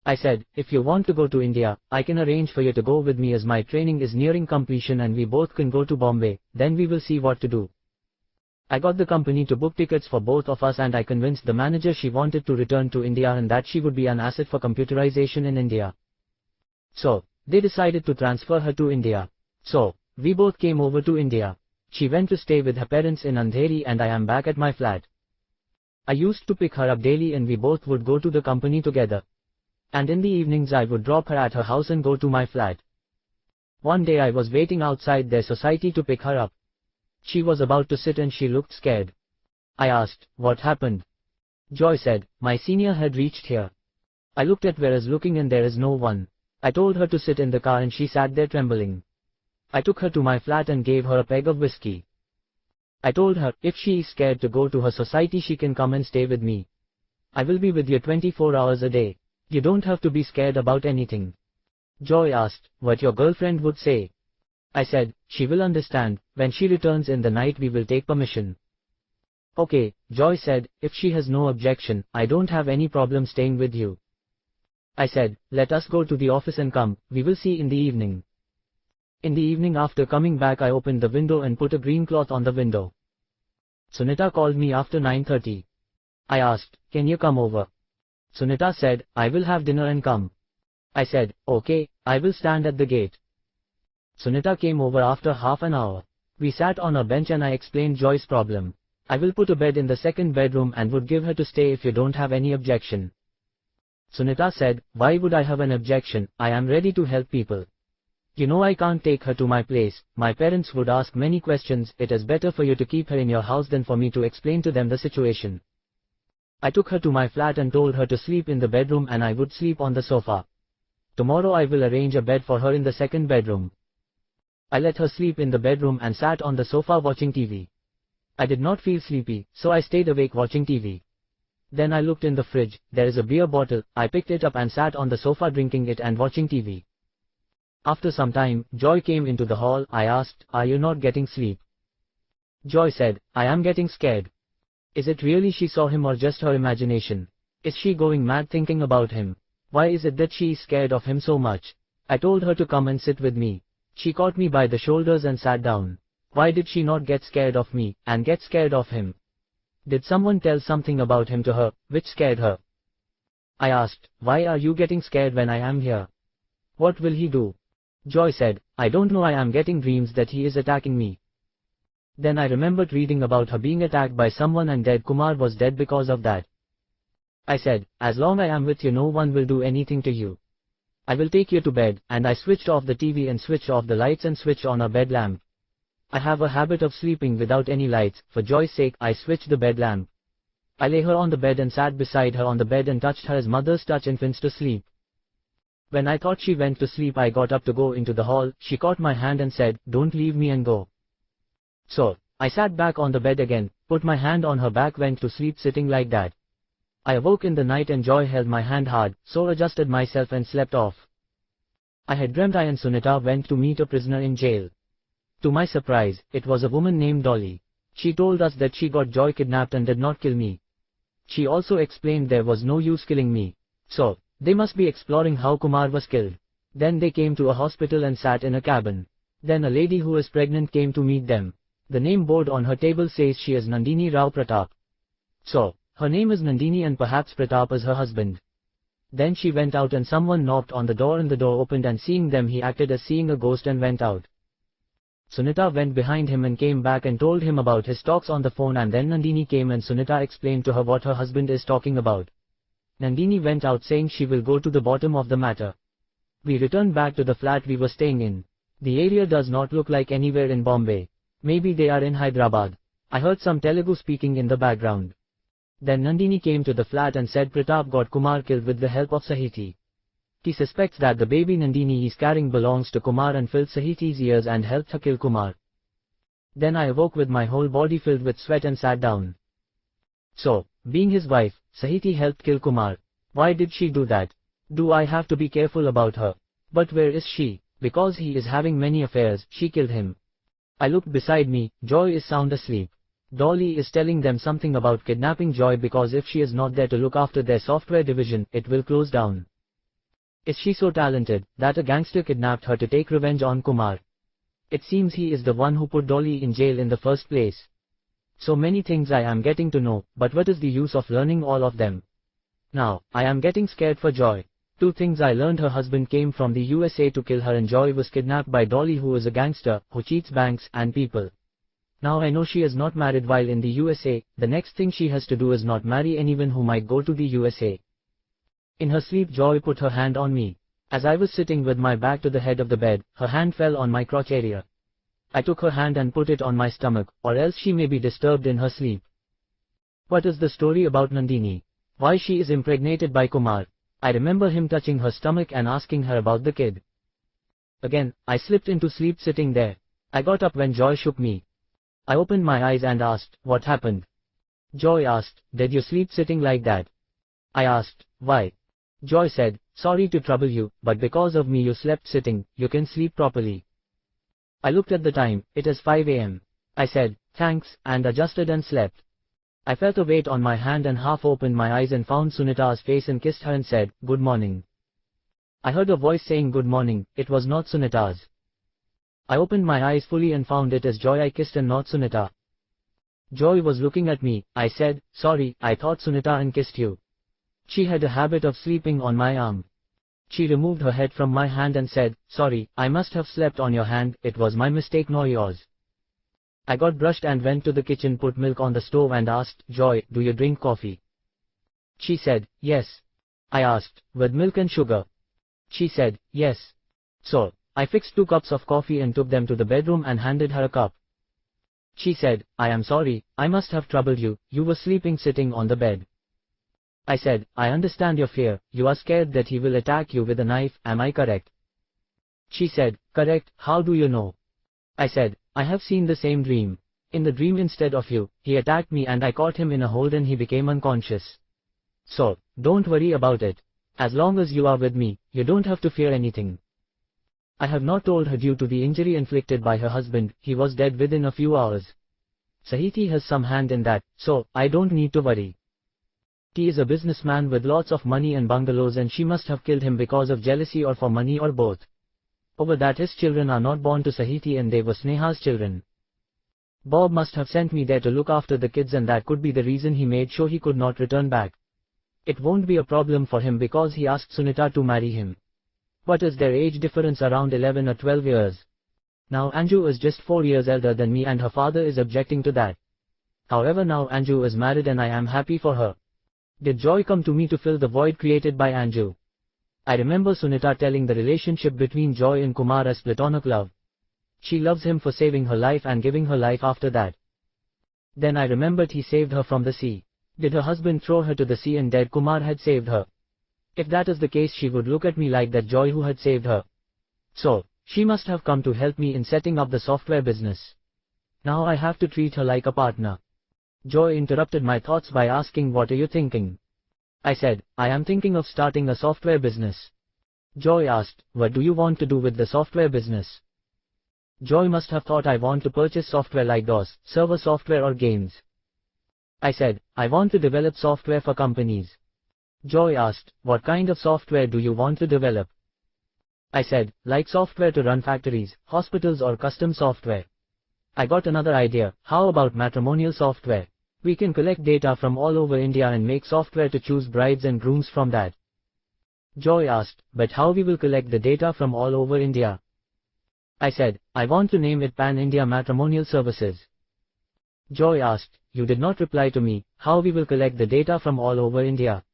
Speaker 1: I said, if you want to go to India, I can arrange for you to go with me as my training is nearing completion and we both can go to Bombay, then we will see what to do. I got the company to book tickets for both of us and I convinced the manager she wanted to return to India and that she would be an asset for computerization in India. So, they decided to transfer her to India. So, we both came over to India. She went to stay with her parents in Andheri and I am back at my flat. I used to pick her up daily and we both would go to the company together. And in the evenings I would drop her at her house and go to my flat. One day I was waiting outside their society to pick her up. She was about to sit and she looked scared. I asked, what happened? Joy said, my senior had reached here. I looked at where is looking and there is no one. I told her to sit in the car and she sat there trembling. I took her to my flat and gave her a peg of whiskey. I told her, if she is scared to go to her society she can come and stay with me. I will be with you 24 hours a day. You don't have to be scared about anything. Joy asked, what your girlfriend would say. I said, she will understand, when she returns in the night we will take permission. Okay, Joy said, if she has no objection, I don't have any problem staying with you. I said, let us go to the office and come, we will see in the evening. In the evening after coming back I opened the window and put a green cloth on the window. Sunita called me after 9:30. I asked, can you come over? Sunita said, I will have dinner and come. I said, okay, I will stand at the gate. Sunita came over after half an hour. We sat on a bench and I explained Joy's problem. I will put a bed in the second bedroom and would give her to stay if you don't have any objection. Sunita said, why would I have an objection? I am ready to help people. You know I can't take her to my place, my parents would ask many questions, it is better for you to keep her in your house than for me to explain to them the situation. I took her to my flat and told her to sleep in the bedroom and I would sleep on the sofa. Tomorrow I will arrange a bed for her in the second bedroom. I let her sleep in the bedroom and sat on the sofa watching TV. I did not feel sleepy, so I stayed awake watching TV. Then I looked in the fridge, there is a beer bottle, I picked it up and sat on the sofa drinking it and watching TV. After some time, Joy came into the hall. I asked, "Are you not getting sleep?" Joy said, "I am getting scared." Is it really she saw him or just her imagination? Is she going mad thinking about him? Why is it that she is scared of him so much? I told her to come and sit with me. She caught me by the shoulders and sat down. Why did she not get scared of me, and get scared of him? Did someone tell something about him to her, which scared her? I asked, "Why are you getting scared when I am here? What will he do?" Joy said, "I don't know, I am getting dreams that he is attacking me." Then I remembered reading about her being attacked by someone and dead. Kumar was dead because of that. I said, "As long I am with you, no one will do anything to you. I will take you to bed," and I switched off the TV and switched off the lights and switched on a bed lamp. I have a habit of sleeping without any lights. For Joy's sake, I switched the bed lamp. I lay her on the bed and sat beside her on the bed and touched her as mothers touch infants to sleep. When I thought she went to sleep, I got up to go into the hall. She caught my hand and said, "Don't leave me and go." So, I sat back on the bed again, put my hand on her back, went to sleep sitting like that. I awoke in the night and Joy held my hand hard, so adjusted myself and slept off. I had dreamt I and Sunita went to meet a prisoner in jail. To my surprise, it was a woman named Dolly. She told us that she got Joy kidnapped and did not kill me. She also explained there was no use killing me. So, they must be exploring how Kumar was killed. Then they came to a hospital and sat in a cabin. Then a lady who is pregnant came to meet them. The name board on her table says she is Nandini Rao Pratap. So, her name is Nandini and perhaps Pratap is her husband. Then she went out and someone knocked on the door and the door opened, and seeing them he acted as seeing a ghost and went out. Sunita went behind him and came back and told him about his talks on the phone, and then Nandini came and Sunita explained to her what her husband is talking about. Nandini went out saying she will go to the bottom of the matter. We returned back to the flat we were staying in. The area does not look like anywhere in Bombay. Maybe they are in Hyderabad. I heard some Telugu speaking in the background. Then Nandini came to the flat and said Pratap got Kumar killed with the help of Sahiti. He suspects that the baby Nandini is carrying belongs to Kumar and filled Sahiti's ears and helped her kill Kumar. Then I awoke with my whole body filled with sweat and sat down. So, being his wife, Sahiti helped kill Kumar. Why did she do that? Do I have to be careful about her? But where is she? Because he is having many affairs, she killed him. I looked beside me. Joy is sound asleep. Dolly is telling them something about kidnapping Joy because if she is not there to look after their software division, it will close down. Is she so talented that a gangster kidnapped her to take revenge on Kumar? It seems he is the one who put Dolly in jail in the first place. So many things I am getting to know, but what is the use of learning all of them? Now, I am getting scared for Joy. 2 things I learned: her husband came from the USA to kill her and Joy was kidnapped by Dolly, who is a gangster, who cheats banks and people. Now I know she is not married while in the USA. The next thing she has to do is not marry anyone who might go to the USA. In her sleep Joy put her hand on me. As I was sitting with my back to the head of the bed, her hand fell on my crotch area. I took her hand and put it on my stomach, or else she may be disturbed in her sleep. What is the story about Nandini? Why she is impregnated by Kumar? I remember him touching her stomach and asking her about the kid. Again, I slipped into sleep sitting there. I got up when Joy shook me. I opened my eyes and asked, "What happened?" Joy asked, "Did you sleep sitting like that?" I asked, "Why?" Joy said, "Sorry to trouble you, but because of me you slept sitting, you can sleep properly." I looked at the time. It is 5 a.m. I said, "Thanks," and adjusted and slept. I felt a weight on my hand and half opened my eyes and found Sunita's face and kissed her and said, "Good morning." I heard a voice saying good morning. It was not Sunita's. I opened my eyes fully and found it as Joy I kissed and not Sunita. Joy was looking at me. I said, "Sorry, I thought Sunita and kissed you." She had a habit of sleeping on my arm. She removed her head from my hand and said, "Sorry, I must have slept on your hand, it was my mistake, not yours." I got brushed and went to the kitchen, put milk on the stove and asked, "Joy, do you drink coffee?" She said, "Yes." I asked, "With milk and sugar?" She said, "Yes." So, I fixed 2 cups of coffee and took them to the bedroom and handed her a cup. She said, "I am sorry, I must have troubled you, you were sleeping sitting on the bed." I said, "I understand your fear, you are scared that he will attack you with a knife, am I correct?" She said, "Correct, how do you know?" I said, "I have seen the same dream." In the dream instead of you, he attacked me and I caught him in a hold and he became unconscious. So, don't worry about it. As long as you are with me, you don't have to fear anything. I have not told her due to the injury inflicted by her husband, he was dead within a few hours. Sahiti has some hand in that, so, I don't need to worry. He is a businessman with lots of money and bungalows and she must have killed him because of jealousy or for money or both. Over that his children are not born to Sahiti and they were Sneha's children. Bob must have sent me there to look after the kids and that could be the reason he made sure he could not return back. It won't be a problem for him because he asked Sunita to marry him. What is their age difference, around 11 or 12 years? Now Anju is just 4 years elder than me and her father is objecting to that. However, now Anju is married and I am happy for her. Did Joy come to me to fill the void created by Anju? I remember Sunita telling the relationship between Joy and Kumar as platonic love. She loves him for saving her life and giving her life after that. Then I remembered he saved her from the sea. Did her husband throw her to the sea and dead Kumar had saved her? If that is the case, she would look at me like that Joy who had saved her. So, she must have come to help me in setting up the software business. Now I have to treat her like a partner. Joy interrupted my thoughts by asking, what are you thinking? I said, I am thinking of starting a software business. Joy asked, what do you want to do with the software business? Joy must have thought I want to purchase software like DOS, server software or games. I said, I want to develop software for companies. Joy asked, what kind of software do you want to develop? I said, like software to run factories, hospitals or custom software. I got another idea, how about matrimonial software? We can collect data from all over India and make software to choose brides and grooms from that. Joy asked, but how we will collect the data from all over India? I said, I want to name it Pan India Matrimonial Services. Joy asked, you did not reply to me, how we will collect the data from all over India?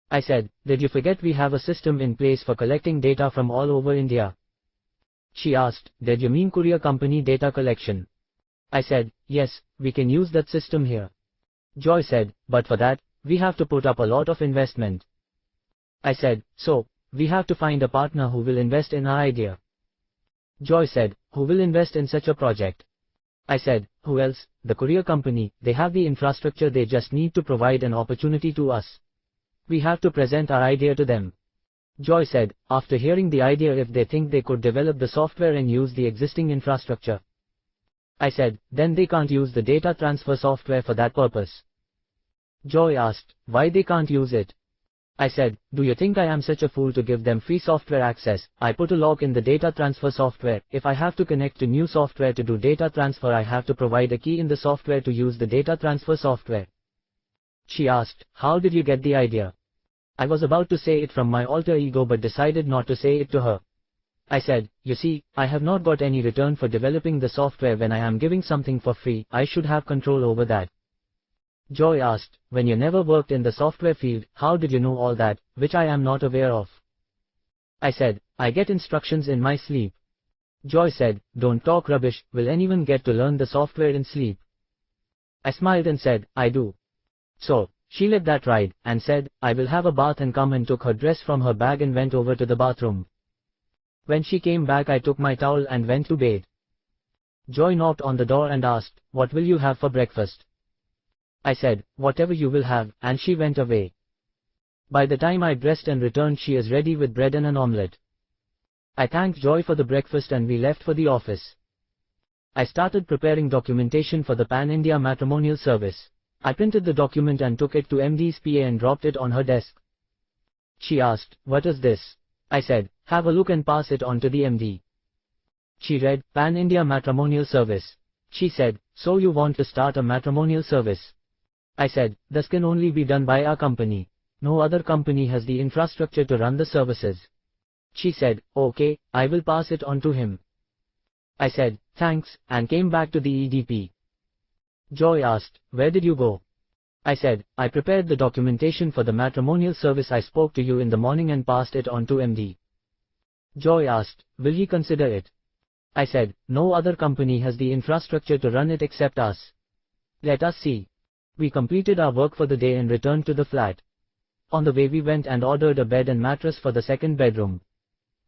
Speaker 1: I said, did you forget we have a system in place for collecting data from all over India? She asked, did you mean courier company data collection? I said, yes, we can use that system here. Joy said, but for that, we have to put up a lot of investment. I said, so, we have to find a partner who will invest in our idea. Joy said, who will invest in such a project? I said, who else, the courier company, they have the infrastructure, they just need to provide an opportunity to us. We have to present our idea to them. Joy said, after hearing the idea, if they think they could develop the software and use the existing infrastructure. I said, then they can't use the data transfer software for that purpose. Joy asked, why they can't use it? I said, do you think I am such a fool to give them free software access? I put a lock in the data transfer software. If I have to connect to new software to do data transfer, I have to provide a key in the software to use the data transfer software. She asked, how did you get the idea? I was about to say it from my alter ego but decided not to say it to her. I said, you see, I have not got any return for developing the software. When I am giving something for free, I should have control over that. Joy asked, when you never worked in the software field, how did you know all that, which I am not aware of? I said, I get instructions in my sleep. Joy said, don't talk rubbish, will anyone get to learn the software in sleep? I smiled and said, I do. So, she let that ride, and said, I will have a bath, and come and took her dress from her bag and went over to the bathroom. When she came back, I took my towel and went to bed. Joy knocked on the door and asked, what will you have for breakfast? I said, whatever you will have, and she went away. By the time I dressed and returned, she is ready with bread and an omelette. I thanked Joy for the breakfast and we left for the office. I started preparing documentation for the Pan India Matrimonial Service. I printed the document and took it to MD's PA and dropped it on her desk. She asked, what is this? I said, have a look and pass it on to the MD. She read, Pan India Matrimonial Service. She said, so you want to start a matrimonial service? I said, this can only be done by our company. No other company has the infrastructure to run the services. She said, okay, I will pass it on to him. I said, thanks, and came back to the EDP. Joy asked, where did you go? I said, I prepared the documentation for the matrimonial service. I spoke to you in the morning and passed it on to MD. Joy asked, will he consider it? I said, no other company has the infrastructure to run it except us. Let us see. We completed our work for the day and returned to the flat. On the way we went and ordered a bed and mattress for the second bedroom.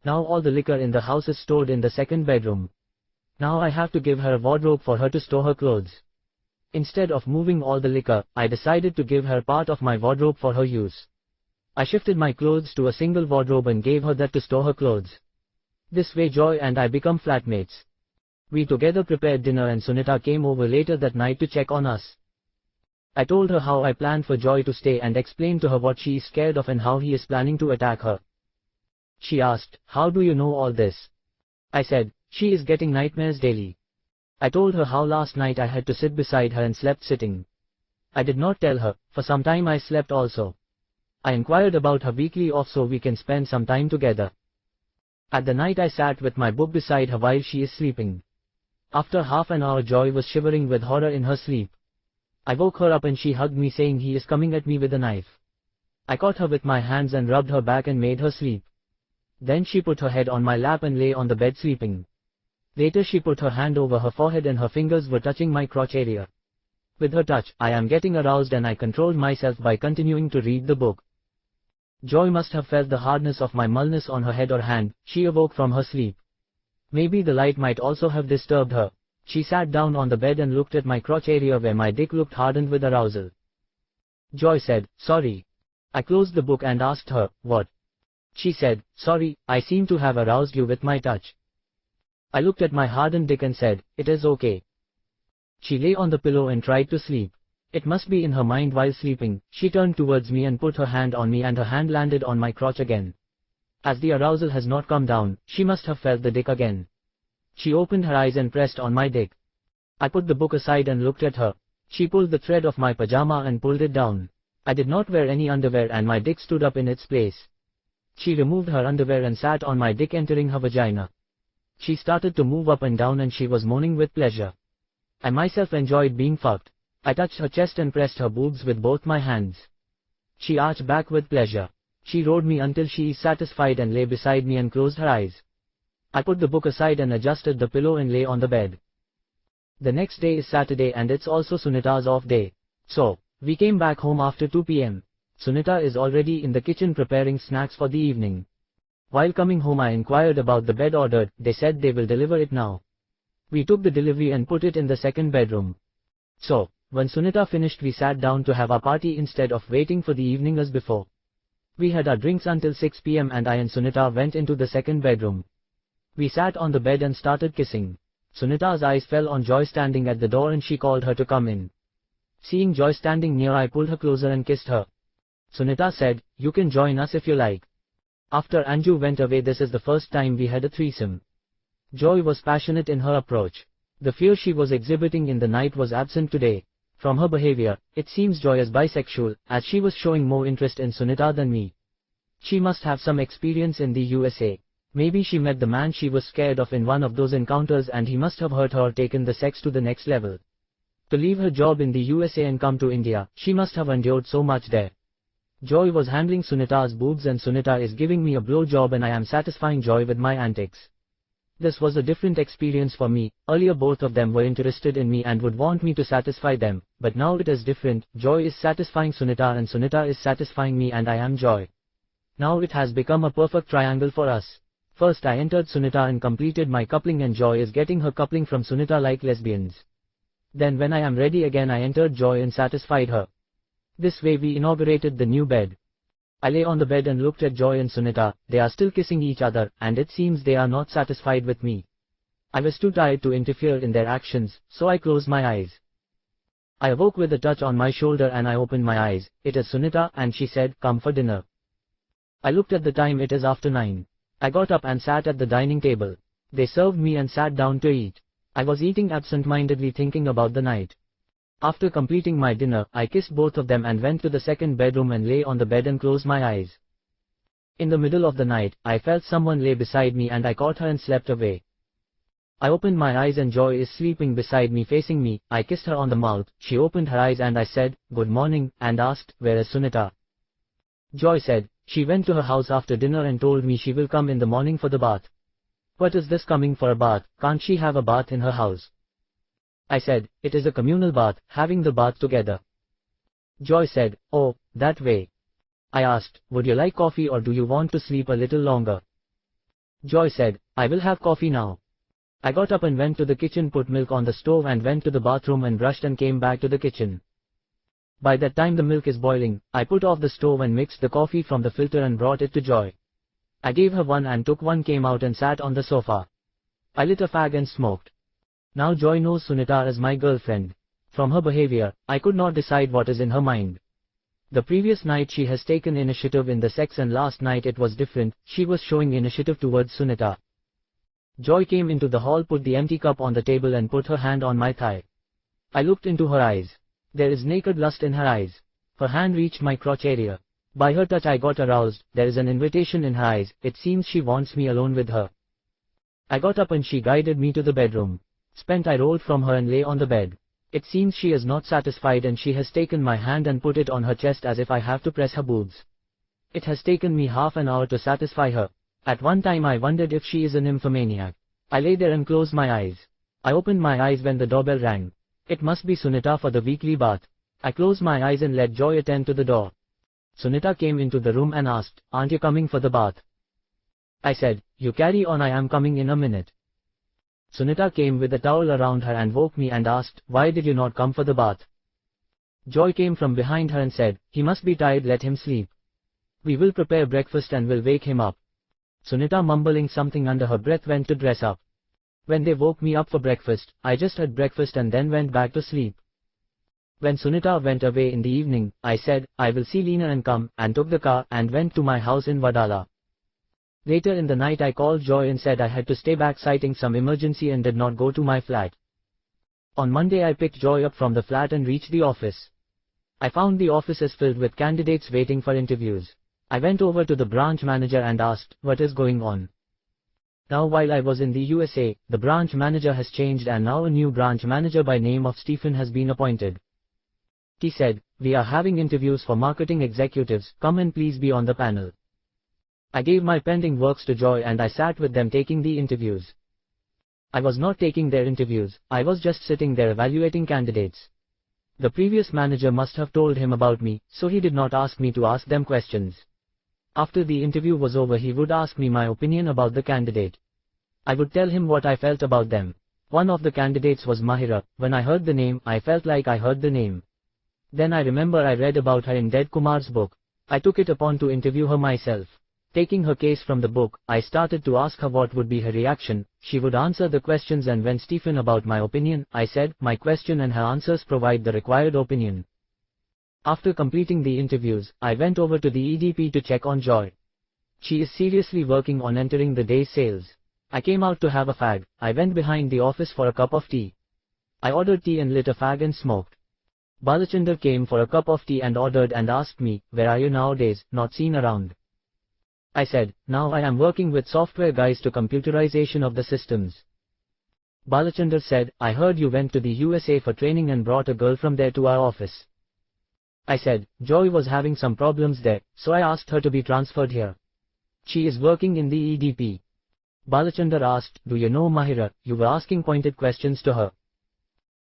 Speaker 1: Now all the liquor in the house is stored in the second bedroom. Now I have to give her a wardrobe for her to store her clothes. Instead of moving all the liquor, I decided to give her part of my wardrobe for her use. I shifted my clothes to a single wardrobe and gave her that to store her clothes. This way Joy and I become flatmates. We together prepared dinner and Sunita came over later that night to check on us. I told her how I planned for Joy to stay and explained to her what she is scared of and how he is planning to attack her. She asked, "How do you know all this?" I said, "She is getting nightmares daily." I told her how last night I had to sit beside her and slept sitting. I did not tell her, for some time I slept also. I inquired about her weekly off so we can spend some time together. At the night I sat with my book beside her while she is sleeping. After half an hour Joy was shivering with horror in her sleep. I woke her up and she hugged me saying he is coming at me with a knife. I caught her with my hands and rubbed her back and made her sleep. Then she put her head on my lap and lay on the bed sleeping. Later she put her hand over her forehead and her fingers were touching my crotch area. With her touch, I am getting aroused and I controlled myself by continuing to read the book. Joy must have felt the hardness of my mulness on her head or hand. She awoke from her sleep. Maybe the light might also have disturbed her. She sat down on the bed and looked at my crotch area where my dick looked hardened with arousal. Joy said, "Sorry." I closed the book and asked her, "What?" She said, "Sorry, I seem to have aroused you with my touch." I looked at my hardened dick and said, "It is okay." She lay on the pillow and tried to sleep. It must be in her mind while sleeping. She turned towards me and put her hand on me and her hand landed on my crotch again. As the arousal has not come down, she must have felt the dick again. She opened her eyes and pressed on my dick. I put the book aside and looked at her. She pulled the thread of my pajama and pulled it down. I did not wear any underwear and my dick stood up in its place. She removed her underwear and sat on my dick entering her vagina. She started to move up and down and she was moaning with pleasure. I myself enjoyed being fucked. I touched her chest and pressed her boobs with both my hands. She arched back with pleasure. She rode me until she is satisfied and lay beside me and closed her eyes. I put the book aside and adjusted the pillow and lay on the bed. The next day is Saturday and it's also Sunita's off day. So, we came back home after 2 p.m. Sunita is already in the kitchen preparing snacks for the evening. While coming home I inquired about the bed ordered. They said they will deliver it now. We took the delivery and put it in the second bedroom. So, when Sunita finished we sat down to have our party instead of waiting for the evening as before. We had our drinks until 6 p.m. and I and Sunita went into the second bedroom. We sat on the bed and started kissing. Sunita's eyes fell on Joy standing at the door and she called her to come in. Seeing Joy standing near I pulled her closer and kissed her. Sunita said, "You can join us if you like." After Anju went away this is the first time we had a threesome. Joy was passionate in her approach. The fear she was exhibiting in the night was absent today. From her behavior, it seems Joy is bisexual, as she was showing more interest in Sunita than me. She must have some experience in the USA. Maybe she met the man she was scared of in one of those encounters and he must have hurt her or taken the sex to the next level. To leave her job in the USA and come to India, she must have endured so much there. Joy was handling Sunita's boobs and Sunita is giving me a blow job and I am satisfying Joy with my antics. This was a different experience for me. Earlier both of them were interested in me and would want me to satisfy them, but now it is different. Joy is satisfying Sunita and Sunita is satisfying me and I am Joy. Now it has become a perfect triangle for us. First I entered Sunita and completed my coupling and Joy is getting her coupling from Sunita like lesbians. Then when I am ready again I entered Joy and satisfied her. This way we inaugurated the new bed. I lay on the bed and looked at Joy and Sunita. They are still kissing each other, and it seems they are not satisfied with me. I was too tired to interfere in their actions, so I closed my eyes. I awoke with a touch on my shoulder and I opened my eyes. It is Sunita and she said, "Come for dinner." I looked at the time, it is after 9. I got up and sat at the dining table. They served me and sat down to eat. I was eating absent-mindedly thinking about the night. After completing my dinner, I kissed both of them and went to the second bedroom and lay on the bed and closed my eyes. In the middle of the night, I felt someone lay beside me and I caught her and slept away. I opened my eyes and Joy is sleeping beside me facing me. I kissed her on the mouth. She opened her eyes and I said, "Good morning," and asked, "Where is Sunita?" Joy said, "She went to her house after dinner and told me she will come in the morning for the bath." "What is this coming for a bath? Can't she have a bath in her house?" I said, "It is a communal bath, having the bath together." Joy said, "Oh, that way." I asked, "Would you like coffee or do you want to sleep a little longer?" Joy said, "I will have coffee now." I got up and went to the kitchen, put milk on the stove and went to the bathroom and brushed and came back to the kitchen. By that time the milk is boiling, I put off the stove and mixed the coffee from the filter and brought it to Joy. I gave her one and took one, came out and sat on the sofa. I lit a fag and smoked. Now Joy knows Sunita as my girlfriend. From her behavior, I could not decide what is in her mind. The previous night she has taken initiative in the sex and last night it was different, she was showing initiative towards Sunita. Joy came into the hall, put the empty cup on the table and put her hand on my thigh. I looked into her eyes. There is naked lust in her eyes. Her hand reached my crotch area. By her touch I got aroused, there is an invitation in her eyes, it seems she wants me alone with her. I got up and she guided me to the bedroom. I rolled from her and lay on the bed. It seems she is not satisfied and she has taken my hand and put it on her chest as if I have to press her boobs. It has taken me half an hour to satisfy her. At one time I wondered if she is a nymphomaniac. I lay there and closed my eyes. I opened my eyes when the doorbell rang. It must be Sunita for the weekly bath. I closed my eyes and let Joy attend to the door. Sunita came into the room and asked, "Aren't you coming for the bath?" I said, "You carry on, I am coming in a minute." Sunita came with a towel around her and woke me and asked, "Why did you not come for the bath?" Joy came from behind her and said, "He must be tired, let him sleep. We will prepare breakfast and will wake him up." Sunita, mumbling something under her breath, went to dress up. When they woke me up for breakfast, I just had breakfast and then went back to sleep. When Sunita went away in the evening, I said, "I will see Leena and come," and took the car and went to my house in Vadala. Later in the night I called Joy and said I had to stay back citing some emergency and did not go to my flat. On Monday I picked Joy up from the flat and reached the office. I found the office is filled with candidates waiting for interviews. I went over to the branch manager and asked, "What is going on?" Now while I was in the USA, the branch manager has changed and now a new branch manager by name of Stephen has been appointed. He said, "We are having interviews for marketing executives, come and please be on the panel." I gave my pending works to Joy and I sat with them taking the interviews. I was not taking their interviews, I was just sitting there evaluating candidates. The previous manager must have told him about me, so he did not ask me to ask them questions. After the interview was over he would ask me my opinion about the candidate. I would tell him what I felt about them. One of the candidates was Mahira. When I heard the name, I felt like I heard the name. Then I remember I read about her in Dead Kumar's book. I took it upon to interview her myself. Taking her case from the book, I started to ask her what would be her reaction. She would answer the questions and when Stephen about my opinion, I said, my question and her answers provide the required opinion. After completing the interviews, I went over to the EDP to check on Joy. She is seriously working on entering the day's sales. I came out to have a fag. I went behind the office for a cup of tea. I ordered tea and lit a fag and smoked. Balachander came for a cup of tea and ordered and asked me, "Where are you nowadays, not seen around?" I said, "Now I am working with software guys to computerization of the systems." Balachander said, "I heard you went to the USA for training and brought a girl from there to our office." I said, "Joy was having some problems there, so I asked her to be transferred here. She is working in the EDP. Balachander asked, "Do you know Mahira? You were asking pointed questions to her."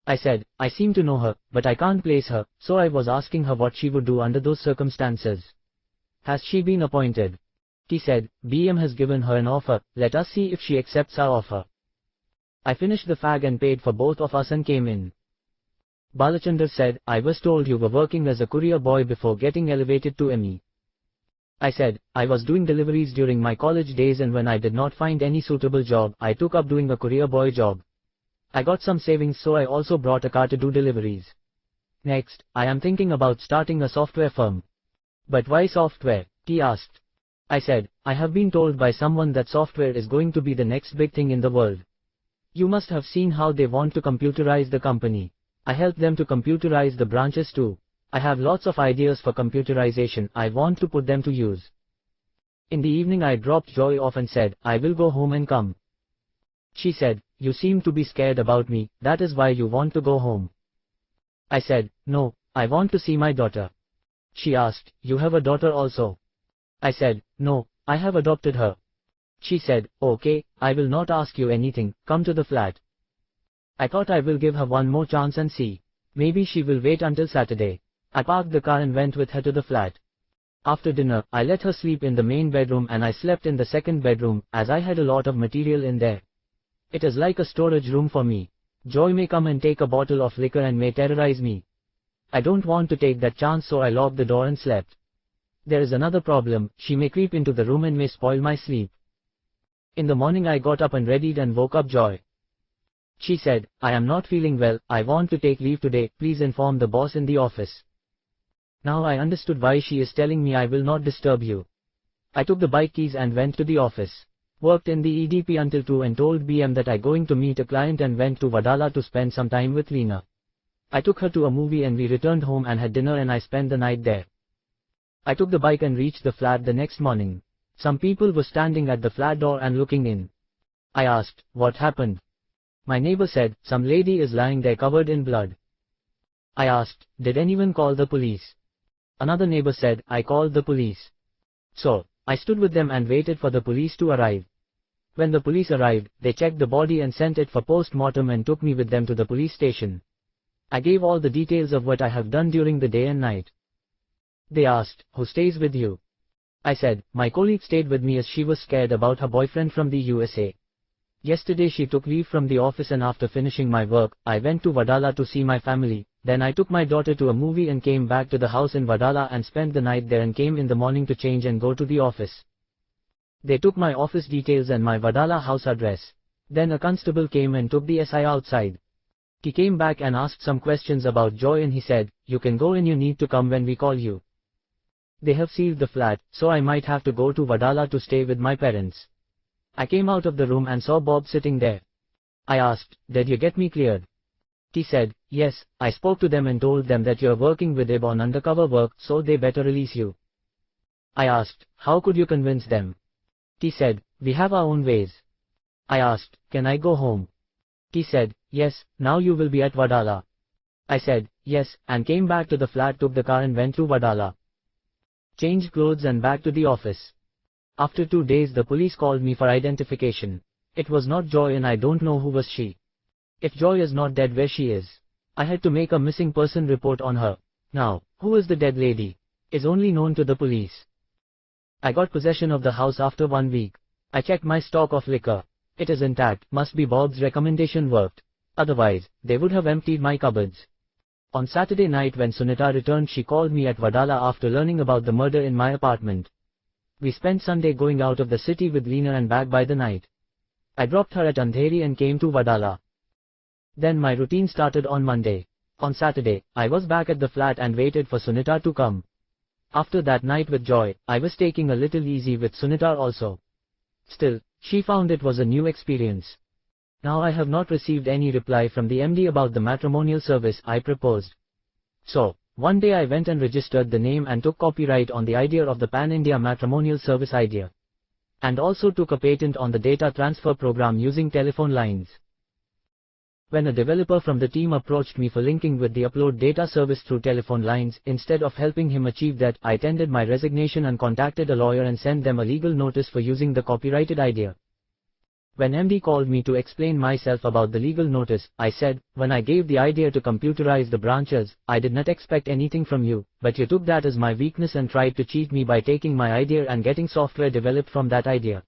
Speaker 1: I said, "I seem to know her, but I can't place her, so I was asking her what she would do under those circumstances. Has she been appointed?" He said, "BM has given her an offer, let us see if she accepts our offer." I finished the fag and paid for both of us and came in. Balachander said, "I was told you were working as a courier boy before getting elevated to ME. I said, "I was doing deliveries during my college days and when I did not find any suitable job, I took up doing a courier boy job. I got some savings so I also brought a car to do deliveries. Next, I am thinking about starting a software firm." "But why software?" he asked. I said, "I have been told by someone that software is going to be the next big thing in the world. You must have seen how they want to computerize the company. I help them to computerize the branches too. I have lots of ideas for computerization, I want to put them to use." In the evening I dropped Joy off and said, "I will go home and come." She said, "You seem to be scared about me, that is why you want to go home." I said, "No, I want to see my daughter." She asked, "You have a daughter also?" I said, "No, I have adopted her." She said, "Okay, I will not ask you anything, come to the flat." I thought I will give her one more chance and see. Maybe she will wait until Saturday. I parked the car and went with her to the flat. After dinner, I let her sleep in the main bedroom and I slept in the second bedroom, as I had a lot of material in there. It is like a storage room for me. Joy may come and take a bottle of liquor and may terrorize me. I don't want to take that chance, so I locked the door and slept. There is another problem, she may creep into the room and may spoil my sleep. In the morning I got up and readied and woke up Joy. She said, I am not feeling well, I want to take leave today, please inform the boss in the office. Now I understood why she is telling me I will not disturb you. I took the bike keys and went to the office. Worked in the EDP until 2 and told BM that I going to meet a client and went to Vadala to spend some time with Lena. I took her to a movie and we returned home and had dinner and I spent the night there. I took the bike and reached the flat the next morning. Some people were standing at the flat door and looking in. I asked, what happened? My neighbor said, some lady is lying there covered in blood. I asked, did anyone call the police? Another neighbor said, I called the police. So, I stood with them and waited for the police to arrive. When the police arrived, they checked the body and sent it for post-mortem and took me with them to the police station. I gave all the details of what I have done during the day and night. They asked, who stays with you? I said, my colleague stayed with me as she was scared about her boyfriend from the USA. Yesterday she took leave from the office and after finishing my work, I went to Vadala to see my family, then I took my daughter to a movie and came back to the house in Vadala and spent the night there and came in the morning to change and go to the office. They took my office details and my Vadala house address. Then a constable came and took the SI outside. He came back and asked some questions about Joy and he said, you can go and you need to come when we call you. They have sealed the flat, so I might have to go to Vadala to stay with my parents. I came out of the room and saw Bob sitting there. I asked, did you get me cleared? He said, yes, I spoke to them and told them that you're working with Ib on undercover work, so they better release you. I asked, how could you convince them? He said, we have our own ways. I asked, can I go home? He said, yes, now you will be at Vadala. I said, yes, and came back to the flat, took the car and went to Vadala. Changed clothes and back to the office. After 2 days the police called me for identification. It was not Joy and I don't know who was she. If Joy is not dead, where she is? I had to make a missing person report on her. Now, who is the dead lady? Is only known to the police. I got possession of the house after 1 week. I checked my stock of liquor. It is intact, must be Bob's recommendation worked. Otherwise, they would have emptied my cupboards. On Saturday night when Sunita returned, she called me at Vadala after learning about the murder in my apartment. We spent Sunday going out of the city with Lena and back by the night. I dropped her at Andheri and came to Vadala. Then my routine started on Monday. On Saturday, I was back at the flat and waited for Sunita to come. After that night with Joy, I was taking a little easy with Sunita also. Still, she found it was a new experience. Now I have not received any reply from the MD about the matrimonial service I proposed. So, one day I went and registered the name and took copyright on the idea of the Pan-India matrimonial service idea. And also took a patent on the data transfer program using telephone lines. When a developer from the team approached me for linking with the upload data service through telephone lines, instead of helping him achieve that, I tendered my resignation and contacted a lawyer and sent them a legal notice for using the copyrighted idea. When MD called me to explain myself about the legal notice, I said, when I gave the idea to computerize the branches, I did not expect anything from you, but you took that as my weakness and tried to cheat me by taking my idea and getting software developed from that idea.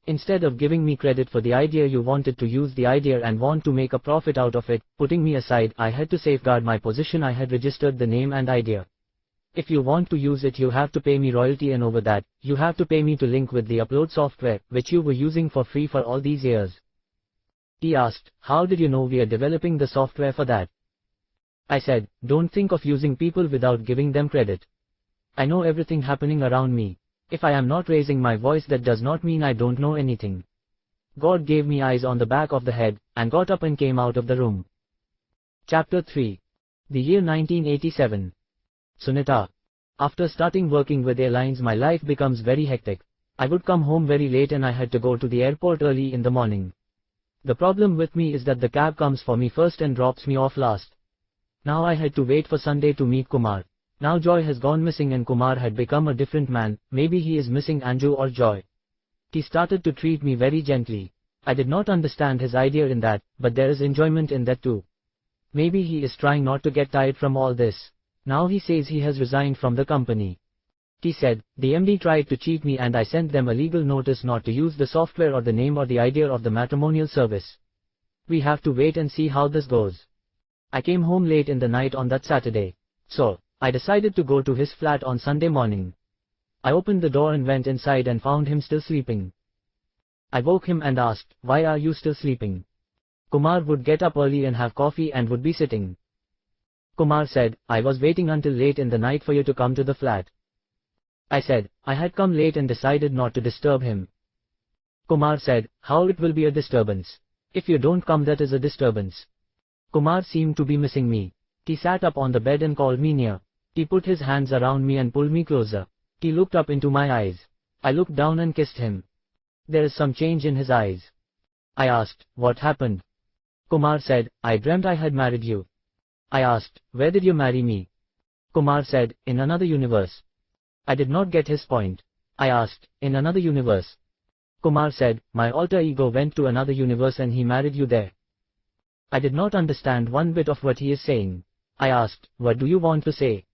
Speaker 1: Instead of giving me credit for the idea, you wanted to use the idea and want to make a profit out of it. Putting me aside, I had to safeguard my position. I had registered the name and idea. If you want to use it, you have to pay me royalty, and over that, you have to pay me to link with the upload software, which you were using for free for all these years. He asked, how did you know we are developing the software for that? I said, don't think of using people without giving them credit. I know everything happening around me. If I am not raising my voice, that does not mean I don't know anything. God gave me eyes on the back of the head, and got up and came out of the room. Chapter 3. The year 1987. Sunita. After starting working with airlines, my life becomes very hectic. I would come home very late and I had to go to the airport early in the morning. The problem with me is that the cab comes for me first and drops me off last. Now I had to wait for Sunday to meet Kumar. Now Joy has gone missing and Kumar had become a different man. Maybe he is missing Anju or Joy. He started to treat me very gently. I did not understand his idea in that, but there is enjoyment in that too. Maybe he is trying not to get tired from all this. Now he says he has resigned from the company. T said, the MD tried to cheat me and I sent them a legal notice not to use the software or the name or the idea of the matrimonial service. We have to wait and see how this goes. I came home late in the night on that Saturday. So, I decided to go to his flat on Sunday morning. I opened the door and went inside and found him still sleeping. I woke him and asked, why are you still sleeping? Kumar would get up early and have coffee and would be sitting. Kumar said, I was waiting until late in the night for you to come to the flat. I said, I had come late and decided not to disturb him. Kumar said, how it will be a disturbance? If you don't come, that is a disturbance. Kumar seemed to be missing me. He sat up on the bed and called me near. He put his hands around me and pulled me closer. He looked up into my eyes. I looked down and kissed him. There is some change in his eyes. I asked, what happened? Kumar said, I dreamt I had married you. I asked, where did you marry me? Kumar said, in another universe. I did not get his point. I asked, in another universe? Kumar said, my alter ego went to another universe and he married you there. I did not understand one bit of what he is saying. I asked, what do you want to say?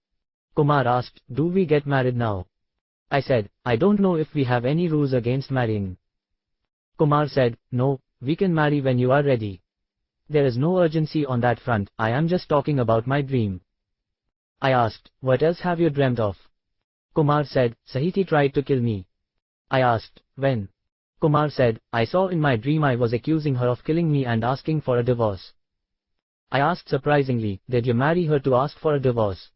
Speaker 1: Kumar asked, do we get married now? I said, I don't know if we have any rules against marrying. Kumar said, no, we can marry when you are ready. There is no urgency on that front, I am just talking about my dream. I asked, what else have you dreamt of? Kumar said, Sahiti tried to kill me. I asked, when? Kumar said, I saw in my dream I was accusing her of killing me and asking for a divorce. I asked surprisingly, did you marry her to ask for a divorce?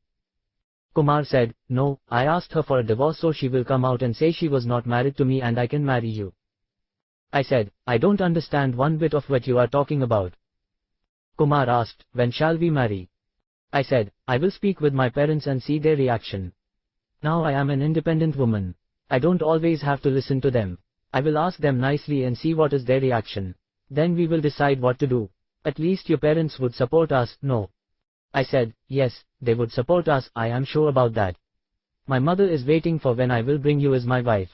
Speaker 1: Kumar said, no, I asked her for a divorce so she will come out and say she was not married to me and I can marry you. I said, I don't understand one bit of what you are talking about. Kumar asked, when shall we marry? I said, I will speak with my parents and see their reaction. Now I am an independent woman. I don't always have to listen to them. I will ask them nicely and see what is their reaction. Then we will decide what to do. At least your parents would support us, no? I said, yes, they would support us, I am sure about that. My mother is waiting for when I will bring you as my wife.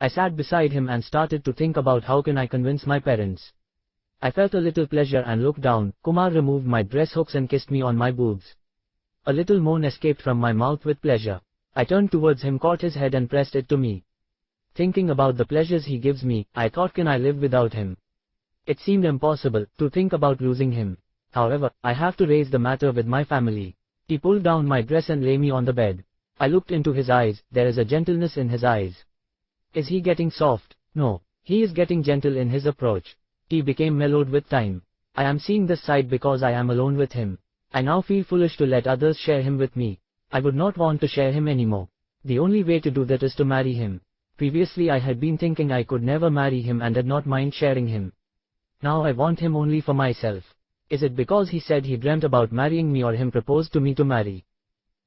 Speaker 1: I sat beside him and started to think about how can I convince my parents. I felt a little pleasure and looked down. Kumar removed my dress hooks and kissed me on my boobs. A little moan escaped from my mouth with pleasure. I turned towards him, caught his head and pressed it to me. Thinking about the pleasures he gives me, I thought, can I live without him? It seemed impossible to think about losing him. However, I have to raise the matter with my family. He pulled down my dress and lay me on the bed. I looked into his eyes, there is a gentleness in his eyes. Is he getting soft? No, he is getting gentle in his approach. He became mellowed with time. I am seeing this side because I am alone with him. I now feel foolish to let others share him with me. I would not want to share him anymore. The only way to do that is to marry him. Previously I had been thinking I could never marry him and did not mind sharing him. Now I want him only for myself. Is it because he said he dreamt about marrying me or him proposed to me to marry?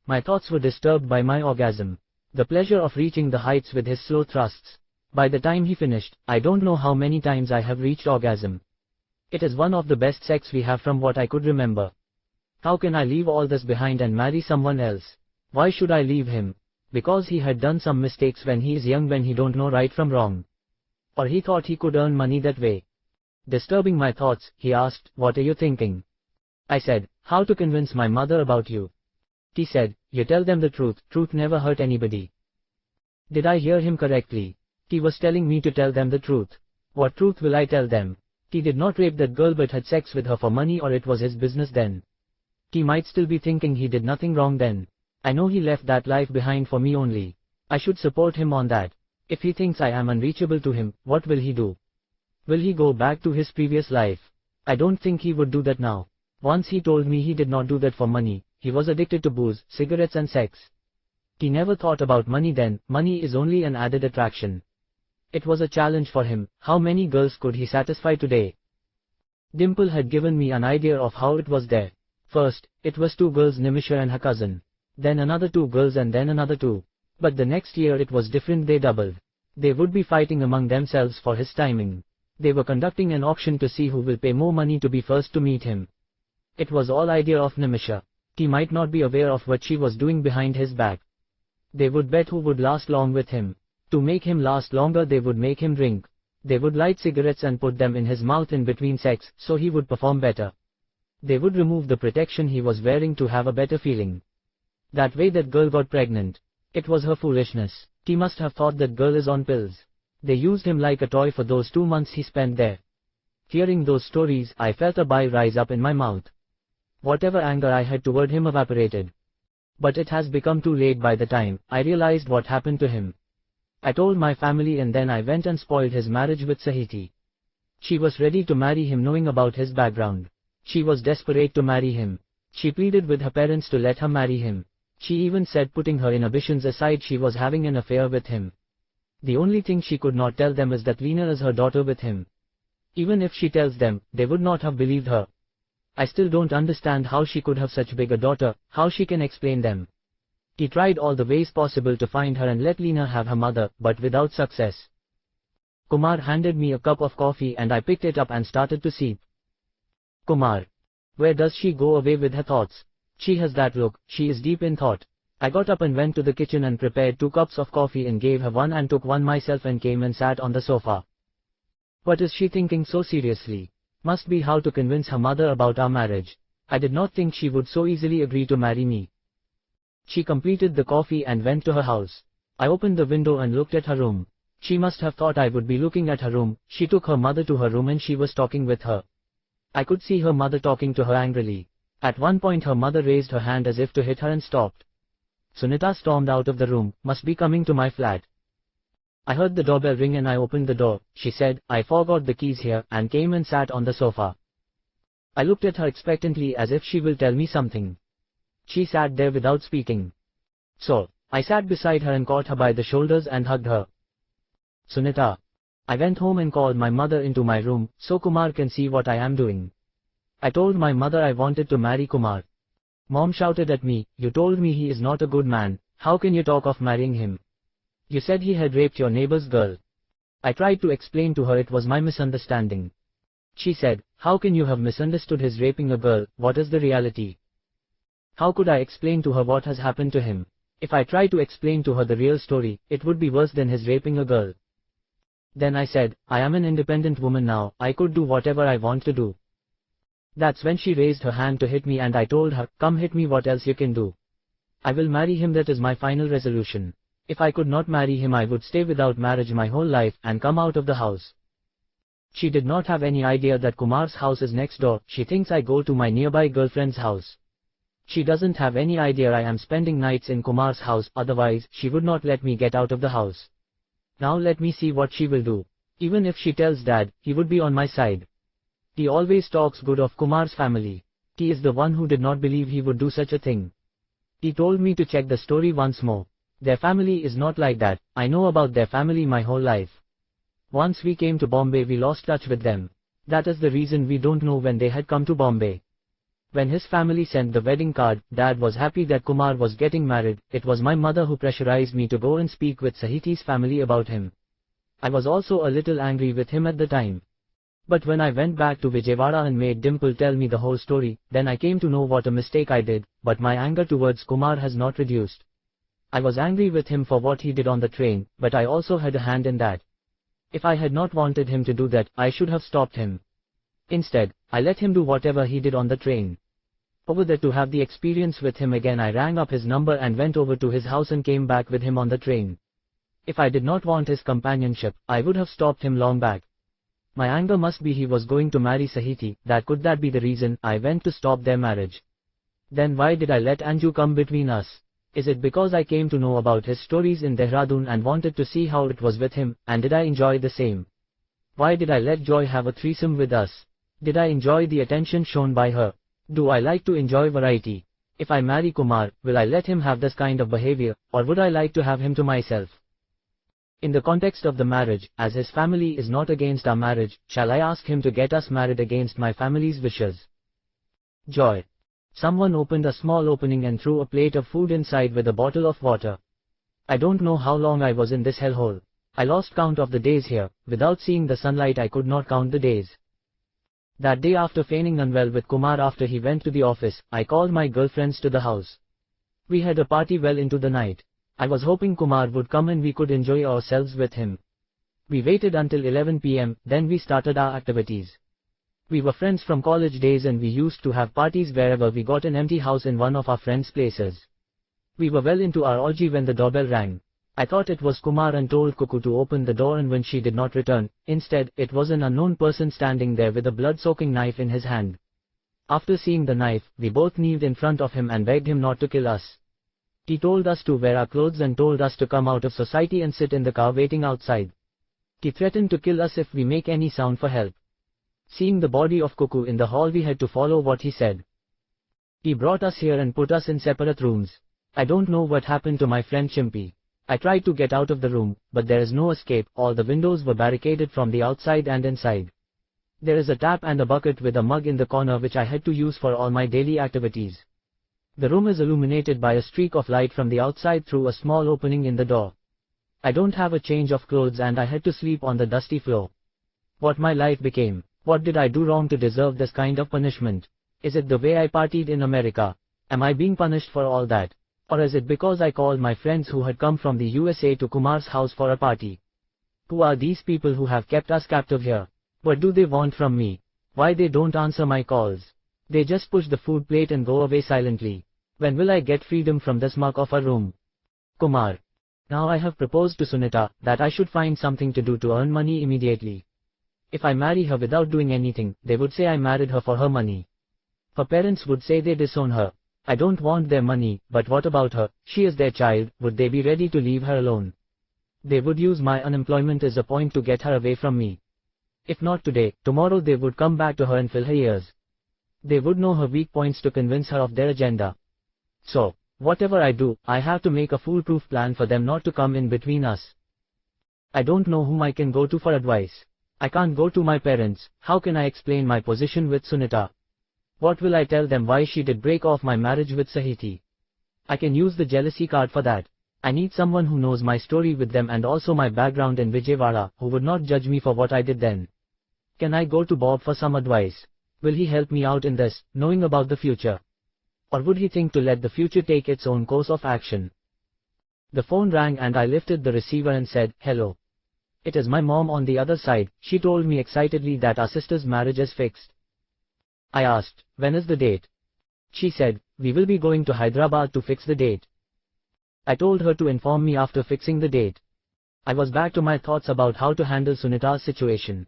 Speaker 1: My thoughts were disturbed by my orgasm. The pleasure of reaching the heights with his slow thrusts. By the time he finished, I don't know how many times I have reached orgasm. It is one of the best sex we have from what I could remember. How can I leave all this behind and marry someone else? Why should I leave him? Because he had done some mistakes when he is young, when he don't know right from wrong. Or he thought he could earn money that way. Disturbing my thoughts, he asked, what are you thinking? I said, how to convince my mother about you. He said, you tell them the truth, truth never hurt anybody. Did I hear him correctly? He was telling me to tell them the truth. What truth will I tell them? He did not rape that girl but had sex with her for money, or it was his business then. He might still be thinking he did nothing wrong then. I know he left that life behind for me only. I should support him on that. If he thinks I am unreachable to him, what will he do? Will he go back to his previous life? I don't think he would do that now. Once he told me he did not do that for money. He was addicted to booze, cigarettes and sex. He never thought about money then. Money is only an added attraction. It was a challenge for him. How many girls could he satisfy today? Dimple had given me an idea of how it was there. First, it was 2 girls, Nimisha and her cousin. Then another 2 girls and then another 2. But the next year it was different, they doubled. They would be fighting among themselves for his timing. They were conducting an auction to see who will pay more money to be first to meet him. It was all idea of Nimisha. He might not be aware of what she was doing behind his back. They would bet who would last long with him. To make him last longer, they would make him drink. They would light cigarettes and put them in his mouth in between sex, so he would perform better. They would remove the protection he was wearing to have a better feeling. That way that girl got pregnant. It was her foolishness. He must have thought that girl is on pills. They used him like a toy for those 2 months he spent there. Hearing those stories, I felt a bile rise up in my mouth. Whatever anger I had toward him evaporated. But it has become too late by the time I realized what happened to him. I told my family and then I went and spoiled his marriage with Sahiti. She was ready to marry him knowing about his background. She was desperate to marry him. She pleaded with her parents to let her marry him. She even said, putting her inhibitions aside, she was having an affair with him. The only thing she could not tell them is that Lena is her daughter with him. Even if she tells them, they would not have believed her. I still don't understand how she could have such big a daughter, how she can explain them. He tried all the ways possible to find her and let Lena have her mother, but without success. Kumar handed me a cup of coffee and I picked it up and started to sip. Kumar. Where does she go away with her thoughts? She has that look, she is deep in thought. I got up and went to the kitchen and prepared 2 cups of coffee and gave her one and took one myself and came and sat on the sofa. What is she thinking so seriously? Must be how to convince her mother about our marriage. I did not think she would so easily agree to marry me. She completed the coffee and went to her house. I opened the window and looked at her room. She must have thought I would be looking at her room. She took her mother to her room and she was talking with her. I could see her mother talking to her angrily. At one point her mother raised her hand as if to hit her and stopped. Sunita stormed out of the room, must be coming to my flat. I heard the doorbell ring and I opened the door. She said, I forgot the keys here, and came and sat on the sofa. I looked at her expectantly as if she will tell me something. She sat there without speaking. So, I sat beside her and caught her by the shoulders and hugged her. Sunita. I went home and called my mother into my room, so Kumar can see what I am doing. I told my mother I wanted to marry Kumar. Mom shouted at me, you told me he is not a good man, how can you talk of marrying him? You said he had raped your neighbor's girl. I tried to explain to her it was my misunderstanding. She said, how can you have misunderstood his raping a girl, what is the reality? How could I explain to her what has happened to him? If I try to explain to her the real story, it would be worse than his raping a girl. Then I said, I am an independent woman now, I could do whatever I want to do. That's when she raised her hand to hit me and I told her, come hit me, what else you can do. I will marry him, that is my final resolution. If I could not marry him I would stay without marriage my whole life and come out of the house. She did not have any idea that Kumar's house is next door. She thinks I go to my nearby girlfriend's house. She doesn't have any idea I am spending nights in Kumar's house, otherwise she would not let me get out of the house. Now let me see what she will do. Even if she tells Dad, he would be on my side. He always talks good of Kumar's family. He is the one who did not believe he would do such a thing. He told me to check the story once more. Their family is not like that. I know about their family my whole life. Once we came to Bombay we lost touch with them. That is the reason we don't know when they had come to Bombay. When his family sent the wedding card, Dad was happy that Kumar was getting married. It was my mother who pressurized me to go and speak with Sahiti's family about him. I was also a little angry with him at the time. But when I went back to Vijayawada and made Dimple tell me the whole story, then I came to know what a mistake I did, but my anger towards Kumar has not reduced. I was angry with him for what he did on the train, but I also had a hand in that. If I had not wanted him to do that, I should have stopped him. Instead, I let him do whatever he did on the train. Over there to have the experience with him again, I rang up his number and went over to his house and came back with him on the train. If I did not want his companionship, I would have stopped him long back. My anger must be he was going to marry Sahiti. Could that be the reason I went to stop their marriage? Then why did I let Anju come between us? Is it because I came to know about his stories in Dehradun and wanted to see how it was with him, and did I enjoy the same? Why did I let Joy have a threesome with us? Did I enjoy the attention shown by her? Do I like to enjoy variety? If I marry Kumar, will I let him have this kind of behavior, or would I like to have him to myself? In the context of the marriage, as his family is not against our marriage, shall I ask him to get us married against my family's wishes? Joy. Someone opened a small opening and threw a plate of food inside with a bottle of water. I don't know how long I was in this hellhole. I lost count of the days here. Without seeing the sunlight I could not count the days. That day, after feigning unwell with Kumar after he went to the office, I called my girlfriends to the house. We had a party well into the night. I was hoping Kumar would come and we could enjoy ourselves with him. We waited until 11 p.m, then we started our activities. We were friends from college days and we used to have parties wherever we got an empty house in one of our friends' places. We were well into our orgy when the doorbell rang. I thought it was Kumar and told Cuckoo to open the door, and when she did not return, instead, it was an unknown person standing there with a blood-soaking knife in his hand. After seeing the knife, we both kneeled in front of him and begged him not to kill us. He told us to wear our clothes and told us to come out of society and sit in the car waiting outside. He threatened to kill us if we make any sound for help. Seeing the body of Cuckoo in the hall, we had to follow what he said. He brought us here and put us in separate rooms. I don't know what happened to my friend Chimpy. I tried to get out of the room, but there is no escape. All the windows were barricaded from the outside and inside. There is a tap and a bucket with a mug in the corner which I had to use for all my daily activities. The room is illuminated by a streak of light from the outside through a small opening in the door. I don't have a change of clothes and I had to sleep on the dusty floor. What my life became. What did I do wrong to deserve this kind of punishment? Is it the way I partied in America? Am I being punished for all that? Or is it because I called my friends who had come from the USA to Kumar's house for a party? Who are these people who have kept us captive here? What do they want from me? Why they don't answer my calls? They just push the food plate and go away silently. When will I get freedom from this mug of a room? Kumar. Now I have proposed to Sunita that I should find something to do to earn money immediately. If I marry her without doing anything, they would say I married her for her money. Her parents would say they disown her. I don't want their money, but what about her? She is their child. Would they be ready to leave her alone? They would use my unemployment as a point to get her away from me. If not today, tomorrow they would come back to her and fill her ears. They would know her weak points to convince her of their agenda. So, whatever I do, I have to make a foolproof plan for them not to come in between us. I don't know whom I can go to for advice. I can't go to my parents. How can I explain my position with Sunita? What will I tell them why she did break off my marriage with Sahiti? I can use the jealousy card for that. I need someone who knows my story with them and also my background in Vijayawada, who would not judge me for what I did then. Can I go to Bob for some advice? Will he help me out in this, knowing about the future? Or would he think to let the future take its own course of action? The phone rang and I lifted the receiver and said, "Hello. It is my mom on the other side." She told me excitedly that our sister's marriage is fixed. I asked, "When is the date?" She said, "We will be going to Hyderabad to fix the date." I told her to inform me after fixing the date. I was back to my thoughts about how to handle Sunita's situation.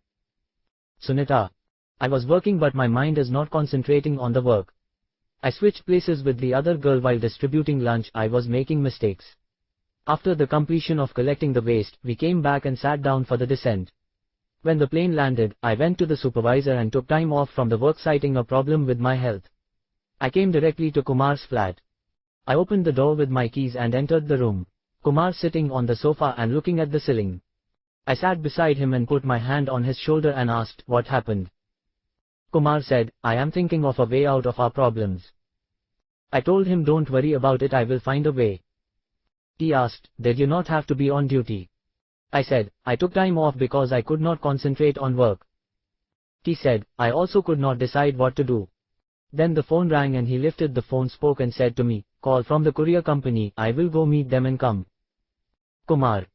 Speaker 1: Sunita. I was working but my mind is not concentrating on the work. I switched places with the other girl while distributing lunch. I was making mistakes. After the completion of collecting the waste, we came back and sat down for the descent. When the plane landed, I went to the supervisor and took time off from the work citing a problem with my health. I came directly to Kumar's flat. I opened the door with my keys and entered the room. Kumar sitting on the sofa and looking at the ceiling. I sat beside him and put my hand on his shoulder and asked, "What happened?" Kumar said, "I am thinking of a way out of our problems." I told him, "Don't worry about it, I will find a way." He asked, "Did you not have to be on duty?" I said, "I took time off because I could not concentrate on work." He said, "I also could not decide what to do." Then the phone rang and he lifted the phone, spoke and said to me, "Call from the courier company, I will go meet them and come." Kumar.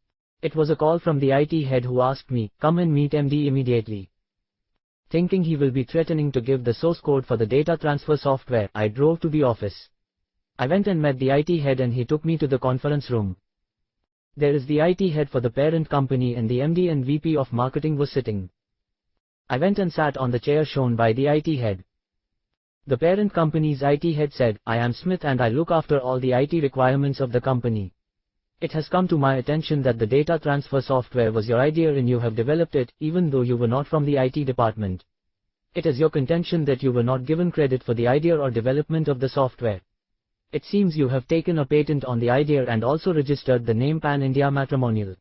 Speaker 1: It was a call from the IT head who asked me, "Come and meet MD immediately." Thinking he will be threatening to give the source code for the data transfer software, I drove to the office. I went and met the IT head and he took me to the conference room. There is the IT head for the parent company and the MD and VP of marketing was sitting. I went and sat on the chair shown by the IT head. The parent company's IT head said, "I am Smith and I look after all the IT requirements of the company. It has come to my attention that the data transfer software was your idea and you have developed it, even though you were not from the IT department. It is your contention that you were not given credit for the idea or development of the software. It seems you have taken a patent on the idea and also registered the name Pan India Matrimonial.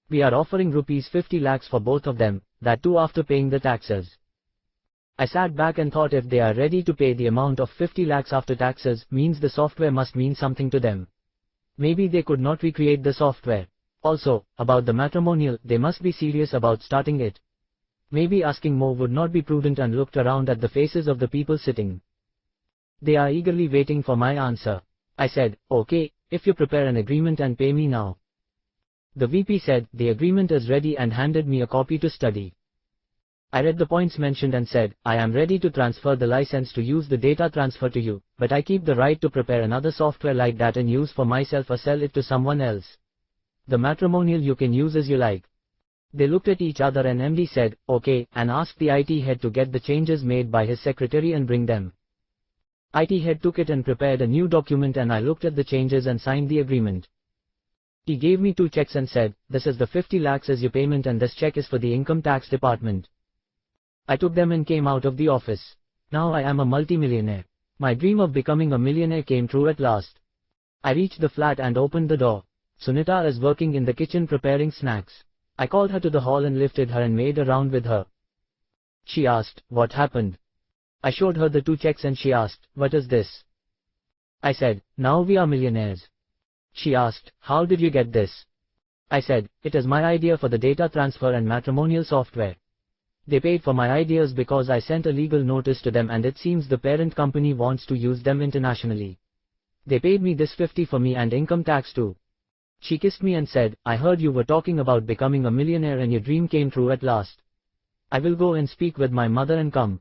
Speaker 1: We are offering rupees 50 lakhs for both of them, that too after paying the taxes." I sat back and thought, if they are ready to pay the amount of 50 lakhs after taxes, means the software must mean something to them. Maybe they could not recreate the software. Also, about the matrimonial, they must be serious about starting it. Maybe asking more would not be prudent, and looked around at the faces of the people sitting. They are eagerly waiting for my answer. I said, "Okay, if you prepare an agreement and pay me now." The VP said, "The agreement is ready," and handed me a copy to study. I read the points mentioned and said, I am ready to transfer the license to use the data transfer to you, but I keep the right to prepare another software like that and use for myself or sell it to someone else. The matrimonial you can use as you like. They looked at each other and MD said, okay, and asked the IT head to get the changes made by his secretary and bring them. IT head took it and prepared a new document and I looked at the changes and signed the agreement. He gave me 2 checks and said, this is the 50 lakhs as your payment and this check is for the income tax department. I took them and came out of the office. Now I am a multimillionaire. My dream of becoming a millionaire came true at last. I reached the flat and opened the door. Sunita is working in the kitchen preparing snacks. I called her to the hall and lifted her and made a round with her. She asked, what happened? I showed her the 2 checks and she asked, what is this? I said, now we are millionaires. She asked, how did you get this? I said, it is my idea for the data transfer and matrimonial software. They paid for my ideas because I sent a legal notice to them and it seems the parent company wants to use them internationally. They paid me this 50 for me and income tax too. She kissed me and said, I heard you were talking about becoming a millionaire and your dream came true at last. I will go and speak with my mother and come.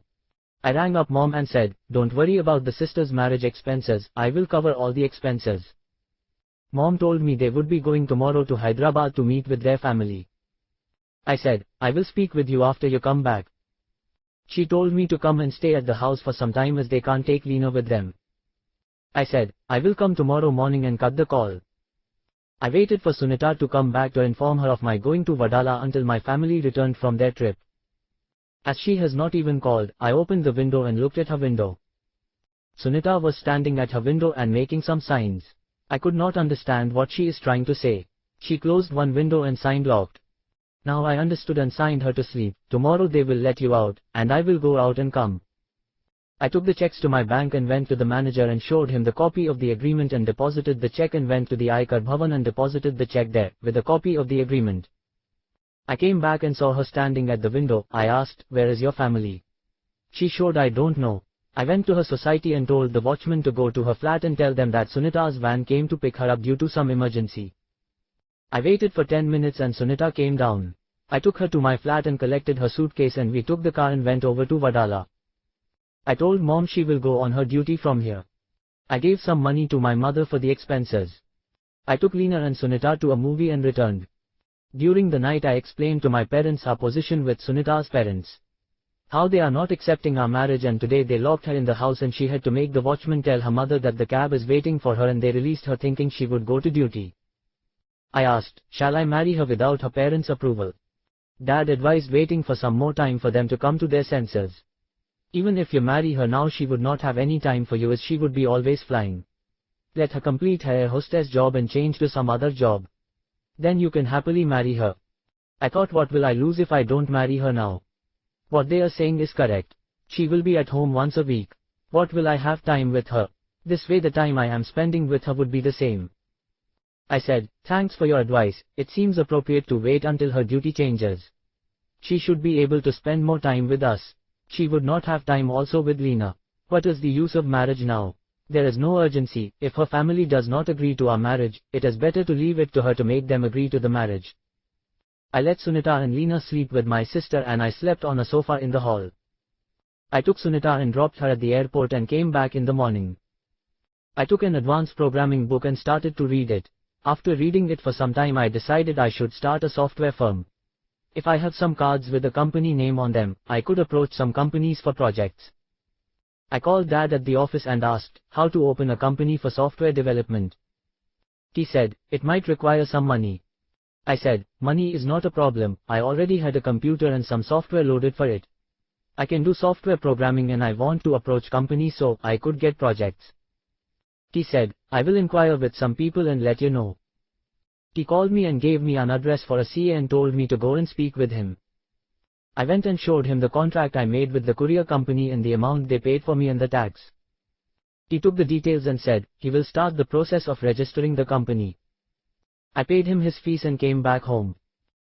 Speaker 1: I rang up mom and said, don't worry about the sister's marriage expenses, I will cover all the expenses. Mom told me they would be going tomorrow to Hyderabad to meet with their family. I said, I will speak with you after you come back. She told me to come and stay at the house for some time as they can't take Leena with them. I said, I will come tomorrow morning and cut the call. I waited for Sunita to come back to inform her of my going to Vadala until my family returned from their trip. As she has not even called, I opened the window and looked at her window. Sunita was standing at her window and making some signs. I could not understand what she is trying to say. She closed one window and signed locked. Now I understood and signed her to sleep. Tomorrow they will let you out, and I will go out and come. I took the checks to my bank and went to the manager and showed him the copy of the agreement and deposited the check and went to the Aikar Bhavan and deposited the check there, with a copy of the agreement. I came back and saw her standing at the window. I asked, where is your family? She showed I don't know. I went to her society and told the watchman to go to her flat and tell them that Sunita's van came to pick her up due to some emergency. I waited for 10 minutes and Sunita came down. I took her to my flat and collected her suitcase and we took the car and went over to Vadala. I told mom she will go on her duty from here. I gave some money to my mother for the expenses. I took Leena and Sunita to a movie and returned. During the night I explained to my parents our position with Sunita's parents. How they are not accepting our marriage and today they locked her in the house and she had to make the watchman tell her mother that the cab is waiting for her and they released her thinking she would go to duty. I asked, shall I marry her without her parents' approval? Dad advised waiting for some more time for them to come to their senses. Even if you marry her now she would not have any time for you as she would be always flying. Let her complete her air hostess job and change to some other job. Then you can happily marry her. I thought what will I lose if I don't marry her now? What they are saying is correct. She will be at home once a week. What will I have time with her? This way the time I am spending with her would be the same. I said, thanks for your advice, it seems appropriate to wait until her duty changes. She should be able to spend more time with us. She would not have time also with Leena. What is the use of marriage now? There is no urgency. If her family does not agree to our marriage, it is better to leave it to her to make them agree to the marriage. I let Sunita and Leena sleep with my sister and I slept on a sofa in the hall. I took Sunita and dropped her at the airport and came back in the morning. I took an advanced programming book and started to read it. After reading it for some time I decided I should start a software firm. If I have some cards with a company name on them, I could approach some companies for projects. I called Dad at the office and asked, how to open a company for software development. He said, it might require some money. I said, money is not a problem, I already had a computer and some software loaded for it. I can do software programming and I want to approach companies so I could get projects. He said, I will inquire with some people and let you know. He called me and gave me an address for a CA and told me to go and speak with him. I went and showed him the contract I made with the courier company and the amount they paid for me and the tax. He took the details and said, he will start the process of registering the company. I paid him his fees and came back home.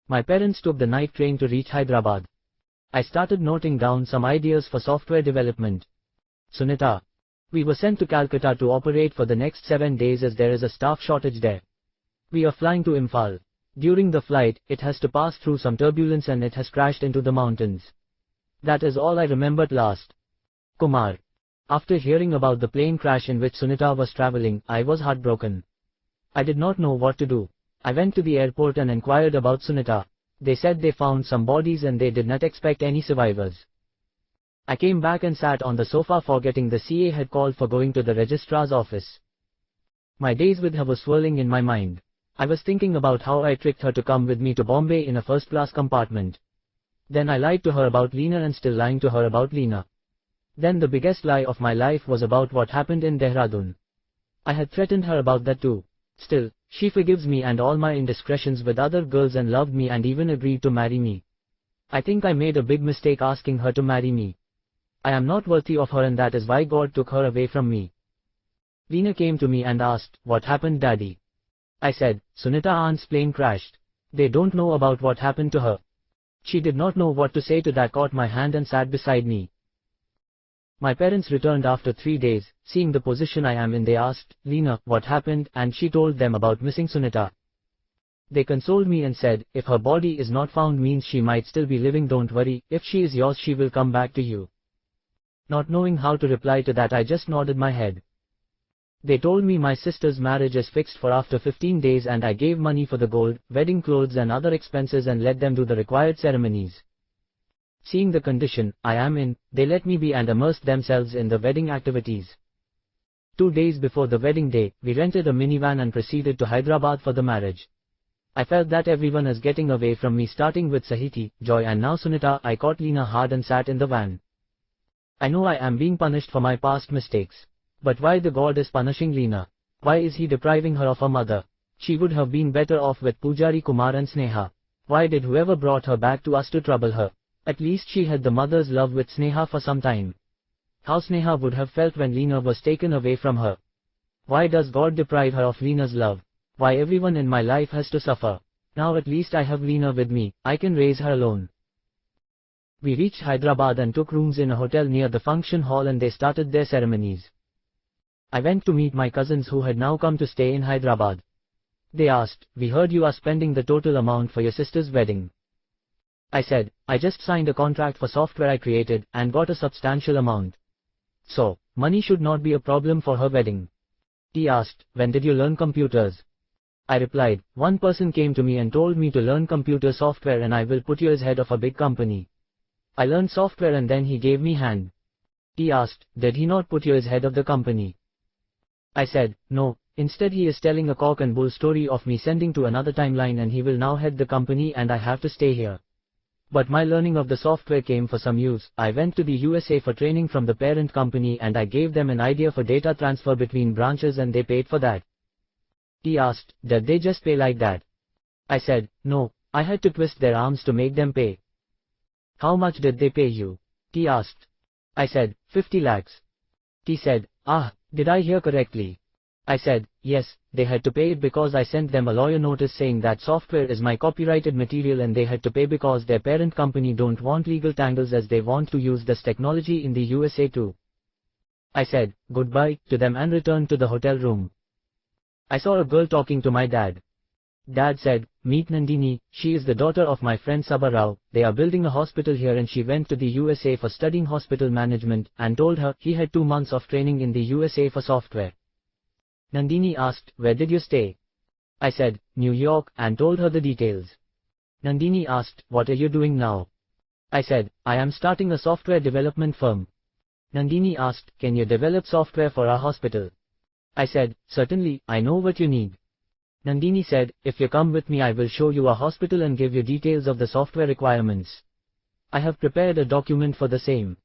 Speaker 1: My parents took the night train to reach Hyderabad. I started noting down some ideas for software development. Sunita. We were sent to Calcutta to operate for the next 7 days as there is a staff shortage there. We are flying to Imphal. During the flight, it has to pass through some turbulence and it has crashed into the mountains. That is all I remembered last. Kumar. After hearing about the plane crash in which Sunita was traveling, I was heartbroken. I did not know what to do. I went to the airport and inquired about Sunita. They said they found some bodies and they did not expect any survivors. I came back and sat on the sofa forgetting the CA had called for going to the registrar's office. My days with her were swirling in my mind. I was thinking about how I tricked her to come with me to Bombay in a first-class compartment. Then I lied to her about Leena and still lying to her about Leena. Then the biggest lie of my life was about what happened in Dehradun. I had threatened her about that too. Still, she forgives me and all my indiscretions with other girls and loved me and even agreed to marry me. I think I made a big mistake asking her to marry me. I am not worthy of her and that is why God took her away from me. Leena came to me and asked, "What happened, Daddy?" I said, "Sunita aunt's plane crashed. They don't know about what happened to her." She did not know what to say to that, caught my hand and sat beside me. My parents returned after 3 days. Seeing the position I am in, they asked Leena what happened and she told them about missing Sunita. They consoled me and said, "If her body is not found means she might still be living, don't worry, if she is yours she will come back to you." Not knowing how to reply to that, I just nodded my head. They told me my sister's marriage is fixed for after 15 days and I gave money for the gold, wedding clothes and other expenses and let them do the required ceremonies. Seeing the condition I am in, they let me be and immersed themselves in the wedding activities. 2 days before the wedding day, we rented a minivan and proceeded to Hyderabad for the marriage. I felt that everyone is getting away from me, starting with Sahiti, Joy and now Sunita. I caught Leena hard and sat in the van. I know I am being punished for my past mistakes. But why the God is punishing Leena? Why is he depriving her of her mother? She would have been better off with Pujari Kumar and Sneha. Why did whoever brought her back to us to trouble her? At least she had the mother's love with Sneha for some time. How Sneha would have felt when Leena was taken away from her. Why does God deprive her of Leena's love? Why everyone in my life has to suffer? Now at least I have Leena with me, I can raise her alone. We reached Hyderabad and took rooms in a hotel near the function hall and they started their ceremonies. I went to meet my cousins who had now come to stay in Hyderabad. They asked, "We heard you are spending the total amount for your sister's wedding." I said, "I just signed a contract for software I created and got a substantial amount. So, money should not be a problem for her wedding." He asked, "When did you learn computers?" I replied, "One person came to me and told me to learn computer software and I will put you as head of a big company." I learned software and then he gave me hand. He asked, "Did he not put you as head of the company?" I said, "No, instead he is telling a cock and bull story of me sending to another timeline and he will now head the company and I have to stay here." But my learning of the software came for some use. I went to the USA for training from the parent company and I gave them an idea for data transfer between branches and they paid for that. He asked, "Did they just pay like that?" I said, "No, I had to twist their arms to make them pay." "How much did they pay you?" He asked. I said, 50 lakhs. He said, "Ah, did I hear correctly?" I said, "Yes, they had to pay it because I sent them a lawyer notice saying that software is my copyrighted material and they had to pay because their parent company don't want legal tangles as they want to use this technology in the USA too." I said goodbye to them and returned to the hotel room. I saw a girl talking to my dad. Dad said, "Meet Nandini, she is the daughter of my friend Sabha Rao, they are building a hospital here and she went to the USA for studying hospital management and told her he had 2 months of training in the USA for software." Nandini asked, "Where did you stay?" I said, "New York," and told her the details. Nandini asked, "What are you doing now?" I said, "I am starting a software development firm." Nandini asked, "Can you develop software for our hospital?" I said, "Certainly, I know what you need." Nandini said, "If you come with me I will show you a hospital and give you details of the software requirements. I have prepared a document for the same."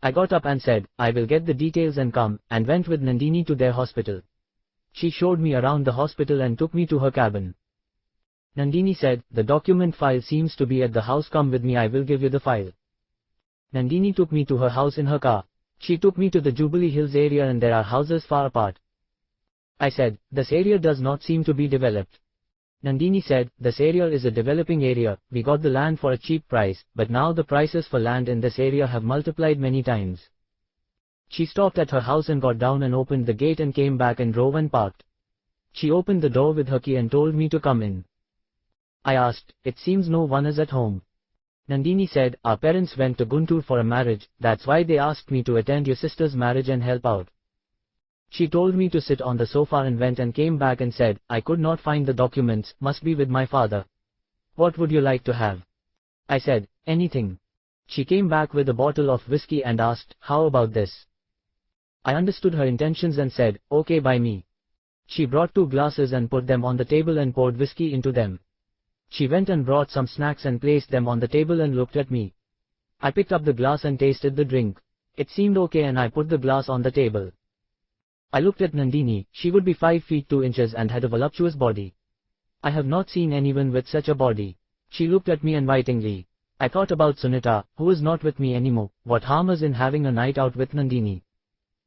Speaker 1: I got up and said, "I will get the details and come," and went with Nandini to their hospital. She showed me around the hospital and took me to her cabin. Nandini said, "The document file seems to be at the house, come with me I will give you the file." Nandini took me to her house in her car. She took me to the Jubilee Hills area and there are houses far apart. I said, "This area does not seem to be developed." Nandini said, "This area is a developing area, we got the land for a cheap price, but now the prices for land in this area have multiplied many times." She stopped at her house and got down and opened the gate and came back and drove and parked. She opened the door with her key and told me to come in. I asked, "It seems no one is at home." Nandini said, our parents went to Guntur for a marriage, that's why they asked me to attend your sister's marriage and help out. She told me to sit on the sofa and went and came back and said, I could not find the documents, must be with my father. What would you like to have? I said, anything. She came back with a bottle of whiskey and asked, how about this? I understood her intentions and said, okay by me. She brought 2 glasses and put them on the table and poured whiskey into them. She went and brought some snacks and placed them on the table and looked at me. I picked up the glass and tasted the drink. It seemed okay and I put the glass on the table. I looked at Nandini, she would be 5 feet 2 inches and had a voluptuous body. I have not seen anyone with such a body. She looked at me invitingly. I thought about Sunita, who is not with me anymore. What harm is in having a night out with Nandini?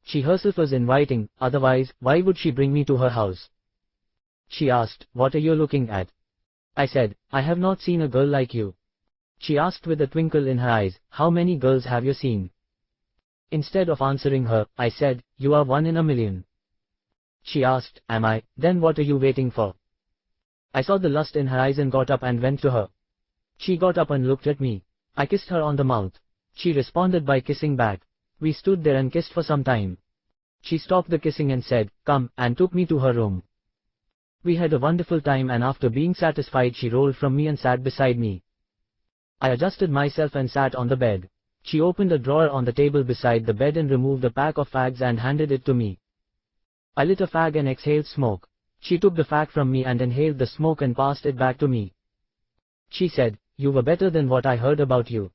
Speaker 1: She herself was inviting, otherwise, why would she bring me to her house? She asked, what are you looking at? I said, I have not seen a girl like you. She asked with a twinkle in her eyes, how many girls have you seen? Instead of answering her, I said, you are 1 in a million. She asked, am I? Then what are you waiting for? I saw the lust in her eyes and got up and went to her. She got up and looked at me. I kissed her on the mouth. She responded by kissing back. We stood there and kissed for some time. She stopped the kissing and said, come, and took me to her room. We had a wonderful time and after being satisfied she rolled from me and sat beside me. I adjusted myself and sat on the bed. She opened a drawer on the table beside the bed and removed a pack of fags and handed it to me. I lit a fag and exhaled smoke. She took the fag from me and inhaled the smoke and passed it back to me. She said, you were better than what I heard about you.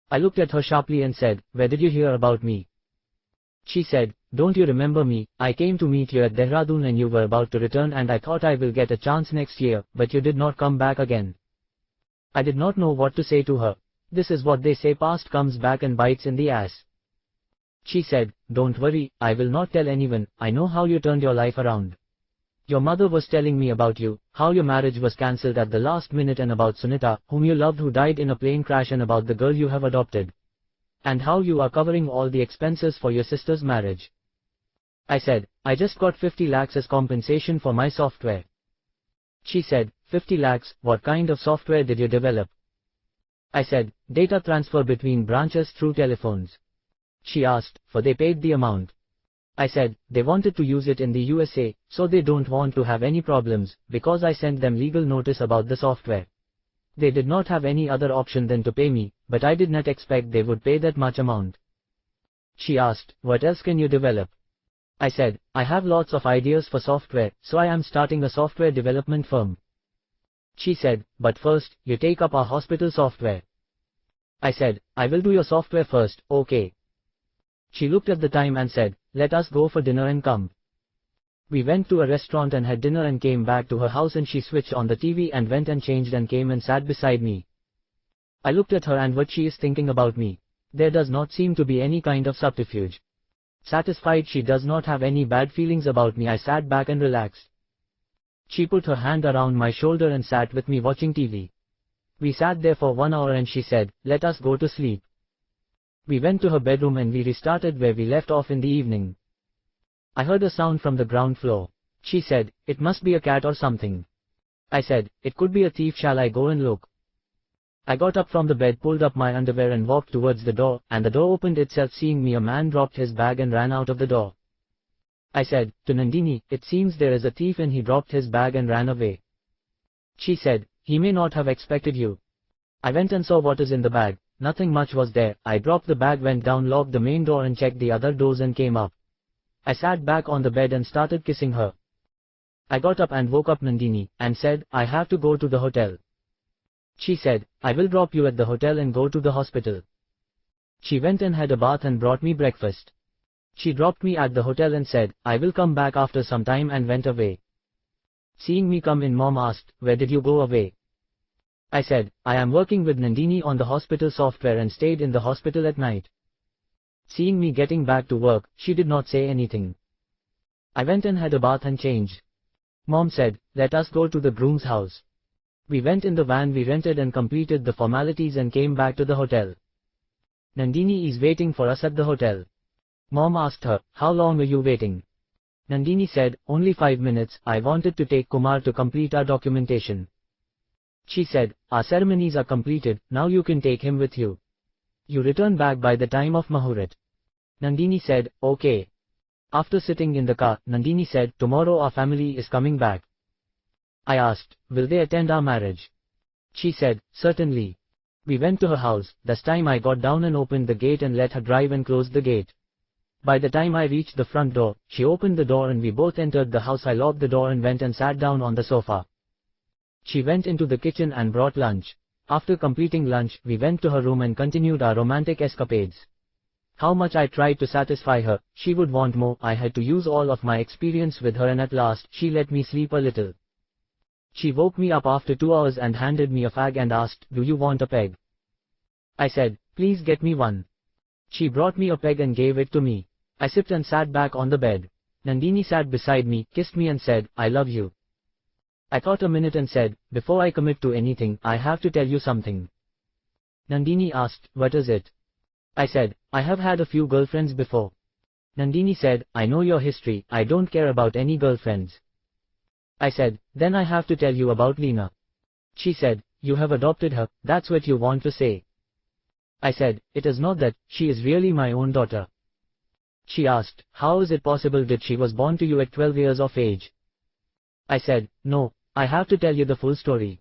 Speaker 1: I looked at her sharply and said, where did you hear about me? She said, don't you remember me? I came to meet you at Dehradun and you were about to return and I thought I will get a chance next year, but you did not come back again. I did not know what to say to her. This is what they say, past comes back and bites in the ass. She said, don't worry, I will not tell anyone, I know how you turned your life around. Your mother was telling me about you, how your marriage was cancelled at the last minute and about Sunita, whom you loved who died in a plane crash and about the girl you have adopted. And how you are covering all the expenses for your sister's marriage. I said, I just got 50 lakhs as compensation for my software. She said, 50 lakhs, what kind of software did you develop? I said, data transfer between branches through telephones. She asked, for they paid the amount. I said, they wanted to use it in the USA, so they don't want to have any problems, because I sent them legal notice about the software. They did not have any other option than to pay me, but I did not expect they would pay that much amount. She asked, what else can you develop? I said, I have lots of ideas for software, so I am starting a software development firm. She said, but first, you take up our hospital software. I said, I will do your software first, okay. She looked at the time and said, let us go for dinner and come. We went to a restaurant and had dinner and came back to her house and she switched on the TV and went and changed and came and sat beside me. I looked at her and what she is thinking about me. There does not seem to be any kind of subterfuge. Satisfied she does not have any bad feelings about me, I sat back and relaxed. She put her hand around my shoulder and sat with me watching TV. We sat there for 1 hour and she said, let us go to sleep. We went to her bedroom and we restarted where we left off in the evening. I heard a sound from the ground floor. She said, it must be a cat or something. I said, it could be a thief, shall I go and look? I got up from the bed, pulled up my underwear and walked towards the door, and the door opened itself. Seeing me, a man dropped his bag and ran out of the door. I said, to Nandini, it seems there is a thief and he dropped his bag and ran away. She said, he may not have expected you. I went and saw what is in the bag. Nothing much was there. I dropped the bag, went down, locked the main door and checked the other doors and came up. I sat back on the bed and started kissing her. I got up and woke up Nandini, and said, I have to go to the hotel. She said, I will drop you at the hotel and go to the hospital. She went and had a bath and brought me breakfast. She dropped me at the hotel and said, I will come back after some time, and went away. Seeing me come in, Mom asked, where did you go away? I said, I am working with Nandini on the hospital software and stayed in the hospital at night. Seeing me getting back to work, she did not say anything. I went and had a bath and changed. Mom said, let us go to the groom's house. We went in the van we rented and completed the formalities and came back to the hotel. Nandini is waiting for us at the hotel. Mom asked her, how long were you waiting? Nandini said, only 5 minutes, I wanted to take Kumar to complete our documentation. She said, our ceremonies are completed, now you can take him with you. You return back by the time of Muhurat. Nandini said, okay. After sitting in the car, Nandini said, tomorrow our family is coming back. I asked, will they attend our marriage? She said, certainly. We went to her house. This time I got down and opened the gate and let her drive and closed the gate. By the time I reached the front door, she opened the door and we both entered the house. I locked the door and went and sat down on the sofa. She went into the kitchen and brought lunch. After completing lunch, we went to her room and continued our romantic escapades. How much I tried to satisfy her, she would want more. I had to use all of my experience with her and at last, she let me sleep a little. She woke me up after 2 hours and handed me a fag and asked, do you want a peg? I said, please get me one. She brought me a peg and gave it to me. I sipped and sat back on the bed. Nandini sat beside me, kissed me and said, I love you. I thought a minute and said, before I commit to anything, I have to tell you something. Nandini asked, what is it? I said, I have had a few girlfriends before. Nandini said, I know your history, I don't care about any girlfriends. I said, then I have to tell you about Leena. She said, you have adopted her, that's what you want to say. I said, it is not that, she is really my own daughter. She asked, how is it possible that she was born to you at 12 years of age? I said, no, I have to tell you the full story.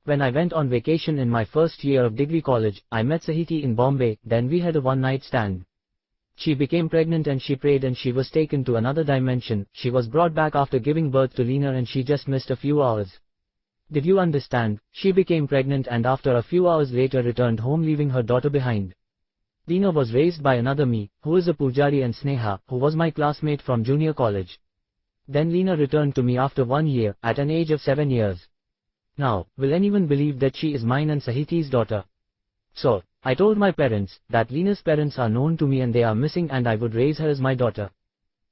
Speaker 1: When I went on vacation in my first year of degree college, I met Sahiti in Bombay, then we had a one-night stand. She became pregnant and she prayed and she was taken to another dimension. She was brought back after giving birth to Leena and she just missed a few hours. Did you understand? She became pregnant and after a few hours later returned home leaving her daughter behind. Leena was raised by another me, who is a Pujari, and Sneha, who was my classmate from junior college. Then Leena returned to me after 1 year, at an age of 7 years. Now, will anyone believe that she is mine and Sahiti's daughter? So, I told my parents, that Leena's parents are known to me and they are missing and I would raise her as my daughter.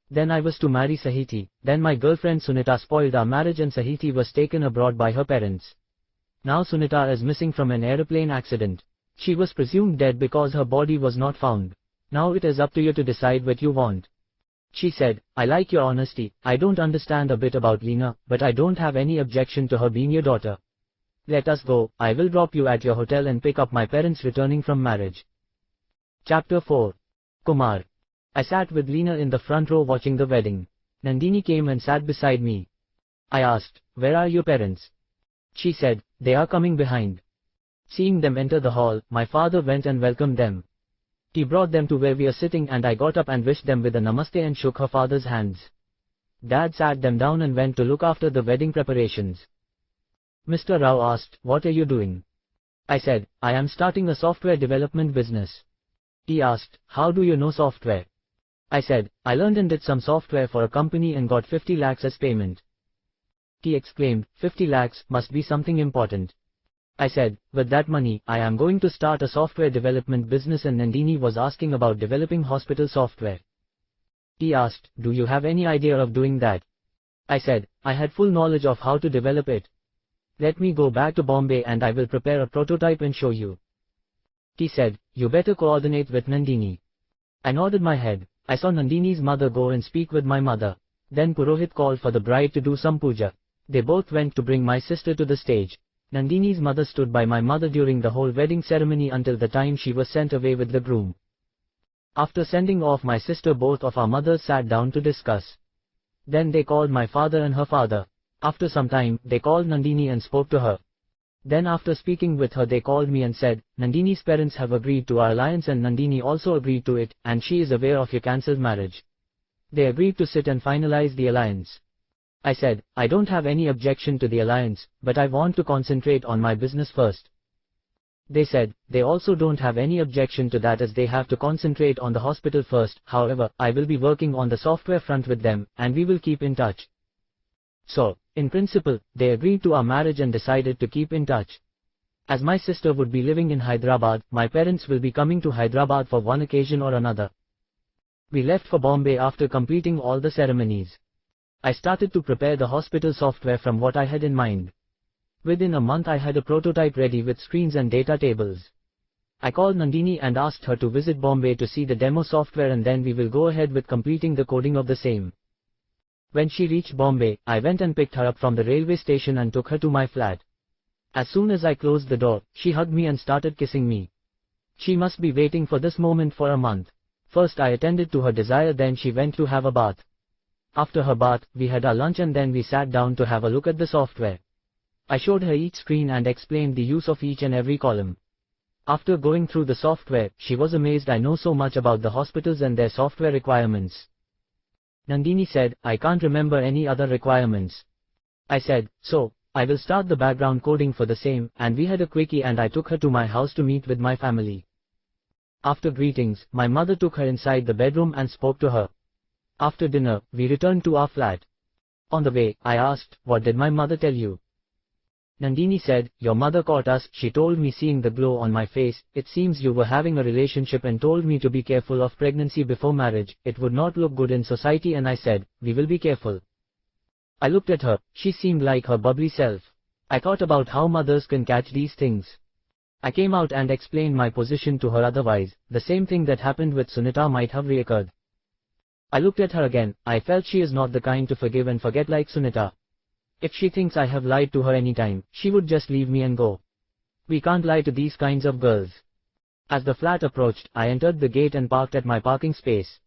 Speaker 1: Then I was to marry Sahiti, then my girlfriend Sunita spoiled our marriage and Sahiti was taken abroad by her parents. Now Sunita is missing from an aeroplane accident. She was presumed dead because her body was not found. Now it is up to you to decide what you want. She said, I like your honesty, I don't understand a bit about Leena, but I don't have any objection to her being your daughter. Let us go, I will drop you at your hotel and pick up my parents returning from marriage. Chapter 4. Kumar. I sat with Leena in the front row watching the wedding. Nandini came and sat beside me. I asked, where are your parents? She said, they are coming behind. Seeing them enter the hall, my father went and welcomed them. He brought them to where we are sitting and I got up and wished them with a namaste and shook her father's hands. Dad sat them down and went to look after the wedding preparations. Mr. Rao asked, what are you doing? I said, I am starting a software development business. He asked, how do you know software? I said, I learned and did some software for a company and got 50 lakhs as payment. He exclaimed, 50 lakhs, must be something important. I said, with that money, I am going to start a software development business and Nandini was asking about developing hospital software. He asked, do you have any idea of doing that? I said, I had full knowledge of how to develop it. Let me go back to Bombay and I will prepare a prototype and show you. He said, you better coordinate with Nandini. I nodded my head. I saw Nandini's mother go and speak with my mother. Then Purohit called for the bride to do some puja. They both went to bring my sister to the stage. Nandini's mother stood by my mother during the whole wedding ceremony until the time she was sent away with the groom. After sending off my sister, both of our mothers sat down to discuss. Then they called my father and her father. After some time, they called Nandini and spoke to her. Then after speaking with her they called me and said, Nandini's parents have agreed to our alliance and Nandini also agreed to it, and she is aware of your cancelled marriage. They agreed to sit and finalize the alliance. I said, I don't have any objection to the alliance, but I want to concentrate on my business first. They said, they also don't have any objection to that as they have to concentrate on the hospital first. However, I will be working on the software front with them, and we will keep in touch. So, in principle, they agreed to our marriage and decided to keep in touch. As my sister would be living in Hyderabad, my parents will be coming to Hyderabad for one occasion or another. We left for Bombay after completing all the ceremonies. I started to prepare the hospital software from what I had in mind. Within a month I had a prototype ready with screens and data tables. I called Nandini and asked her to visit Bombay to see the demo software and then we will go ahead with completing the coding of the same. When she reached Bombay, I went and picked her up from the railway station and took her to my flat. As soon as I closed the door, she hugged me and started kissing me. She must be waiting for this moment for a month. First I attended to her desire, then she went to have a bath. After her bath, we had our lunch and then we sat down to have a look at the software. I showed her each screen and explained the use of each and every column. After going through the software, she was amazed I know so much about the hospitals and their software requirements. Nandini said, I can't remember any other requirements. I said, so, I will start the background coding for the same, and we had a quickie and I took her to my house to meet with my family. After greetings, my mother took her inside the bedroom and spoke to her. After dinner, we returned to our flat. On the way, I asked, what did my mother tell you? Nandini said, your mother caught us, she told me seeing the glow on my face, it seems you were having a relationship and told me to be careful of pregnancy before marriage, it would not look good in society and I said, we will be careful. I looked at her, she seemed like her bubbly self. I thought about how mothers can catch these things. I came out and explained my position to her, otherwise, the same thing that happened with Sunita might have reoccurred. I looked at her again, I felt she is not the kind to forgive and forget like Sunita. If she thinks I have lied to her anytime, she would just leave me and go. We can't lie to these kinds of girls. As the flat approached, I entered the gate and parked at my parking space.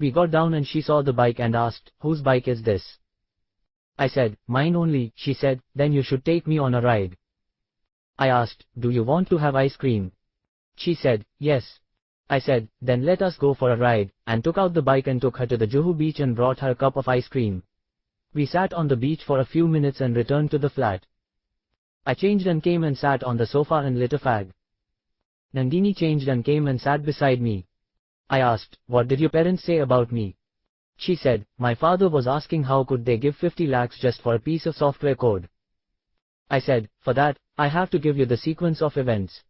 Speaker 1: We got down and she saw the bike and asked, whose bike is this? I said, mine only, she said, then you should take me on a ride. I asked, do you want to have ice cream? She said, yes. I said, then let us go for a ride, and took out the bike and took her to the Juhu beach and brought her a cup of ice cream. We sat on the beach for a few minutes and returned to the flat. I changed and came and sat on the sofa and lit a fag. Nandini changed and came and sat beside me. I asked, what did your parents say about me? She said, my father was asking how could they give 50 lakhs just for a piece of software code. I said, for that, I have to give you the sequence of events.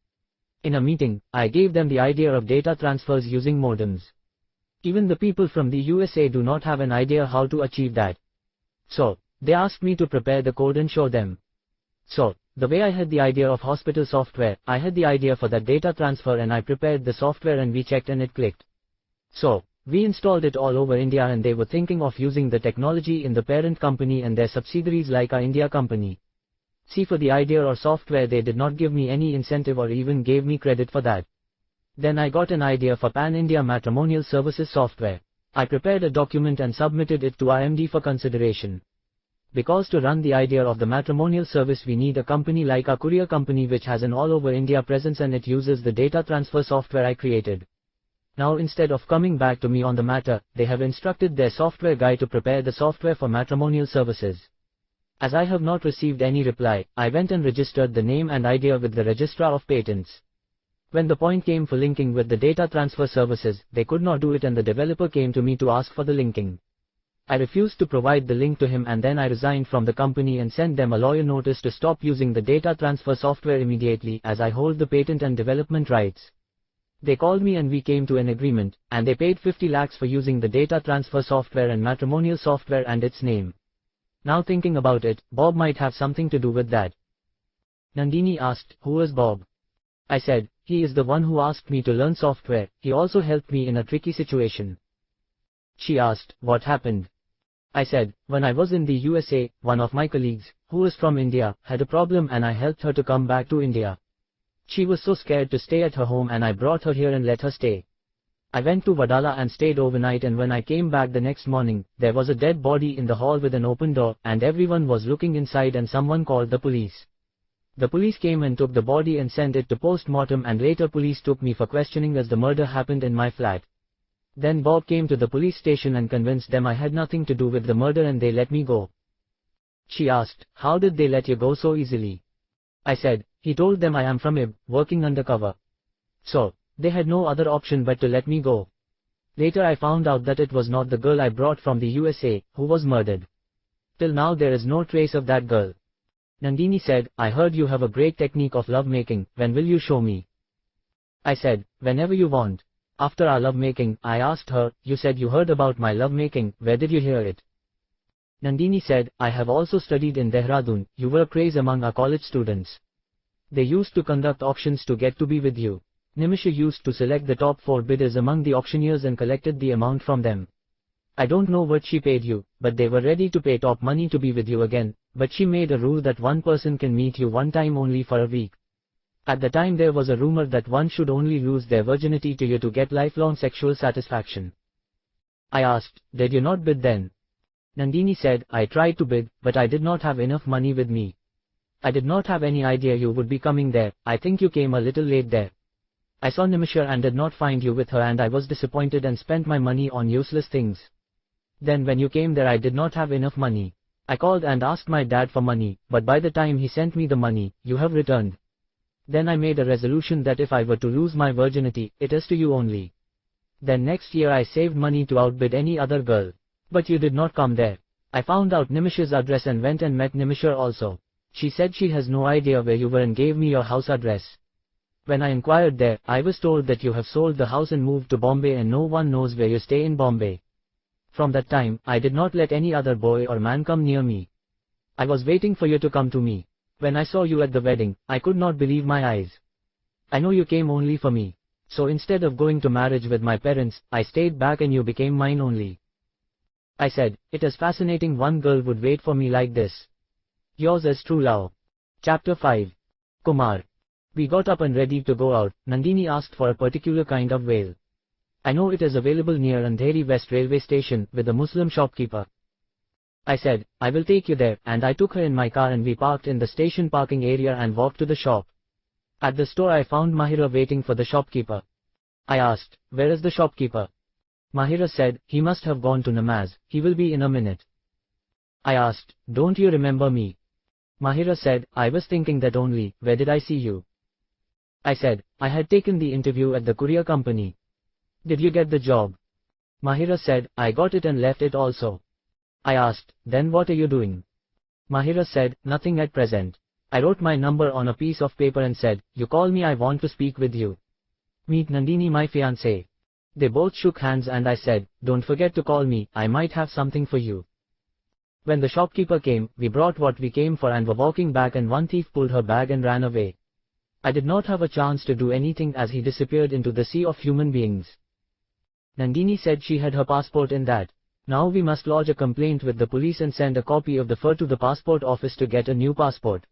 Speaker 1: In a meeting, I gave them the idea of data transfers using modems. Even the people from the USA do not have an idea how to achieve that. So, they asked me to prepare the code and show them. So, the way I had the idea of hospital software, I had the idea for that data transfer and I prepared the software and we checked and it clicked. So, we installed it all over India and they were thinking of using the technology in the parent company and their subsidiaries like our India company. See, for the idea or software they did not give me any incentive or even gave me credit for that. Then I got an idea for Pan-India matrimonial services software. I prepared a document and submitted it to our MD for consideration. Because to run the idea of the matrimonial service we need a company like our courier company which has an all over India presence and it uses the data transfer software I created. Now instead of coming back to me on the matter, they have instructed their software guy to prepare the software for matrimonial services. As I have not received any reply, I went and registered the name and idea with the Registrar of Patents. When the point came for linking with the data transfer services, they could not do it and the developer came to me to ask for the linking. I refused to provide the link to him and then I resigned from the company and sent them a lawyer notice to stop using the data transfer software immediately as I hold the patent and development rights. They called me and we came to an agreement, and they paid 50 lakhs for using the data transfer software and matrimonial software and its name. Now thinking about it, Bob might have something to do with that. Nandini asked, who is Bob? I said, he is the one who asked me to learn software, he also helped me in a tricky situation. She asked, what happened? I said, when I was in the USA, one of my colleagues, who is from India, had a problem and I helped her to come back to India. She was so scared to stay at her home and I brought her here and let her stay. I went to Vadala and stayed overnight and when I came back the next morning, there was a dead body in the hall with an open door and everyone was looking inside and someone called the police. The police came and took the body and sent it to post-mortem and later police took me for questioning as the murder happened in my flat. Then Bob came to the police station and convinced them I had nothing to do with the murder and they let me go. She asked, how did they let you go so easily? I said, he told them I am from IB, working undercover. So, they had no other option but to let me go. Later I found out that it was not the girl I brought from the USA, who was murdered. Till now there is no trace of that girl. Nandini said, I heard you have a great technique of lovemaking, when will you show me? I said, whenever you want. After our lovemaking, I asked her, you said you heard about my lovemaking, where did you hear it? Nandini said, I have also studied in Dehradun, you were a craze among our college students. They used to conduct auctions to get to be with you. Nimisha used to select the top 4 bidders among the auctioneers and collected the amount from them. I don't know what she paid you, but they were ready to pay top money to be with you again, but she made a rule that one person can meet you one time only for a week. At the time there was a rumor that one should only lose their virginity to you to get lifelong sexual satisfaction. I asked, did you not bid then? Nandini said, I tried to bid, but I did not have enough money with me. I did not have any idea you would be coming there. I think you came a little late there. I saw Nimisha and did not find you with her, and I was disappointed and spent my money on useless things. Then when you came there I did not have enough money. I called and asked my dad for money, but by the time he sent me the money, you have returned. Then I made a resolution that if I were to lose my virginity, it is to you only. Then next year I saved money to outbid any other girl. But you did not come there. I found out Nimisha's address and went and met Nimisha also. She said she has no idea where you were and gave me your house address. When I inquired there, I was told that you have sold the house and moved to Bombay and no one knows where you stay in Bombay. From that time, I did not let any other boy or man come near me. I was waiting for you to come to me. When I saw you at the wedding, I could not believe my eyes. I know you came only for me. So instead of going to marriage with my parents, I stayed back and you became mine only. I said, it is fascinating one girl would wait for me like this. Yours is true love. Chapter 5. Kumar. We got up and ready to go out. Nandini asked for a particular kind of veil. I know it is available near Andheri West railway station with a Muslim shopkeeper. I said, I will take you there, and I took her in my car and we parked in the station parking area and walked to the shop. At the store I found Mahira waiting for the shopkeeper. I asked, where is the shopkeeper? Mahira said, he must have gone to namaz, he will be in a minute. I asked, don't you remember me? Mahira said, I was thinking that only, where did I see you? I said, I had taken the interview at the courier company. Did you get the job? Mahira said, I got it and left it also. I asked, then what are you doing? Mahira said, nothing at present. I wrote my number on a piece of paper and said, you call me, I want to speak with you. Meet Nandini, my fiancée. They both shook hands and I said, don't forget to call me, I might have something for you. When the shopkeeper came, we brought what we came for and were walking back and one thief pulled her bag and ran away. I did not have a chance to do anything as he disappeared into the sea of human beings. Nandini said she had her passport in that. Now we must lodge a complaint with the police and send a copy of the file to the passport office to get a new passport.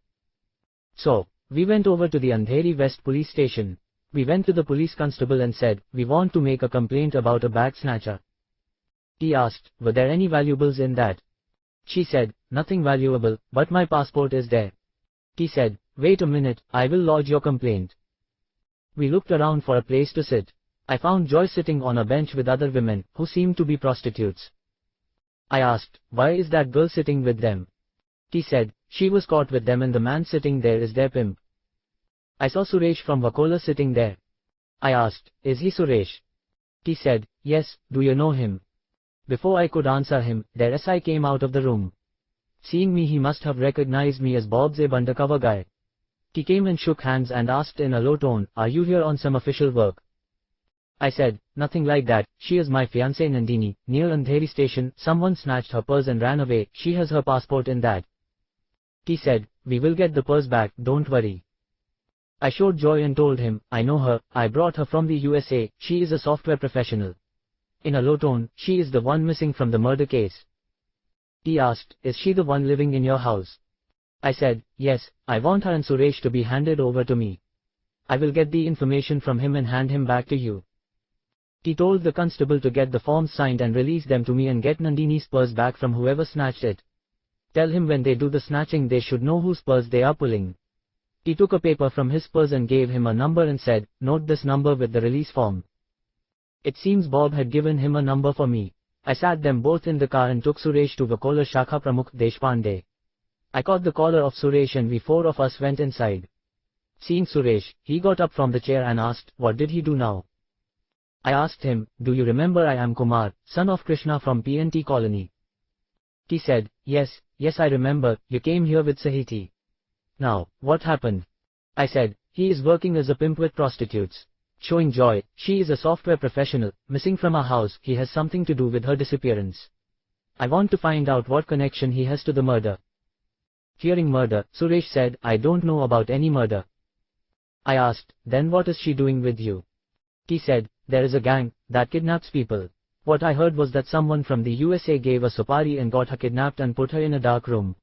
Speaker 1: So, we went over to the Andheri West police station. We went to the police constable and said, we want to make a complaint about a bag snatcher. He asked, were there any valuables in that? She said, nothing valuable, but my passport is there. He said, wait a minute, I will lodge your complaint. We looked around for a place to sit. I found Joy sitting on a bench with other women, who seemed to be prostitutes. I asked, why is that girl sitting with them? He said, she was caught with them and the man sitting there is their pimp. I saw Suresh from Vakola sitting there. I asked, is he Suresh? He said, yes, do you know him? Before I could answer him, their SI came out of the room. Seeing me he must have recognized me as Bob's undercover guy. He came and shook hands and asked in a low tone, are you here on some official work? I said, nothing like that, she is my fiancée Nandini. Near Andheri station, someone snatched her purse and ran away, she has her passport in that. He said, we will get the purse back, don't worry. I showed Joy and told him, I know her, I brought her from the USA, she is a software professional. In a low tone, she is the one missing from the murder case. He asked, is she the one living in your house? I said, yes, I want her and Suresh to be handed over to me. I will get the information from him and hand him back to you. He told the constable to get the forms signed and release them to me and get Nandini's purse back from whoever snatched it. Tell him when they do the snatching they should know whose purse they are pulling. He took a paper from his purse and gave him a number and said, note this number with the release form. It seems Bob had given him a number for me. I sat them both in the car and took Suresh to Vakola Shakha Pramukh Deshpande. I caught the collar of Suresh and we four of us went inside. Seeing Suresh, he got up from the chair and asked, what did he do now? I asked him, do you remember I am Kumar, son of Krishna from PNT colony? He said, yes, I remember, you came here with Sahiti. Now, what happened? I said, he is working as a pimp with prostitutes. Showing Joy, she is a software professional, missing from our house, he has something to do with her disappearance. I want to find out what connection he has to the murder. Hearing murder, Suresh said, I don't know about any murder. I asked, then what is she doing with you? He said, there is a gang that kidnaps people. What I heard was that someone from the USA gave a sopari and got her kidnapped and put her in a dark room.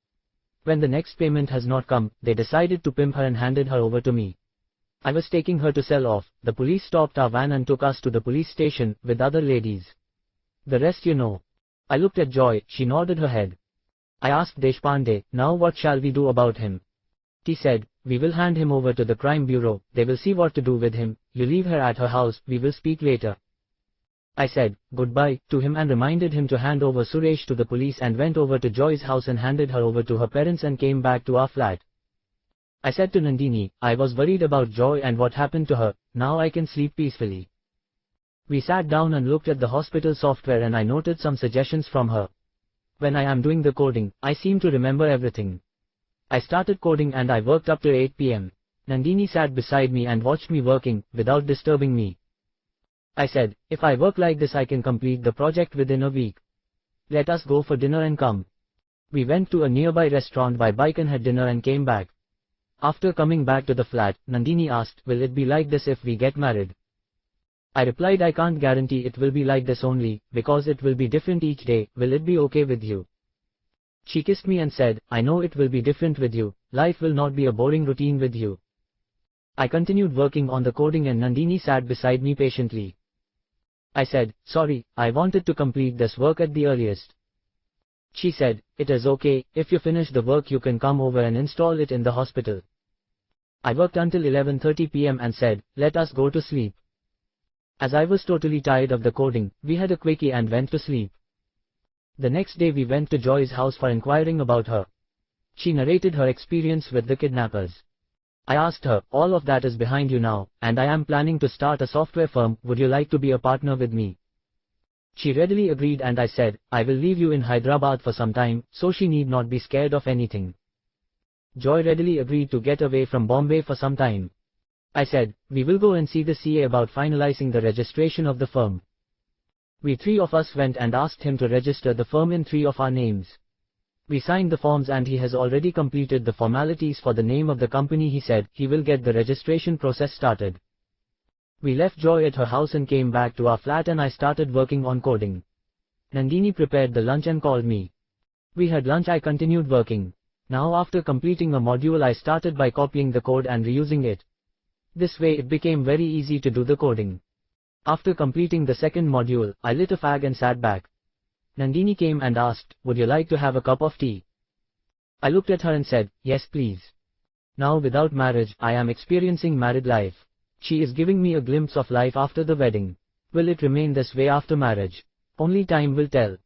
Speaker 1: When the next payment has not come, they decided to pimp her and handed her over to me. I was taking her to sell off. The police stopped our van and took us to the police station, with other ladies. The rest you know. I looked at Joy, she nodded her head. I asked Deshpande, now what shall we do about him? He said, we will hand him over to the crime bureau, they will see what to do with him, you leave her at her house, we will speak later. I said goodbye to him and reminded him to hand over Suresh to the police and went over to Joy's house and handed her over to her parents and came back to our flat. I said to Nandini, I was worried about Joy and what happened to her, now I can sleep peacefully. We sat down and looked at the hospital software and I noted some suggestions from her. When I am doing the coding, I seem to remember everything. I started coding and I worked up to 8 p.m. Nandini sat beside me and watched me working, without disturbing me. I said, if I work like this I can complete the project within a week. Let us go for dinner and come. We went to a nearby restaurant by bike and had dinner and came back. After coming back to the flat, Nandini asked, will it be like this if we get married? I replied I can't guarantee it will be like this only, because it will be different each day, will it be okay with you? She kissed me and said, I know it will be different with you, life will not be a boring routine with you. I continued working on the coding and Nandini sat beside me patiently. I said, sorry, I wanted to complete this work at the earliest. She said, it is okay, if you finish the work you can come over and install it in the hospital. I worked until 11:30 p.m. and said, let us go to sleep. As I was totally tired of the coding, we had a quickie and went to sleep. The next day we went to Joy's house for inquiring about her. She narrated her experience with the kidnappers. I asked her, all of that is behind you now, and I am planning to start a software firm, would you like to be a partner with me? She readily agreed and I said, I will leave you in Hyderabad for some time, so she need not be scared of anything. Joy readily agreed to get away from Bombay for some time. I said, we will go and see the CA about finalizing the registration of the firm. We three of us went and asked him to register the firm in 3 of our names. We signed the forms and he has already completed the formalities for the name of the company. He said, he will get the registration process started. We left Joy at her house and came back to our flat and I started working on coding. Nandini prepared the lunch and called me. We had lunch. I continued working. Now after completing a module I started by copying the code and reusing it. This way it became very easy to do the coding. After completing the second module, I lit a fag and sat back. Nandini came and asked, would you like to have a cup of tea? I looked at her and said, yes please. Now without marriage, I am experiencing married life. She is giving me a glimpse of life after the wedding. Will it remain this way after marriage? Only time will tell.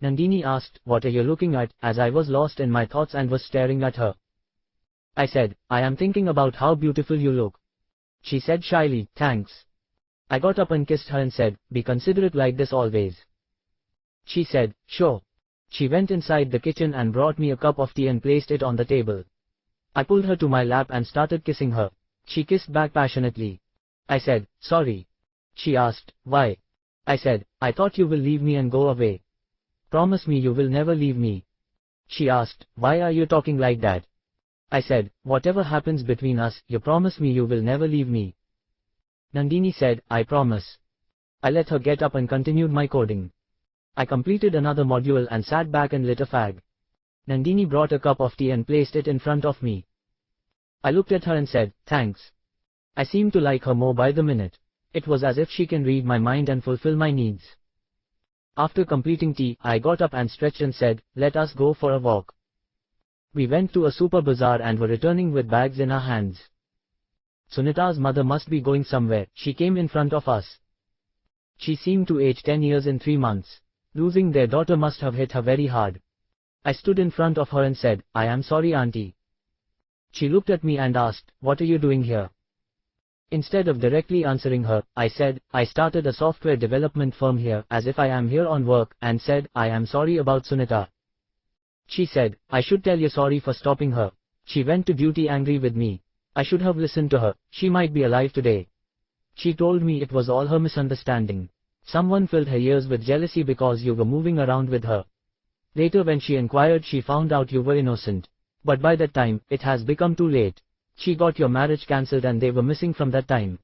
Speaker 1: Nandini asked, what are you looking at, as I was lost in my thoughts and was staring at her. I said, I am thinking about how beautiful you look. She said shyly, thanks. I got up and kissed her and said, be considerate like this always. She said, sure. She went inside the kitchen and brought me a cup of tea and placed it on the table. I pulled her to my lap and started kissing her. She kissed back passionately. I said, sorry. She asked, why? I said, I thought you will leave me and go away. Promise me you will never leave me. She asked, why are you talking like that? I said, whatever happens between us, you promise me you will never leave me. Nandini said, I promise. I let her get up and continued my coding. I completed another module and sat back and lit a fag. Nandini brought a cup of tea and placed it in front of me. I looked at her and said, thanks. I seemed to like her more by the minute. It was as if she can read my mind and fulfill my needs. After completing tea, I got up and stretched and said, let us go for a walk. We went to a super bazaar and were returning with bags in our hands. Sunita's mother must be going somewhere. She came in front of us. She seemed to age 10 years in 3 months. Losing their daughter must have hit her very hard. I stood in front of her and said, I am sorry auntie. She looked at me and asked, what are you doing here? Instead of directly answering her, I said, I started a software development firm here, as if I am here on work, and said, I am sorry about Sunita. She said, I should tell you sorry for stopping her. She went to duty angry with me. I should have listened to her, she might be alive today. She told me it was all her misunderstanding. Someone filled her ears with jealousy because you were moving around with her. Later when she inquired she found out you were innocent. But by that time, it has become too late. She got your marriage cancelled and they were missing from that time.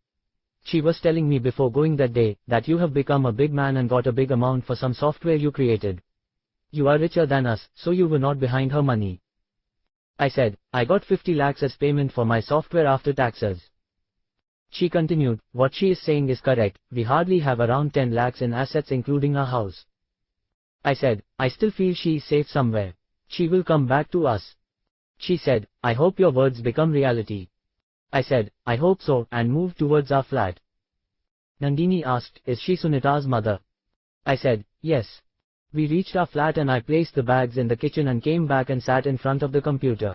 Speaker 1: She was telling me before going that day, that you have become a big man and got a big amount for some software you created. You are richer than us, so you were not behind her money. I said, I got 50 lakhs as payment for my software after taxes. She continued, what she is saying is correct, we hardly have around 10 lakhs in assets including our house. I said, I still feel she is safe somewhere. She will come back to us. She said, I hope your words become reality. I said, I hope so, and moved towards our flat. Nandini asked, is she Sunita's mother? I said, yes. We reached our flat and I placed the bags in the kitchen and came back and sat in front of the computer.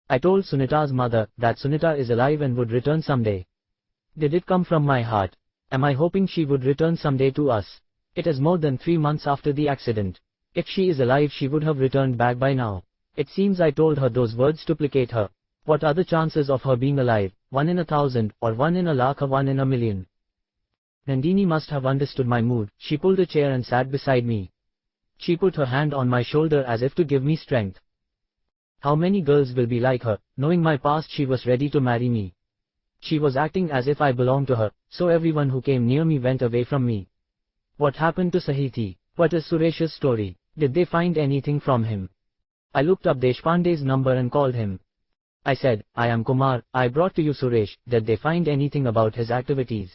Speaker 1: I told Sunita's mother that Sunita is alive and would return someday. Did it come from my heart? Am I hoping she would return someday to us? It is more than 3 months after the accident. If she is alive she would have returned back by now. It seems I told her those words to placate her. What are the chances of her being alive? 1 in 1,000, or 1 in a lakh, or 1 in a million? Nandini must have understood my mood. She pulled a chair and sat beside me. She put her hand on my shoulder as if to give me strength. How many girls will be like her? Knowing my past, she was ready to marry me. She was acting as if I belonged to her, so everyone who came near me went away from me. What happened to Sahiti? What is Suresh's story? Did they find anything from him? I looked up Deshpande's number and called him. I said, I am Kumar, I brought to you Suresh. Did they find anything about his activities?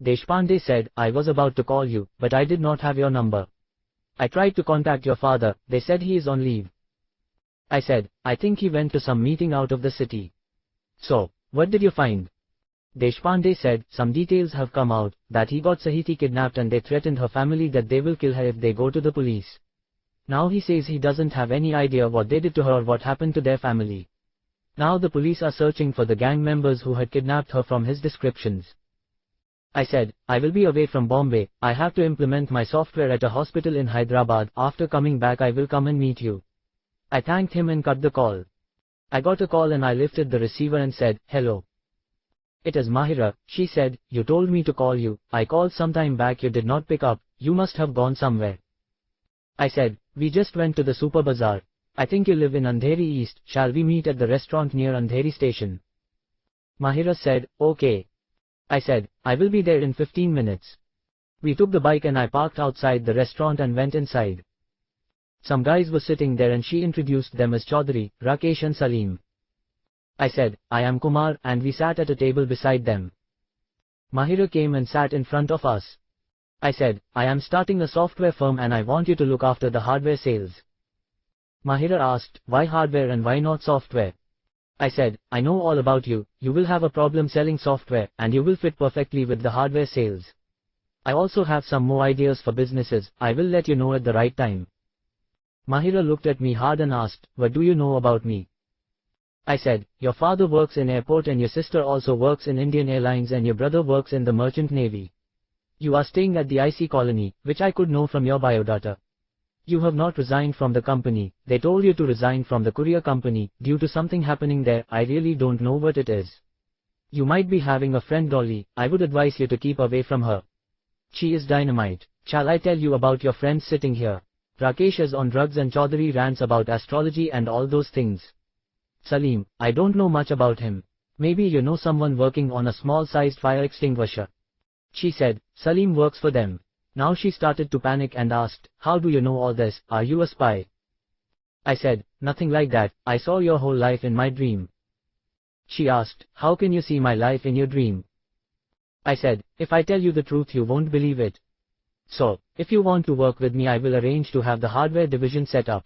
Speaker 1: Deshpande said, I was about to call you, but I did not have your number. I tried to contact your father, they said he is on leave. I said, I think he went to some meeting out of the city. So, what did you find? Deshpande said, some details have come out, that he got Sahiti kidnapped and they threatened her family that they will kill her if they go to the police. Now he says he doesn't have any idea what they did to her or what happened to their family. Now the police are searching for the gang members who had kidnapped her from his descriptions. I said, I will be away from Bombay, I have to implement my software at a hospital in Hyderabad. After coming back I will come and meet you. I thanked him and cut the call. I got a call and I lifted the receiver and said, hello. It is Mahira. She said, you told me to call you, I called sometime back, you did not pick up, you must have gone somewhere. I said, we just went to the super bazaar. I think you live in Andheri East, shall we meet at the restaurant near Andheri station? Mahira said, okay. I said, I will be there in 15 minutes. We took the bike and I parked outside the restaurant and went inside. Some guys were sitting there and she introduced them as Chaudhary, Rakesh and Salim. I said, I am Kumar, and we sat at a table beside them. Mahira came and sat in front of us. I said, I am starting a software firm and I want you to look after the hardware sales. Mahira asked, why hardware and why not software? I said, I know all about you, you will have a problem selling software, and you will fit perfectly with the hardware sales. I also have some more ideas for businesses, I will let you know at the right time. Mahira looked at me hard and asked, what do you know about me? I said, your father works in airport and your sister also works in Indian Airlines and your brother works in the Merchant Navy. You are staying at the IC colony, which I could know from your biodata. You have not resigned from the company, they told you to resign from the courier company, due to something happening there, I really don't know what it is. You might be having a friend Dolly, I would advise you to keep away from her. She is dynamite. Shall I tell you about your friends sitting here? Rakesh is on drugs and Chaudhary rants about astrology and all those things. Salim, I don't know much about him. Maybe you know someone working on a small-sized fire extinguisher. She said, Salim works for them. Now she started to panic and asked, how do you know all this, are you a spy? I said, nothing like that, I saw your whole life in my dream. She asked, how can you see my life in your dream? I said, if I tell you the truth you won't believe it. So, if you want to work with me I will arrange to have the hardware division set up.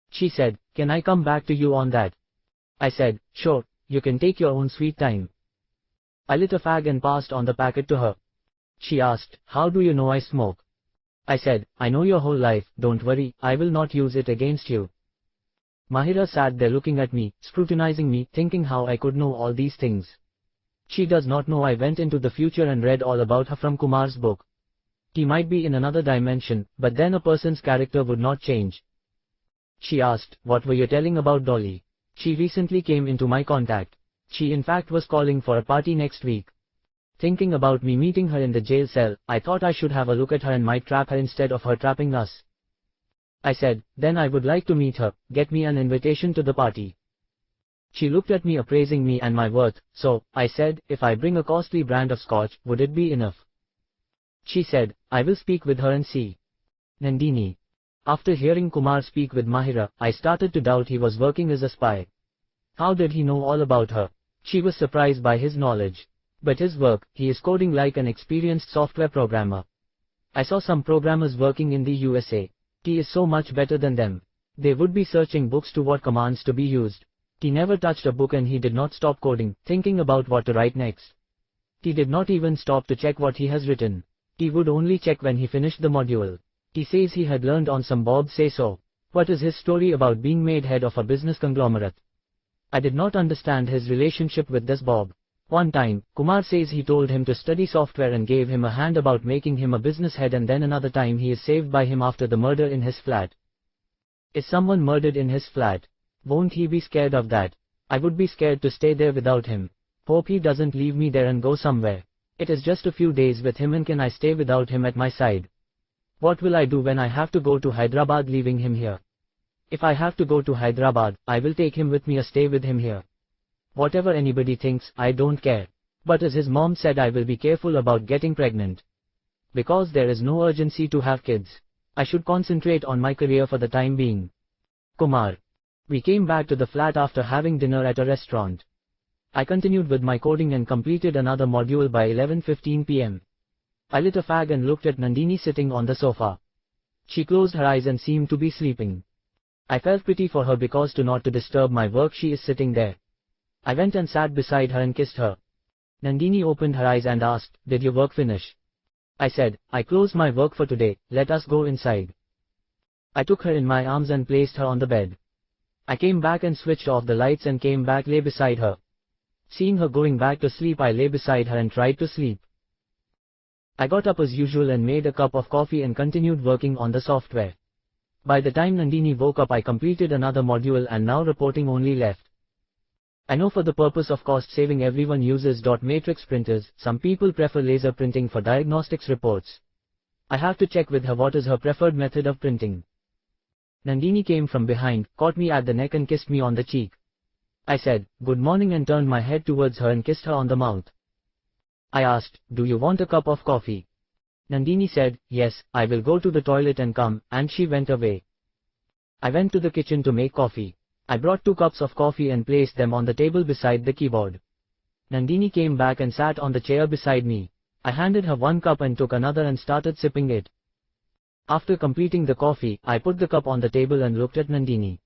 Speaker 1: She said, can I come back to you on that? I said, sure, you can take your own sweet time. I lit a fag and passed on the packet to her. She asked, how do you know I smoke? I said, I know your whole life, don't worry, I will not use it against you. Mahira sat there looking at me, scrutinizing me, thinking how I could know all these things. She does not know I went into the future and read all about her from Kumar's book. He might be in another dimension, but then a person's character would not change. She asked, what were you telling about Dolly? She recently came into my contact. She in fact was calling for a party next week. Thinking about me meeting her in the jail cell, I thought I should have a look at her and might trap her instead of her trapping us. I said, then I would like to meet her, get me an invitation to the party. She looked at me appraising me and my worth, so, I said, if I bring a costly brand of scotch, would it be enough? She said, I will speak with her and see. Nandini. After hearing Kumar speak with Mahira, I started to doubt he was working as a spy. How did he know all about her? She was surprised by his knowledge. But his work, he is coding like an experienced software programmer. I saw some programmers working in the USA. He is so much better than them. They would be searching books to what commands to be used. He never touched a book and he did not stop coding, thinking about what to write next. He did not even stop to check what he has written. He would only check when he finished the module. He says he had learned on some Bob Say So. What is his story about being made head of a business conglomerate? I did not understand his relationship with this Bob. One time, Kumar says he told him to study software and gave him a hand about making him a business head, and then another time he is saved by him after the murder in his flat. Is someone murdered in his flat? Won't he be scared of that? I would be scared to stay there without him. Hope he doesn't leave me there and go somewhere. It is just a few days with him, and can I stay without him at my side? What will I do when I have to go to Hyderabad leaving him here? If I have to go to Hyderabad, I will take him with me or stay with him here. Whatever anybody thinks, I don't care. But as his mom said, I will be careful about getting pregnant. Because there is no urgency to have kids. I should concentrate on my career for the time being. Kumar. We came back to the flat after having dinner at a restaurant. I continued with my coding and completed another module by 11:15 p.m. I lit a fag and looked at Nandini sitting on the sofa. She closed her eyes and seemed to be sleeping. I felt pity for her because to disturb my work she is sitting there. I went and sat beside her and kissed her. Nandini opened her eyes and asked, "Did your work finish?" I said, "I closed my work for today, let us go inside." I took her in my arms and placed her on the bed. I came back and switched off the lights and came back lay beside her. Seeing her going back to sleep, I lay beside her and tried to sleep. I got up as usual and made a cup of coffee and continued working on the software. By the time Nandini woke up, I completed another module and now reporting only left. I know for the purpose of cost saving everyone uses dot matrix printers, some people prefer laser printing for diagnostics reports. I have to check with her what is her preferred method of printing. Nandini came from behind, caught me at the neck and kissed me on the cheek. I said, "Good morning," and turned my head towards her and kissed her on the mouth. I asked, "Do you want a cup of coffee?" Nandini said, "Yes, I will go to the toilet and come," and she went away. I went to the kitchen to make coffee. I brought 2 cups of coffee and placed them on the table beside the keyboard. Nandini came back and sat on the chair beside me. I handed her 1 cup and took another and started sipping it. After completing the coffee, I put the cup on the table and looked at Nandini.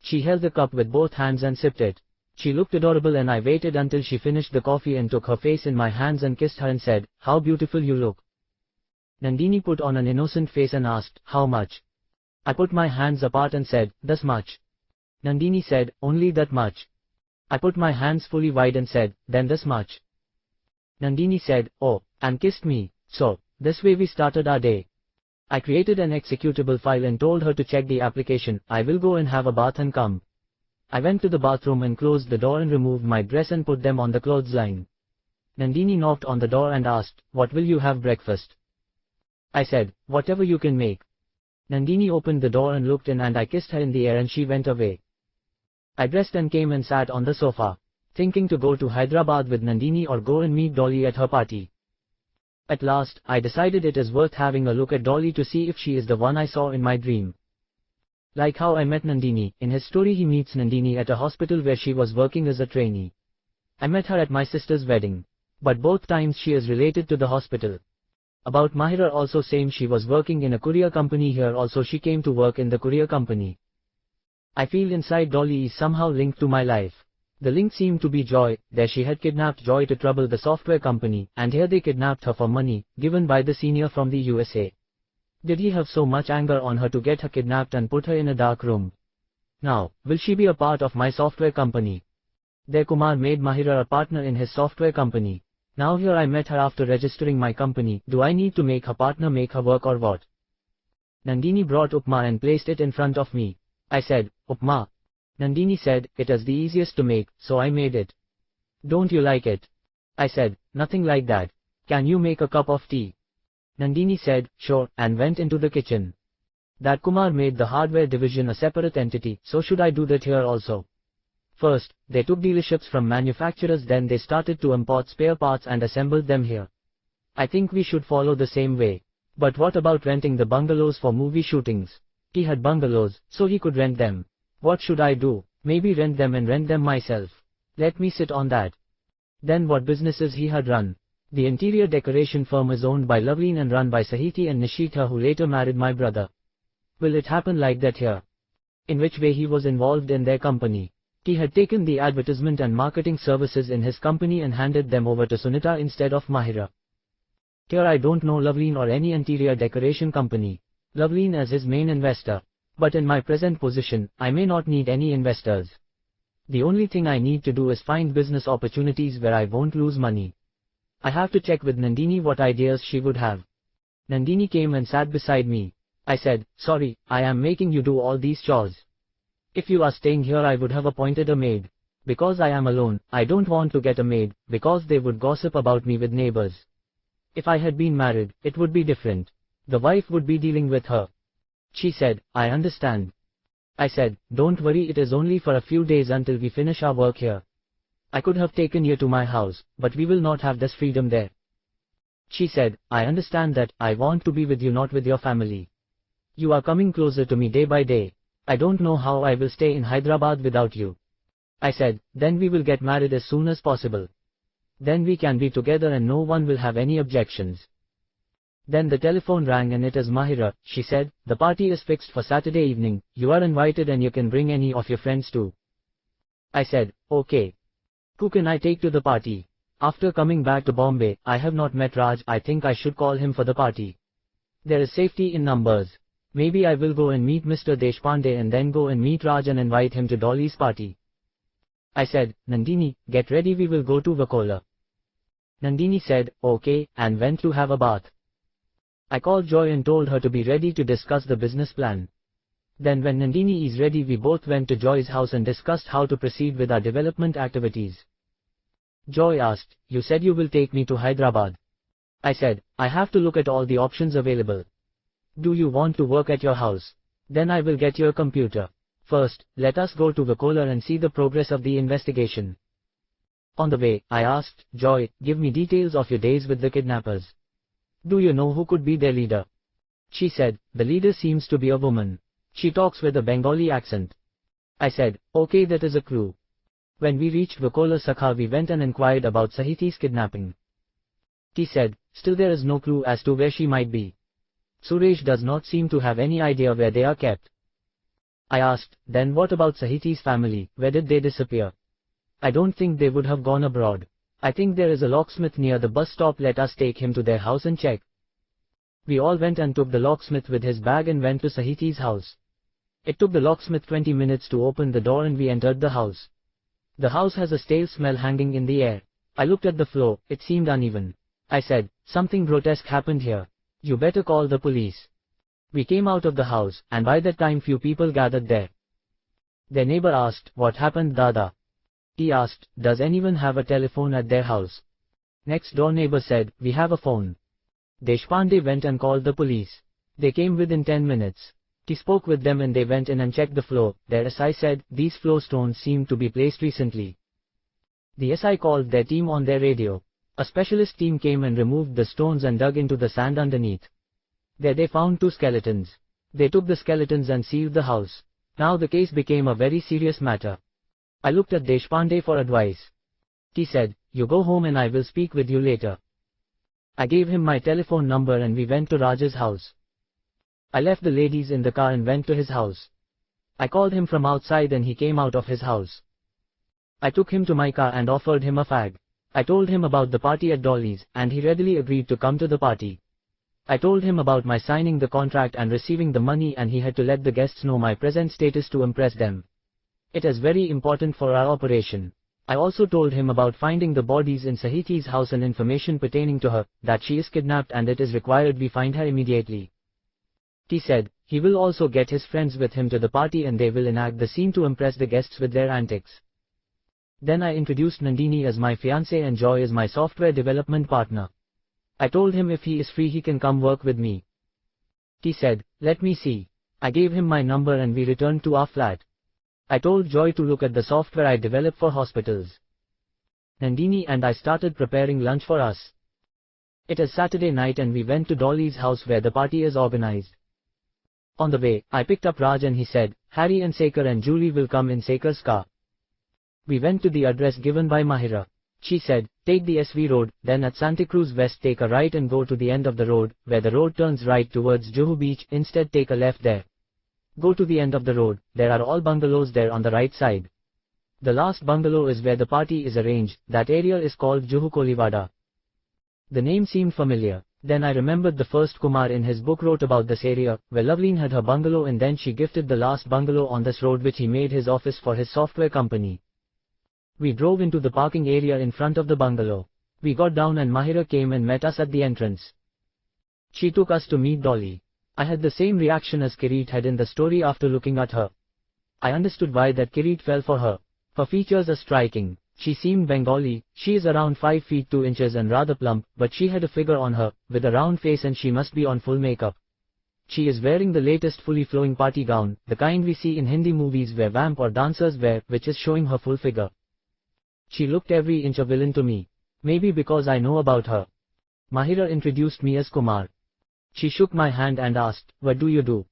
Speaker 1: She held the cup with both hands and sipped it. She looked adorable and I waited until she finished the coffee and took her face in my hands and kissed her and said, "How beautiful you look." Nandini put on an innocent face and asked, "How much?" I put my hands apart and said, "This much." Nandini said, "Only that much." I put my hands fully wide and said, "Then this much." Nandini said, "Oh," and kissed me. So, this way we started our day. I created an executable file and told her to check the application. "I will go and have a bath and come." I went to the bathroom and closed the door and removed my dress and put them on the clothesline. Nandini knocked on the door and asked, "What will you have breakfast?" I said, "Whatever you can make." Nandini opened the door and looked in and I kissed her in the air and she went away. I dressed and came and sat on the sofa, thinking to go to Hyderabad with Nandini or go and meet Dolly at her party. At last, I decided it is worth having a look at Dolly to see if she is the one I saw in my dream. Like how I met Nandini, in his story he meets Nandini at a hospital where she was working as a trainee. I met her at my sister's wedding. But both times she is related to the hospital. About Mahira also same, she was working in a courier company here also she came to work in the courier company. I feel inside Dolly is somehow linked to my life. The link seemed to be Joy, there she had kidnapped Joy to trouble the software company, and here they kidnapped her for money, given by the senior from the USA. Did he have so much anger on her to get her kidnapped and put her in a dark room? Now, will she be a part of my software company? There Kumar made Mahira a partner in his software company. Now here I met her after registering my company. Do I need to make her partner make her work or what? Nandini brought upma and placed it in front of me. I said, "Upma." Nandini said, "It is the easiest to make, so I made it." "Don't you like it?" I said, "Nothing like that. Can you make a cup of tea?" Nandini said, "Sure," and went into the kitchen. That Kumar made the hardware division a separate entity, so should I do that here also? First, they took dealerships from manufacturers, then they started to import spare parts and assembled them here. I think we should follow the same way. But what about renting the bungalows for movie shootings? He had bungalows, so he could rent them. What should I do? Maybe rent them and rent them myself. Let me sit on that. Then what businesses he had run. The interior decoration firm is owned by Loveleen and run by Sahiti and Nishita, who later married my brother. Will it happen like that here? In which way he was involved in their company? He had taken the advertisement and marketing services in his company and handed them over to Sunita instead of Mahira. Here I don't know Loveleen or any interior decoration company. Loveleen as his main investor. But in my present position, I may not need any investors. The only thing I need to do is find business opportunities where I won't lose money. I have to check with Nandini what ideas she would have. Nandini came and sat beside me. I said, sorry, I am making you do all these chores. If you are staying here I would have appointed a maid. Because I am alone, I don't want to get a maid, because they would gossip about me with neighbors. If I had been married, it would be different. The wife would be dealing with her. She said, I understand. I said, don't worry, it is only for a few days until we finish our work here. I could have taken you to my house, but we will not have this freedom there. She said, I understand that, I want to be with you, not with your family. You are coming closer to me day by day. I don't know how I will stay in Hyderabad without you. I said, then we will get married as soon as possible. Then we can be together and no one will have any objections. Then the telephone rang and it is Mahira. She said, the party is fixed for Saturday evening, you are invited and you can bring any of your friends too. I said, okay. Who can I take to the party? After coming back to Bombay, I have not met Raj. I think I should call him for the party. There is safety in numbers. Maybe I will go and meet Mr. Deshpande and then go and meet Raj and invite him to Dolly's party. I said, Nandini, get ready, we will go to Vakola. Nandini said, okay, and went to have a bath. I called Joy and told her to be ready to discuss the business plan. Then when Nandini is ready, we both went to Joy's house and discussed how to proceed with our development activities. Joy asked, you said you will take me to Hyderabad. I said, I have to look at all the options available. Do you want to work at your house? Then I will get your computer. First, let us go to Vakola and see the progress of the investigation. On the way, I asked, Joy, give me details of your days with the kidnappers. Do you know who could be their leader? She said, the leader seems to be a woman. She talks with a Bengali accent. I said, okay, that is a clue. When we reached Vakola Sakha, we went and inquired about Sahiti's kidnapping. He said, still there is no clue as to where she might be. Suresh does not seem to have any idea where they are kept. I asked, then what about Sahiti's family, where did they disappear? I don't think they would have gone abroad. I think there is a locksmith near the bus stop, let us take him to their house and check. We all went and took the locksmith with his bag and went to Sahiti's house. It took the locksmith 20 minutes to open the door and we entered the house. The house has a stale smell hanging in the air. I looked at the floor, it seemed uneven. I said, something grotesque happened here. You better call the police. We came out of the house, and by that time few people gathered there. Their neighbor asked, what happened, Dada? He asked, does anyone have a telephone at their house? Next door neighbor said, we have a phone. Deshpande went and called the police. They came within 10 minutes. He spoke with them and they went in and checked the floor. Their SI said, these floor stones seem to be placed recently. The SI called their team on their radio. A specialist team came and removed the stones and dug into the sand underneath. There they found 2 skeletons. They took the skeletons and sealed the house. Now the case became a very serious matter. I looked at Deshpande for advice. He said, you go home and I will speak with you later. I gave him my telephone number and we went to Raj's house. I left the ladies in the car and went to his house. I called him from outside and he came out of his house. I took him to my car and offered him a fag. I told him about the party at Dolly's, and he readily agreed to come to the party. I told him about my signing the contract and receiving the money, and he had to let the guests know my present status to impress them. It is very important for our operation. I also told him about finding the bodies in Sahiti's house and information pertaining to her, that she is kidnapped and it is required we find her immediately. He said, he will also get his friends with him to the party and they will enact the scene to impress the guests with their antics. Then I introduced Nandini as my fiancée and Joy as my software development partner. I told him if he is free he can come work with me. He said, let me see. I gave him my number and we returned to our flat. I told Joy to look at the software I developed for hospitals. Nandini and I started preparing lunch for us. It is Saturday night and we went to Dolly's house where the party is organized. On the way, I picked up Raj and he said, Harry and Sekar and Julie will come in Sekar's car. We went to the address given by Mahira. She said, take the SV road, then at Santa Cruz West take a right and go to the end of the road, where the road turns right towards Juhu Beach, instead take a left there. Go to the end of the road, there are all bungalows there on the right side. The last bungalow is where the party is arranged, that area is called Juhu Kolivada. The name seemed familiar. Then I remembered the first Kumar in his book wrote about this area, where Loveleen had her bungalow and then she gifted the last bungalow on this road which he made his office for his software company. We drove into the parking area in front of the bungalow. We got down and Mahira came and met us at the entrance. She took us to meet Dolly. I had the same reaction as Kirit had in the story after looking at her. I understood why that Kirit fell for her. Her features are striking. She seemed Bengali. She is around 5 feet 2 inches and rather plump, but she had a figure on her, with a round face and she must be on full makeup. She is wearing the latest fully flowing party gown, the kind we see in Hindi movies where vamp or dancers wear, which is showing her full figure. She looked every inch a villain to me. Maybe because I know about her. Mahira introduced me as Kumar. She shook my hand and asked, what do you do?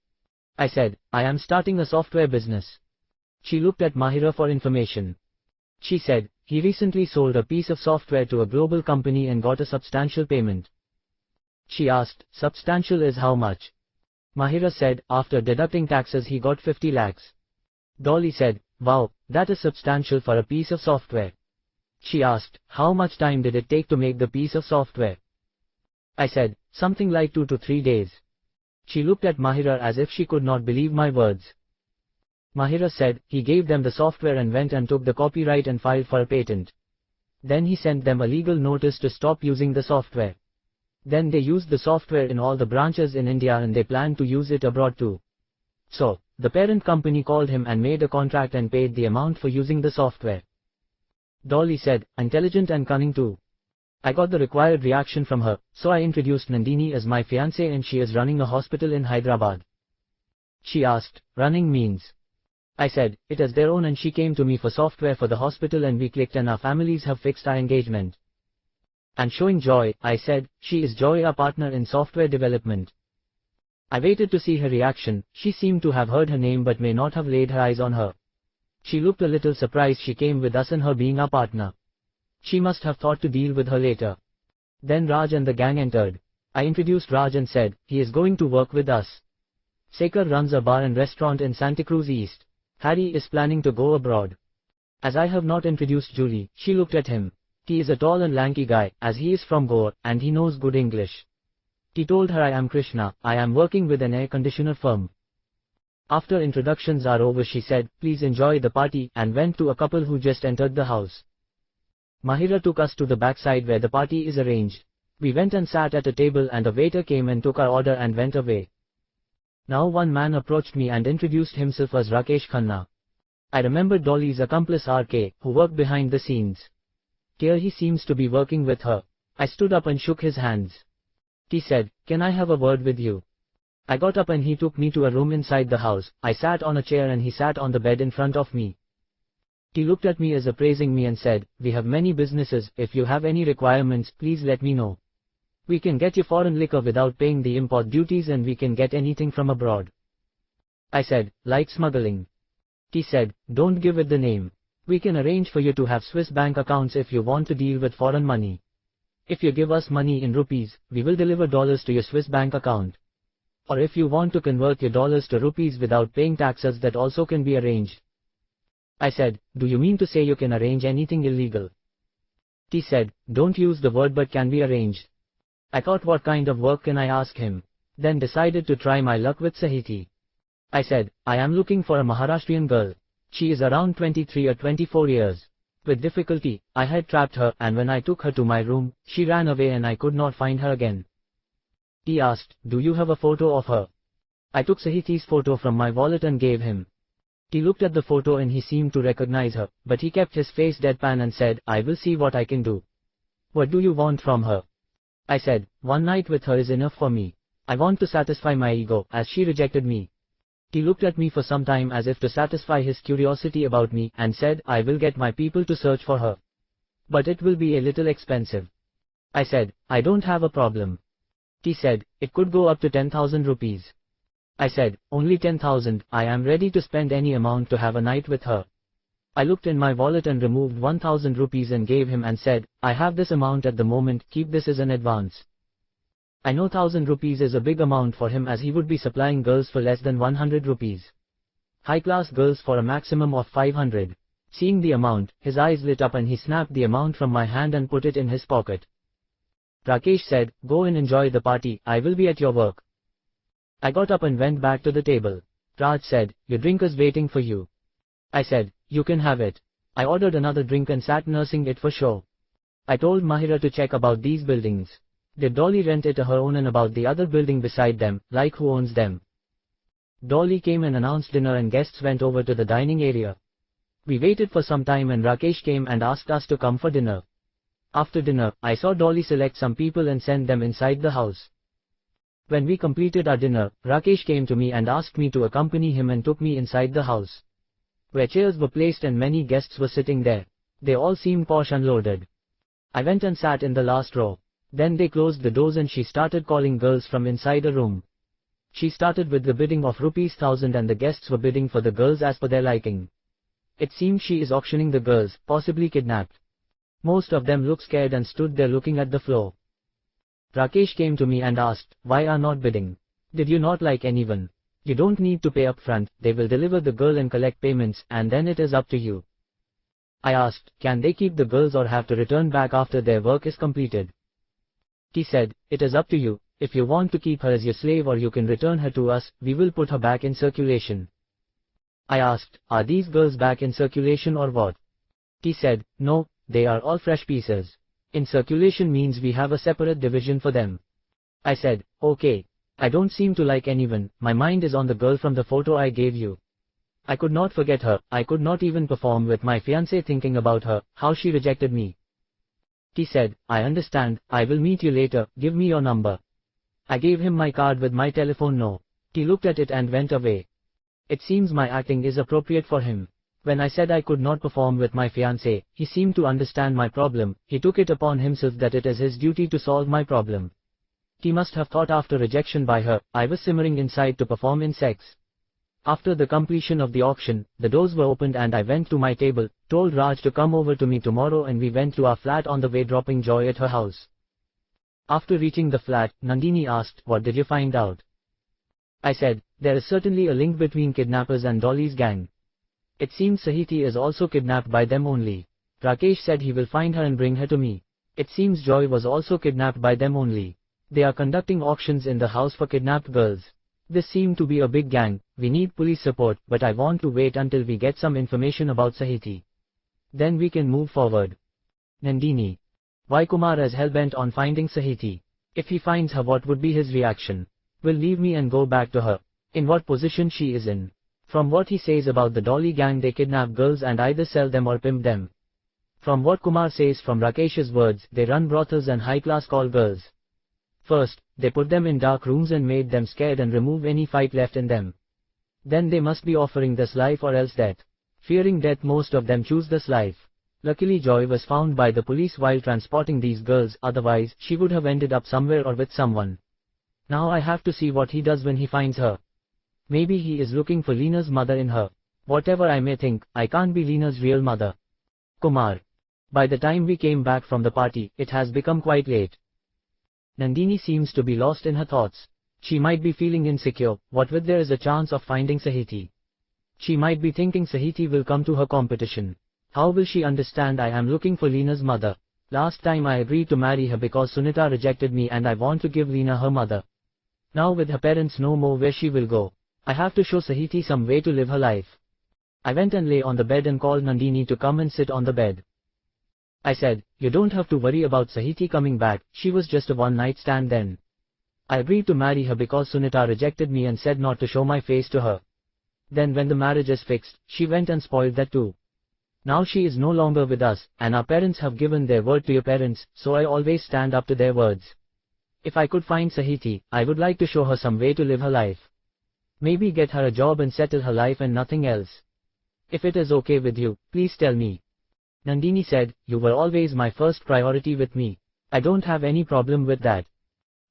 Speaker 1: I said, I am starting a software business. She looked at Mahira for information. She said, he recently sold a piece of software to a global company and got a substantial payment. She asked, substantial is how much? Mahira said, after deducting taxes he got 50 lakhs. Dolly said, wow, that is substantial for a piece of software. She asked, how much time did it take to make the piece of software? I said, something like 2 to 3 days. She looked at Mahira as if she could not believe my words. Mahira said, he gave them the software and went and took the copyright and filed for a patent. Then he sent them a legal notice to stop using the software. Then they used the software in all the branches in India and they plan to use it abroad too. So, the parent company called him and made a contract and paid the amount for using the software. Dolly said, intelligent and cunning too. I got the required reaction from her, so I introduced Nandini as my fiancée and she is running a hospital in Hyderabad. She asked, running means? I said, it is their own and she came to me for software for the hospital and we clicked and our families have fixed our engagement. And showing Joy, I said, she is Joy, our partner in software development. I waited to see her reaction. She seemed to have heard her name but may not have laid her eyes on her. She looked a little surprised she came with us and her being our partner. She must have thought to deal with her later. Then Raj and the gang entered. I introduced Raj and said, he is going to work with us. Sekar runs a bar and restaurant in Santa Cruz East. Harry is planning to go abroad. As I have not introduced Julie, she looked at him. He is a tall and lanky guy, as he is from Goa, and he knows good English. He told her I am Krishna, I am working with an air conditioner firm. After introductions are over she said, please enjoy the party, and went to a couple who just entered the house. Mahira took us to the backside where the party is arranged. We went and sat at a table and a waiter came and took our order and went away. Now one man approached me and introduced himself as Rakesh Khanna. I remembered Dolly's accomplice RK, who worked behind the scenes. Here he seems to be working with her. I stood up and shook his hands. He said, can I have a word with you? I got up and he took me to a room inside the house. I sat on a chair and he sat on the bed in front of me. He looked at me as appraising me and said, we have many businesses, if you have any requirements please let me know. We can get you foreign liquor without paying the import duties and we can get anything from abroad. I said, like smuggling. He said, don't give it the name. We can arrange for you to have Swiss bank accounts if you want to deal with foreign money. If you give us money in rupees, we will deliver dollars to your Swiss bank account. Or if you want to convert your dollars to rupees without paying taxes, that also can be arranged. I said, do you mean to say you can arrange anything illegal? He said, don't use the word but can be arranged. I thought what kind of work can I ask him? Then decided to try my luck with Sahiti. I said, I am looking for a Maharashtrian girl. She is around 23 or 24 years. With difficulty, I had trapped her and when I took her to my room, she ran away and I could not find her again. He asked, do you have a photo of her? I took Sahiti's photo from my wallet and gave him. He looked at the photo and he seemed to recognize her, but he kept his face deadpan and said, I will see what I can do. What do you want from her? I said, one night with her is enough for me. I want to satisfy my ego, as she rejected me. He looked at me for some time as if to satisfy his curiosity about me, and said, I will get my people to search for her. But it will be a little expensive. I said, I don't have a problem. He said, it could go up to 10,000 rupees. I said, only 10,000, I am ready to spend any amount to have a night with her. I looked in my wallet and removed 1,000 rupees and gave him and said, I have this amount at the moment, keep this as an advance. I know 1,000 rupees is a big amount for him as he would be supplying girls for less than 100 rupees. High-class girls for a maximum of 500. Seeing the amount, his eyes lit up and he snapped the amount from my hand and put it in his pocket. Rakesh said, go and enjoy the party, I will be at your work. I got up and went back to the table. Raj said, your drink is waiting for you. I said, you can have it. I ordered another drink and sat nursing it for show. I told Mahira to check about these buildings. Did Dolly rent it to her own and about the other building beside them, like who owns them? Dolly came and announced dinner and guests went over to the dining area. We waited for some time and Rakesh came and asked us to come for dinner. After dinner, I saw Dolly select some people and send them inside the house. When we completed our dinner, Rakesh came to me and asked me to accompany him and took me inside the house, where chairs were placed and many guests were sitting there. They all seemed posh and loaded. I went and sat in the last row. Then they closed the doors and she started calling girls from inside a room. She started with the bidding of ₹1,000 and the guests were bidding for the girls as per their liking. It seemed she is auctioning the girls, possibly kidnapped. Most of them looked scared and stood there looking at the floor. Rakesh came to me and asked, why are not bidding? Did you not like anyone? You don't need to pay up front, they will deliver the girl and collect payments and then it is up to you. I asked, can they keep the girls or have to return back after their work is completed? He said, it is up to you, if you want to keep her as your slave or you can return her to us, we will put her back in circulation. I asked, are these girls back in circulation or what? He said, no, they are all fresh pieces. In circulation means we have a separate division for them. I said, okay. I don't seem to like anyone, my mind is on the girl from the photo I gave you. I could not forget her, I could not even perform with my fiancé thinking about her, how she rejected me. He said, I understand, I will meet you later, give me your number. I gave him my card with my telephone no. He looked at it and went away. It seems my acting is appropriate for him. When I said I could not perform with my fiancé, he seemed to understand my problem, he took it upon himself that it is his duty to solve my problem. He must have thought after rejection by her, I was simmering inside to perform in sex. After the completion of the auction, the doors were opened and I went to my table, told Raj to come over to me tomorrow and we went to our flat on the way dropping Joy at her house. After reaching the flat, Nandini asked, what did you find out? I said, there is certainly a link between kidnappers and Dolly's gang. It seems Sahiti is also kidnapped by them only. Rakesh said he will find her and bring her to me. It seems Joy was also kidnapped by them only. They are conducting auctions in the house for kidnapped girls. This seemed to be a big gang, we need police support, but I want to wait until we get some information about Sahiti. Then we can move forward. Nandini. Why Kumar is hellbent on finding Sahiti? If he finds her, what would be his reaction? Will leave me and go back to her. In what position she is in? From what he says about the Dolly gang, they kidnap girls and either sell them or pimp them. From what Kumar says from Rakesh's words, they run brothels and high-class call girls. First, they put them in dark rooms and made them scared and remove any fight left in them. Then they must be offering this life or else death. Fearing death, most of them choose this life. Luckily Joy was found by the police while transporting these girls, otherwise, she would have ended up somewhere or with someone. Now I have to see what he does when he finds her. Maybe he is looking for Leena's mother in her. Whatever I may think, I can't be Leena's real mother. Kumar. By the time we came back from the party, it has become quite late. Nandini seems to be lost in her thoughts. She might be feeling insecure, what with there is a chance of finding Sahiti. She might be thinking Sahiti will come to her competition. How will she understand I am looking for Leena's mother? Last time I agreed to marry her because Sunita rejected me and I want to give Leena her mother. Now with her parents no more, where she will go. I have to show Sahiti some way to live her life. I went and lay on the bed and called Nandini to come and sit on the bed. I said, you don't have to worry about Sahiti coming back, she was just a one-night stand then. I agreed to marry her because Sunita rejected me and said not to show my face to her. Then when the marriage is fixed, she went and spoiled that too. Now she is no longer with us, and our parents have given their word to your parents, so I always stand up to their words. If I could find Sahiti, I would like to show her some way to live her life. Maybe get her a job and settle her life and nothing else. If it is okay with you, please tell me. Nandini said, you were always my first priority with me. I don't have any problem with that.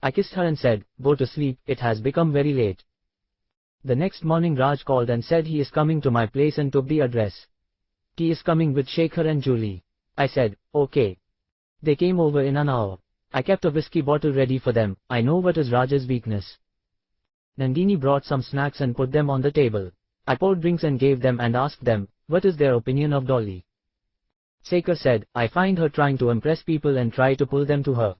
Speaker 1: I kissed her and said, go to sleep, it has become very late. The next morning Raj called and said he is coming to my place and took the address. He is coming with Shekhar and Julie. I said, okay. They came over in an hour. I kept a whiskey bottle ready for them. I know what is Raj's weakness. Nandini brought some snacks and put them on the table. I poured drinks and gave them and asked them, what is their opinion of Dolly? Shekhar said, I find her trying to impress people and try to pull them to her.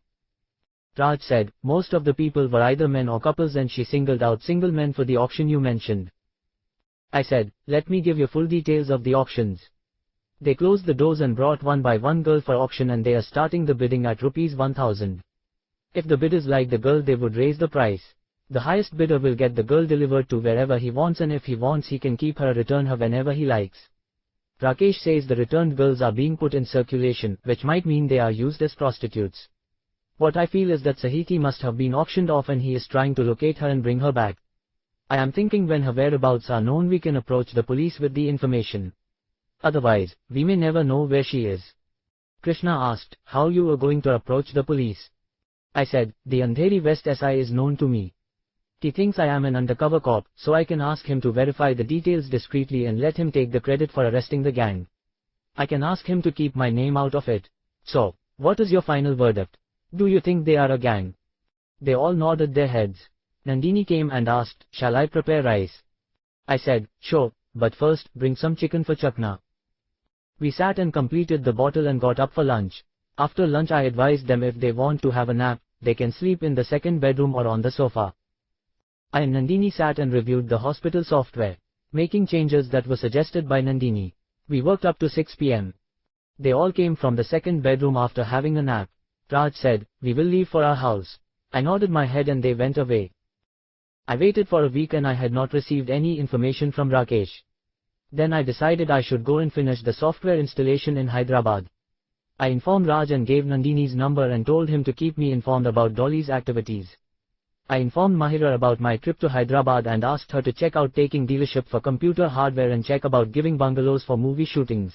Speaker 1: Raj said, most of the people were either men or couples and she singled out single men for the auction you mentioned. I said, let me give you full details of the auctions. They closed the doors and brought one by one girl for auction and they are starting the bidding at rupees 1000. If the bidders like the girl they would raise the price. The highest bidder will get the girl delivered to wherever he wants and if he wants he can keep her or return her whenever he likes. Rakesh says the returned girls are being put in circulation, which might mean they are used as prostitutes. What I feel is that Sahiti must have been auctioned off and he is trying to locate her and bring her back. I am thinking when her whereabouts are known we can approach the police with the information. Otherwise, we may never know where she is. Krishna asked, how you were going to approach the police? I said, the Andheri West SI is known to me. He thinks I am an undercover cop, so I can ask him to verify the details discreetly and let him take the credit for arresting the gang. I can ask him to keep my name out of it. So, what is your final verdict? Do you think they are a gang? They all nodded their heads. Nandini came and asked, shall I prepare rice? I said, sure, but first, bring some chicken for Chakna. We sat and completed the bottle and got up for lunch. After lunch I advised them if they want to have a nap, they can sleep in the second bedroom or on the sofa. I and Nandini sat and reviewed the hospital software, making changes that were suggested by Nandini. We worked up to 6 p.m. They all came from the second bedroom after having a nap. Raj said, we will leave for our house. I nodded my head and they went away. I waited for a week and I had not received any information from Rakesh. Then I decided I should go and finish the software installation in Hyderabad. I informed Raj and gave Nandini's number and told him to keep me informed about Dolly's activities. I informed Mahira about my trip to Hyderabad and asked her to check out taking dealership for computer hardware and check about giving bungalows for movie shootings.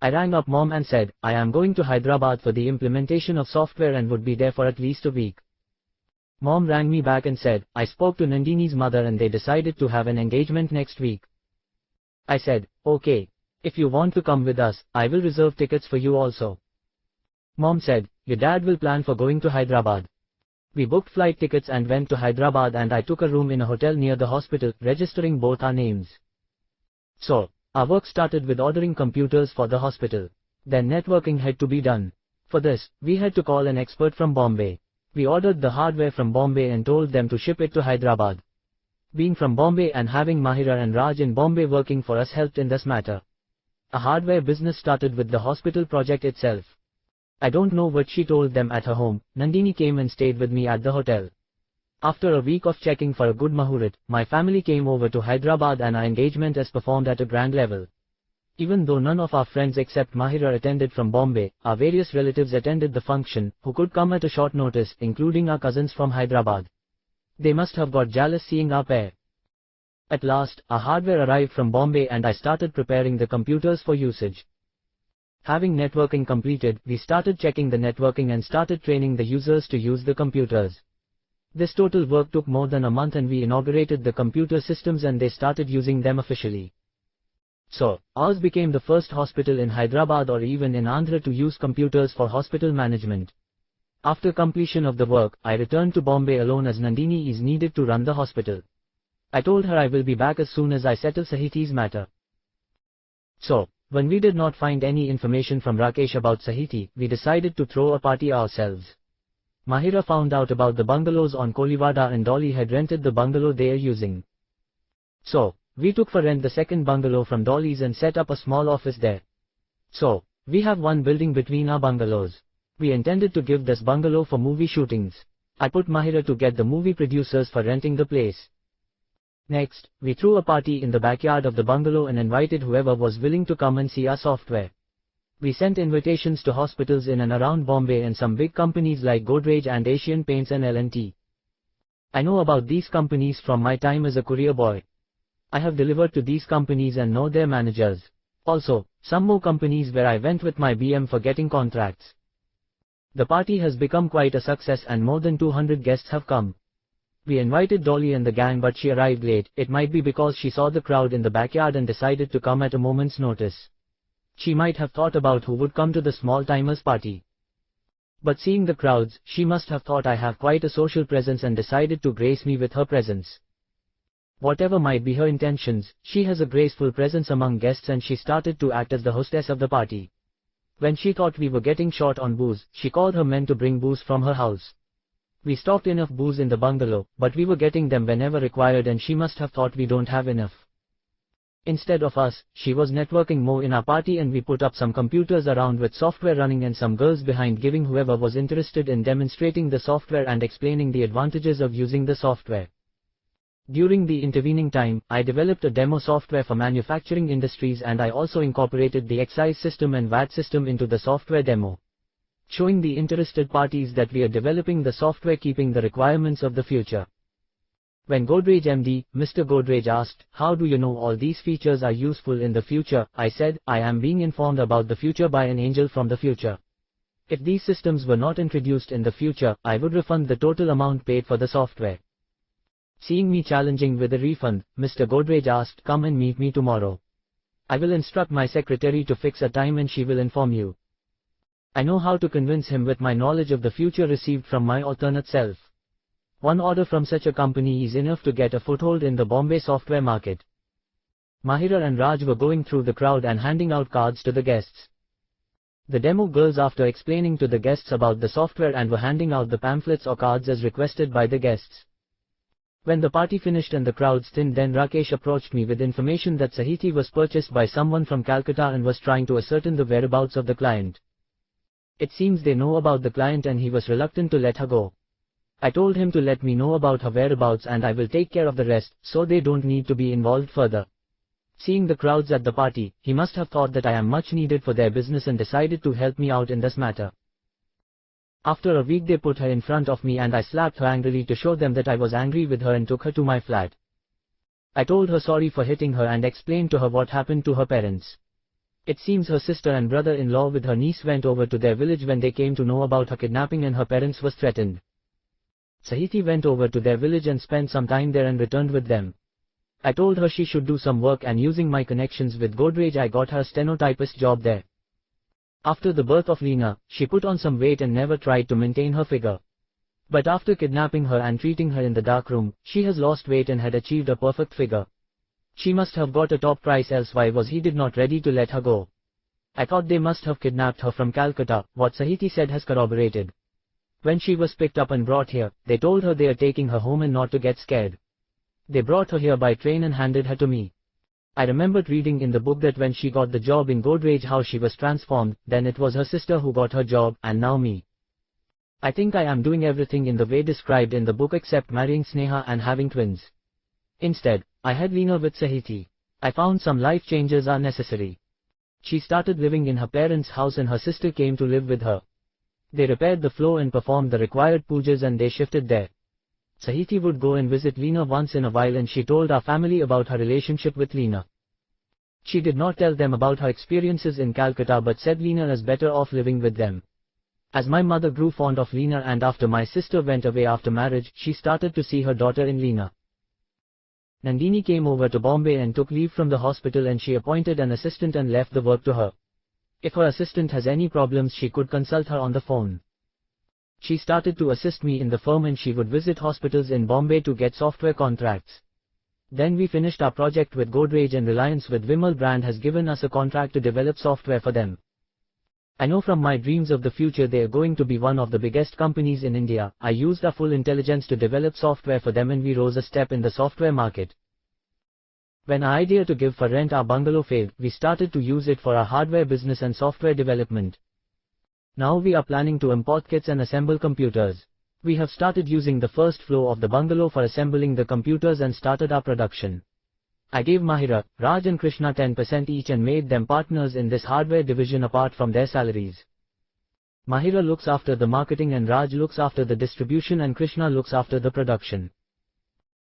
Speaker 1: I rang up Mom and said, I am going to Hyderabad for the implementation of software and would be there for at least a week. Mom rang me back and said, I spoke to Nandini's mother and they decided to have an engagement next week. I said, okay. If you want to come with us, I will reserve tickets for you also. Mom said, your dad will plan for going to Hyderabad. We booked flight tickets and went to Hyderabad and I took a room in a hotel near the hospital, registering both our names. So, our work started with ordering computers for the hospital. Then networking had to be done. For this, we had to call an expert from Bombay. We ordered the hardware from Bombay and told them to ship it to Hyderabad. Being from Bombay and having Mahira and Raj in Bombay working for us helped in this matter. A hardware business started with the hospital project itself. I don't know what she told them at her home. Nandini came and stayed with me at the hotel. After a week of checking for a good Muhurat, my family came over to Hyderabad and our engagement is performed at a grand level. Even though none of our friends except Mahira attended from Bombay, our various relatives attended the function, who could come at a short notice, including our cousins from Hyderabad. They must have got jealous seeing our pair. At last, our hardware arrived from Bombay and I started preparing the computers for usage. Having networking completed, we started checking the networking and started training the users to use the computers. This total work took more than a month and we inaugurated the computer systems and they started using them officially. So, ours became the first hospital in Hyderabad or even in Andhra to use computers for hospital management. After completion of the work, I returned to Bombay alone as Nandini is needed to run the hospital. I told her I will be back as soon as I settle Sahiti's matter. So, when we did not find any information from Rakesh about Sahiti, we decided to throw a party ourselves. Mahira found out about the bungalows on Kolivada and Dolly had rented the bungalow they are using. So, we took for rent the second bungalow from Dolly's and set up a small office there. So, we have one building between our bungalows. We intended to give this bungalow for movie shootings. I put Mahira to get the movie producers for renting the place. Next, we threw a party in the backyard of the bungalow and invited whoever was willing to come and see our software. We sent invitations to hospitals in and around Bombay and some big companies like Godrej and Asian Paints and L&T. I know about these companies from my time as a courier boy. I have delivered to these companies and know their managers. Also, some more companies where I went with my BM for getting contracts. The party has become quite a success and more than 200 guests have come. We invited Dolly and the gang, but she arrived late. It might be because she saw the crowd in the backyard and decided to come at a moment's notice. She might have thought about who would come to the small-timers party. But seeing the crowds, she must have thought I have quite a social presence and decided to grace me with her presence. Whatever might be her intentions, she has a graceful presence among guests and she started to act as the hostess of the party. When she thought we were getting short on booze, she called her men to bring booze from her house. We stocked enough booze in the bungalow, but we were getting them whenever required and she must have thought we don't have enough. Instead of us, she was networking more in our party and we put up some computers around with software running and some girls behind giving whoever was interested in demonstrating the software and explaining the advantages of using the software. During the intervening time, I developed a demo software for manufacturing industries and I also incorporated the excise system and VAT system into the software demo, showing the interested parties that we are developing the software keeping the requirements of the future. When Godrej MD, Mr. Godrej asked, "How do you know all these features are useful in the future?" I said, "I am being informed about the future by an angel from the future. If these systems were not introduced in the future, I would refund the total amount paid for the software." Seeing me challenging with a refund, Mr. Godrej asked, "Come and meet me tomorrow. I will instruct my secretary to fix a time and she will inform you." I know how to convince him with my knowledge of the future received from my alternate self. One order from such a company is enough to get a foothold in the Bombay software market. Mahira and Raj were going through the crowd and handing out cards to the guests. The demo girls, after explaining to the guests about the software, and were handing out the pamphlets or cards as requested by the guests. When the party finished and the crowds thinned, then Rakesh approached me with information that Sahiti was purchased by someone from Calcutta and was trying to ascertain the whereabouts of the client. It seems they know about the client and he was reluctant to let her go. I told him to let me know about her whereabouts and I will take care of the rest, so they don't need to be involved further. Seeing the crowds at the party, he must have thought that I am much needed for their business and decided to help me out in this matter. After a week they put her in front of me and I slapped her angrily to show them that I was angry with her and took her to my flat. I told her sorry for hitting her and explained to her what happened to her parents. It seems her sister and brother-in-law with her niece went over to their village when they came to know about her kidnapping and her parents was threatened. Sahiti went over to their village and spent some time there and returned with them. I told her she should do some work and using my connections with Godrej I got her a stenotypist job there. After the birth of Leena, she put on some weight and never tried to maintain her figure. But after kidnapping her and treating her in the dark room, she has lost weight and had achieved a perfect figure. She must have got a top price, else why was he did not ready to let her go? I thought they must have kidnapped her from Calcutta. What Sahiti said has corroborated. When she was picked up and brought here, they told her they are taking her home and not to get scared. They brought her here by train and handed her to me. I remembered reading in the book that when she got the job in Godrej how she was transformed, then it was her sister who got her job, and now me. I think I am doing everything in the way described in the book except marrying Sneha and having twins. Instead, I had Leena with Sahiti. I found some life changes are necessary. She started living in her parents' house and her sister came to live with her. They repaired the floor and performed the required pujas and they shifted there. Sahiti would go and visit Leena once in a while and she told our family about her relationship with Leena. She did not tell them about her experiences in Calcutta but said Leena is better off living with them. As my mother grew fond of Leena and after my sister went away after marriage, she started to see her daughter in Leena. Nandini came over to Bombay and took leave from the hospital and she appointed an assistant and left the work to her. If her assistant has any problems she could consult her on the phone. She started to assist me in the firm and she would visit hospitals in Bombay to get software contracts. Then we finished our project with Godrej and Reliance with Vimal brand has given us a contract to develop software for them. I know from my dreams of the future they are going to be one of the biggest companies in India. I used our full intelligence to develop software for them and we rose a step in the software market. When our idea to give for rent our bungalow failed, we started to use it for our hardware business and software development. Now we are planning to import kits and assemble computers. We have started using the first floor of the bungalow for assembling the computers and started our production. I gave Mahira, Raj and Krishna 10% each and made them partners in this hardware division apart from their salaries. Mahira looks after the marketing and Raj looks after the distribution and Krishna looks after the production.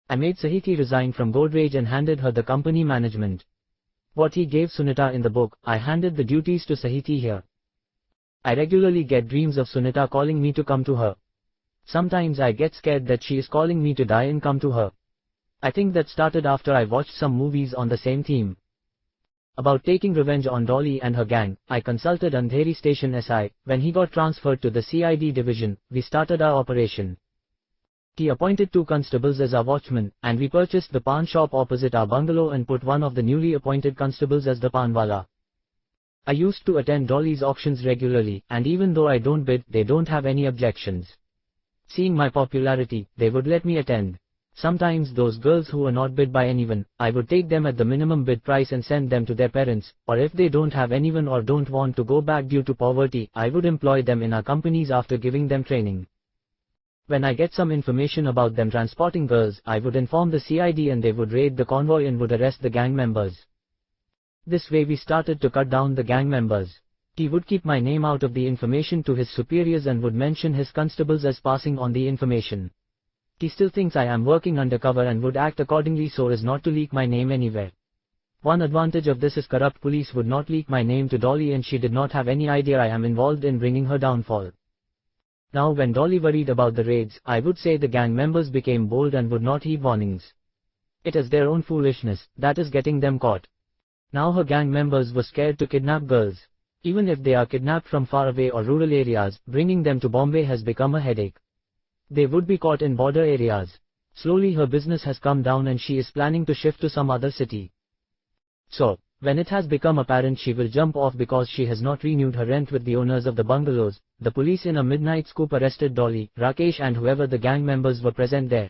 Speaker 1: I made Sahiti resign from Godrej and handed her the company management. What he gave Sunita in the book, I handed the duties to Sahiti here. I regularly get dreams of Sunita calling me to come to her. Sometimes I get scared that she is calling me to die and come to her. I think that started after I watched some movies on the same theme. About taking revenge on Dolly and her gang, I consulted Andheri Station SI. When he got transferred to the CID division, we started our operation. He appointed 2 constables as our watchmen, and we purchased the pawn shop opposite our bungalow and put one of the newly appointed constables as the paanwala. I used to attend Dolly's auctions regularly, and even though I don't bid, they don't have any objections. Seeing my popularity, they would let me attend. Sometimes those girls who were not bid by anyone, I would take them at the minimum bid price and send them to their parents, or if they don't have anyone or don't want to go back due to poverty, I would employ them in our companies after giving them training. When I get some information about them transporting girls, I would inform the CID and they would raid the convoy and would arrest the gang members. This way we started to cut down the gang members. He would keep my name out of the information to his superiors and would mention his constables as passing on the information. He still thinks I am working undercover and would act accordingly so as not to leak my name anywhere. One advantage of this is corrupt police would not leak my name to Dolly and she did not have any idea I am involved in bringing her downfall. Now when Dolly worried about the raids, I would say the gang members became bold and would not heed warnings. It is their own foolishness that is getting them caught. Now her gang members were scared to kidnap girls. Even if they are kidnapped from faraway or rural areas, bringing them to Bombay has become a headache. They would be caught in border areas. Slowly her business has come down and she is planning to shift to some other city. So, when it has become apparent she will jump off because she has not renewed her rent with the owners of the bungalows, the police in a midnight scoop arrested Dolly, Rakesh and whoever the gang members were present there.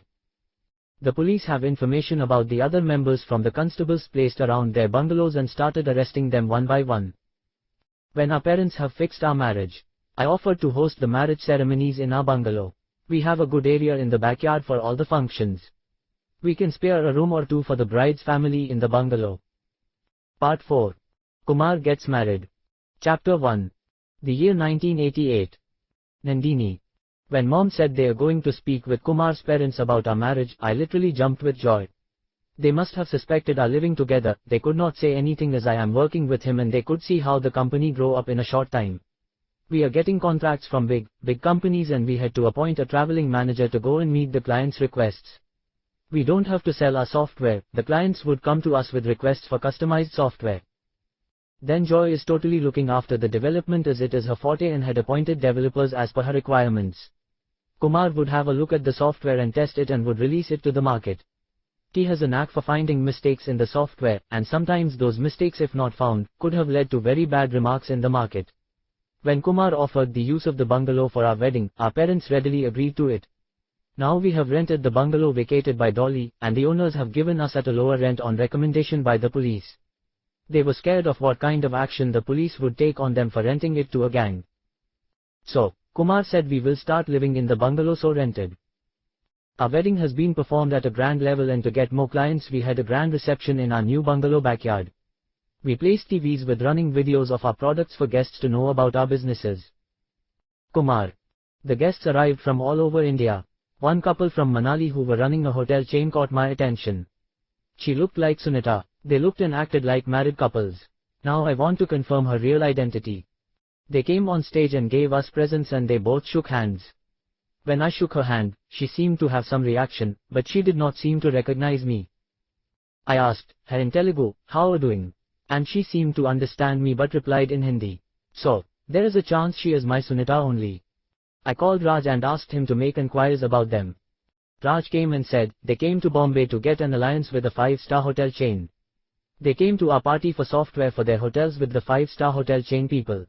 Speaker 1: The police have information about the other members from the constables placed around their bungalows and started arresting them one by one. When our parents have fixed our marriage, I offered to host the marriage ceremonies in our bungalow. We have a good area in the backyard for all the functions. We can spare a room or 2 for the bride's family in the bungalow. Part 4. Kumar gets married. Chapter 1. The year 1988. Nandini. When mom said they are going to speak with Kumar's parents about our marriage, I literally jumped with joy. They must have suspected our living together. They could not say anything as I am working with him and they could see how the company grow up in a short time. We are getting contracts from big companies and we had to appoint a traveling manager to go and meet the clients' requests. We don't have to sell our software, the clients would come to us with requests for customized software. Then Joy is totally looking after the development as it is her forte and had appointed developers as per her requirements. Kumar would have a look at the software and test it and would release it to the market. He has a knack for finding mistakes in the software, and sometimes those mistakes if not found, could have led to very bad remarks in the market. When Kumar offered the use of the bungalow for our wedding, our parents readily agreed to it. Now we have rented the bungalow vacated by Dolly, and the owners have given us at a lower rent on recommendation by the police. They were scared of what kind of action the police would take on them for renting it to a gang. So, Kumar said we will start living in the bungalow so rented. Our wedding has been performed at a grand level and to get more clients we had a grand reception in our new bungalow backyard. We placed TVs with running videos of our products for guests to know about our businesses. Kumar. The guests arrived from all over India. One couple from Manali who were running a hotel chain caught my attention. She looked like Sunita. They looked and acted like married couples. Now I want to confirm her real identity. They came on stage and gave us presents and they both shook hands. When I shook her hand, she seemed to have some reaction, but she did not seem to recognize me. I asked her in Telugu, "How are you doing?" And she seemed to understand me but replied in Hindi. So, there is a chance she is my Sunita only. I called Raj and asked him to make enquiries about them. Raj came and said, they came to Bombay to get an alliance with a 5-star hotel chain. They came to our party for software for their hotels with the 5-star hotel chain people.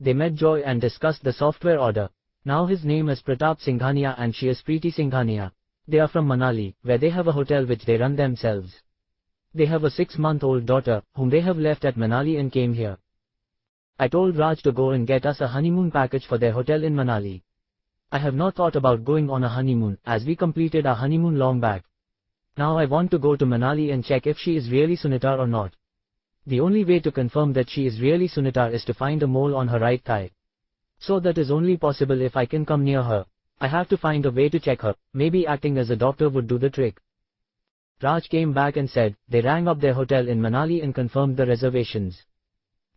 Speaker 1: They met Joy and discussed the software order. Now his name is Pratap Singhania and she is Preeti Singhania. They are from Manali, where they have a hotel which they run themselves. They have a 6-month-old daughter, whom they have left at Manali and came here. I told Raj to go and get us a honeymoon package for their hotel in Manali. I have not thought about going on a honeymoon, as we completed our honeymoon long back. Now I want to go to Manali and check if she is really Sunita or not. The only way to confirm that she is really Sunita is to find a mole on her right thigh. So that is only possible if I can come near her. I have to find a way to check her, maybe acting as a doctor would do the trick. Raj came back and said, they rang up their hotel in Manali and confirmed the reservations.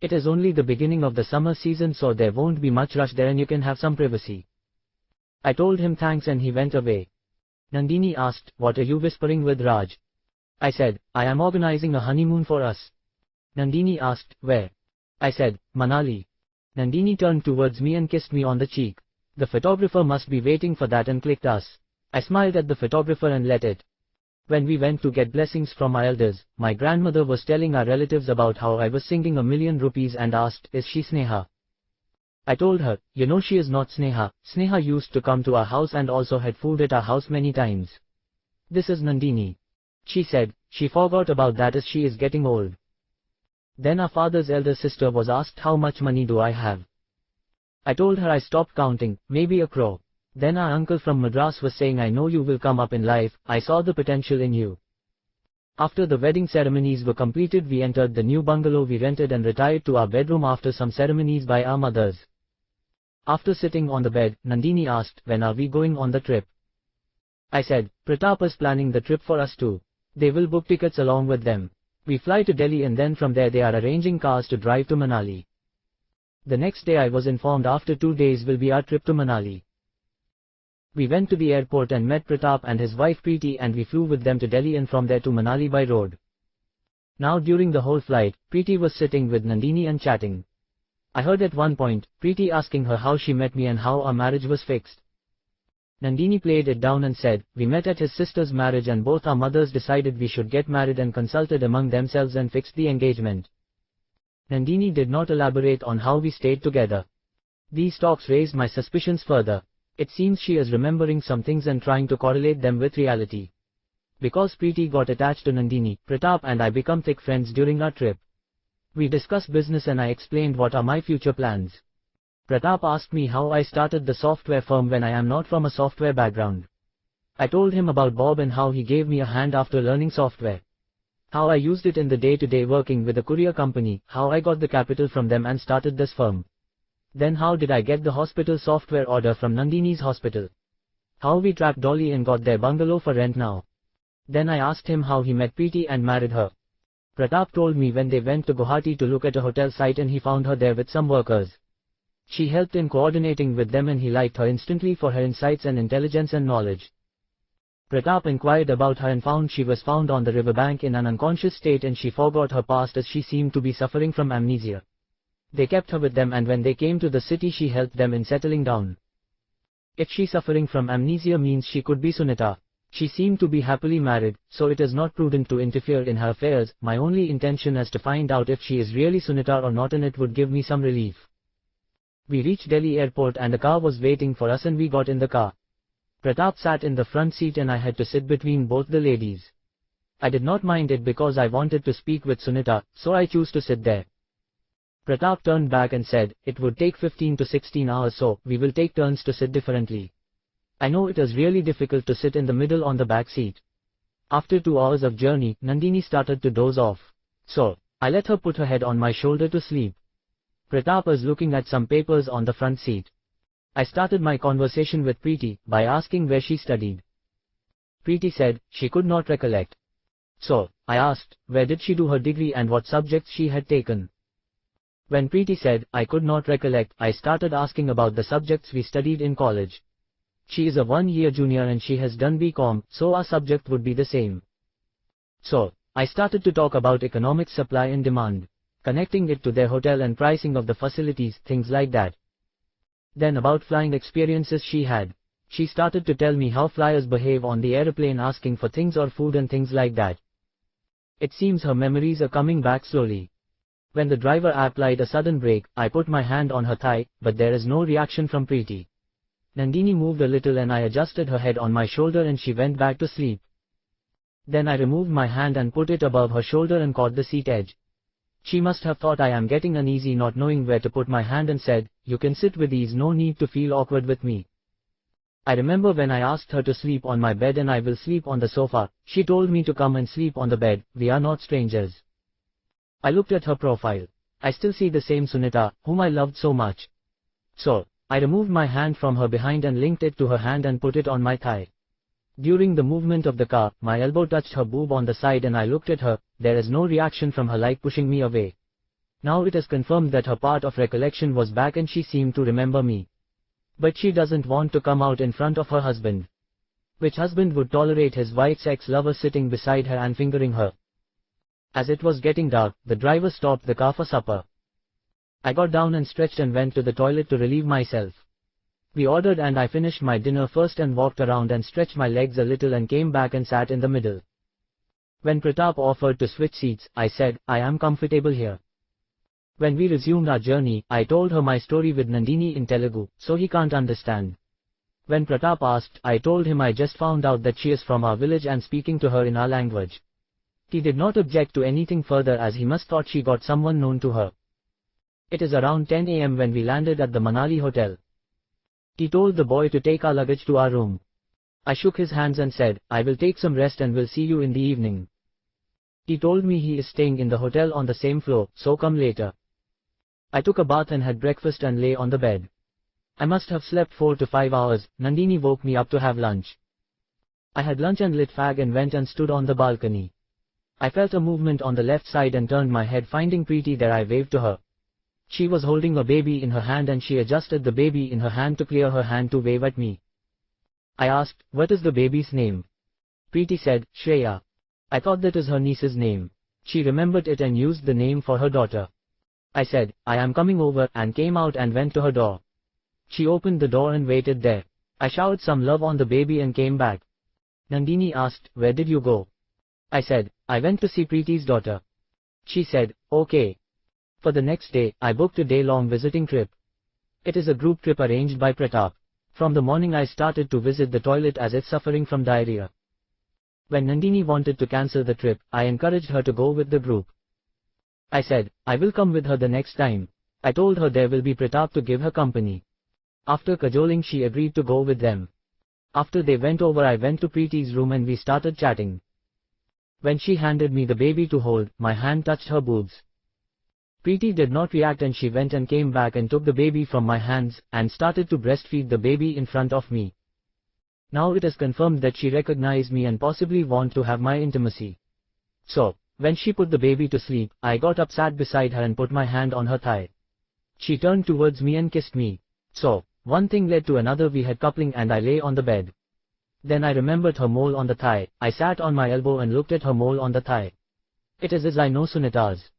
Speaker 1: It is only the beginning of the summer season so there won't be much rush there and you can have some privacy. I told him thanks and he went away. Nandini asked, "What are you whispering with Raj?" I said, "I am organizing a honeymoon for us." Nandini asked, "Where?" I said, "Manali." Nandini turned towards me and kissed me on the cheek. The photographer must be waiting for that and clicked us. I smiled at the photographer and let it. When we went to get blessings from my elders, my grandmother was telling our relatives about how I was singing ₹1,000,000 and asked, "Is she Sneha?" I told her, "You know she is not Sneha. Sneha used to come to our house and also had food at our house many times. This is Nandini." She said, "She forgot about that as she is getting old." Then our father's elder sister was asked, "How much money do I have?" I told her I stopped counting, maybe 1 crore. Then our uncle from Madras was saying, "I know you will come up in life, I saw the potential in you." After the wedding ceremonies were completed, we entered the new bungalow we rented and retired to our bedroom after some ceremonies by our mothers. After sitting on the bed, Nandini asked, "When are we going on the trip?" I said, "Pratap is planning the trip for us too. They will book tickets along with them. We fly to Delhi and then from there they are arranging cars to drive to Manali." The next day I was informed after 2 days will be our trip to Manali. We went to the airport and met Pratap and his wife Preeti and we flew with them to Delhi and from there to Manali by road. Now during the whole flight, Preeti was sitting with Nandini and chatting. I heard at one point, Preeti asking her how she met me and how our marriage was fixed. Nandini played it down and said, "We met at his sister's marriage and both our mothers decided we should get married and consulted among themselves and fixed the engagement." Nandini did not elaborate on how we stayed together. These talks raised my suspicions further. It seems she is remembering some things and trying to correlate them with reality. Because Preeti got attached to Nandini, Pratap and I become thick friends during our trip. We discussed business and I explained what are my future plans. Pratap asked me how I started the software firm when I am not from a software background. I told him about Bob and how he gave me a hand after learning software. How I used it in the day-to-day working with a courier company, how I got the capital from them and started this firm. Then how did I get the hospital software order from Nandini's hospital. How we tracked Dolly and got their bungalow for rent now. Then I asked him how he met Preeti and married her. Pratap told me when they went to Guwahati to look at a hotel site and he found her there with some workers. She helped in coordinating with them and he liked her instantly for her insights and intelligence and knowledge. Pratap inquired about her and found she was found on the riverbank in an unconscious state and she forgot her past as she seemed to be suffering from amnesia. They kept her with them and when they came to the city she helped them in settling down. If she suffering from amnesia means she could be Sunita. She seemed to be happily married, so it is not prudent to interfere in her affairs. My only intention is to find out if she is really Sunita or not and it would give me some relief. We reached Delhi airport and a car was waiting for us and we got in the car. Pratap sat in the front seat and I had to sit between both the ladies. I did not mind it because I wanted to speak with Sunita, so I chose to sit there. Pratap turned back and said, "It would take 15 to 16 hours so, we will take turns to sit differently." I know it is really difficult to sit in the middle on the back seat. After 2 hours of journey, Nandini started to doze off. So, I let her put her head on my shoulder to sleep. Pratap was looking at some papers on the front seat. I started my conversation with Preeti by asking where she studied. Preeti said, she could not recollect. So, I asked, where did she do her degree and what subjects she had taken. When Preeti said, I could not recollect, I started asking about the subjects we studied in college. She is a 1-year junior and she has done BCom, so our subject would be the same. So, I started to talk about economic supply and demand, connecting it to their hotel and pricing of the facilities, things like that. Then about flying experiences she had. She started to tell me how flyers behave on the aeroplane asking for things or food and things like that. It seems her memories are coming back slowly. When the driver applied a sudden brake, I put my hand on her thigh, but there is no reaction from Preeti. Nandini moved a little and I adjusted her head on my shoulder and she went back to sleep. Then I removed my hand and put it above her shoulder and caught the seat edge. She must have thought I am getting uneasy not knowing where to put my hand and said, "You can sit with ease, no need to feel awkward with me." I remember when I asked her to sleep on my bed and I will sleep on the sofa, she told me to come and sleep on the bed, we are not strangers. I looked at her profile. I still see the same Sunita, whom I loved so much. So, I removed my hand from her behind and linked it to her hand and put it on my thigh. During the movement of the car, my elbow touched her boob on the side and I looked at her, there is no reaction from her like pushing me away. Now it is confirmed that her part of recollection was back and she seemed to remember me. But she doesn't want to come out in front of her husband. Which husband would tolerate his wife's ex-lover sitting beside her and fingering her? As it was getting dark, the driver stopped the car for supper. I got down and stretched and went to the toilet to relieve myself. We ordered and I finished my dinner first and walked around and stretched my legs a little and came back and sat in the middle. When Pratap offered to switch seats, I said, I am comfortable here. When we resumed our journey, I told her my story with Nandini in Telugu, so he can't understand. When Pratap asked, I told him I just found out that she is from our village and speaking to her in our language. He did not object to anything further as he must thought she got someone known to her. It is around 10 a.m. when we landed at the Manali hotel. He told the boy to take our luggage to our room. I shook his hands and said, I will take some rest and will see you in the evening. He told me he is staying in the hotel on the same floor, so come later. I took a bath and had breakfast and lay on the bed. I must have slept 4 to 5 hours. Nandini woke me up to have lunch. I had lunch and lit fag and went and stood on the balcony. I felt a movement on the left side and turned my head, finding Preeti there. I waved to her. She was holding a baby in her hand and she adjusted the baby in her hand to clear her hand to wave at me. I asked, what is the baby's name? Preeti said, Shreya. I thought that is her niece's name. She remembered it and used the name for her daughter. I said, I am coming over, and came out and went to her door. She opened the door and waited there. I showered some love on the baby and came back. Nandini asked, where did you go? I said, I went to see Preeti's daughter. She said, okay. For the next day, I booked a day-long visiting trip. It is a group trip arranged by Pratap. From the morning I started to visit the toilet as it's suffering from diarrhea. When Nandini wanted to cancel the trip, I encouraged her to go with the group. I said, I will come with her the next time. I told her there will be Pratap to give her company. After cajoling, she agreed to go with them. After they went over, I went to Preeti's room and we started chatting. When she handed me the baby to hold, my hand touched her boobs. Preeti did not react and she went and came back and took the baby from my hands, and started to breastfeed the baby in front of me. Now it is confirmed that she recognized me and possibly want to have my intimacy. So, when she put the baby to sleep, I got up, sat beside her and put my hand on her thigh. She turned towards me and kissed me. So, one thing led to another, we had coupling and I lay on the bed. Then I remembered her mole on the thigh. I sat on my elbow and looked at her mole on the thigh. It is as I know Sunita's.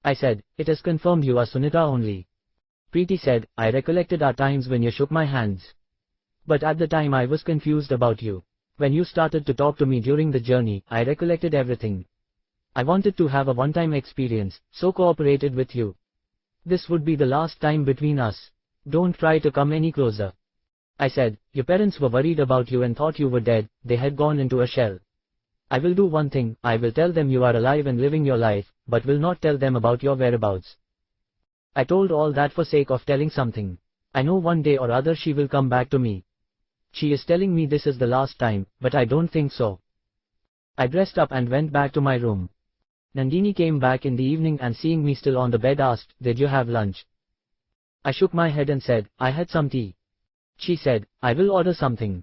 Speaker 1: I said, it is confirmed you are Sunita only. Preeti said, I recollected our times when you shook my hands. But at the time I was confused about you. When you started to talk to me during the journey, I recollected everything. I wanted to have a one-time experience, so cooperated with you. This would be the last time between us. Don't try to come any closer. I said, your parents were worried about you and thought you were dead, they had gone into a shell. I will do one thing, I will tell them you are alive and living your life, but will not tell them about your whereabouts. I told all that for sake of telling something. I know one day or other she will come back to me. She is telling me this is the last time, but I don't think so. I dressed up and went back to my room. Nandini came back in the evening and seeing me still on the bed asked, did you have lunch? I shook my head and said, I had some tea. She said, I will order something.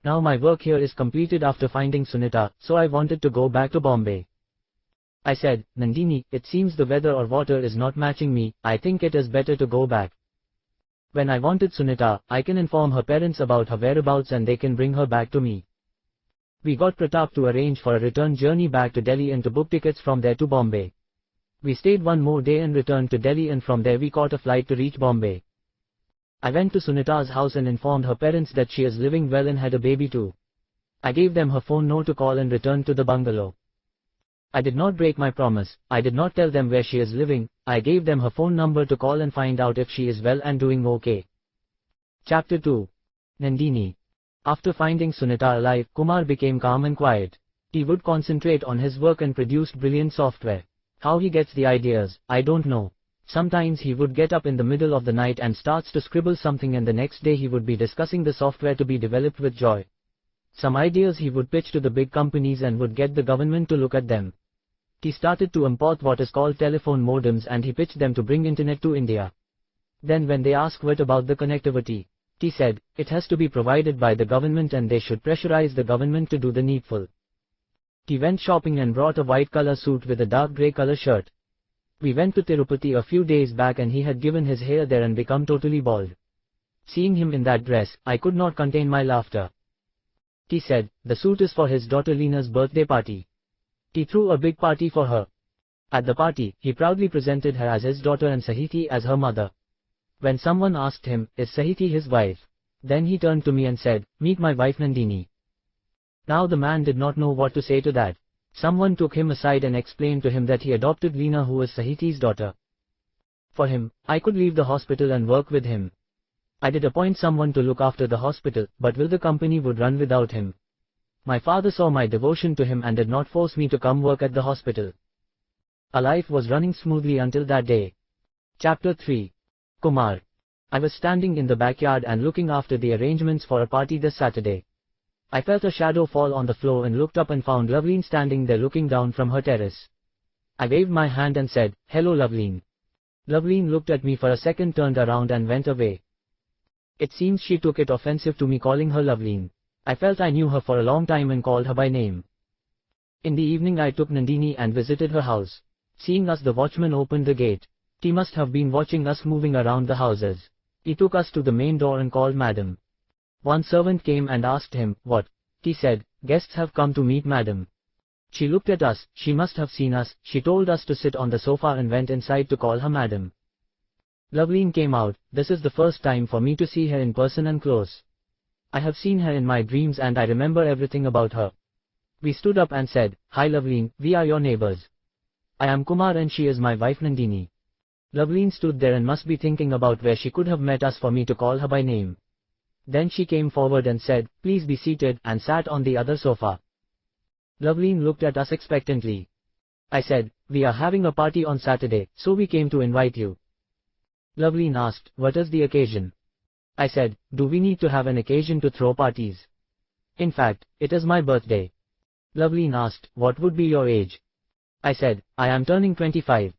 Speaker 1: Now my work here is completed after finding Sunita, so I wanted to go back to Bombay. I said, Nandini, it seems the weather or water is not matching me, I think it is better to go back. When I wanted Sunita, I can inform her parents about her whereabouts and they can bring her back to me. We got Pratap to arrange for a return journey back to Delhi and to book tickets from there to Bombay. We stayed one more day and returned to Delhi, and from there we caught a flight to reach Bombay. I went to Sunita's house and informed her parents that she is living well and had a baby too. I gave them her phone number to call and returned to the bungalow. I did not break my promise. I did not tell them where she is living. I gave them her phone number to call and find out if she is well and doing okay. Chapter 2. Nandini. After finding Sunita alive, Kumar became calm and quiet. He would concentrate on his work and produced brilliant software. How he gets the ideas, I don't know. Sometimes he would get up in the middle of the night and starts to scribble something, and the next day he would be discussing the software to be developed with joy. Some ideas he would pitch to the big companies and would get the government to look at them. He started to import what is called telephone modems and he pitched them to bring internet to India. Then when they asked what about the connectivity, he said, it has to be provided by the government and they should pressurize the government to do the needful. He went shopping and brought a white color suit with a dark grey color shirt. We went to Tirupati a few days back and he had given his hair there and become totally bald. Seeing him in that dress, I could not contain my laughter. He said, the suit is for his daughter Lena's birthday party. He threw a big party for her. At the party, he proudly presented her as his daughter and Sahiti as her mother. When someone asked him, is Sahiti his wife? Then he turned to me and said, meet my wife Nandini. Now the man did not know what to say to that. Someone took him aside and explained to him that he adopted Lena, who was Sahiti's daughter. For him, I could leave the hospital and work with him. I did appoint someone to look after the hospital, but will the company would run without him. My father saw my devotion to him and did not force me to come work at the hospital. Our life was running smoothly until that day. Chapter 3. Kumar. I was standing in the backyard and looking after the arrangements for a party this Saturday. I felt a shadow fall on the floor and looked up and found Loveleen standing there looking down from her terrace. I waved my hand and said, hello Loveleen. Loveleen looked at me for a second, turned around and went away. It seems she took it offensive to me calling her Loveleen. I felt I knew her for a long time and called her by name. In the evening I took Nandini and visited her house. Seeing us, the watchman opened the gate. He must have been watching us moving around the houses. He took us to the main door and called Madam. One servant came and asked him, what? He said, guests have come to meet Madam. She looked at us, she must have seen us, she told us to sit on the sofa and went inside to call her Madam. Loveleen came out. This is the first time for me to see her in person and close. I have seen her in my dreams and I remember everything about her. We stood up and said, hi Loveleen, we are your neighbors. I am Kumar and she is my wife Nandini. Loveleen stood there and must be thinking about where she could have met us for me to call her by name. Then she came forward and said, please be seated, and sat on the other sofa. Loveleen looked at us expectantly. I said, we are having a party on Saturday, so we came to invite you. Loveleen asked, what is the occasion? I said, do we need to have an occasion to throw parties? In fact, it is my birthday. Loveleen asked, what would be your age? I said, I am turning 25.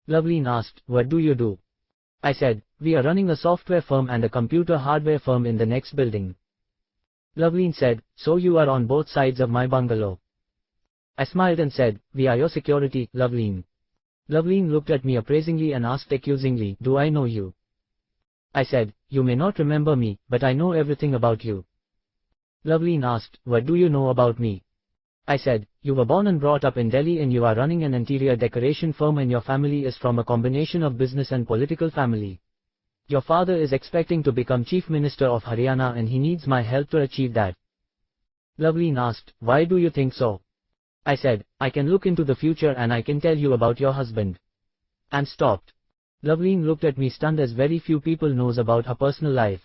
Speaker 1: Loveleen asked, what do you do? I said, we are running a software firm and a computer hardware firm in the next building. Loveleen said, so you are on both sides of my bungalow. I smiled and said, we are your security, Loveleen. Loveleen looked at me appraisingly and asked accusingly, do I know you? I said, you may not remember me, but I know everything about you. Loveleen asked, what do you know about me? I said, you were born and brought up in Delhi and you are running an interior decoration firm and your family is from a combination of business and political family. Your father is expecting to become Chief Minister of Haryana and he needs my help to achieve that. Loveleen asked, why do you think so? I said, I can look into the future and I can tell you about your husband. And stopped. Loveleen looked at me stunned, as very few people knows about her personal life.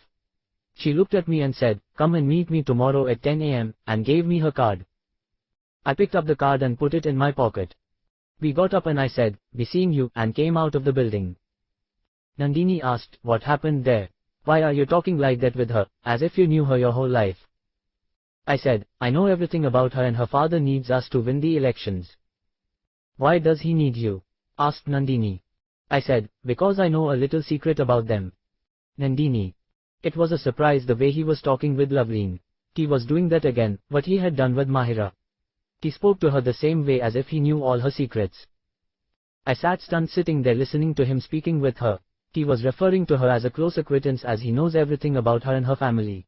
Speaker 1: She looked at me and said, come and meet me tomorrow at 10 a.m, and gave me her card. I picked up the card and put it in my pocket. We got up and I said, be seeing you, and came out of the building. Nandini asked, what happened there? Why are you talking like that with her, as if you knew her your whole life? I said, I know everything about her and her father needs us to win the elections. Why does he need you? Asked Nandini. I said, because I know a little secret about them. Nandini. It was a surprise the way he was talking with Loveleen. He was doing that again, what he had done with Mahira. He spoke to her the same way as if he knew all her secrets. I sat stunned, sitting there listening to him speaking with her. He was referring to her as a close acquaintance, as he knows everything about her and her family.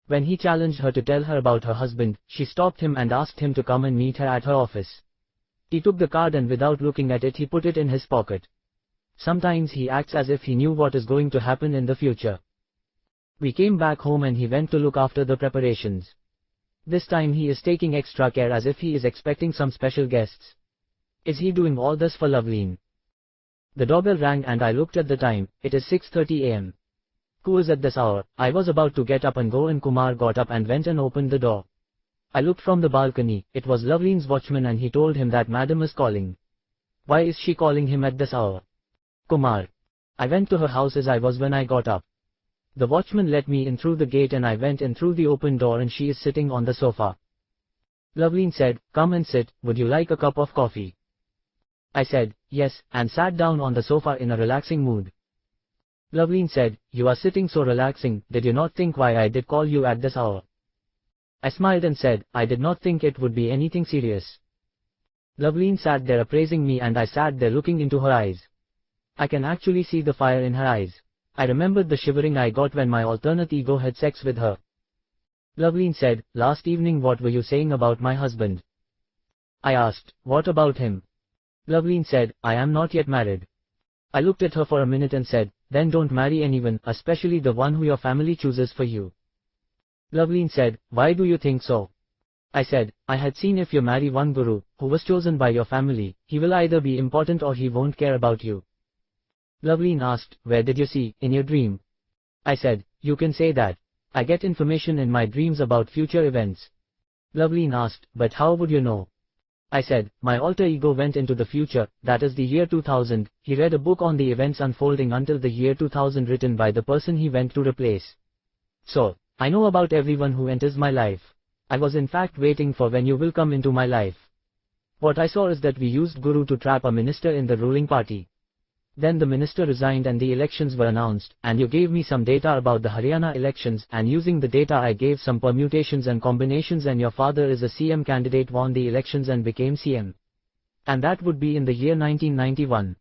Speaker 1: When he challenged her to tell her about her husband, she stopped him and asked him to come and meet her at her office. He took the card and without looking at it he put it in his pocket. Sometimes he acts as if he knew what is going to happen in the future. We came back home and he went to look after the preparations. This time he is taking extra care, as if he is expecting some special guests. Is he doing all this for Loveleen? The doorbell rang and I looked at the time. It is 6:30 a.m. Who is at this hour? I was about to get up and go and Kumar got up and went and opened the door. I looked from the balcony. It was Loveleen's watchman and he told him that Madam is calling. Why is she calling him at this hour? Kumar. I went to her house as I was when I got up. The watchman let me in through the gate and I went in through the open door and she is sitting on the sofa. Loveleen said, come and sit, would you like a cup of coffee? I said, yes, and sat down on the sofa in a relaxing mood. Loveleen said, you are sitting so relaxing, did you not think why I did call you at this hour? I smiled and said, I did not think it would be anything serious. Loveleen sat there appraising me and I sat there looking into her eyes. I can actually see the fire in her eyes. I remembered the shivering I got when my alternate ego had sex with her. Loveleen said, last evening what were you saying about my husband? I asked, what about him? Loveleen said, I am not yet married. I looked at her for a minute and said, then don't marry anyone, especially the one who your family chooses for you. Loveleen said, why do you think so? I said, I had seen if you marry one guru, who was chosen by your family, he will either be important or he won't care about you. Loveleen asked, where did you see, in your dream? I said, you can say that. I get information in my dreams about future events. Loveleen asked, but how would you know? I said, my alter ego went into the future, that is the year 2000, he read a book on the events unfolding until the year 2000 written by the person he went to replace. So, I know about everyone who enters my life. I was in fact waiting for when you will come into my life. What I saw is that we used Guru to trap a minister in the ruling party. Then the minister resigned and the elections were announced, and you gave me some data about the Haryana elections, and using the data I gave some permutations and combinations, and your father is a CM candidate, won the elections and became CM. And that would be in the year 1991.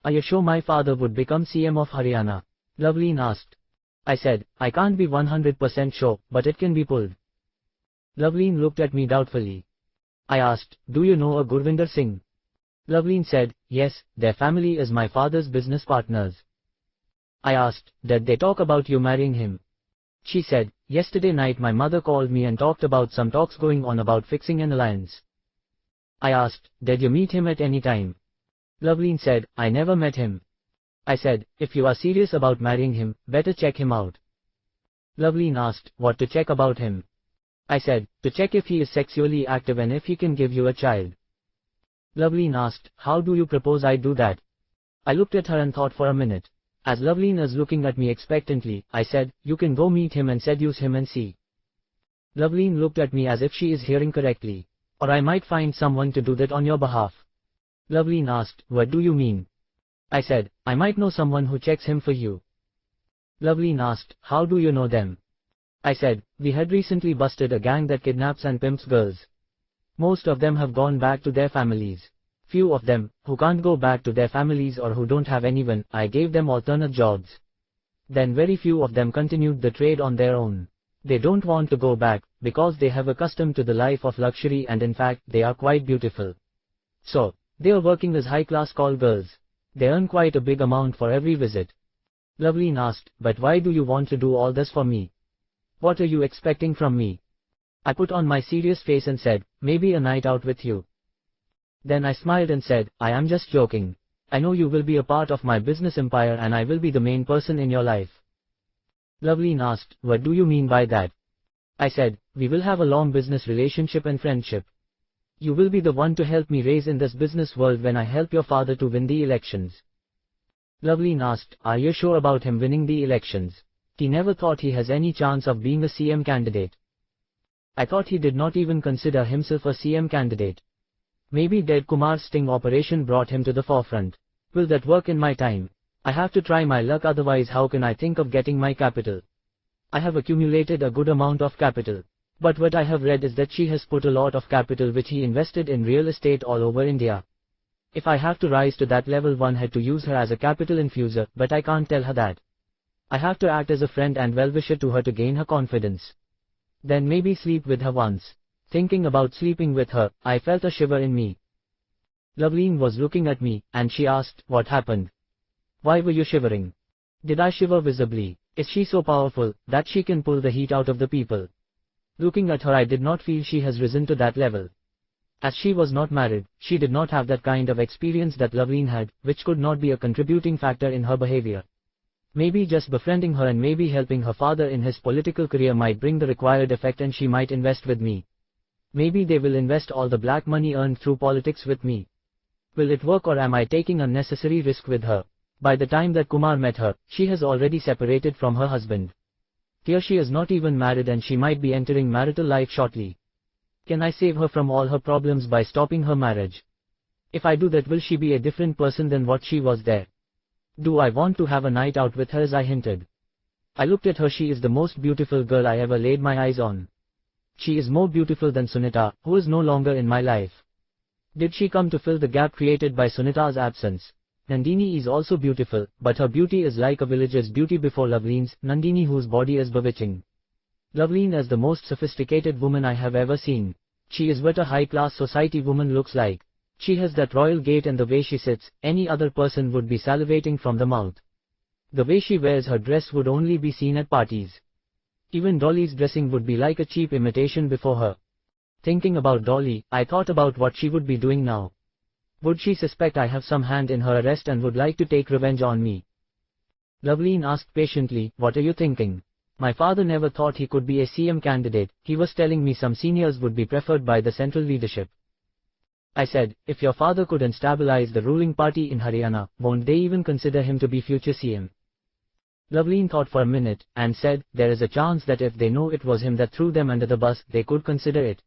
Speaker 1: Are you sure my father would become CM of Haryana? Loveleen asked. I said, I can't be 100% sure, but it can be pulled. Loveleen looked at me doubtfully. I asked, do you know a Gurvinder Singh? Loveleen said, yes, their family is my father's business partners. I asked, did they talk about you marrying him? She said, yesterday night my mother called me and talked about some talks going on about fixing an alliance. I asked, did you meet him at any time? Loveleen said, I never met him. I said, if you are serious about marrying him, better check him out. Loveleen asked, what to check about him? I said, to check if he is sexually active and if he can give you a child. Loveleen asked, how do you propose I do that? I looked at her and thought for a minute. As Loveleen is looking at me expectantly, I said, you can go meet him and seduce him and see. Loveleen looked at me as if she is hearing correctly. Or I might find someone to do that on your behalf. Loveleen asked, what do you mean? I said, I might know someone who checks him for you. Loveleen asked, how do you know them? I said, we had recently busted a gang that kidnaps and pimps girls. Most of them have gone back to their families. Few of them, who can't go back to their families or who don't have anyone, I gave them alternate jobs. Then very few of them continued the trade on their own. They don't want to go back, because they have accustomed to the life of luxury and in fact they are quite beautiful. So, they are working as high-class call girls. They earn quite a big amount for every visit. Loveleen asked, but why do you want to do all this for me? What are you expecting from me? I put on my serious face and said, maybe a night out with you. Then I smiled and said, I am just joking. I know you will be a part of my business empire and I will be the main person in your life. Loveleen asked, what do you mean by that? I said, we will have a long business relationship and friendship. You will be the one to help me raise in this business world when I help your father to win the elections. Loveleen asked, are you sure about him winning the elections? He never thought he has any chance of being a CM candidate. I thought he did not even consider himself a CM candidate. Maybe dead Kumar's sting operation brought him to the forefront. Will that work in my time? I have to try my luck, otherwise how can I think of getting my capital? I have accumulated a good amount of capital. But what I have read is that she has put a lot of capital which he invested in real estate all over India. If I have to rise to that level, one had to use her as a capital infuser, but I can't tell her that. I have to act as a friend and well-wisher to her to gain her confidence. Then maybe sleep with her once. Thinking about sleeping with her, I felt a shiver in me. Loveleen was looking at me, and she asked, what happened? Why were you shivering? Did I shiver visibly? Is she so powerful, that she can pull the heat out of the people? Looking at her, I did not feel she has risen to that level. As she was not married, she did not have that kind of experience that Loveleen had, which could not be a contributing factor in her behavior. Maybe just befriending her and maybe helping her father in his political career might bring the required effect and she might invest with me. Maybe they will invest all the black money earned through politics with me. Will it work, or am I taking unnecessary risk with her? By the time that Kumar met her, she has already separated from her husband. Here she is not even married and she might be entering marital life shortly. Can I save her from all her problems by stopping her marriage? If I do that, will she be a different person than what she was there? Do I want to have a night out with her as I hinted? I looked at her. She is the most beautiful girl I ever laid my eyes on. She is more beautiful than Sunita, who is no longer in my life. Did she come to fill the gap created by Sunita's absence? Nandini is also beautiful, but her beauty is like a villager's beauty before Laveen's, Nandini whose body is bewitching. Laveen is the most sophisticated woman I have ever seen. She is what a high-class society woman looks like. She has that royal gait and the way she sits, any other person would be salivating from the mouth. The way she wears her dress would only be seen at parties. Even Dolly's dressing would be like a cheap imitation before her. Thinking about Dolly, I thought about what she would be doing now. Would she suspect I have some hand in her arrest and would like to take revenge on me? Laveen asked patiently, what are you thinking? My father never thought he could be a CM candidate, he was telling me some seniors would be preferred by the central leadership. I said, if your father couldn't stabilize the ruling party in Haryana, won't they even consider him to be future CM? Laveen thought for a minute, and said, there is a chance that if they know it was him that threw them under the bus, they could consider it.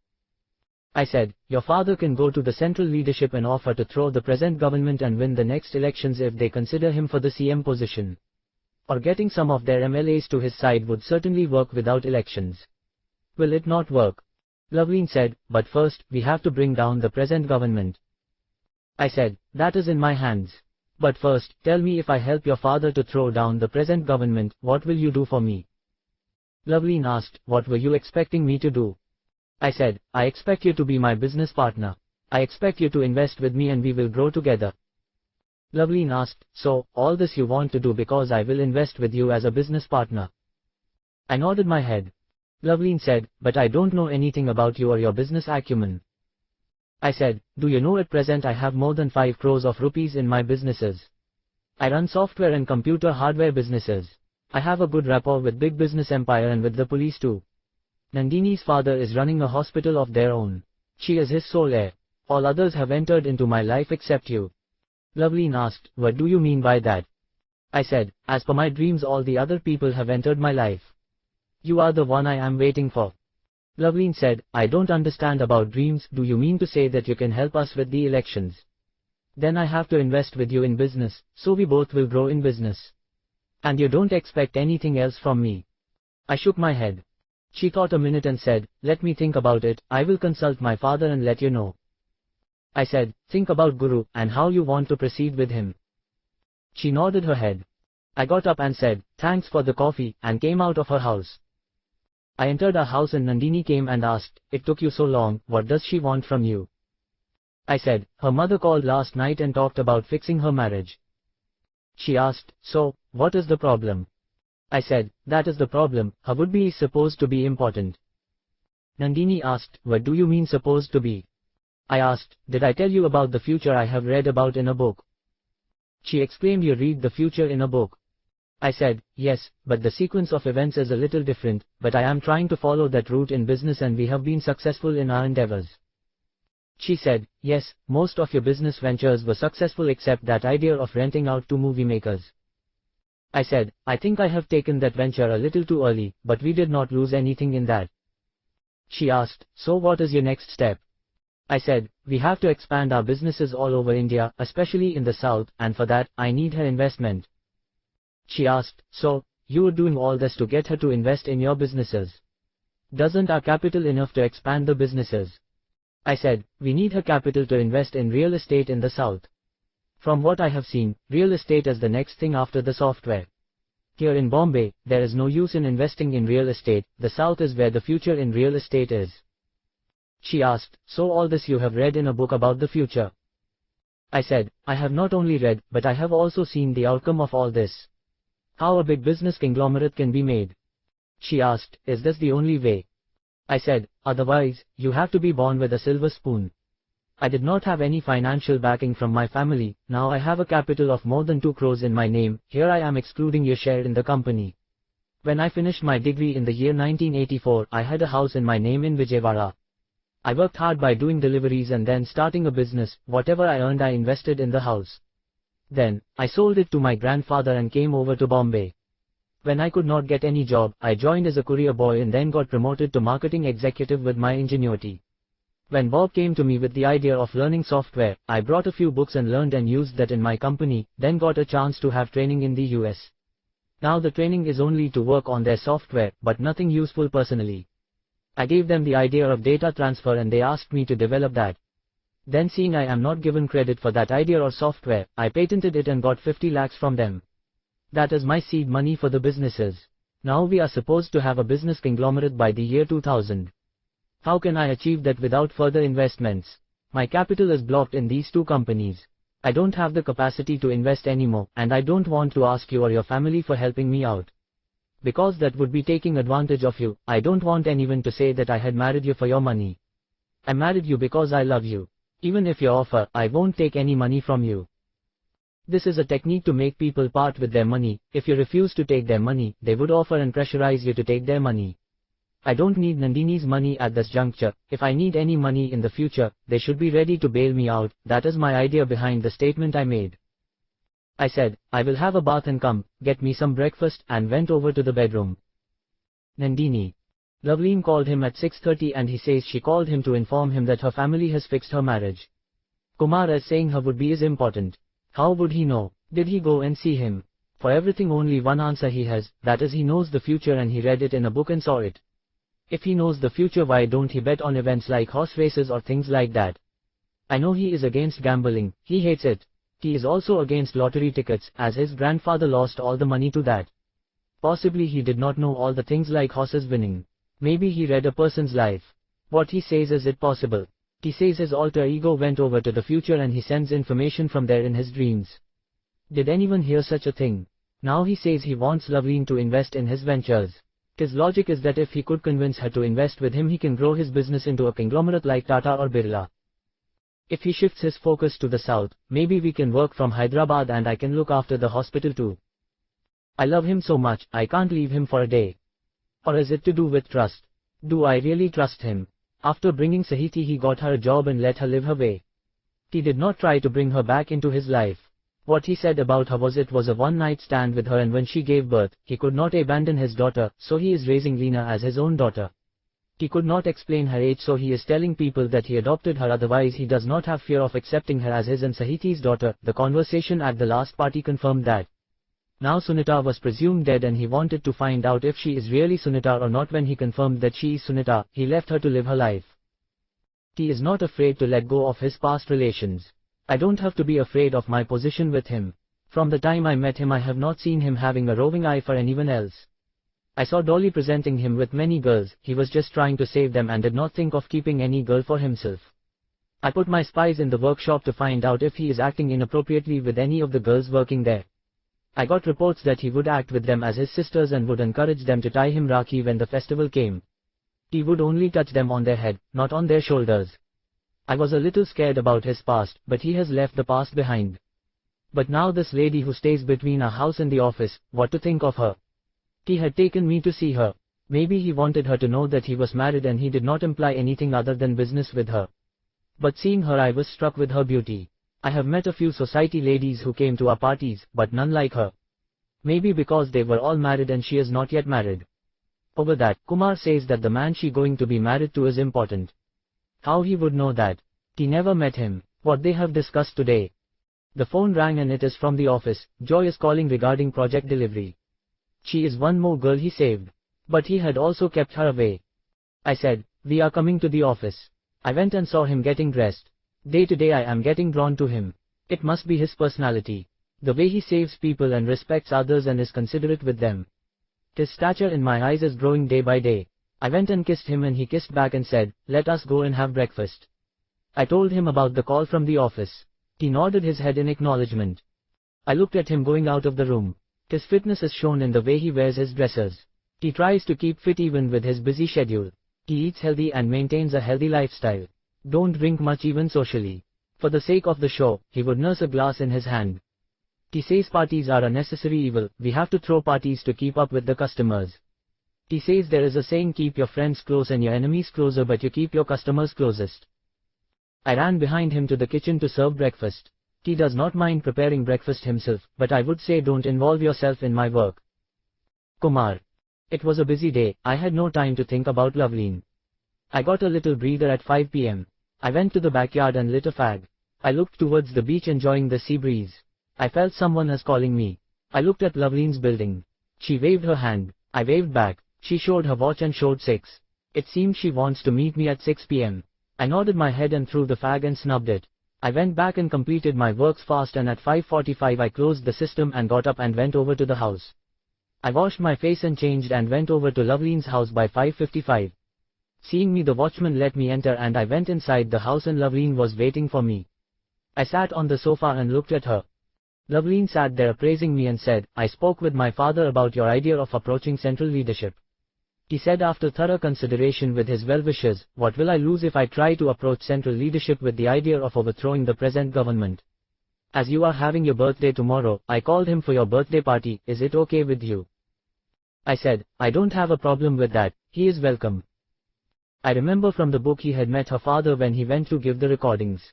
Speaker 1: I said, your father can go to the central leadership and offer to throw the present government and win the next elections if they consider him for the CM position. Or getting some of their MLAs to his side would certainly work without elections. Will it not work? Laveen said, but first, we have to bring down the present government. I said, that is in my hands. But first, tell me if I help your father to throw down the present government, what will you do for me? Laveen asked, what were you expecting me to do? I said, I expect you to be my business partner. I expect you to invest with me and we will grow together. Laveen asked, so, all this you want to do because I will invest with you as a business partner? I nodded my head. Laveen said, but I don't know anything about you or your business acumen. I said, do you know at present I have more than 5 crores of rupees in my businesses. I run software and computer hardware businesses. I have a good rapport with big business empire and with the police too. Nandini's father is running a hospital of their own. She is his sole heir. All others have entered into my life except you. Laveen asked, what do you mean by that? I said, as per my dreams all the other people have entered my life. You are the one I am waiting for. Laveen said, I don't understand about dreams, do you mean to say that you can help us with the elections? Then I have to invest with you in business, so we both will grow in business. And you don't expect anything else from me? I shook my head. She thought a minute and said, let me think about it, I will consult my father and let you know. I said, think about Guru, and how you want to proceed with him. She nodded her head. I got up and said, thanks for the coffee, and came out of her house. I entered our house and Nandini came and asked, it took you so long, what does she want from you? I said, her mother called last night and talked about fixing her marriage. She asked, so, what is the problem? I said, that is the problem, her would-be is supposed to be important. Nandini asked, what do you mean supposed to be? I asked, did I tell you about the future I have read about in a book? She exclaimed, you read the future in a book? I said, yes, but the sequence of events is a little different, but I am trying to follow that route in business and we have been successful in our endeavors. She said, yes, most of your business ventures were successful except that idea of renting out to movie makers. I said, I think I have taken that venture a little too early, but we did not lose anything in that. She asked, so what is your next step? I said, we have to expand our businesses all over India, especially in the south, and for that, I need her investment. She asked, so, you are doing all this to get her to invest in your businesses? Doesn't our capital enough to expand the businesses? I said, we need her capital to invest in real estate in the south. From what I have seen, real estate is the next thing after the software. Here in Bombay, there is no use in investing in real estate, the south is where the future in real estate is. She asked, so all this you have read in a book about the future? I said, I have not only read, but I have also seen the outcome of all this. How a big business conglomerate can be made. She asked, is this the only way? I said, otherwise, you have to be born with a silver spoon. I did not have any financial backing from my family, now I have a capital of more than 2 crores in my name, here I am excluding your share in the company. When I finished my degree in the year 1984, I had a house in my name in Vijayawada. I worked hard by doing deliveries and then starting a business, whatever I earned I invested in the house. Then, I sold it to my grandfather and came over to Bombay. When I could not get any job, I joined as a courier boy and then got promoted to marketing executive with my ingenuity. When Bob came to me with the idea of learning software, I brought a few books and learned and used that in my company, then got a chance to have training in the US. Now the training is only to work on their software, but nothing useful personally. I gave them the idea of data transfer and they asked me to develop that. Then seeing I am not given credit for that idea or software, I patented it and got 50 lakhs from them. That is my seed money for the businesses. Now we are supposed to have a business conglomerate by the year 2000. How can I achieve that without further investments? My capital is blocked in these two companies. I don't have the capacity to invest anymore, and I don't want to ask you or your family for helping me out. Because that would be taking advantage of you. I don't want anyone to say that I had married you for your money. I married you because I love you. Even if you offer, I won't take any money from you. This is a technique to make people part with their money. If you refuse to take their money, they would offer and pressurize you to take their money. I don't need Nandini's money at this juncture. If I need any money in the future, they should be ready to bail me out. That is my idea behind the statement I made. I said, I will have a bath and come, get me some breakfast, and went over to the bedroom. Nandini. Loveleen called him at 6:30 and he says she called him to inform him that her family has fixed her marriage. Kumar is saying her would-be is important. How would he know? Did he go and see him? For everything only one answer he has, that is he knows the future and he read it in a book and saw it. If he knows the future, why don't he bet on events like horse races or things like that? I know he is against gambling, he hates it. He is also against lottery tickets, as his grandfather lost all the money to that. Possibly he did not know all the things like horses winning. Maybe he read a person's life. What he says is it possible. He says his alter ego went over to the future and he sends information from there in his dreams. Did anyone hear such a thing? Now he says he wants Loveleen to invest in his ventures. His logic is that if he could convince her to invest with him, he can grow his business into a conglomerate like Tata or Birla. If he shifts his focus to the south, maybe we can work from Hyderabad and I can look after the hospital too. I love him so much, I can't leave him for a day. Or is it to do with trust? Do I really trust him? After bringing Sahiti, he got her a job and let her live her way. He did not try to bring her back into his life. What he said about her was it was a one-night stand with her, and when she gave birth, he could not abandon his daughter, so he is raising Leena as his own daughter. He could not explain her age, so he is telling people that he adopted her, otherwise he does not have fear of accepting her as his and Sahiti's daughter. The conversation at the last party confirmed that. Now Sunita was presumed dead and he wanted to find out if she is really Sunita or not. When he confirmed that she is Sunita, he left her to live her life. He is not afraid to let go of his past relations. I don't have to be afraid of my position with him. From the time I met him, I have not seen him having a roving eye for anyone else. I saw Dolly presenting him with many girls. He was just trying to save them and did not think of keeping any girl for himself. I put my spies in the workshop to find out if he is acting inappropriately with any of the girls working there. I got reports that he would act with them as his sisters and would encourage them to tie him Rakhi when the festival came. He would only touch them on their head, not on their shoulders. I was a little scared about his past, but he has left the past behind. But now this lady who stays between our house and the office, what to think of her? He had taken me to see her. Maybe he wanted her to know that he was married and he did not imply anything other than business with her. But seeing her, I was struck with her beauty. I have met a few society ladies who came to our parties, but none like her. Maybe because they were all married and she is not yet married. Over that, Kumar says that the man she going to be married to is important. How he would know that? He never met him. What they have discussed today. The phone rang and it is from the office. Joy is calling regarding project delivery. She is one more girl he saved. But he had also kept her away. I said, we are coming to the office. I went and saw him getting dressed. Day to day I am getting drawn to him. It must be his personality. The way he saves people and respects others and is considerate with them. His stature in my eyes is growing day by day. I went and kissed him and he kissed back and said, let us go and have breakfast. I told him about the call from the office. He nodded his head in acknowledgement. I looked at him going out of the room. His fitness is shown in the way he wears his dresses. He tries to keep fit even with his busy schedule. He eats healthy and maintains a healthy lifestyle. Don't drink much even socially. For the sake of the show, he would nurse a glass in his hand. He says parties are a necessary evil. We have to throw parties to keep up with the customers. He says there is a saying, keep your friends close and your enemies closer, but you keep your customers closest. I ran behind him to the kitchen to serve breakfast. He does not mind preparing breakfast himself, but I would say don't involve yourself in my work. Kumar. It was a busy day. I had no time to think about Loveleen. I got a little breather at 5 p.m. I went to the backyard and lit a fag. I looked towards the beach enjoying the sea breeze. I felt someone was calling me. I looked at Loveleen's building. She waved her hand. I waved back. She showed her watch and showed 6. It seemed she wants to meet me at 6 p.m. I nodded my head and threw the fag and snubbed it. I went back and completed my works fast, and at 5:45 I closed the system and got up and went over to the house. I washed my face and changed and went over to Loveline's house by 5:55. Seeing me, the watchman let me enter and I went inside the house and Loveline was waiting for me. I sat on the sofa and looked at her. Loveline sat there appraising me and said, "I spoke with my father about your idea of approaching central leadership. He said after thorough consideration with his well-wishers, what will I lose if I try to approach central leadership with the idea of overthrowing the present government? As you are having your birthday tomorrow, I called him for your birthday party, is it okay with you?" I said, "I don't have a problem with that, he is welcome." I remember from the book he had met her father when he went to give the recordings.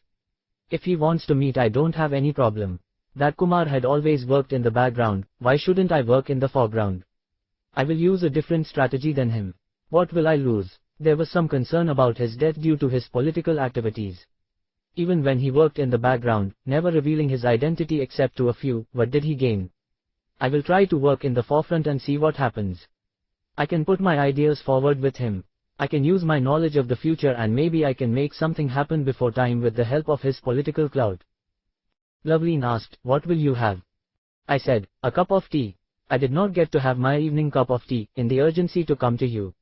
Speaker 1: If he wants to meet, I don't have any problem. That Kumar had always worked in the background, why shouldn't I work in the foreground? I will use a different strategy than him. What will I lose? There was some concern about his death due to his political activities. Even when he worked in the background, never revealing his identity except to a few, what did he gain? I will try to work in the forefront and see what happens. I can put my ideas forward with him. I can use my knowledge of the future and maybe I can make something happen before time with the help of his political clout. Loveline asked, "What will you have?" I said, "A cup of tea." I did not get to have my evening cup of tea, in the urgency to come to you.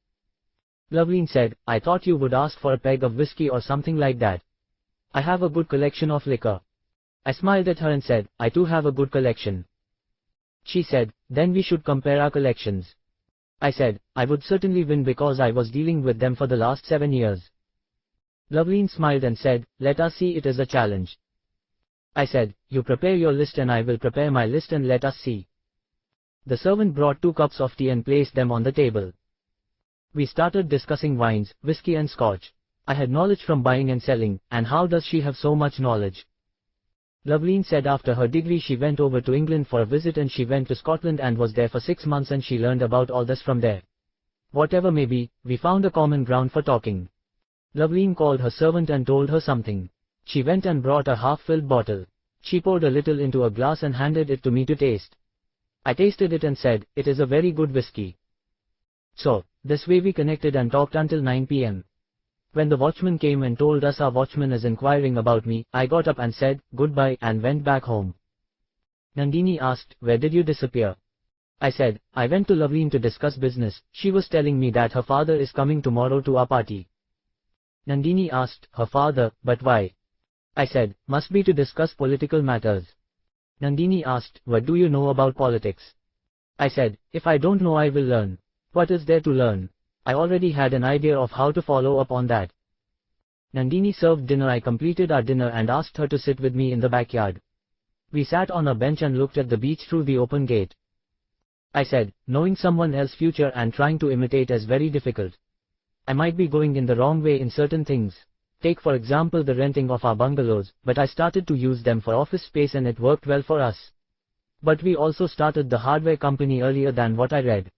Speaker 1: Loveline said, "I thought you would ask for a peg of whiskey or something like that. I have a good collection of liquor." I smiled at her and said, "I too have a good collection." She said, "Then we should compare our collections." I said, "I would certainly win because I was dealing with them for the last 7 years. Loveline smiled and said, "Let us see, it is a challenge." I said, "You prepare your list and I will prepare my list and let us see." The servant brought 2 cups of tea and placed them on the table. We started discussing wines, whiskey and scotch. I had knowledge from buying and selling, and how does she have so much knowledge? Loveline said after her degree she went over to England for a visit and she went to Scotland and was there for 6 months and she learned about all this from there. Whatever may be, we found a common ground for talking. Loveline called her servant and told her something. She went and brought a half-filled bottle. She poured a little into a glass and handed it to me to taste. I tasted it and said, "It is a very good whiskey." So, this way we connected and talked until 9 p.m. When the watchman came and told us our watchman is inquiring about me, I got up and said, "Goodbye," and went back home. Nandini asked, "Where did you disappear?" I said, "I went to Loveline to discuss business, she was telling me that her father is coming tomorrow to our party." Nandini asked, "Her father, but why?" I said, "Must be to discuss political matters." Nandini asked, "What do you know about politics?" I said, "If I don't know I will learn." What is there to learn? I already had an idea of how to follow up on that. Nandini served dinner. I completed our dinner and asked her to sit with me in the backyard. We sat on a bench and looked at the beach through the open gate. I said, "Knowing someone else's future and trying to imitate is very difficult. I might be going in the wrong way in certain things. Take for example the renting of our bungalows, but I started to use them for office space and it worked well for us. But we also started the hardware company earlier than what I read.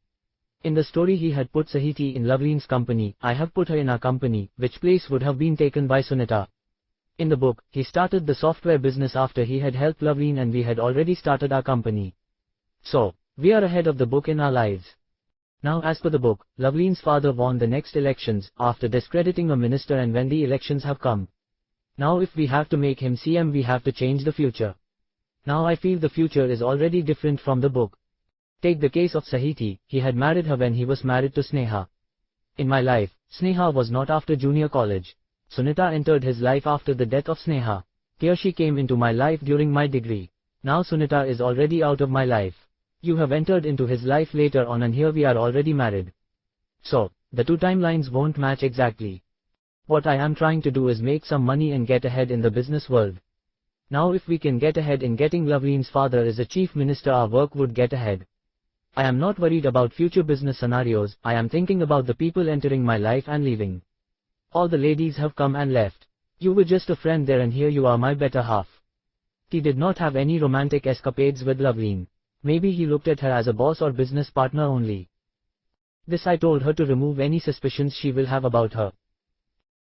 Speaker 1: In the story he had put Sahiti in Loveline's company, I have put her in our company, which place would have been taken by Sunita. In the book, he started the software business after he had helped Loveline and we had already started our company. So, we are ahead of the book in our lives. Now as per the book, Loveline's father won the next elections, after discrediting a minister, and when the elections have come. Now if we have to make him CM we have to change the future. Now I feel the future is already different from the book. Take the case of Sahiti, he had married her when he was married to Sneha. In my life, Sneha was not after junior college. Sunita entered his life after the death of Sneha. Here she came into my life during my degree. Now Sunita is already out of my life. You have entered into his life later on and here we are already married. So, the 2 timelines won't match exactly. What I am trying to do is make some money and get ahead in the business world. Now if we can get ahead in getting Loveline's father as a chief minister, our work would get ahead. I am not worried about future business scenarios, I am thinking about the people entering my life and leaving. All the ladies have come and left. You were just a friend there and here you are my better half. He did not have any romantic escapades with Loveline. Maybe he looked at her as a boss or business partner only. This I told her to remove any suspicions she will have about her.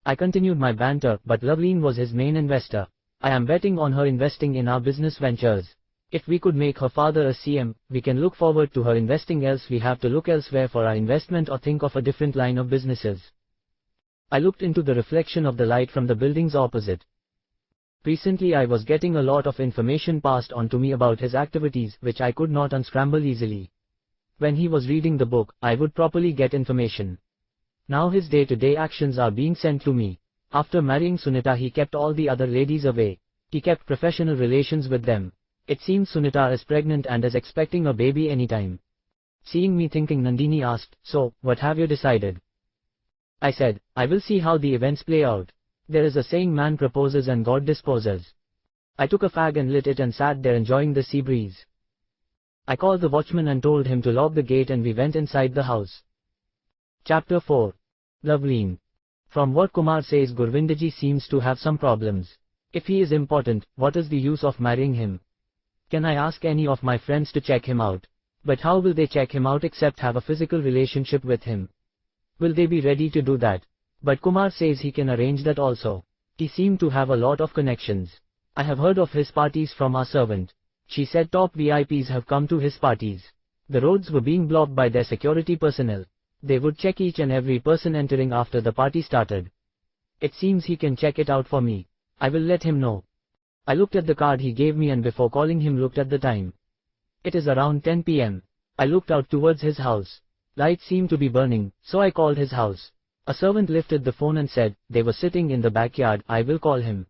Speaker 1: I continued my banter, but Loveline was his main investor. I am betting on her investing in our business ventures. If we could make her father a CM, we can look forward to her investing, else we have to look elsewhere for our investment or think of a different line of businesses. I looked into the reflection of the light from the buildings opposite. Recently I was getting a lot of information passed on to me about his activities which I could not unscramble easily. When he was reading the book, I would properly get information. Now his day-to-day actions are being sent to me. After marrying Sunita he kept all the other ladies away. He kept professional relations with them. It seems Sunita is pregnant and is expecting a baby anytime. Seeing me thinking, Nandini asked, "So, what have you decided?" I said, "I will see how the events play out. There is a saying, man proposes and God disposes." I took a fag and lit it and sat there enjoying the sea breeze. I called the watchman and told him to lock the gate and we went inside the house. Chapter 4. Loveleen. From what Kumar says, Gurvindaji seems to have some problems. If he is important, what is the use of marrying him? Can I ask any of my friends to check him out? But how will they check him out except have a physical relationship with him? Will they be ready to do that? But Kumar says he can arrange that also. He seemed to have a lot of connections. I have heard of his parties from our servant. She said top VIPs have come to his parties. The roads were being blocked by their security personnel. They would check each and every person entering after the party started. It seems he can check it out for me. I will let him know. I looked at the card he gave me and before calling him looked at the time. It is around 10 p.m. I looked out towards his house. Lights seemed to be burning, so I called his house. A servant lifted the phone and said, "They were sitting in the backyard, I will call him."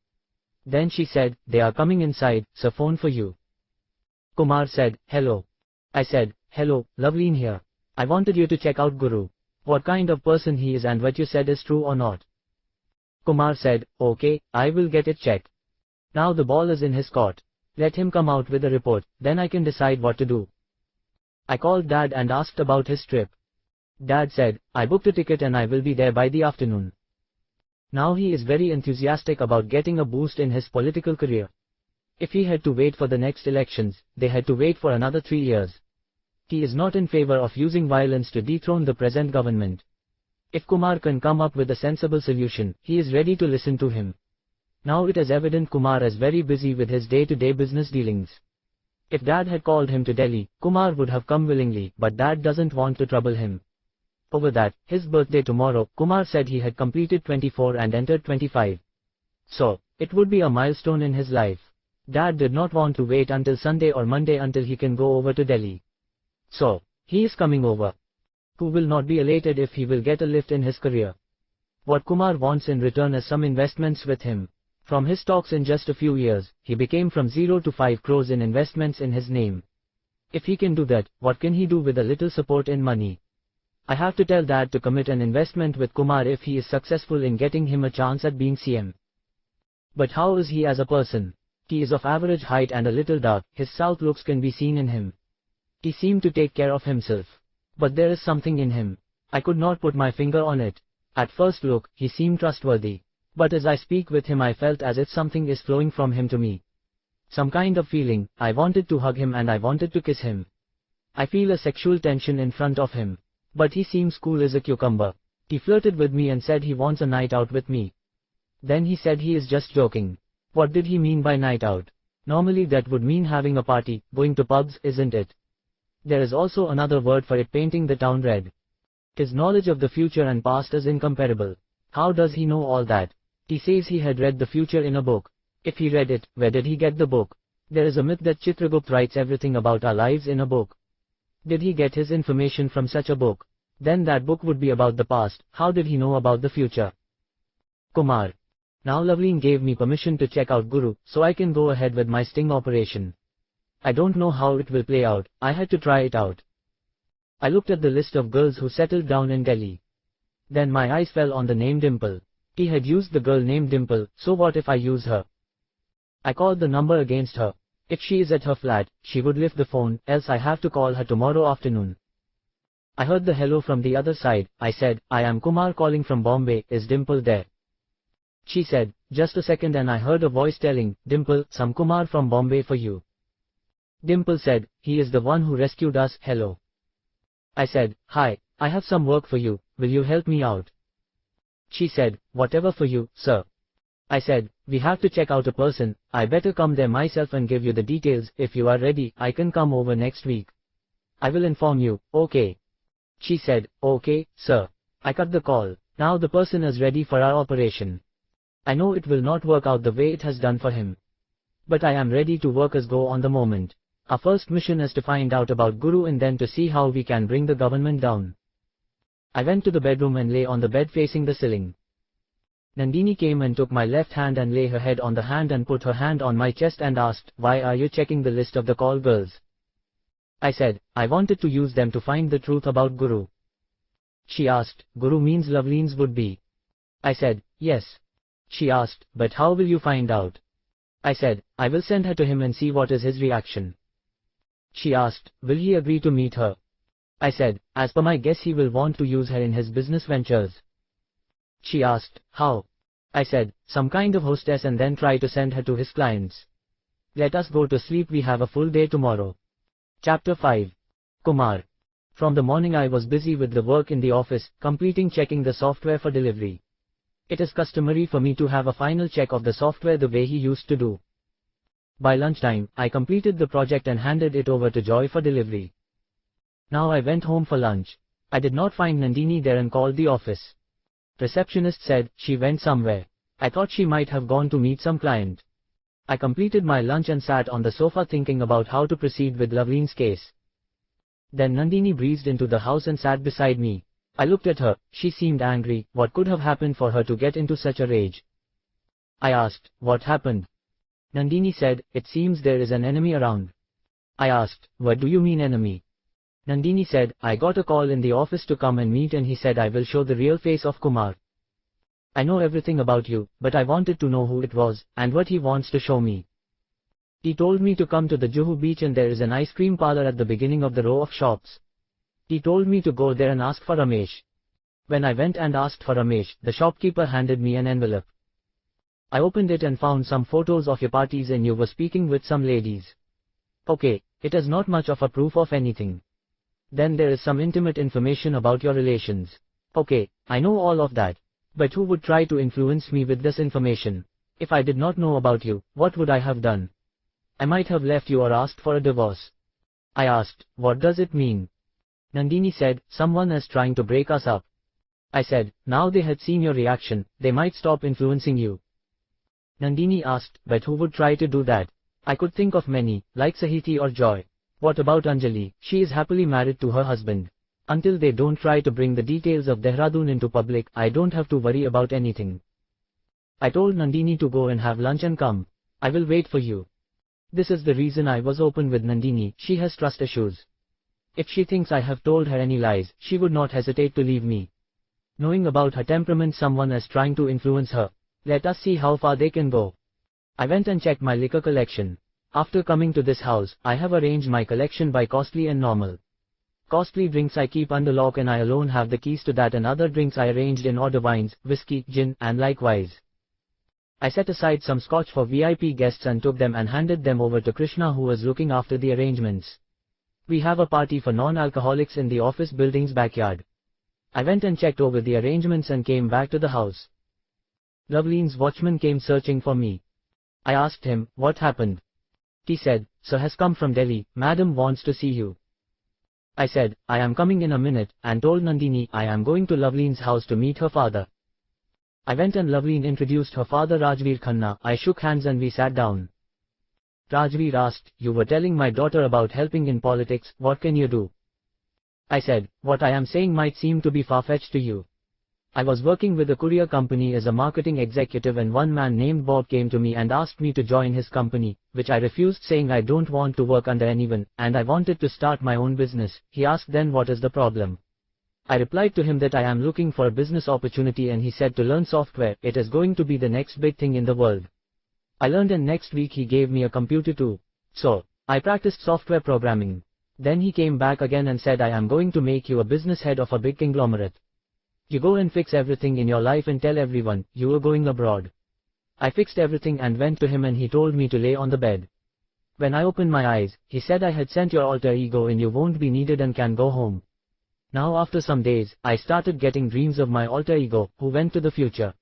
Speaker 1: Then she said, "They are coming inside, sir, phone for you." Kumar said, "Hello." I said, "Hello, Loveleen here. I wanted you to check out Guru. What kind of person he is and what you said is true or not." Kumar said, "Okay, I will get it checked. Now the ball is in his court. Let him come out with a report, then I can decide what to do." I called Dad and asked about his trip. Dad said, "I booked a ticket and I will be there by the afternoon." Now he is very enthusiastic about getting a boost in his political career. If he had to wait for the next elections, they had to wait for another 3 years. He is not in favor of using violence to dethrone the present government. If Kumar can come up with a sensible solution, he is ready to listen to him. Now it is evident Kumar is very busy with his day-to-day business dealings. If Dad had called him to Delhi, Kumar would have come willingly, but Dad doesn't want to trouble him. Over that, his birthday tomorrow, Kumar said he had completed 24 and entered 25. So, it would be a milestone in his life. Dad did not want to wait until Sunday or Monday until he can go over to Delhi. So, he is coming over. Who will not be elated if he will get a lift in his career? What Kumar wants in return is some investments with him. From his talks, in just a few years, he became from 0 to 5 crores in investments in his name. If he can do that, what can he do with a little support in money? I have to tell Dad to commit an investment with Kumar if he is successful in getting him a chance at being CM. But how is he as a person? He is of average height and a little dark, his south looks can be seen in him. He seemed to take care of himself. But there is something in him. I could not put my finger on it. At first look, he seemed trustworthy. But as I speak with him I felt as if something is flowing from him to me. Some kind of feeling. I wanted to hug him and I wanted to kiss him. I feel a sexual tension in front of him. But he seems cool as a cucumber. He flirted with me and said he wants a night out with me. Then he said he is just joking. What did he mean by night out? Normally that would mean having a party, going to pubs, isn't it? There is also another word for it, painting the town red. His knowledge of the future and past is incomparable. How does he know all that? He says he had read the future in a book. If he read it, where did he get the book? There is a myth that Chitragupt writes everything about our lives in a book. Did he get his information from such a book? Then that book would be about the past. How did he know about the future? Kumar. Now Loveleen gave me permission to check out Guru, so I can go ahead with my sting operation. I don't know how it will play out, I had to try it out. I looked at the list of girls who settled down in Delhi. Then my eyes fell on the name Dimple. He had used the girl named Dimple, so what if I use her? I called the number against her. If she is at her flat, she would lift the phone, else I have to call her tomorrow afternoon. I heard the hello from the other side. I said, "I am Kumar calling from Bombay, is Dimple there?" She said, "Just a second," and I heard a voice telling, "Dimple, some Kumar from Bombay for you." Dimple said, "He is the one who rescued us, hello." I said, "Hi, I have some work for you, will you help me out?" She said, "Whatever for you, sir." I said, "We have to check out a person, I better come there myself and give you the details. If you are ready, I can come over next week. I will inform you, okay?" She said, "Okay, sir." I cut the call. Now the person is ready for our operation. I know it will not work out the way it has done for him. But I am ready to work as go on the moment. Our first mission is to find out about Guru and then to see how we can bring the government down. I went to the bedroom and lay on the bed facing the ceiling. Nandini came and took my left hand and lay her head on the hand and put her hand on my chest and asked, "Why are you checking the list of the call girls?" I said, "I wanted to use them to find the truth about Guru." She asked, "Guru means Loveleen's would be?" I said, "Yes." She asked, "But how will you find out?" I said, "I will send her to him and see what is his reaction." She asked, "Will he agree to meet her?" I said, "As per my guess he will want to use her in his business ventures." She asked, "How?" I said, "Some kind of hostess and then try to send her to his clients." Let us go to sleep, we have a full day tomorrow. Chapter 5. Kumar. From the morning I was busy with the work in the office, checking the software for delivery. It is customary for me to have a final check of the software the way he used to do. By lunchtime, I completed the project and handed it over to Joy for delivery. Now I went home for lunch. I did not find Nandini there and called the office. Receptionist said, she went somewhere. I thought she might have gone to meet some client. I completed my lunch and sat on the sofa thinking about how to proceed with Loveleen's case. Then Nandini breezed into the house and sat beside me. I looked at her, she seemed angry. What could have happened for her to get into such a rage? I asked, "What happened?" Nandini said, "It seems there is an enemy around." I asked, "What do you mean enemy?" Nandini said, "I got a call in the office to come and meet and he said I will show the real face of Kumar. I know everything about you, but I wanted to know who it was, and what he wants to show me. He told me to come to the Juhu beach and there is an ice cream parlor at the beginning of the row of shops. He told me to go there and ask for Ramesh. When I went and asked for Ramesh, the shopkeeper handed me an envelope. I opened it and found some photos of your parties and you were speaking with some ladies. Okay, it is not much of a proof of anything. Then there is some intimate information about your relations. Okay, I know all of that. But who would try to influence me with this information? If I did not know about you, what would I have done? I might have left you or asked for a divorce." I asked, "What does it mean?" Nandini said, "Someone is trying to break us up." I said, "Now they had seen your reaction, they might stop influencing you." Nandini asked, "But who would try to do that?" I could think of many, like Sahiti or Joy. What about Anjali? She is happily married to her husband. Until they don't try to bring the details of Dehradun into public, I don't have to worry about anything. I told Nandini to go and have lunch and come. I will wait for you. This is the reason I was open with Nandini, she has trust issues. If she thinks I have told her any lies, she would not hesitate to leave me. Knowing about her temperament, someone is trying to influence her. Let us see how far they can go. I went and checked my liquor collection. After coming to this house, I have arranged my collection by costly and normal. Costly drinks I keep under lock and I alone have the keys to that, and other drinks I arranged in order: wines, whiskey, gin, and likewise. I set aside some scotch for VIP guests and took them and handed them over to Krishna, who was looking after the arrangements. We have a party for non-alcoholics in the office building's backyard. I went and checked over the arrangements and came back to the house. Loveleen's watchman came searching for me. I asked him, "What happened?" He said, "Sir has come from Delhi, Madam wants to see you." I said, "I am coming in a minute," and told Nandini I am going to Loveleen's house to meet her father. I went and Loveleen introduced her father, Rajveer Khanna. I shook hands and we sat down. Rajveer asked, "You were telling my daughter about helping in politics, what can you do?" I said, "What I am saying might seem to be far-fetched to you. I was working with a courier company as a marketing executive and one man named Bob came to me and asked me to join his company, which I refused, saying I don't want to work under anyone, and I wanted to start my own business. He asked then what is the problem. I replied to him that I am looking for a business opportunity and he said to learn software, it is going to be the next big thing in the world. I learned and next week he gave me a computer too. So, I practiced software programming. Then he came back again and said I am going to make you a business head of a big conglomerate. You go and fix everything in your life and tell everyone, you are going abroad. I fixed everything and went to him and he told me to lay on the bed. When I opened my eyes, he said I had sent your alter ego and you won't be needed and can go home. Now after some days, I started getting dreams of my alter ego, who went to the future.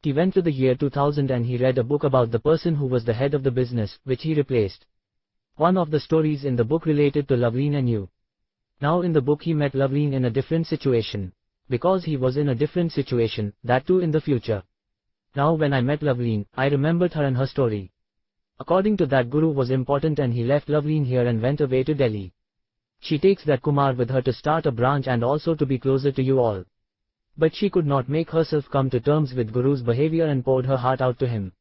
Speaker 1: He went to the year 2000 and he read a book about the person who was the head of the business, which he replaced. One of the stories in the book related to Loveleen and you. Now in the book he met Loveleen in a different situation. because he was in a different situation, that too in the future. Now when I met Loveleen, I remembered her and her story. According to that, Guru was important and he left Loveleen here and went away to Delhi. She takes that Kumar with her to start a branch and also to be closer to you all. But she could not make herself come to terms with Guru's behavior and poured her heart out to him.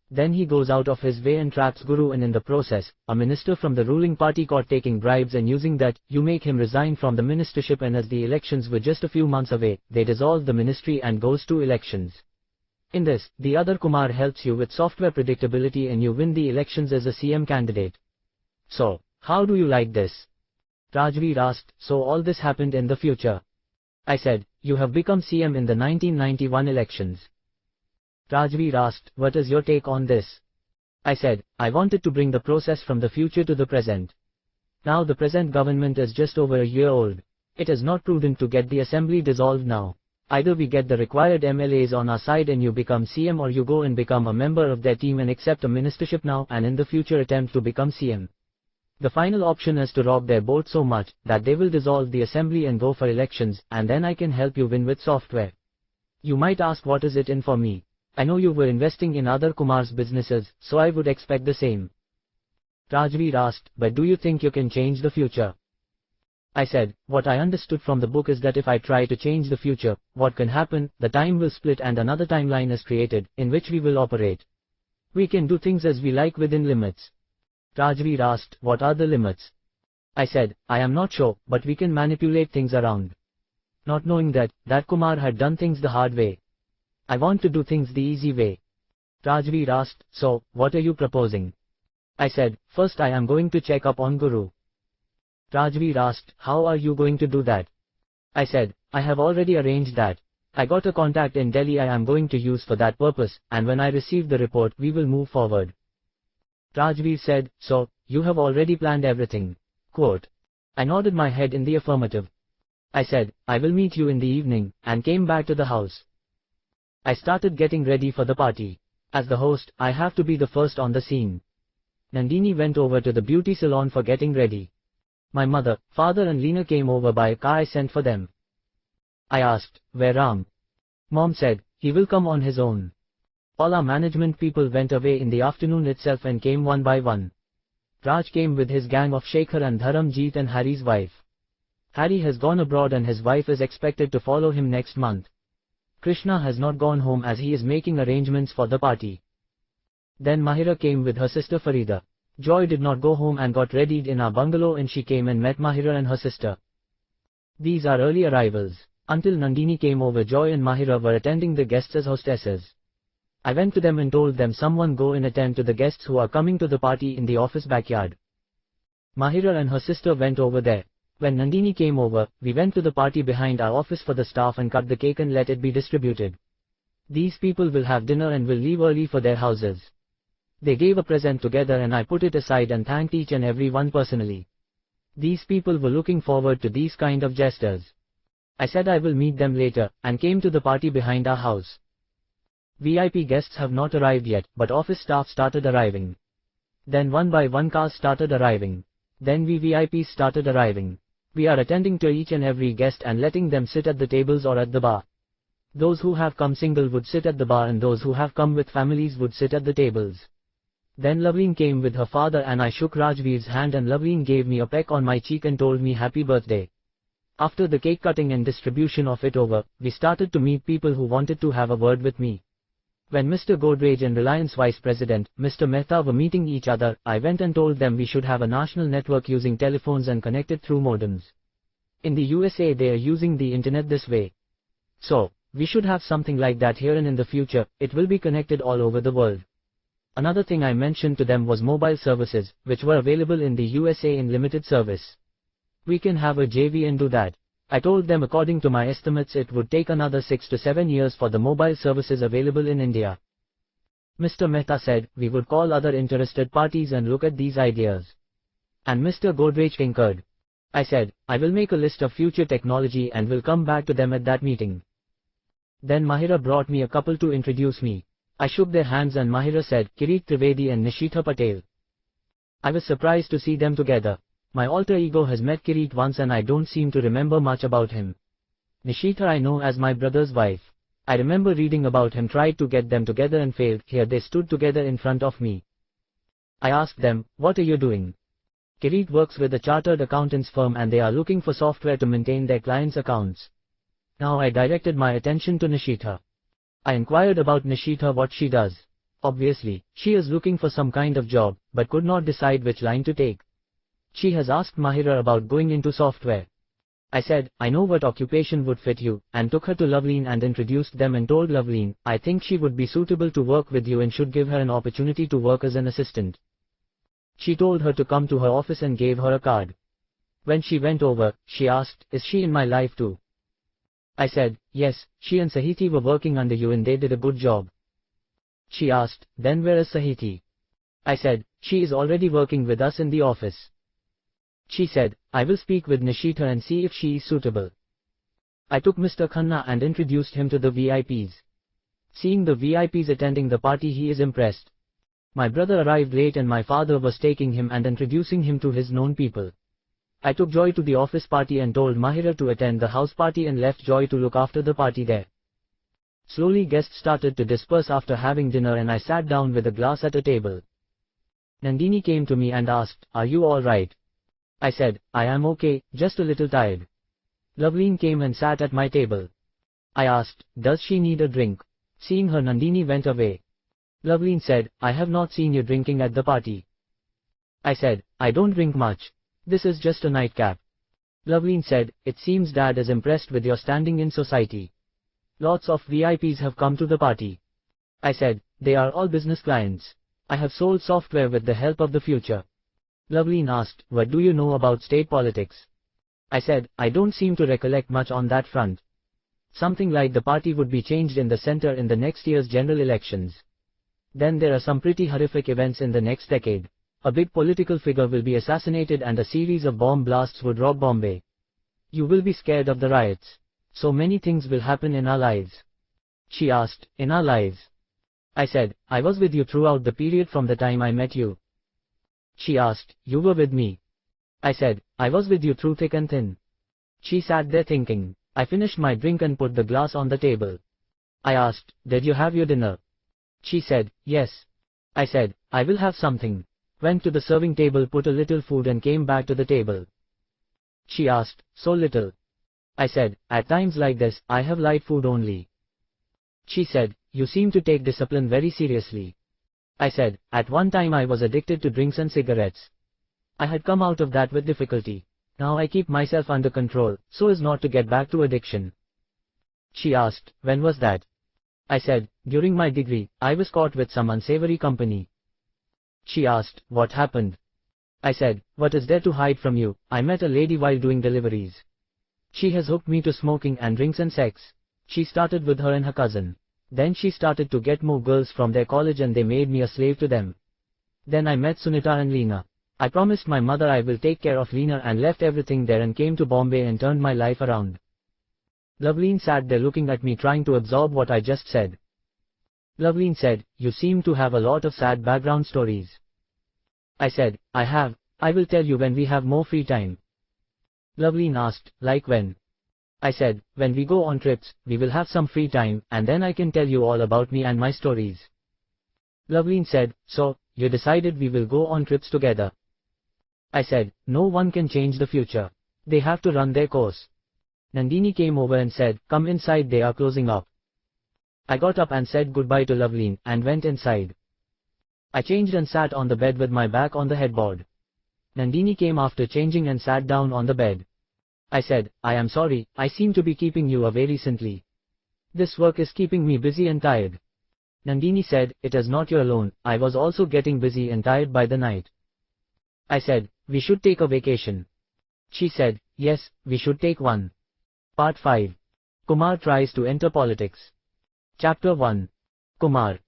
Speaker 1: Then he goes out of his way and traps Guru, and in the process, a minister from the ruling party caught taking bribes and using that, you make him resign from the ministership, and as the elections were just a few months away, they dissolve the ministry and goes to elections. In this, the other Kumar helps you with software predictability and you win the elections as a CM candidate. So, how do you like this? Rajveer asked, so all this happened in the future. I said, you have become CM in the 1991 elections. Rajveer asked, what is your take on this? I said, I wanted to bring the process from the future to the present. Now the present government is just over a year old. It is not prudent to get the assembly dissolved now. Either we get the required MLAs on our side and you become CM, or you go and become a member of their team and accept a ministership now and in the future attempt to become CM. The final option is to rock their boat so much that they will dissolve the assembly and go for elections, and then I can help you win with software. You might ask, what is it in for me? I know you were investing in other Kumar's businesses, so I would expect the same. Rajveer asked, but do you think you can change the future? I said, what I understood from the book is that if I try to change the future, what can happen, the time will split and another timeline is created, in which we will operate. We can do things as we like within limits. Rajveer asked, what are the limits? I said, I am not sure, but we can manipulate things around. Not knowing that Kumar had done things the hard way. I want to do things the easy way. Rajveer asked, so, what are you proposing? I said, first I am going to check up on Guru. Rajveer asked, how are you going to do that? I said, I have already arranged that. I got a contact in Delhi I am going to use for that purpose, and when I receive the report we will move forward. Rajveer said, so, you have already planned everything. Quote. I nodded my head in the affirmative. I said, I will meet you in the evening, and came back to the house. I started getting ready for the party. As the host, I have to be the first on the scene. Nandini went over to the beauty salon for getting ready. My mother, father and Leena came over by a car I sent for them. I asked, where Ram? Mom said, he will come on his own. All our management people went away in the afternoon itself and came one by one. Raj came with his gang of Shekhar and Dharamjeet and Harry's wife. Harry has gone abroad and his wife is expected to follow him next month. Krishna has not gone home as he is making arrangements for the party. Then Mahira came with her sister Farida. Joy did not go home and got readied in our bungalow, and she came and met Mahira and her sister. These are early arrivals. Until Nandini came over, Joy and Mahira were attending the guests as hostesses. I went to them and told them someone go and attend to the guests who are coming to the party in the office backyard. Mahira and her sister went over there. When Nandini came over, we went to the party behind our office for the staff and cut the cake and let it be distributed. These people will have dinner and will leave early for their houses. They gave a present together and I put it aside and thanked each and every one personally. These people were looking forward to these kind of gestures. I said I will meet them later, and came to the party behind our house. VIP guests have not arrived yet, but office staff started arriving. Then one by one cars started arriving. Then VVIPs started arriving. We are attending to each and every guest and letting them sit at the tables or at the bar. Those who have come single would sit at the bar and those who have come with families would sit at the tables. Then Loveleen came with her father and I shook Rajveer's hand and Loveleen gave me a peck on my cheek and told me happy birthday. After the cake cutting and distribution of it over, we started to meet people who wanted to have a word with me. When Mr. Godrej and Reliance Vice President, Mr. Mehta were meeting each other, I went and told them we should have a national network using telephones and connected through modems. In the USA they are using the internet this way. So, we should have something like that here, and in the future, it will be connected all over the world. Another thing I mentioned to them was mobile services, which were available in the USA in limited service. We can have a JV and do that. I told them according to my estimates it would take another 6 to 7 years for the mobile services available in India. Mr. Mehta said, we would call other interested parties and look at these ideas. And Mr. Godrej concurred. I said, I will make a list of future technology and will come back to them at that meeting. Then Mahira brought me a couple to introduce me. I shook their hands and Mahira said, Kirit Trivedi and Nishita Patel. I was surprised to see them together. My alter ego has met Kirit once and I don't seem to remember much about him. Nishita I know as my brother's wife. I remember reading about him tried to get them together and failed. Here they stood together in front of me. I asked them, what are you doing? Kirit works with a chartered accountant's firm and they are looking for software to maintain their clients' accounts. Now I directed my attention to Nishita. I inquired about Nishita what she does. Obviously, she is looking for some kind of job, but could not decide which line to take. She has asked Mahira about going into software. I said, I know what occupation would fit you, and took her to Loveleen and introduced them and told Loveleen, I think she would be suitable to work with you and should give her an opportunity to work as an assistant. She told her to come to her office and gave her a card. When she went over, she asked, is she in my life too? I said, yes, she and Sahiti were working under you and they did a good job. She asked, then where is Sahiti? I said, she is already working with us in the office. She said, I will speak with Nishita and see if she is suitable. I took Mr. Khanna and introduced him to the VIPs. Seeing the VIPs attending the party he is impressed. My brother arrived late and my father was taking him and introducing him to his known people. I took Joy to the office party and told Mahira to attend the house party and left Joy to look after the party there. Slowly guests started to disperse after having dinner and I sat down with a glass at a table. Nandini came to me and asked, are you alright? I said, I am okay, just a little tired. Loveleen came and sat at my table. I asked, does she need a drink? Seeing her Nandini went away. Loveleen said, I have not seen you drinking at the party. I said, I don't drink much. This is just a nightcap. Loveleen said, it seems Dad is impressed with your standing in society. Lots of VIPs have come to the party. I said, they are all business clients. I have sold software with the help of the future. Loveleen asked, what do you know about state politics? I said, I don't seem to recollect much on that front. Something like the party would be changed in the center in the next year's general elections. Then there are some pretty horrific events in the next decade. A big political figure will be assassinated and a series of bomb blasts would rock Bombay. You will be scared of the riots. So many things will happen in our lives. She asked, in our lives? I said, I was with you throughout the period from the time I met you. She asked, you were with me? I said, I was with you through thick and thin. She sat there thinking. I finished my drink and put the glass on the table. I asked, did you have your dinner? She said, yes. I said, I will have something. Went to the serving table, put a little food and came back to the table. She asked, so little? I said, at times like this, I have light food only. She said, you seem to take discipline very seriously. I said, at one time I was addicted to drinks and cigarettes. I had come out of that with difficulty. Now I keep myself under control, so as not to get back to addiction. She asked, when was that? I said, during my degree, I was caught with some unsavory company. She asked, what happened? I said, what is there to hide from you? I met a lady while doing deliveries. She has hooked me to smoking and drinks and sex. She started with her and her cousin. Then she started to get more girls from their college and they made me a slave to them. Then I met Sunita and Leena. I promised my mother I will take care of Leena and left everything there and came to Bombay and turned my life around. Loveleen sat there looking at me trying to absorb what I just said. Loveleen said, you seem to have a lot of sad background stories. I said, I have. I will tell you when we have more free time. Loveleen asked, like when? I said, when we go on trips, we will have some free time, and then I can tell you all about me and my stories. Loveleen said, so, you decided we will go on trips together. I said, no one can change the future. They have to run their course. Nandini came over and said, come inside, they are closing up. I got up and said goodbye to Loveleen, and went inside. I changed and sat on the bed with my back on the headboard. Nandini came after changing and sat down on the bed. I said, I am sorry, I seem to be keeping you away recently. This work is keeping me busy and tired. Nandini said, it is not you alone, I was also getting busy and tired by the night. I said, we should take a vacation. She said, yes, we should take one. Part 5. Kumar tries to enter politics. Chapter 1. Kumar.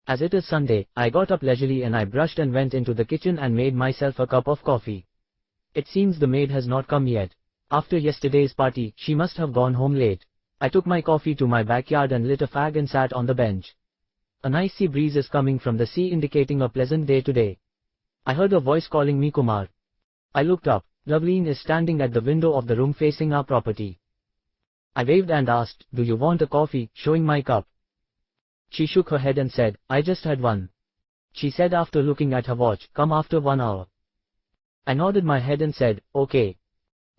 Speaker 1: As it is Sunday, I got up leisurely and I brushed and went into the kitchen and made myself a cup of coffee. It seems the maid has not come yet. After yesterday's party, she must have gone home late. I took my coffee to my backyard and lit a fag and sat on the bench. A nice sea breeze is coming from the sea indicating a pleasant day today. I heard a voice calling me Kumar. I looked up. Loveleen is standing at the window of the room facing our property. I waved and asked, "Do you want a coffee?" showing my cup. She shook her head and said, "I just had one." She said after looking at her watch, "Come after 1 hour." I nodded my head and said, "Okay."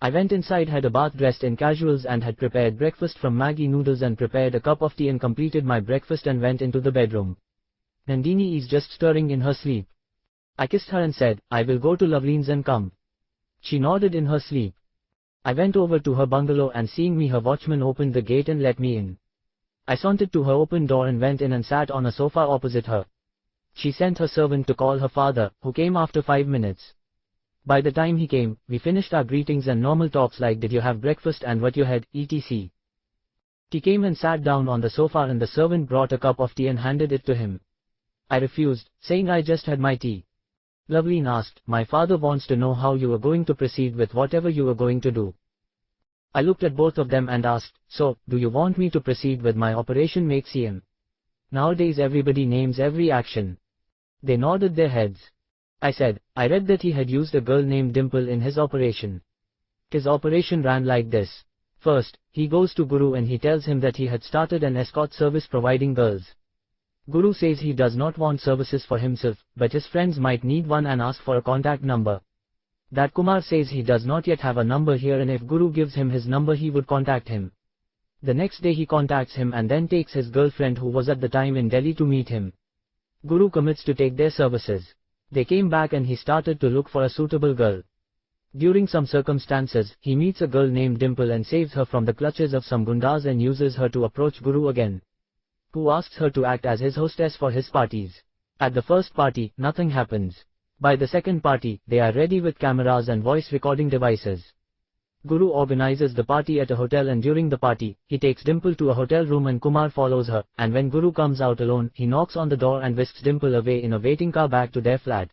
Speaker 1: I went inside, had a bath, dressed in casuals and had prepared breakfast from Maggi noodles and prepared a cup of tea and completed my breakfast and went into the bedroom. Nandini is just stirring in her sleep. I kissed her and said, "I will go to Loveline's and come." She nodded in her sleep. I went over to her bungalow and seeing me, her watchman opened the gate and let me in. I sauntered to her open door and went in and sat on a sofa opposite her. She sent her servant to call her father, who came after 5 minutes. By the time he came, we finished our greetings and normal talks like did you have breakfast and what you had, etc. He came and sat down on the sofa and the servant brought a cup of tea and handed it to him. I refused, saying I just had my tea. Loveline asked, "My father wants to know how you are going to proceed with whatever you are going to do." I looked at both of them and asked, "So, do you want me to proceed with my Operation Make CM? Nowadays everybody names every action." They nodded their heads. I said, "I read that he had used a girl named Dimple in his operation. His operation ran like this. First, he goes to Guru and he tells him that he had started an escort service providing girls. Guru says he does not want services for himself, but his friends might need one and ask for a contact number. That Kumar says he does not yet have a number here and if Guru gives him his number he would contact him. The next day he contacts him and then takes his girlfriend who was at the time in Delhi to meet him. Guru commits to take their services. They came back and he started to look for a suitable girl. During some circumstances, he meets a girl named Dimple and saves her from the clutches of some gundas and uses her to approach Guru again, who asks her to act as his hostess for his parties. At the first party, nothing happens. By the second party, they are ready with cameras and voice recording devices. Guru organizes the party at a hotel and during the party, he takes Dimple to a hotel room and Kumar follows her, and when Guru comes out alone, he knocks on the door and whisks Dimple away in a waiting car back to their flat.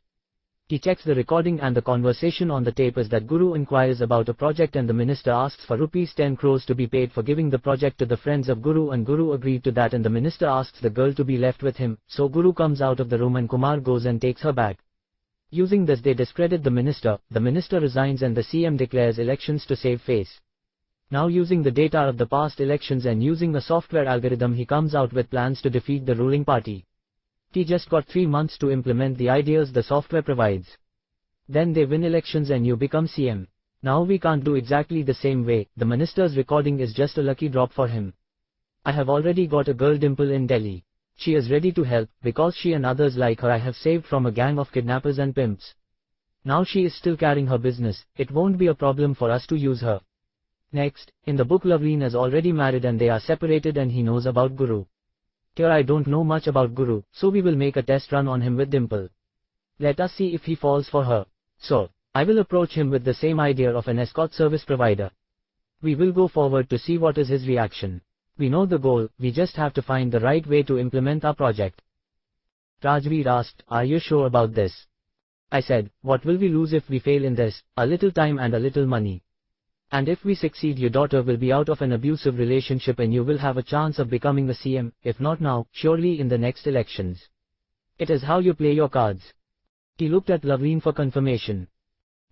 Speaker 1: He checks the recording and the conversation on the tape is that Guru inquires about a project and the minister asks for rupees 10 crores to be paid for giving the project to the friends of Guru and Guru agreed to that and the minister asks the girl to be left with him, so Guru comes out of the room and Kumar goes and takes her back. Using this they discredit the minister resigns and the CM declares elections to save face. Now using the data of the past elections and using a software algorithm he comes out with plans to defeat the ruling party. He just got 3 months to implement the ideas the software provides. Then they win elections and you become CM. Now we can't do exactly the same way, the minister's recording is just a lucky drop for him. I have already got a girl Dimple in Delhi. She is ready to help, because she and others like her I have saved from a gang of kidnappers and pimps. Now she is still carrying her business, it won't be a problem for us to use her. Next, in the book Loveline is already married and they are separated and he knows about Guru. Here I don't know much about Guru, so we will make a test run on him with Dimple. Let us see if he falls for her. So, I will approach him with the same idea of an escort service provider. We will go forward to see what is his reaction. We know the goal, we just have to find the right way to implement our project. Rajveer asked, "Are you sure about this?" I said, "What will we lose if we fail in this? A little time and a little money. And if we succeed your daughter will be out of an abusive relationship and you will have a chance of becoming the CM, if not now, surely in the next elections. It is how you play your cards." He looked at Loveline for confirmation.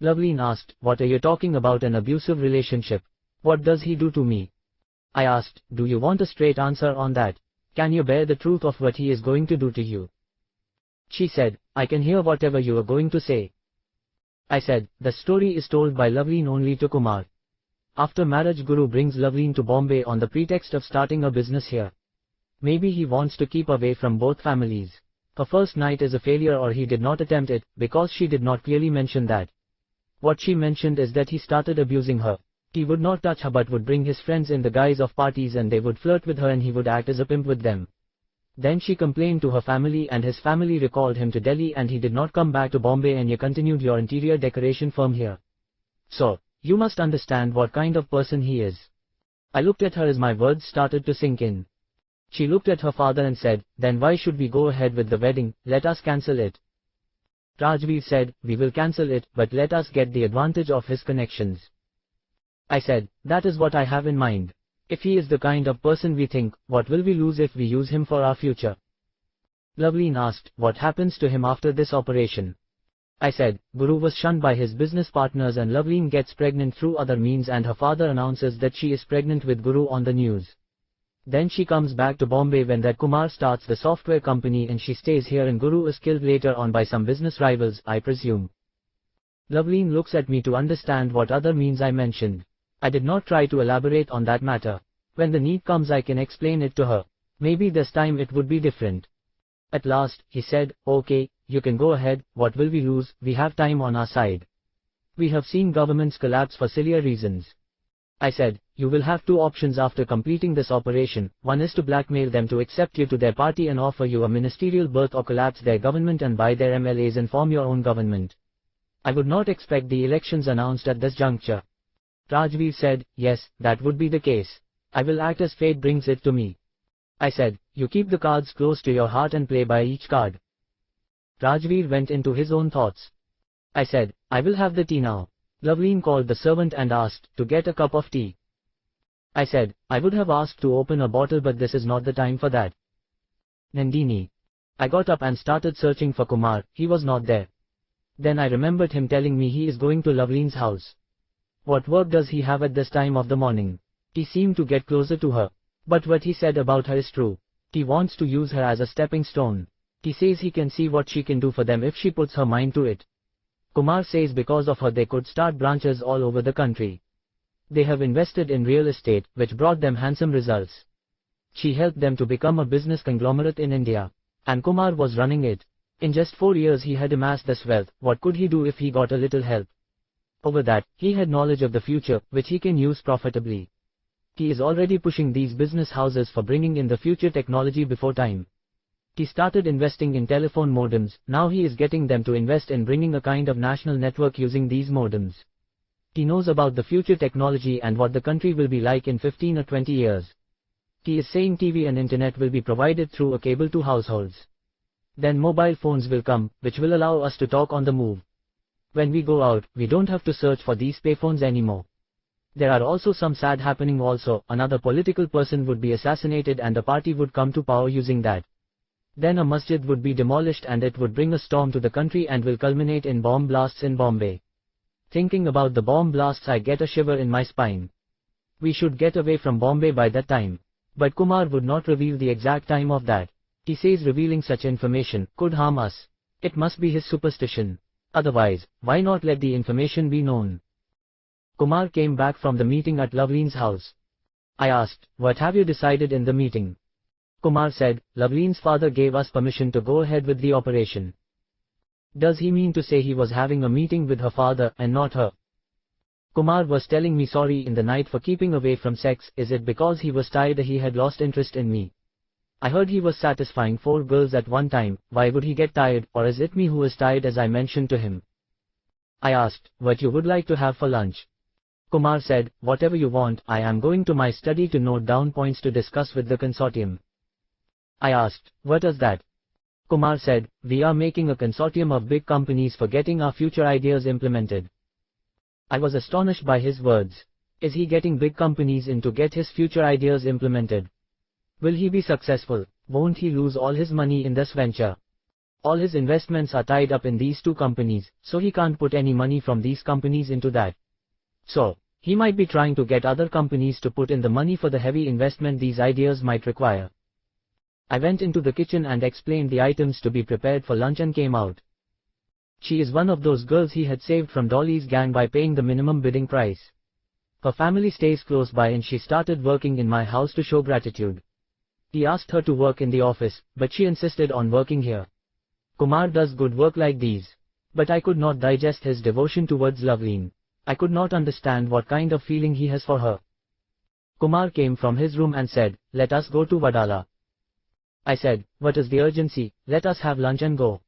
Speaker 1: Loveline asked, "What are you talking about, an abusive relationship? What does he do to me?" I asked, "Do you want a straight answer on that? Can you bear the truth of what he is going to do to you?" She said, "I can hear whatever you are going to say." I said, "The story is told by Loveline only to Kumar. After marriage Guru brings Loveline to Bombay on the pretext of starting a business here. Maybe he wants to keep away from both families. Her first night is a failure or he did not attempt it, because she did not clearly mention that. What she mentioned is that he started abusing her. He would not touch her but would bring his friends in the guise of parties and they would flirt with her and he would act as a pimp with them. Then she complained to her family and his family recalled him to Delhi and he did not come back to Bombay and you continued your interior decoration firm here. So, you must understand what kind of person he is." I looked at her as my words started to sink in. She looked at her father and said, "Then why should we go ahead with the wedding, let us cancel it." Rajveer said, "We will cancel it, but let us get the advantage of his connections." I said, "That is what I have in mind. If he is the kind of person we think, what will we lose if we use him for our future?" Loveline asked, "What happens to him after this operation?" I said, Guru was shunned by his business partners and Loveleen gets pregnant through other means and her father announces that she is pregnant with Guru on the news. Then she comes back to Bombay when that Kumar starts the software company and she stays here and Guru is killed later on by some business rivals, I presume. Loveleen looks at me to understand what other means I mentioned. I did not try to elaborate on that matter. When the need comes I can explain it to her. Maybe this time it would be different. At last, he said, okay, you can go ahead, what will we lose, we have time on our side. We have seen governments collapse for sillier reasons. I said, you will have two options after completing this operation, one is to blackmail them to accept you to their party and offer you a ministerial berth or collapse their government and buy their MLAs and form your own government. I would not expect the elections announced at this juncture. Rajveer said, yes, that would be the case. I will act as fate brings it to me. I said, you keep the cards close to your heart and play by each card. Rajveer went into his own thoughts. I said, I will have the tea now. Loveleen called the servant and asked to get a cup of tea. I said, I would have asked to open a bottle but this is not the time for that. Nandini. I got up and started searching for Kumar, he was not there. Then I remembered him telling me he is going to Loveleen's house. What work does he have at this time of the morning? He seemed to get closer to her. But what he said about her is true. He wants to use her as a stepping stone. He says he can see what she can do for them if she puts her mind to it. Kumar says because of her they could start branches all over the country. They have invested in real estate, which brought them handsome results. She helped them to become a business conglomerate in India. And Kumar was running it. In just 4 years he had amassed this wealth, what could he do if he got a little help? Over that, he had knowledge of the future, which he can use profitably. He is already pushing these business houses for bringing in the future technology before time. He started investing in telephone modems, now he is getting them to invest in bringing a kind of national network using these modems. He knows about the future technology and what the country will be like in 15 or 20 years. He is saying TV and internet will be provided through a cable to households. Then mobile phones will come, which will allow us to talk on the move. When we go out, we don't have to search for these payphones anymore. There are also some sad happening also, another political person would be assassinated and a party would come to power using that. Then a masjid would be demolished and it would bring a storm to the country and will culminate in bomb blasts in Bombay. Thinking about the bomb blasts I get a shiver in my spine. We should get away from Bombay by that time. But Kumar would not reveal the exact time of that. He says revealing such information could harm us. It must be his superstition. Otherwise, why not let the information be known? Kumar came back from the meeting at Loveleen's house. I asked, what have you decided in the meeting? Kumar said, Loveleen's father gave us permission to go ahead with the operation. Does he mean to say he was having a meeting with her father and not her? Kumar was telling me sorry in the night for keeping away from sex, is it because he was tired he had lost interest in me? I heard he was satisfying 4 girls at one time, why would he get tired, or is it me who is tired as I mentioned to him? I asked, what you would like to have for lunch? Kumar said, whatever you want, I am going to my study to note down points to discuss with the consortium. I asked, what is that? Kumar said, we are making a consortium of big companies for getting our future ideas implemented. I was astonished by his words. Is he getting big companies in to get his future ideas implemented? Will he be successful? Won't he lose all his money in this venture? All his investments are tied up in these 2 companies, so he can't put any money from these companies into that. So, he might be trying to get other companies to put in the money for the heavy investment these ideas might require. I went into the kitchen and explained the items to be prepared for lunch and came out. She is one of those girls he had saved from Dolly's gang by paying the minimum bidding price. Her family stays close by and she started working in my house to show gratitude. He asked her to work in the office, but she insisted on working here. Kumar does good work like these. But I could not digest his devotion towards Loveleen. I could not understand what kind of feeling he has for her. Kumar came from his room and said, let us go to Vadala. I said, what is the urgency, let us have lunch and go.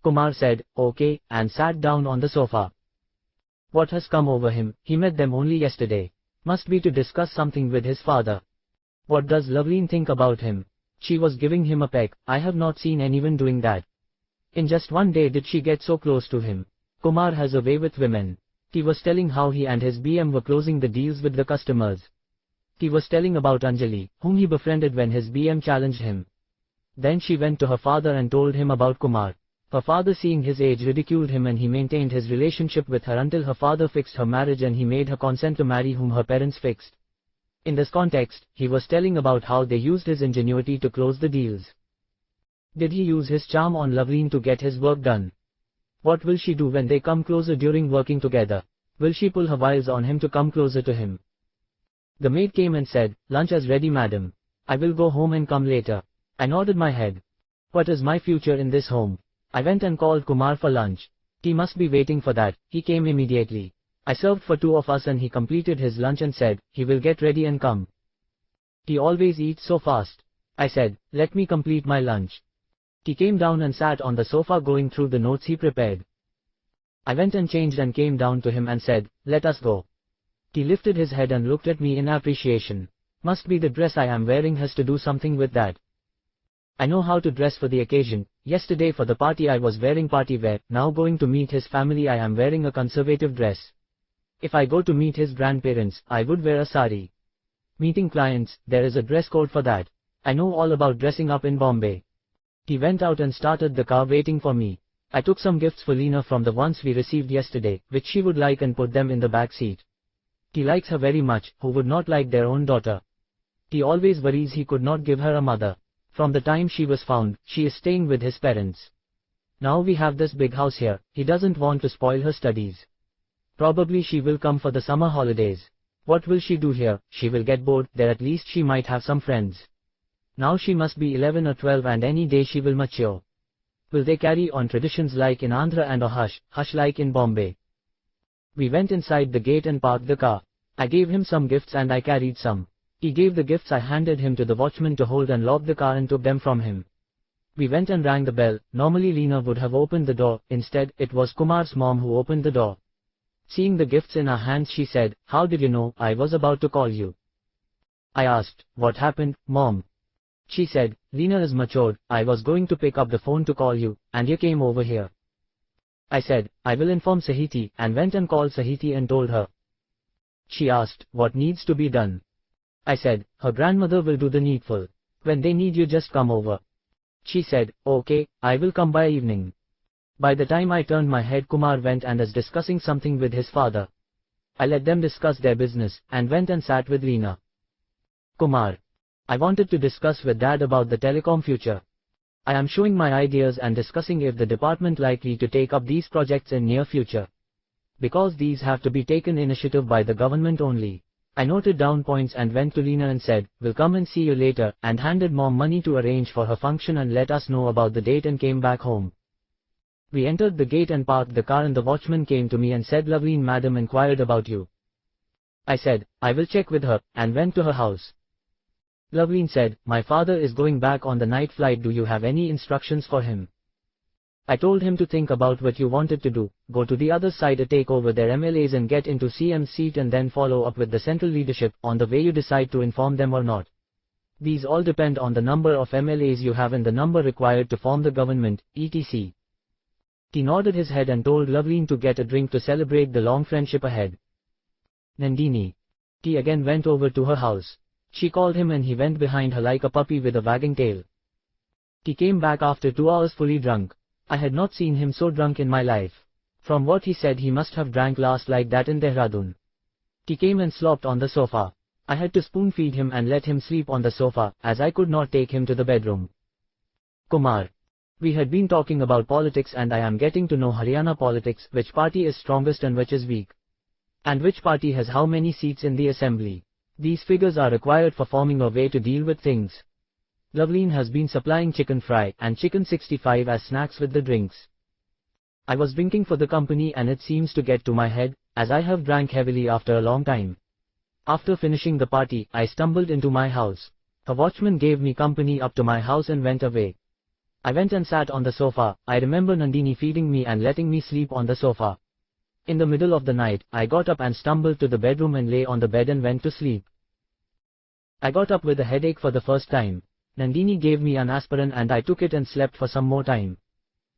Speaker 1: Kumar said, okay, and sat down on the sofa. What has come over him? He met them only yesterday. Must be to discuss something with his father. What does Loveleen think about him? She was giving him a peck, I have not seen anyone doing that. In just one day did she get so close to him. Kumar has a way with women. He was telling how he and his BM were closing the deals with the customers. He was telling about Anjali, whom he befriended when his BM challenged him. Then she went to her father and told him about Kumar. Her father, seeing his age, ridiculed him, and he maintained his relationship with her until her father fixed her marriage and he made her consent to marry whom her parents fixed. In this context, he was telling about how they used his ingenuity to close the deals. Did he use his charm on Loveleen to get his work done? What will she do when they come closer during working together? Will she pull her wiles on him to come closer to him? The maid came and said, "Lunch is ready, madam. I will go home and come later." I nodded my head. What is my future in this home? I went and called Kumar for lunch. He must be waiting for that. He came immediately. I served for 2 of us and he completed his lunch and said, he will get ready and come. He always eats so fast. I said, let me complete my lunch. He came down and sat on the sofa going through the notes he prepared. I went and changed and came down to him and said, let us go. He lifted his head and looked at me in appreciation. Must be the dress I am wearing has to do something with that. I know how to dress for the occasion. Yesterday for the party I was wearing party wear, now going to meet his family I am wearing a conservative dress. If I go to meet his grandparents, I would wear a sari. Meeting clients, there is a dress code for that. I know all about dressing up in Bombay. He went out and started the car waiting for me. I took some gifts for Lena from the ones we received yesterday, which she would like, and put them in the back seat. He likes her very much, who would not like their own daughter? He always worries he could not give her a mother. From the time she was found, she is staying with his parents. Now we have this big house here, he doesn't want to spoil her studies. Probably she will come for the summer holidays. What will she do here? She will get bored, there at least she might have some friends. Now she must be 11 or 12 and any day she will mature. Will they carry on traditions like in Andhra and or hush like in Bombay? We went inside the gate and parked the car. I gave him some gifts and I carried some. He gave the gifts, I handed him to the watchman to hold and locked the car and took them from him. We went and rang the bell. Normally Lena would have opened the door, instead, it was Kumar's mom who opened the door. Seeing the gifts in our hands, she said, "How did you know? I was about to call you." I asked, "What happened, Mom?" She said, "Lena is matured, I was going to pick up the phone to call you, and you came over here." I said, "I will inform Sahiti," and went and called Sahiti and told her. She asked, "What needs to be done?" I said, "Her grandmother will do the needful. When they need you, just come over." She said, "Okay, I will come by evening." By the time I turned my head, Kumar went and is discussing something with his father. I let them discuss their business, and went and sat with Lena. Kumar: I wanted to discuss with Dad about the telecom future. I am showing my ideas and discussing if the department likely to take up these projects in near future. Because these have to be taken initiative by the government only. I noted down points and went to Lena and said, "We'll come and see you later," and handed Mom money to arrange for her function and let us know about the date and came back home. We entered the gate and parked the car and the watchman came to me and said, "Loveleen madam inquired about you." I said, "I will check with her," and went to her house. Loveleen said, "My father is going back on the night flight, do you have any instructions for him?" I told him to think about what you wanted to do, go to the other side, take over their MLAs and get into CM's seat and then follow up with the central leadership on the way you decide to inform them or not. These all depend on the number of MLAs you have and the number required to form the government, etc. He nodded his head and told Loveleen to get a drink to celebrate the long friendship ahead. Nandini. He again went over to her house. She called him and he went behind her like a puppy with a wagging tail. He came back after 2 hours fully drunk. I had not seen him so drunk in my life. From what he said, he must have drank last like that in Dehradun. He came and slopped on the sofa. I had to spoon feed him and let him sleep on the sofa, as I could not take him to the bedroom. Kumar. We had been talking about politics and I am getting to know Haryana politics, which party is strongest and which is weak. And which party has how many seats in the assembly. These figures are required for forming a way to deal with things. Loveleen has been supplying chicken fry and chicken 65 as snacks with the drinks. I was drinking for the company and it seems to get to my head, as I have drank heavily after a long time. After finishing the party, I stumbled into my house. A watchman gave me company up to my house and went away. I went and sat on the sofa. I remember Nandini feeding me and letting me sleep on the sofa. In the middle of the night, I got up and stumbled to the bedroom and lay on the bed and went to sleep. I got up with a headache for the first time. Nandini gave me an aspirin and I took it and slept for some more time.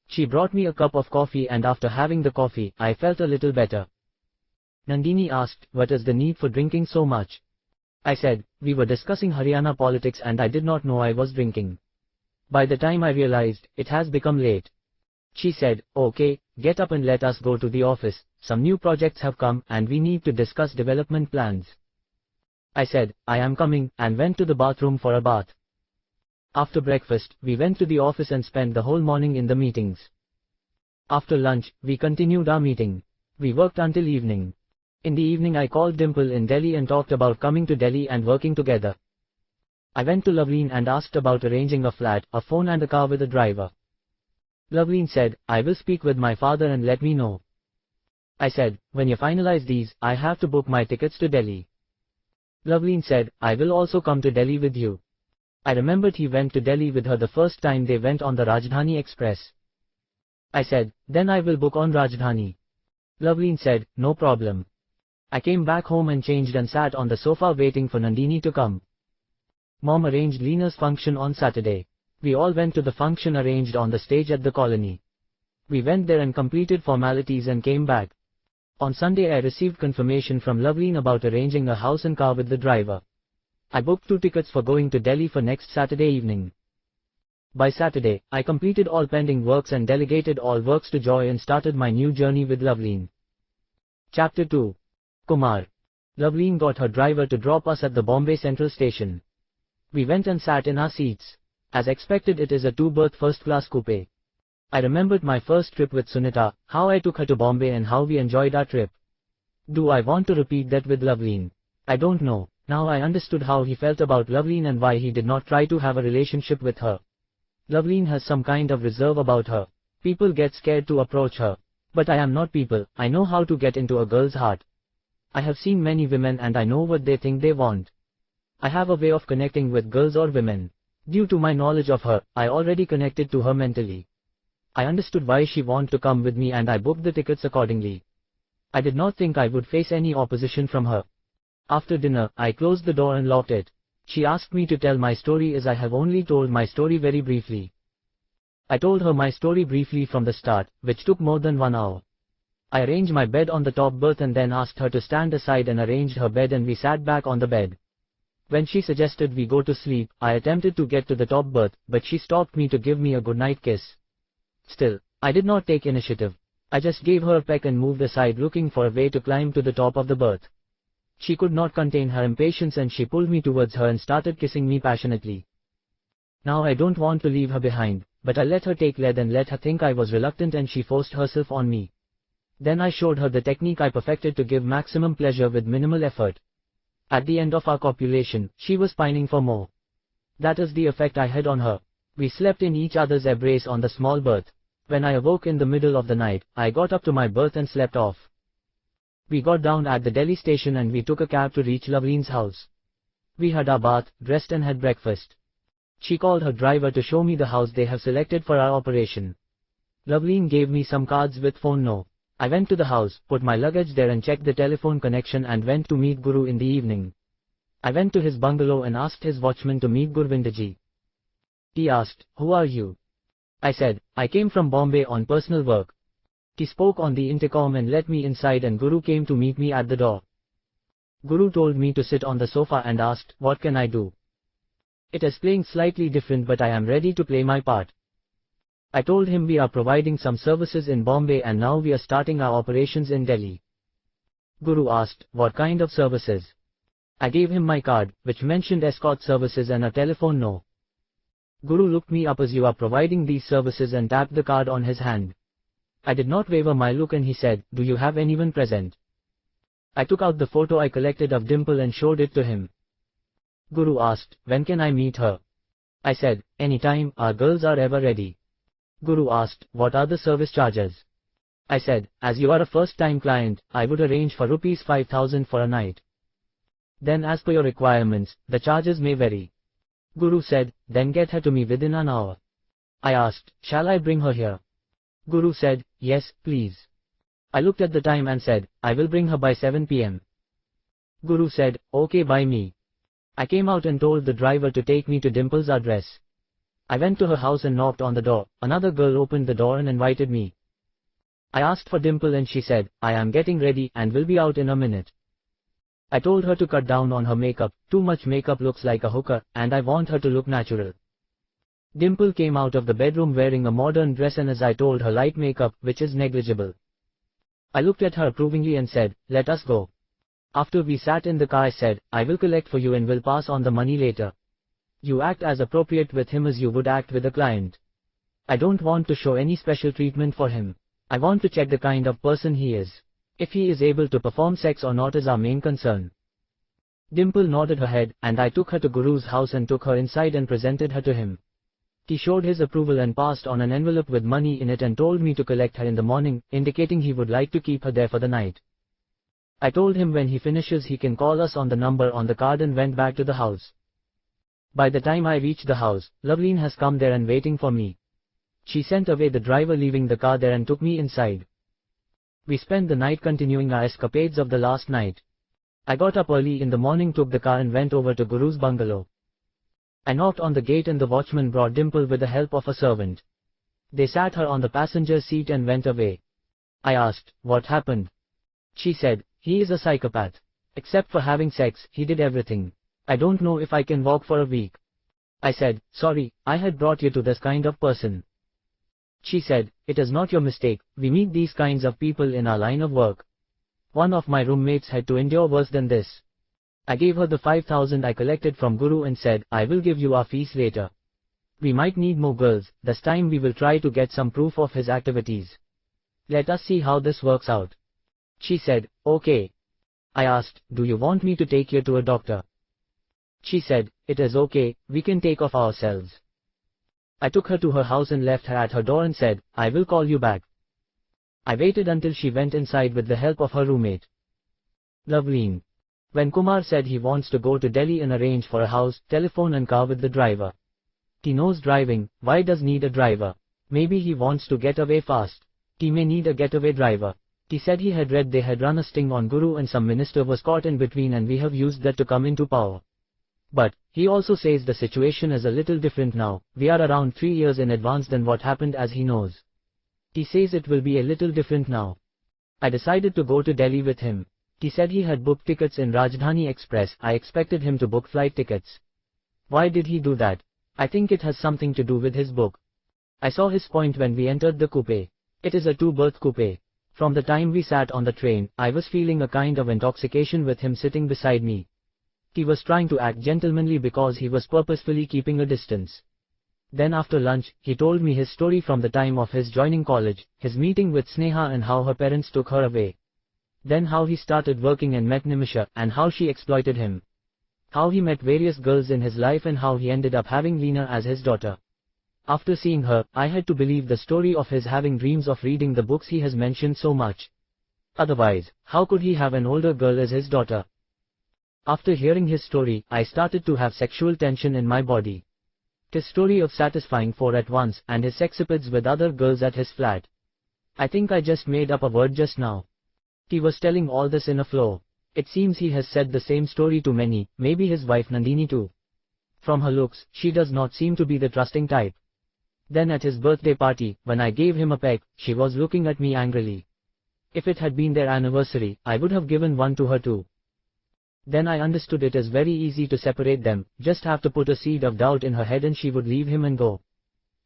Speaker 1: She brought me a cup of coffee and after having the coffee, I felt a little better. Nandini asked, "What is the need for drinking so much?" I said, "We were discussing Haryana politics and I did not know I was drinking. By the time I realized, it has become late." She said, okay, get up and let us go to the office, some new projects have come and we need to discuss development plans. I said, I am coming, and went to the bathroom for a bath. After breakfast, we went to the office and spent the whole morning in the meetings. After lunch, we continued our meeting. We worked until evening. In the evening I called Dimple in Delhi and talked about coming to Delhi and working together. I went to Loveleen and asked about arranging a flat, a phone and a car with a driver. Loveleen said, I will speak with my father and let me know. I said, when you finalize these, I have to book my tickets to Delhi. Loveleen said, I will also come to Delhi with you. I remembered he went to Delhi with her the first time they went on the Rajdhani Express. I said, then I will book on Rajdhani. Loveleen said, no problem. I came back home and changed and sat on the sofa waiting for Nandini to come. Mom arranged Leena's function on Saturday. We all went to the function arranged on the stage at the colony. We went there and completed formalities and came back. On Sunday I received confirmation from Loveleen about arranging a house and car with the driver. I booked 2 tickets for going to Delhi for next Saturday evening. By Saturday, I completed all pending works and delegated all works to Joy and started my new journey with Loveleen. Chapter 2. Kumar. Loveleen got her driver to drop us at the Bombay Central Station. We went and sat in our seats. As expected, it is a 2-berth first-class coupe. I remembered my first trip with Sunita, how I took her to Bombay and how we enjoyed our trip. Do I want to repeat that with Loveleen? I don't know. Now I understood how he felt about Loveleen and why he did not try to have a relationship with her. Loveleen has some kind of reserve about her. People get scared to approach her. But I am not people, I know how to get into a girl's heart. I have seen many women and I know what they think they want. I have a way of connecting with girls or women. Due to my knowledge of her, I already connected to her mentally. I understood why she wanted to come with me and I booked the tickets accordingly. I did not think I would face any opposition from her. After dinner, I closed the door and locked it. She asked me to tell my story as I have only told my story very briefly. I told her my story briefly from the start, which took more than 1 hour. I arranged my bed on the top berth and then asked her to stand aside and arranged her bed and we sat back on the bed. When she suggested we go to sleep, I attempted to get to the top berth, but she stopped me to give me a goodnight kiss. Still, I did not take initiative. I just gave her a peck and moved aside looking for a way to climb to the top of the berth. She could not contain her impatience and she pulled me towards her and started kissing me passionately. Now I don't want to leave her behind, but I let her take lead and let her think I was reluctant and she forced herself on me. Then I showed her the technique I perfected to give maximum pleasure with minimal effort. At the end of our copulation, she was pining for more. That is the effect I had on her. We slept in each other's embrace on the small berth. When I awoke in the middle of the night, I got up to my berth and slept off. We got down at the Delhi station and we took a cab to reach Loveleen's house. We had our bath, dressed and had breakfast. She called her driver to show me the house they have selected for our operation. Loveleen gave me some cards with phone no. I went to the house, put my luggage there and checked the telephone connection and went to meet Guru in the evening. I went to his bungalow and asked his watchman to meet Gurvindaji. He asked, who are you? I said, I came from Bombay on personal work. He spoke on the intercom and let me inside and Guru came to meet me at the door. Guru told me to sit on the sofa and asked, what can I do? It is playing slightly different but I am ready to play my part. I told him we are providing some services in Bombay and now we are starting our operations in Delhi. Guru asked, what kind of services? I gave him my card, which mentioned escort services and a telephone no. Guru looked me up as you are providing these services and tapped the card on his hand. I did not waver my look and he said, do you have anyone present? I took out the photo I collected of Dimple and showed it to him. Guru asked, when can I meet her? I said, anytime, our girls are ever ready. Guru asked, what are the service charges? I said, as you are a first-time client, I would arrange for Rs 5,000 for a night. Then as per your requirements, the charges may vary. Guru said, then get her to me within an hour. I asked, shall I bring her here? Guru said, yes, please. I looked at the time and said, I will bring her by 7 p.m. Guru said, okay by me. I came out and told the driver to take me to Dimple's address. I went to her house and knocked on the door. Another girl opened the door and invited me. I asked for Dimple and she said, I am getting ready and will be out in a minute. I told her to cut down on her makeup, too much makeup looks like a hooker, and I want her to look natural. Dimple came out of the bedroom wearing a modern dress and as I told her light makeup, which is negligible. I looked at her approvingly and said, let us go. After we sat in the car I said, I will collect for you and will pass on the money later. You act as appropriate with him as you would act with a client. I don't want to show any special treatment for him. I want to check the kind of person he is. If he is able to perform sex or not is our main concern. Dimple nodded her head, and I took her to Guru's house and took her inside and presented her to him. He showed his approval and passed on an envelope with money in it and told me to collect her in the morning, indicating he would like to keep her there for the night. I told him when he finishes he can call us on the number on the card and went back to the house. By the time I reached the house, Loveline has come there and waiting for me. She sent away the driver leaving the car there and took me inside. We spent the night continuing our escapades of the last night. I got up early in the morning, took the car and went over to Guru's bungalow. I knocked on the gate and the watchman brought Dimple with the help of a servant. They sat her on the passenger seat and went away. I asked, what happened? She said, he is a psychopath. Except for having sex, he did everything. I don't know if I can walk for a week. I said, sorry, I had brought you to this kind of person. She said, it is not your mistake, we meet these kinds of people in our line of work. One of my roommates had to endure worse than this. I gave her the 5,000 I collected from Guru and said, I will give you our fees later. We might need more girls, this time we will try to get some proof of his activities. Let us see how this works out. She said, okay. I asked, do you want me to take you to a doctor? She said, it is okay, we can take off ourselves. I took her to her house and left her at her door and said, I will call you back. I waited until she went inside with the help of her roommate. Loveline. When Kumar said he wants to go to Delhi and arrange for a house, telephone and car with the driver. He knows driving, why does need a driver? Maybe he wants to get away fast. He may need a getaway driver. He said he had read they had run a sting on Guru and some minister was caught in between and we have used that to come into power. But, he also says the situation is a little different now, we are around 3 years in advance than what happened as he knows. He says it will be a little different now. I decided to go to Delhi with him. He said he had booked tickets in Rajdhani Express, I expected him to book flight tickets. Why did he do that? I think it has something to do with his book. I saw his point when we entered the coupe. It is a 2-berth coupe. From the time we sat on the train, I was feeling a kind of intoxication with him sitting beside me. He was trying to act gentlemanly because he was purposefully keeping a distance. Then after lunch, he told me his story from the time of his joining college, his meeting with Sneha and how her parents took her away. Then how he started working and met Nimisha, and how she exploited him. How he met various girls in his life and how he ended up having Leena as his daughter. After seeing her, I had to believe the story of his having dreams of reading the books he has mentioned so much. Otherwise, how could he have an older girl as his daughter? After hearing his story, I started to have sexual tension in my body. His story of satisfying 4 at once, and his sexapades with other girls at his flat. I think I just made up a word just now. He was telling all this in a flow. It seems he has said the same story to many, maybe his wife Nandini too. From her looks, she does not seem to be the trusting type. Then at his birthday party, when I gave him a peck, she was looking at me angrily. If it had been their anniversary, I would have given one to her too. Then I understood it is very easy to separate them, just have to put a seed of doubt in her head and she would leave him and go.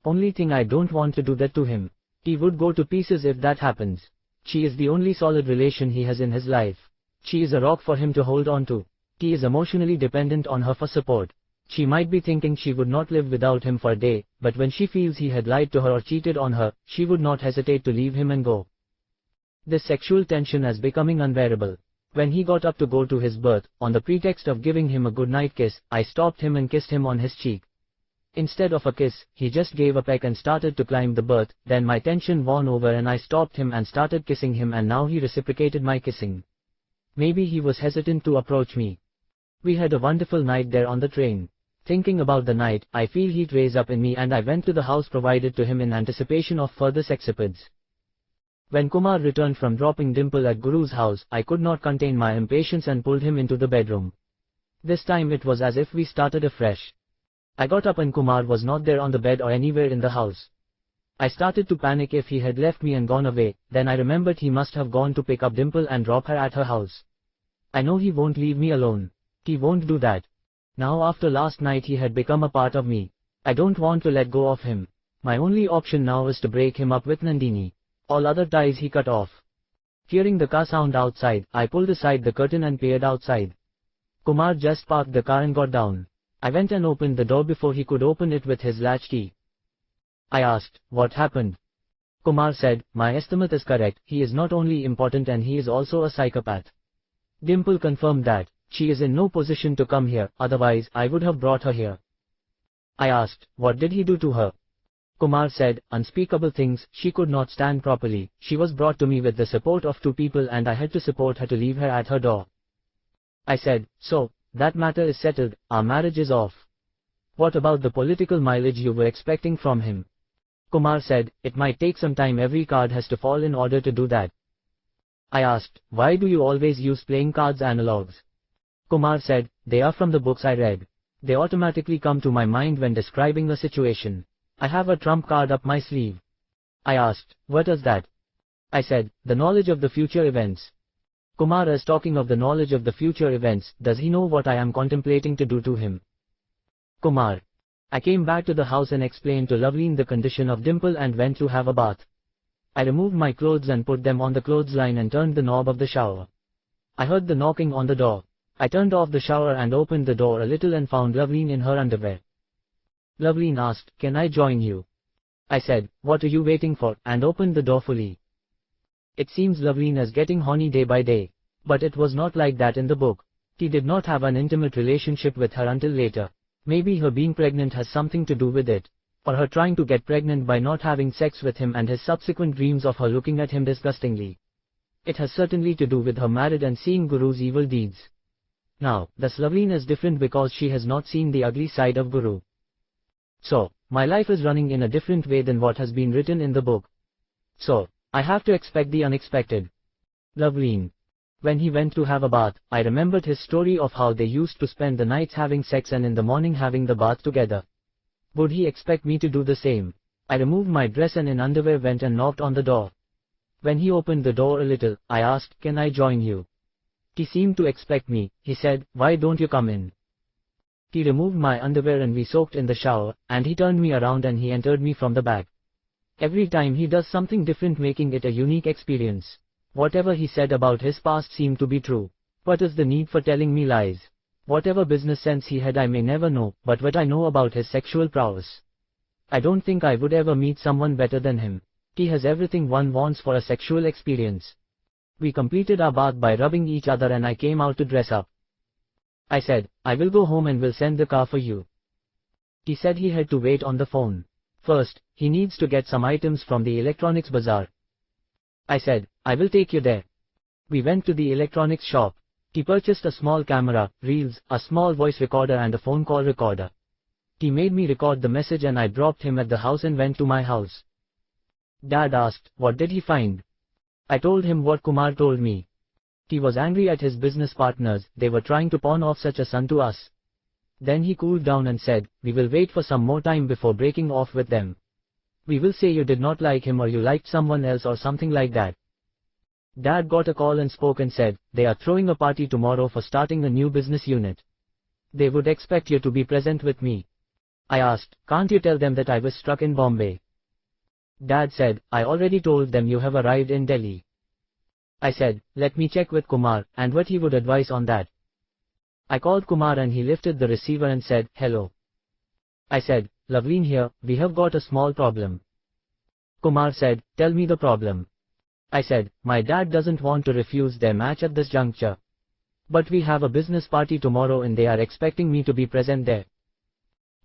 Speaker 1: Only thing I don't want to do that to him. He would go to pieces if that happens. She is the only solid relation he has in his life. She is a rock for him to hold on to. He is emotionally dependent on her for support. She might be thinking she would not live without him for a day, but when she feels he had lied to her or cheated on her, she would not hesitate to leave him and go. This sexual tension is becoming unbearable. When he got up to go to his berth, on the pretext of giving him a goodnight kiss, I stopped him and kissed him on his cheek. Instead of a kiss, he just gave a peck and started to climb the berth, then my tension won over and I stopped him and started kissing him and now he reciprocated my kissing. Maybe he was hesitant to approach me. We had a wonderful night there on the train. Thinking about the night, I feel heat raise up in me and I went to the house provided to him in anticipation of further sexapades. When Kumar returned from dropping Dimple at Guru's house, I could not contain my impatience and pulled him into the bedroom. This time it was as if we started afresh. I got up and Kumar was not there on the bed or anywhere in the house. I started to panic if he had left me and gone away, then I remembered he must have gone to pick up Dimple and drop her at her house. I know he won't leave me alone. He won't do that. Now after last night he had become a part of me. I don't want to let go of him. My only option now is to break him up with Nandini. All other ties he cut off. Hearing the car sound outside, I pulled aside the curtain and peered outside. Kumar just parked the car and got down. I went and opened the door before he could open it with his latch key. I asked, what happened? Kumar said, my estimate is correct, he is not only important and he is also a psychopath. Dimple confirmed that. She is in no position to come here, otherwise I would have brought her here. I asked, what did he do to her? Kumar said, unspeakable things. She could not stand properly. She was brought to me with the support of 2 people and I had to support her to leave her at her door. I said, so, that matter is settled, our marriage is off. What about the political mileage you were expecting from him? Kumar said, it might take some time, every card has to fall in order to do that. I asked, why do you always use playing cards analogues? Kumar said, they are from the books I read. They automatically come to my mind when describing a situation. I have a trump card up my sleeve. I asked, what is that? I said, the knowledge of the future events. Kumar is talking of the knowledge of the future events. Does he know what I am contemplating to do to him? Kumar. I came back to the house and explained to Loveleen the condition of Dimple and went to have a bath. I removed my clothes and put them on the clothesline and turned the knob of the shower. I heard the knocking on the door. I turned off the shower and opened the door a little and found Loveleen in her underwear. Loveleen asked, can I join you? I said, what are you waiting for, and opened the door fully. It seems Loveleen is getting horny day by day. But it was not like that in the book. He did not have an intimate relationship with her until later. Maybe her being pregnant has something to do with it. Or her trying to get pregnant by not having sex with him and his subsequent dreams of her looking at him disgustingly. It has certainly to do with her married and seeing Guru's evil deeds. Now, thus Loveleen is different because she has not seen the ugly side of Guru. So, my life is running in a different way than what has been written in the book. So, I have to expect the unexpected. Loveleen. When he went to have a bath, I remembered his story of how they used to spend the nights having sex and in the morning having the bath together. Would he expect me to do the same? I removed my dress and in underwear went and knocked on the door. When he opened the door a little, I asked, can I join you? He seemed to expect me. He said, why don't you come in? He removed my underwear and we soaked in the shower, and he turned me around and he entered me from the back. Every time he does something different, making it a unique experience. Whatever he said about his past seemed to be true. What is the need for telling me lies? Whatever business sense he had I may never know, but what I know about his sexual prowess. I don't think I would ever meet someone better than him. He has everything one wants for a sexual experience. We completed our bath by rubbing each other and I came out to dress up. I said, I will go home and will send the car for you. He said he had to wait on the phone. First, he needs to get some items from the electronics bazaar. I said, I will take you there. We went to the electronics shop. He purchased a small camera, reels, a small voice recorder and a phone call recorder. He made me record the message and I dropped him at the house and went to my house. Dad asked, what did he find? I told him what Kumar told me. He was angry at his business partners, they were trying to pawn off such a son to us. Then he cooled down and said, we will wait for some more time before breaking off with them. We will say you did not like him or you liked someone else or something like that. Dad got a call and spoke and said, they are throwing a party tomorrow for starting a new business unit. They would expect you to be present with me. I asked, can't you tell them that I was struck in Bombay? Dad said, I already told them you have arrived in Delhi. I said, let me check with Kumar, and what he would advise on that. I called Kumar and he lifted the receiver and said, hello. I said, Loveleen here, we have got a small problem. Kumar said, tell me the problem. I said, my dad doesn't want to refuse their match at this juncture. But we have a business party tomorrow and they are expecting me to be present there.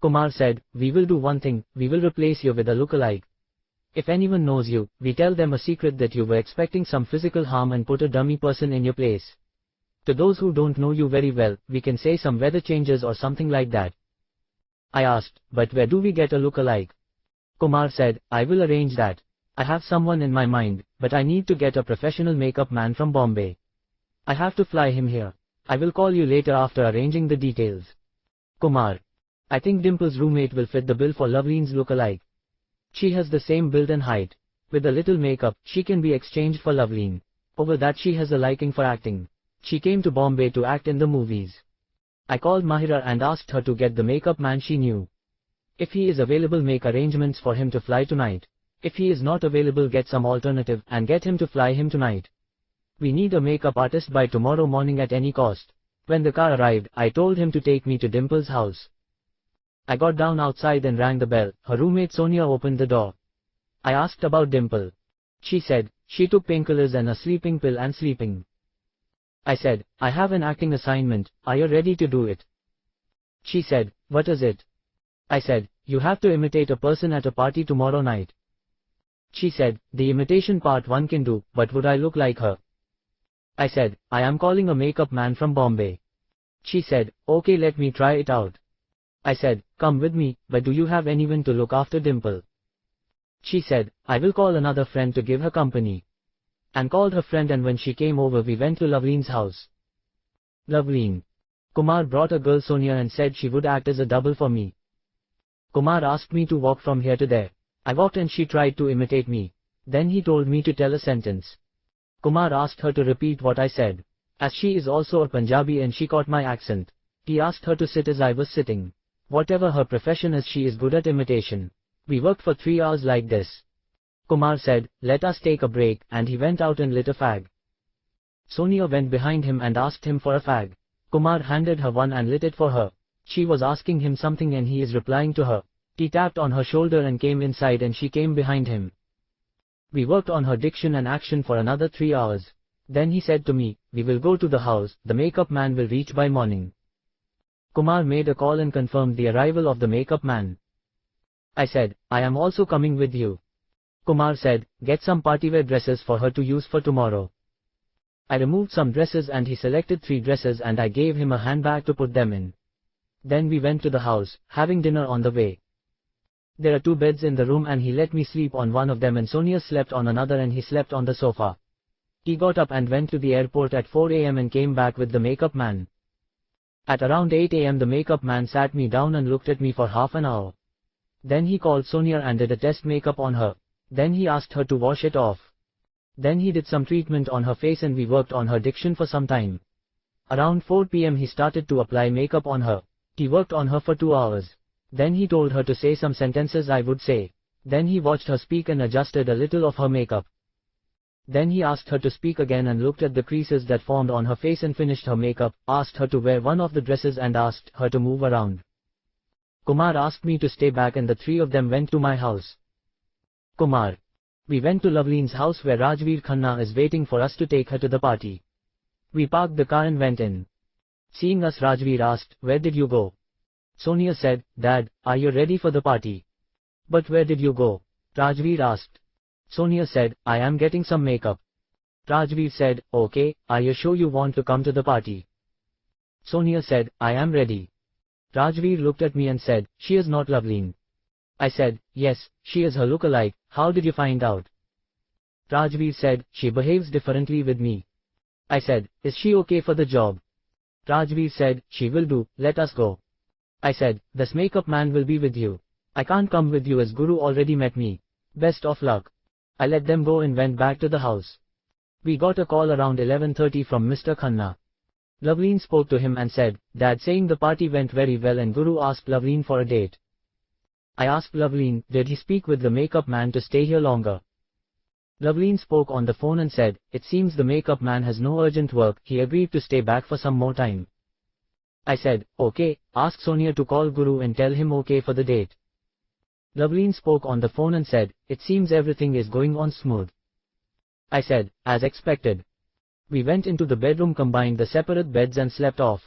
Speaker 1: Kumar said, we will do one thing, we will replace you with a lookalike. If anyone knows you, we tell them a secret that you were expecting some physical harm and put a dummy person in your place. To those who don't know you very well, we can say some weather changes or something like that. I asked, but where do we get a lookalike? Kumar said, I will arrange that. I have someone in my mind, but I need to get a professional makeup man from Bombay. I have to fly him here. I will call you later after arranging the details. Kumar. I think Dimple's roommate will fit the bill for Loveleen's lookalike. She has the same build and height. With a little makeup, she can be exchanged for Loveleen. Over that she has a liking for acting. She came to Bombay to act in the movies. I called Mahira and asked her to get the makeup man she knew. If he is available, make arrangements for him to fly tonight. If he is not available, get some alternative and get him to fly him tonight. We need a makeup artist by tomorrow morning at any cost. When the car arrived, I told him to take me to Dimple's house. I got down outside and rang the bell. Her roommate Sonia opened the door. I asked about Dimple. She said, she took painkillers and a sleeping pill and sleeping. I said, I have an acting assignment, are you ready to do it? She said, what is it? I said, you have to imitate a person at a party tomorrow night. She said, the imitation part one can do, but would I look like her? I said, I am calling a makeup man from Bombay. She said, okay, let me try it out. I said, come with me, but do you have anyone to look after Dimple? She said, I will call another friend to give her company. And called her friend, and when she came over we went to Loveleen's house. Loveleen. Kumar brought a girl Sonia and said she would act as a double for me. Kumar asked me to walk from here to there. I walked and she tried to imitate me. Then he told me to tell a sentence. Kumar asked her to repeat what I said. As she is also a Punjabi and she caught my accent, he asked her to sit as I was sitting. Whatever her profession is, she is good at imitation. We worked for 3 hours like this. Kumar said, let us take a break, and he went out and lit a fag. Sonia went behind him and asked him for a fag. Kumar handed her one and lit it for her. She was asking him something and he is replying to her. He tapped on her shoulder and came inside and she came behind him. We worked on her diction and action for another 3 hours. Then he said to me, we will go to the house, the makeup man will reach by morning. Kumar made a call and confirmed the arrival of the makeup man. I said, I am also coming with you. Kumar said, get some partywear dresses for her to use for tomorrow. I removed some dresses and he selected 3 dresses and I gave him a handbag to put them in. Then we went to the house, having dinner on the way. There are 2 beds in the room and he let me sleep on one of them and Sonia slept on another and he slept on the sofa. He got up and went to the airport at 4 am and came back with the makeup man. At around 8 am the makeup man sat me down and looked at me for half an hour. Then he called Sonia and did a test makeup on her. Then he asked her to wash it off. Then he did some treatment on her face and we worked on her diction for some time. Around 4 pm he started to apply makeup on her. He worked on her for 2 hours. Then he told her to say some sentences I would say. Then he watched her speak and adjusted a little of her makeup. Then he asked her to speak again and looked at the creases that formed on her face and finished her makeup, asked her to wear one of the dresses and asked her to move around. Kumar asked me to stay back and the 3 of them went to my house. Kumar. We went to Loveleen's house where Rajveer Khanna is waiting for us to take her to the party. We parked the car and went in. Seeing us, Rajveer asked, where did you go? Sonia said, Dad, are you ready for the party? But where did you go? Rajveer asked. Sonia said, I am getting some makeup. Rajveer said, okay, are you sure you want to come to the party? Sonia said, I am ready. Rajveer looked at me and said, she is not Loveleen. I said, yes, she is her look-alike, how did you find out? Rajveer said, she behaves differently with me. I said, is she okay for the job? Rajveer said, she will do, let us go. I said, this makeup man will be with you. I can't come with you as Guru already met me. Best of luck. I let them go and went back to the house. We got a call around 11:30 from Mr. Khanna. Loveleen spoke to him and said, Dad saying the party went very well and Guru asked Loveleen for a date. I asked Loveleen, did he speak with the makeup man to stay here longer? Loveleen spoke on the phone and said, it seems the makeup man has no urgent work, he agreed to stay back for some more time. I said, okay, ask Sonia to call Guru and tell him okay for the date. Loveleen spoke on the phone and said, it seems everything is going on smooth. I said, as expected. We went into the bedroom, combined the separate beds and slept off.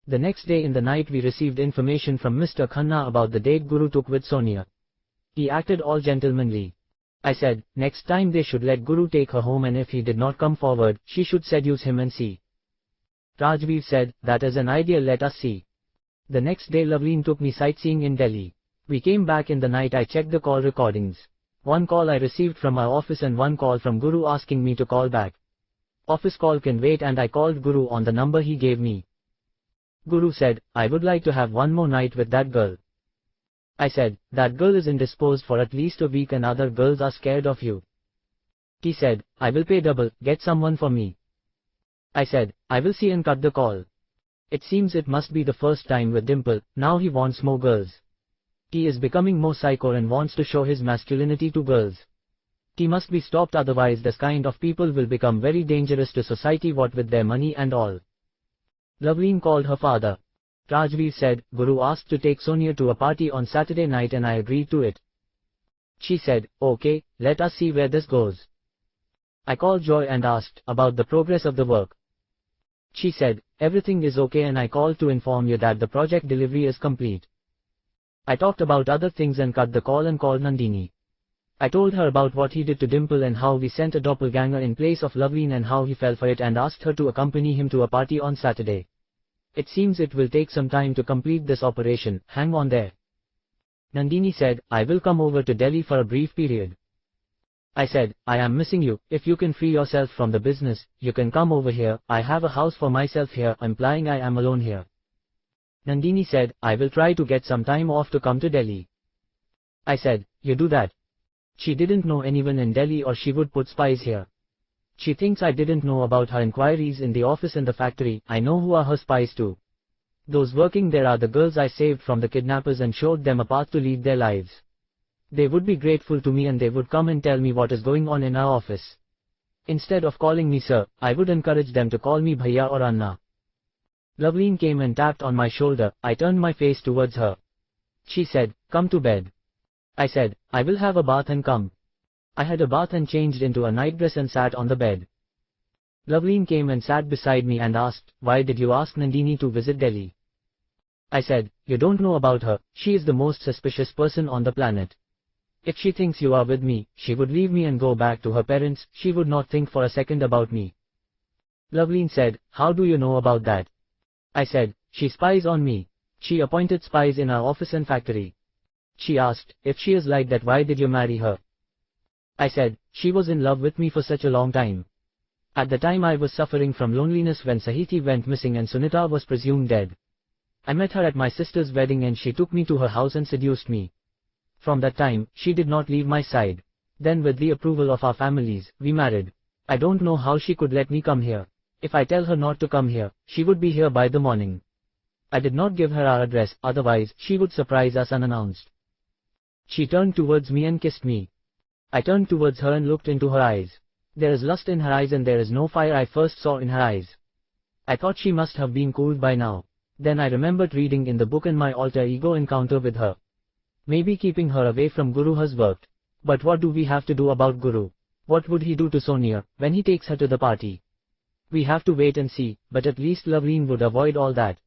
Speaker 1: The next day in the night we received information from Mr. Khanna about the date Guru took with Sonia. He acted all gentlemanly. I said, next time they should let Guru take her home and if he did not come forward, she should seduce him and see. Rajveer said, that is an idea, let us see. The next day Loveleen took me sightseeing in Delhi. We came back in the night, I checked the call recordings. One call I received from my office and one call from Guru asking me to call back. Office call can wait and I called Guru on the number he gave me. Guru said, I would like to have one more night with that girl. I said, that girl is indisposed for at least a week and other girls are scared of you. He said, I will pay double, get someone for me. I said, I will see and cut the call. It seems it must be the first time with Dimple, now he wants more girls. He is becoming more psycho and wants to show his masculinity to girls. He must be stopped, otherwise this kind of people will become very dangerous to society, what with their money and all. Loveleen called her father. Rajveer said, Guru asked to take Sonia to a party on Saturday night and I agreed to it. She said, okay, let us see where this goes. I called Joy and asked about the progress of the work. She said, everything is okay and I called to inform you that the project delivery is complete. I talked about other things and cut the call and called Nandini. I told her about what he did to Dimple and how we sent a doppelganger in place of Loveleen and how he fell for it, and asked her to accompany him to a party on Saturday. It seems it will take some time to complete this operation, hang on there. Nandini said, I will come over to Delhi for a brief period. I said, I am missing you. If you can free yourself from the business, you can come over here. I have a house for myself here, implying I am alone here. Nandini said, I will try to get some time off to come to Delhi. I said, you do that. She didn't know anyone in Delhi or she would put spies here. She thinks I didn't know about her inquiries in the office and the factory. I know who are her spies too. Those working there are the girls I saved from the kidnappers and showed them a path to lead their lives. They would be grateful to me and they would come and tell me what is going on in our office. Instead of calling me sir, I would encourage them to call me Bhaiya or Anna. Loveleen came and tapped on my shoulder. I turned my face towards her. She said, come to bed. I said, I will have a bath and come. I had a bath and changed into a nightdress and sat on the bed. Loveleen came and sat beside me and asked, why did you ask Nandini to visit Delhi? I said, you don't know about her, she is the most suspicious person on the planet. If she thinks you are with me, she would leave me and go back to her parents, she would not think for a second about me. Loveleen said, how do you know about that? I said, she spies on me. She appointed spies in our office and factory. She asked, if she is like that, why did you marry her? I said, she was in love with me for such a long time. At the time I was suffering from loneliness when Sahiti went missing and Sunita was presumed dead. I met her at my sister's wedding and she took me to her house and seduced me. From that time, she did not leave my side. Then with the approval of our families, we married. I don't know how she could let me come here. If I tell her not to come here, she would be here by the morning. I did not give her our address, otherwise she would surprise us unannounced. She turned towards me and kissed me. I turned towards her and looked into her eyes. There is lust in her eyes and there is no fire I first saw in her eyes. I thought she must have been cooled by now. Then I remembered reading in the book and my alter ego encounter with her. Maybe keeping her away from Guru has worked. But what do we have to do about Guru? What would he do to Sonia, when he takes her to the party? We have to wait and see, but at least Loveleen would avoid all that.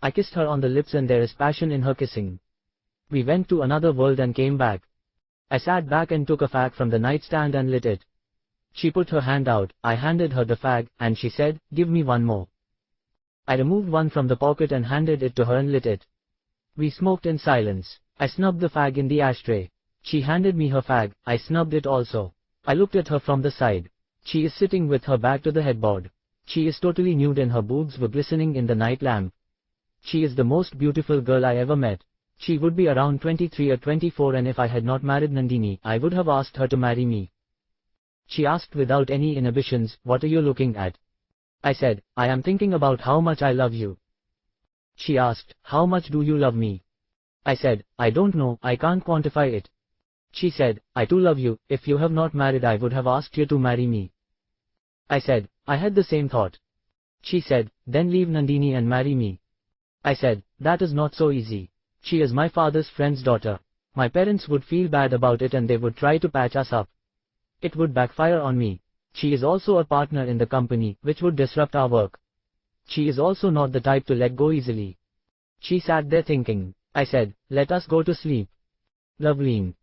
Speaker 1: I kissed her on the lips and there is passion in her kissing. We went to another world and came back. I sat back and took a fag from the nightstand and lit it. She put her hand out, I handed her the fag, and she said, give me one more. I removed one from the pocket and handed it to her and lit it. We smoked in silence. I snubbed the fag in the ashtray. She handed me her fag, I snubbed it also. I looked at her from the side. She is sitting with her back to the headboard. She is totally nude and her boobs were glistening in the night lamp. She is the most beautiful girl I ever met. She would be around 23 or 24 and if I had not married Nandini, I would have asked her to marry me. She asked without any inhibitions, what are you looking at? I said, I am thinking about how much I love you. She asked, how much do you love me? I said, I don't know, I can't quantify it. She said, I too love you, if you have not married I would have asked you to marry me. I said, I had the same thought. She said, then leave Nandini and marry me. I said, that is not so easy. She is my father's friend's daughter. My parents would feel bad about it and they would try to patch us up. It would backfire on me. She is also a partner in the company, which would disrupt our work. She is also not the type to let go easily. She sat there thinking. I said, let us go to sleep. Loveleen.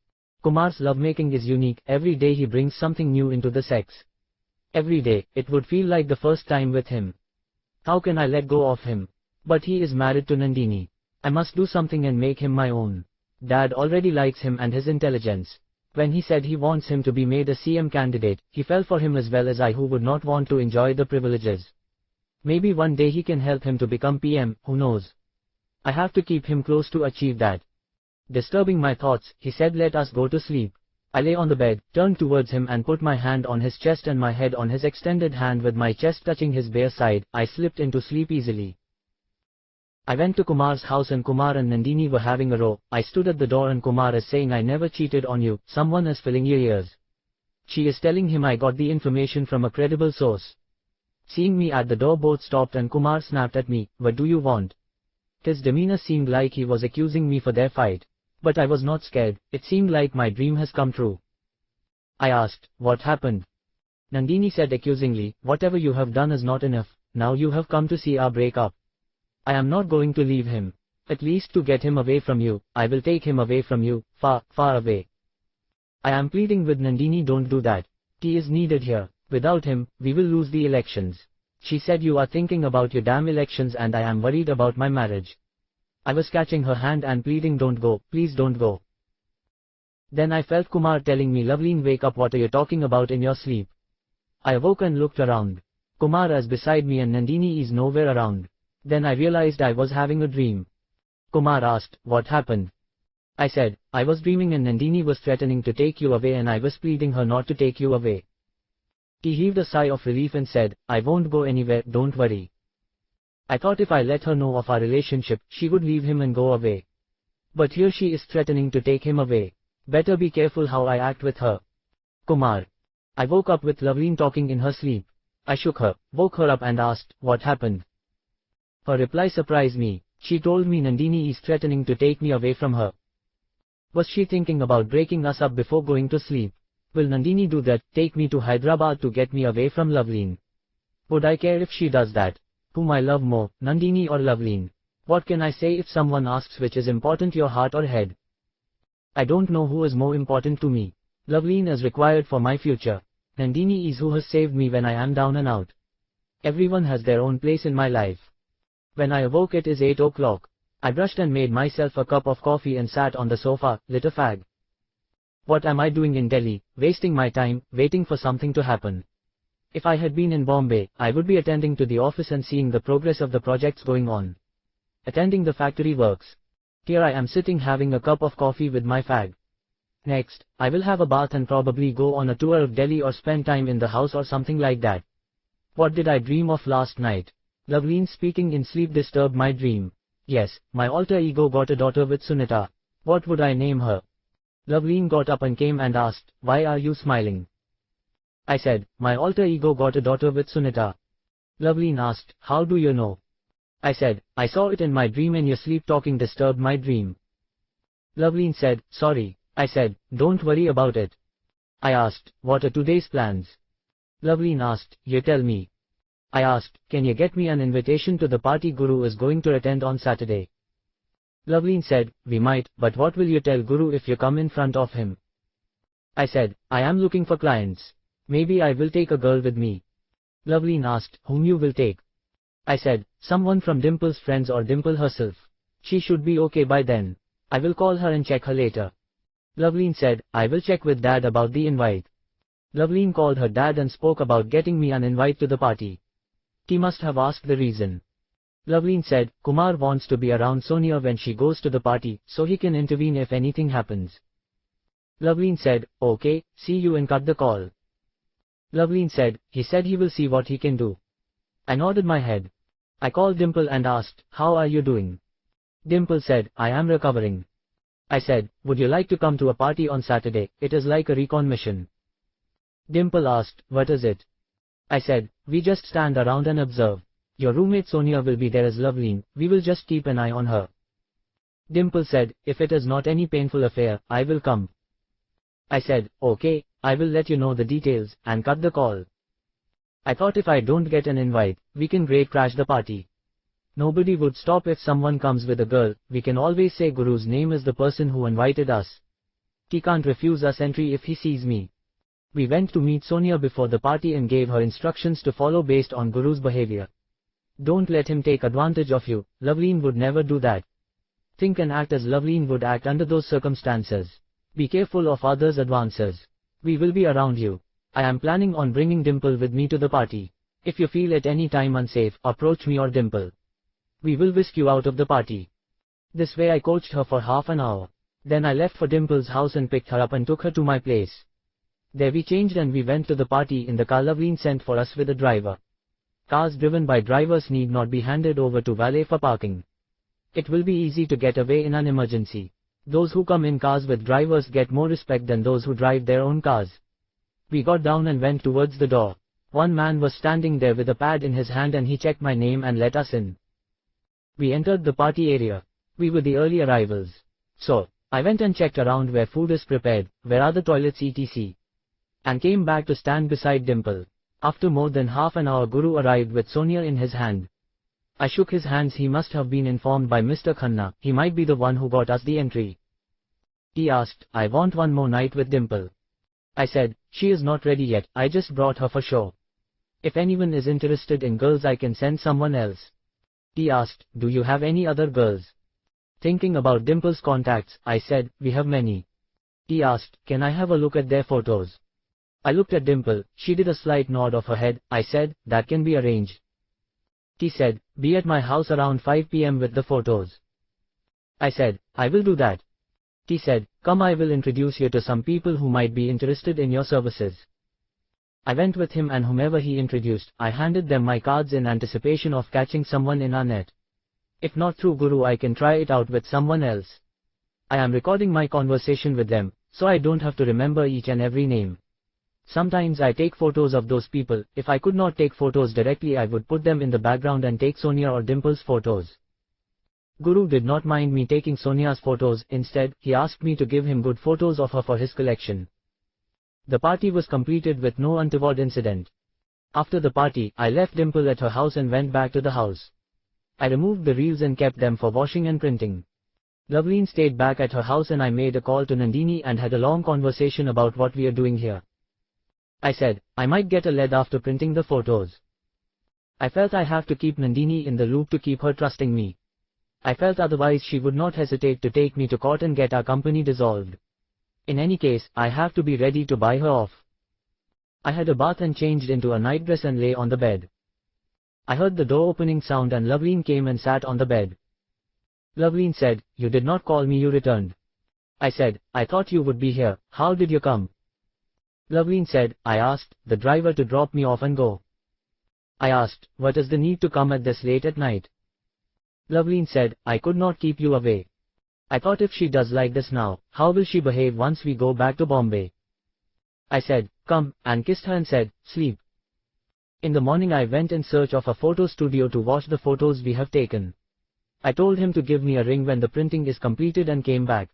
Speaker 1: Kumar's lovemaking is unique, every day he brings something new into the sex. Every day, it would feel like the first time with him. How can I let go of him? But he is married to Nandini. I must do something and make him my own. Dad already likes him and his intelligence. When he said he wants him to be made a CM candidate, he fell for him as well as I, who would not want to enjoy the privileges. Maybe one day he can help him to become PM, who knows? I have to keep him close to achieve that. Disturbing my thoughts, he said, let us go to sleep. I lay on the bed, turned towards him and put my hand on his chest and my head on his extended hand with my chest touching his bare side. I slipped into sleep easily. I went to Kumar's house and Kumar and Nandini were having a row. I stood at the door and Kumar is saying I never cheated on you, someone is filling your ears. She is telling him I got the information from a credible source. Seeing me at the door both stopped and Kumar snapped at me, what do you want? His demeanor seemed like he was accusing me for their fight. But I was not scared, it seemed like my dream has come true. I asked, what happened? Nandini said accusingly, whatever you have done is not enough, now you have come to see our breakup. I am not going to leave him. At least to get him away from you, I will take him away from you, far, far away. I am pleading with Nandini, don't do that. He is needed here. Without him, we will lose the elections. She said you are thinking about your damn elections and I am worried about my marriage. I was catching her hand and pleading don't go, please don't go. Then I felt Kumar telling me Loveleen wake up, what are you talking about in your sleep? I awoke and looked around. Kumar is beside me and Nandini is nowhere around. Then I realized I was having a dream. Kumar asked, what happened? I said, I was dreaming and Nandini was threatening to take you away and I was pleading her not to take you away. He heaved a sigh of relief and said, I won't go anywhere, don't worry. I thought if I let her know of our relationship, she would leave him and go away. But here she is threatening to take him away. Better be careful how I act with her. Kumar. I woke up with Loveleen talking in her sleep. I shook her, woke her up and asked, what happened? Her reply surprised me. She told me Nandini is threatening to take me away from her. Was she thinking about breaking us up before going to sleep? Will Nandini do that, take me to Hyderabad to get me away from Loveleen? Would I care if she does that? Whom I love more, Nandini or Loveleen? What can I say if someone asks which is important, your heart or head? I don't know who is more important to me. Loveleen is required for my future. Nandini is who has saved me when I am down and out. Everyone has their own place in my life. When I awoke it is 8 o'clock. I brushed and made myself a cup of coffee and sat on the sofa, lit a fag. What am I doing in Delhi, wasting my time, waiting for something to happen? If I had been in Bombay, I would be attending to the office and seeing the progress of the projects going on. Attending the factory works. Here I am sitting having a cup of coffee with my fag. Next, I will have a bath and probably go on a tour of Delhi or spend time in the house or something like that. What did I dream of last night? Loveleen speaking in sleep disturbed my dream. Yes, my alter ego got a daughter with Sunita. What would I name her? Loveleen got up and came and asked, why are you smiling? I said, my alter ego got a daughter with Sunita. Loveleen asked, how do you know? I said, I saw it in my dream and your sleep talking disturbed my dream. Loveleen said, sorry. I said, don't worry about it. I asked, what are today's plans? Loveleen asked, you tell me. I asked, can you get me an invitation to the party Guru is going to attend on Saturday? Loveleen said, we might, but what will you tell Guru if you come in front of him? I said, I am looking for clients. Maybe I will take a girl with me. Loveleen asked, whom you will take? I said, someone from Dimple's friends or Dimple herself. She should be okay by then. I will call her and check her later. Loveleen said, I will check with Dad about the invite. Loveleen called her dad and spoke about getting me an invite to the party. He must have asked the reason. Loveleen said, Kumar wants to be around Sonia when she goes to the party, so he can intervene if anything happens. Loveleen said, okay, see you, and cut the call. Loveleen said, he said he will see what he can do. I nodded my head. I called Dimple and asked, how are you doing? Dimple said, I am recovering. I said, would you like to come to a party on Saturday? It is like a recon mission. Dimple asked, what is it? I said, we just stand around and observe. Your roommate Sonia will be there as Loveleen, we will just keep an eye on her. Dimple said, if it is not any painful affair, I will come. I said, okay, I will let you know the details, and cut the call. I thought if I don't get an invite, we can great crash the party. Nobody would stop if someone comes with a girl, we can always say Guru's name is the person who invited us. He can't refuse us entry if he sees me. We went to meet Sonia before the party and gave her instructions to follow based on Guru's behavior. Don't let him take advantage of you, Loveleen would never do that. Think and act as Loveleen would act under those circumstances. Be careful of others' advances. We will be around you. I am planning on bringing Dimple with me to the party. If you feel at any time unsafe, approach me or Dimple. We will whisk you out of the party. This way I coached her for half an hour. Then I left for Dimple's house and picked her up and took her to my place. There we changed and we went to the party in the car Loveleen sent for us with a driver. Cars driven by drivers need not be handed over to valet for parking. It will be easy to get away in an emergency. Those who come in cars with drivers get more respect than those who drive their own cars. We got down and went towards the door. One man was standing there with a pad in his hand and he checked my name and let us in. We entered the party area. We were the early arrivals. So, I went and checked around where food is prepared, where are the toilets etc. And came back to stand beside Dimple. After more than half an hour Guru arrived with Sonia in his hand. I shook his hands. He must have been informed by Mr. Khanna, he might be the one who got us the entry. He asked, I want one more night with Dimple. I said, she is not ready yet, I just brought her for show. If anyone is interested in girls I can send someone else. He asked, do you have any other girls? Thinking about Dimple's contacts, I said, we have many. He asked, can I have a look at their photos? I looked at Dimple, she did a slight nod of her head. I said, that can be arranged. He said, be at my house around 5 p.m. with the photos. I said, I will do that. He said, come, I will introduce you to some people who might be interested in your services. I went with him and whomever he introduced, I handed them my cards in anticipation of catching someone in our net. If not through Guru I can try it out with someone else. I am recording my conversation with them, so I don't have to remember each and every name. Sometimes I take photos of those people. If I could not take photos directly I would put them in the background and take Sonia or Dimple's photos. Guru did not mind me taking Sonia's photos. Instead, he asked me to give him good photos of her for his collection. The party was completed with no untoward incident. After the party, I left Dimple at her house and went back to the house. I removed the reels and kept them for washing and printing. Loveleen stayed back at her house and I made a call to Nandini and had a long conversation about what we are doing here. I said, I might get a lead after printing the photos. I felt I have to keep Nandini in the loop to keep her trusting me. I felt otherwise she would not hesitate to take me to court and get our company dissolved. In any case, I have to be ready to buy her off. I had a bath and changed into a nightdress and lay on the bed. I heard the door opening sound and Loveleen came and sat on the bed. Loveleen said, you did not call me, you returned. I said, I thought you would be here, how did you come? Loveleen said, I asked the driver to drop me off and go. I asked, what is the need to come at this late at night? Loveleen said, I could not keep you away. I thought if she does like this now, how will she behave once we go back to Bombay? I said, come, and kissed her and said, sleep. In the morning I went in search of a photo studio to watch the photos we have taken. I told him to give me a ring when the printing is completed and came back.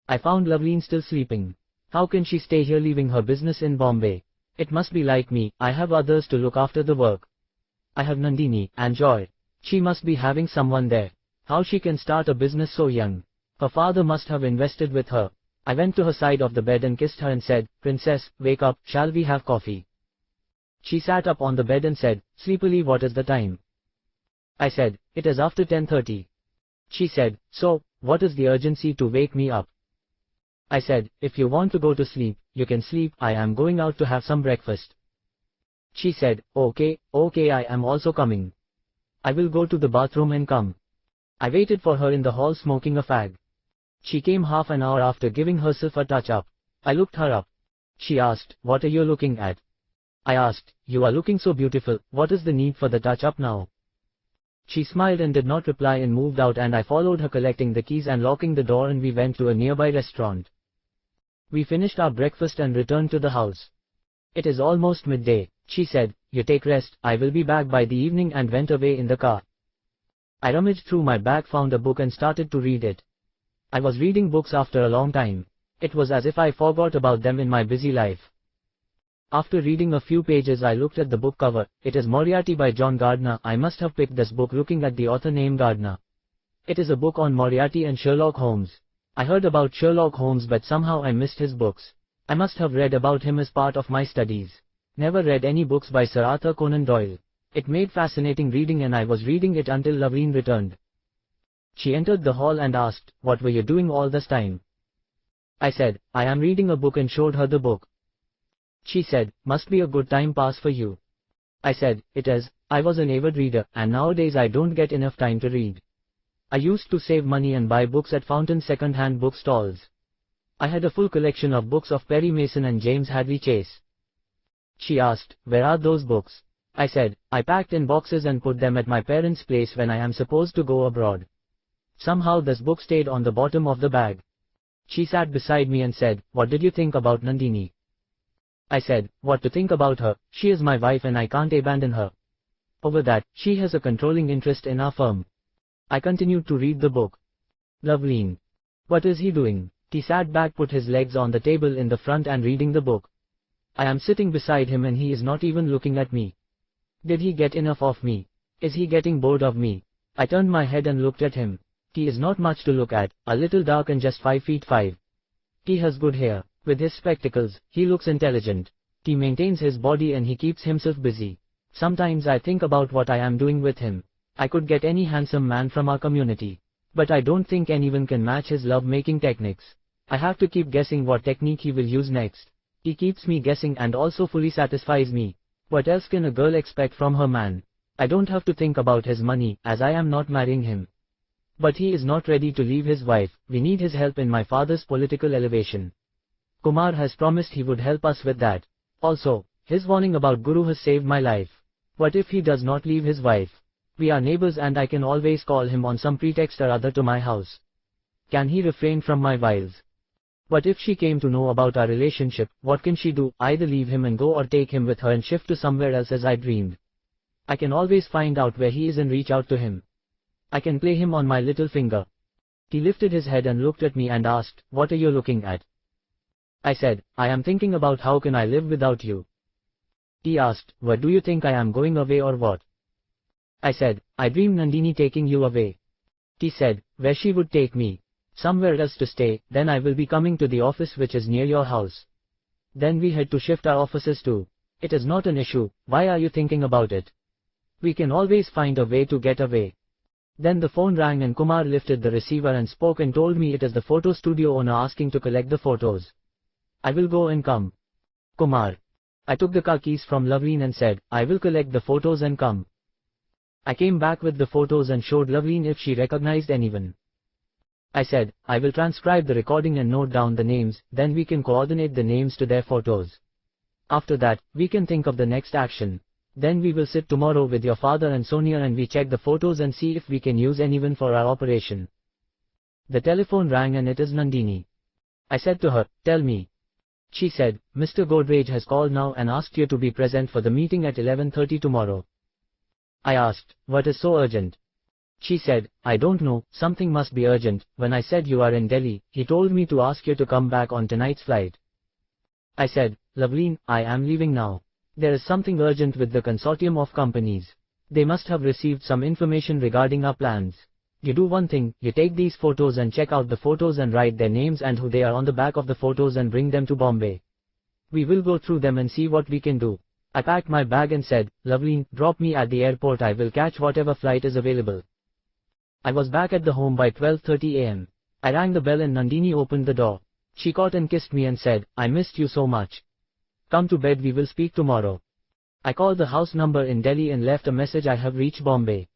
Speaker 1: I found Loveleen still sleeping. How can she stay here leaving her business in Bombay? It must be like me, I have others to look after the work. I have Nandini and Joy. She must be having someone there. How she can start a business so young? Her father must have invested with her. I went to her side of the bed and kissed her and said, Princess, wake up, shall we have coffee? She sat up on the bed and said, sleepily, what is the time? I said, it is after 10:30. She said, so, what is the urgency to wake me up? I said, if you want to go to sleep, you can sleep, I am going out to have some breakfast. She said, okay, I am also coming. I will go to the bathroom and come. I waited for her in the hall smoking a fag. She came half an hour after giving herself a touch-up. I looked her up. She asked, what are you looking at? I asked, you are looking so beautiful, what is the need for the touch-up now? She smiled and did not reply and moved out and I followed her collecting the keys and locking the door and we went to a nearby restaurant. We finished our breakfast and returned to the house. It is almost midday, she said, you take rest, I will be back by the evening and went away in the car. I rummaged through my bag, found a book and started to read it. I was reading books after a long time. It was as if I forgot about them in my busy life. After reading a few pages I looked at the book cover. It is Moriarty by John Gardner. I must have picked this book looking at the author named Gardner. It is a book on Moriarty and Sherlock Holmes. I heard about Sherlock Holmes but somehow I missed his books. I must have read about him as part of my studies. Never read any books by Sir Arthur Conan Doyle. It made fascinating reading and I was reading it until Loveleen returned. She entered the hall and asked, what were you doing all this time? I said, I am reading a book and showed her the book. She said, must be a good time pass for you. I said, it is. I was an avid reader, and nowadays I don't get enough time to read. I used to save money and buy books at Fountain second-hand book stalls. I had a full collection of books of Perry Mason and James Hadley Chase. She asked, where are those books? I said, I packed in boxes and put them at my parents' place when I am supposed to go abroad. Somehow this book stayed on the bottom of the bag. She sat beside me and said, "What did you think about Nandini?" I said, "What to think about her, she is my wife and I can't abandon her. Over that, she has a controlling interest in our firm." I continued to read the book. Loveleen. What is he doing? He sat back, put his legs on the table in the front and reading the book. I am sitting beside him and he is not even looking at me. Did he get enough of me? Is he getting bored of me? I turned my head and looked at him. He is not much to look at, a little dark and just 5 feet 5. He has good hair. With his spectacles, he looks intelligent. He maintains his body and he keeps himself busy. Sometimes I think about what I am doing with him. I could get any handsome man from our community. But I don't think anyone can match his love-making techniques. I have to keep guessing what technique he will use next. He keeps me guessing and also fully satisfies me. What else can a girl expect from her man? I don't have to think about his money, as I am not marrying him. But he is not ready to leave his wife. We need his help in my father's political elevation. Kumar has promised he would help us with that. Also, his warning about Guru has saved my life. What if he does not leave his wife? We are neighbors and I can always call him on some pretext or other to my house. Can he refrain from my wiles? What if she came to know about our relationship? What can she do? Either leave him and go or take him with her and shift to somewhere else as I dreamed. I can always find out where he is and reach out to him. I can play him on my little finger. He lifted his head and looked at me and asked, "What are you looking at?" I said, "I am thinking about how can I live without you." He asked, "Where do you think I am going away or what?" I said, "I dreamed Nandini taking you away." He said, "Where she would take me. Somewhere else to stay, then I will be coming to the office which is near your house. Then we had to shift our offices too. It is not an issue, why are you thinking about it? We can always find a way to get away." Then the phone rang and Kumar lifted the receiver and spoke and told me it is the photo studio owner asking to collect the photos. "I will go and come." Kumar. I took the car keys from Loveleen and said, "I will collect the photos and come." I came back with the photos and showed Loveleen if she recognized anyone. I said, "I will transcribe the recording and note down the names, then we can coordinate the names to their photos. After that, we can think of the next action. Then we will sit tomorrow with your father and Sonia and we check the photos and see if we can use anyone for our operation." The telephone rang and it is Nandini. I said to her, "Tell me." She said, "Mr. Godrej has called now and asked you to be present for the meeting at 11:30 tomorrow." I asked, "What is so urgent?" She said, "I don't know, something must be urgent. When I said you are in Delhi, he told me to ask you to come back on tonight's flight." I said, "Loveleen, I am leaving now. There is something urgent with the consortium of companies. They must have received some information regarding our plans. You do one thing, you take these photos and check out the photos and write their names and who they are on the back of the photos and bring them to Bombay. We will go through them and see what we can do." I packed my bag and said, "Loveleen, drop me at the airport, I will catch whatever flight is available." I was back at the home by 12:30 am. I rang the bell and Nandini opened the door. She caught and kissed me and said, "I missed you so much. Come to bed, we will speak tomorrow." I called the house number in Delhi and left a message, "I have reached Bombay.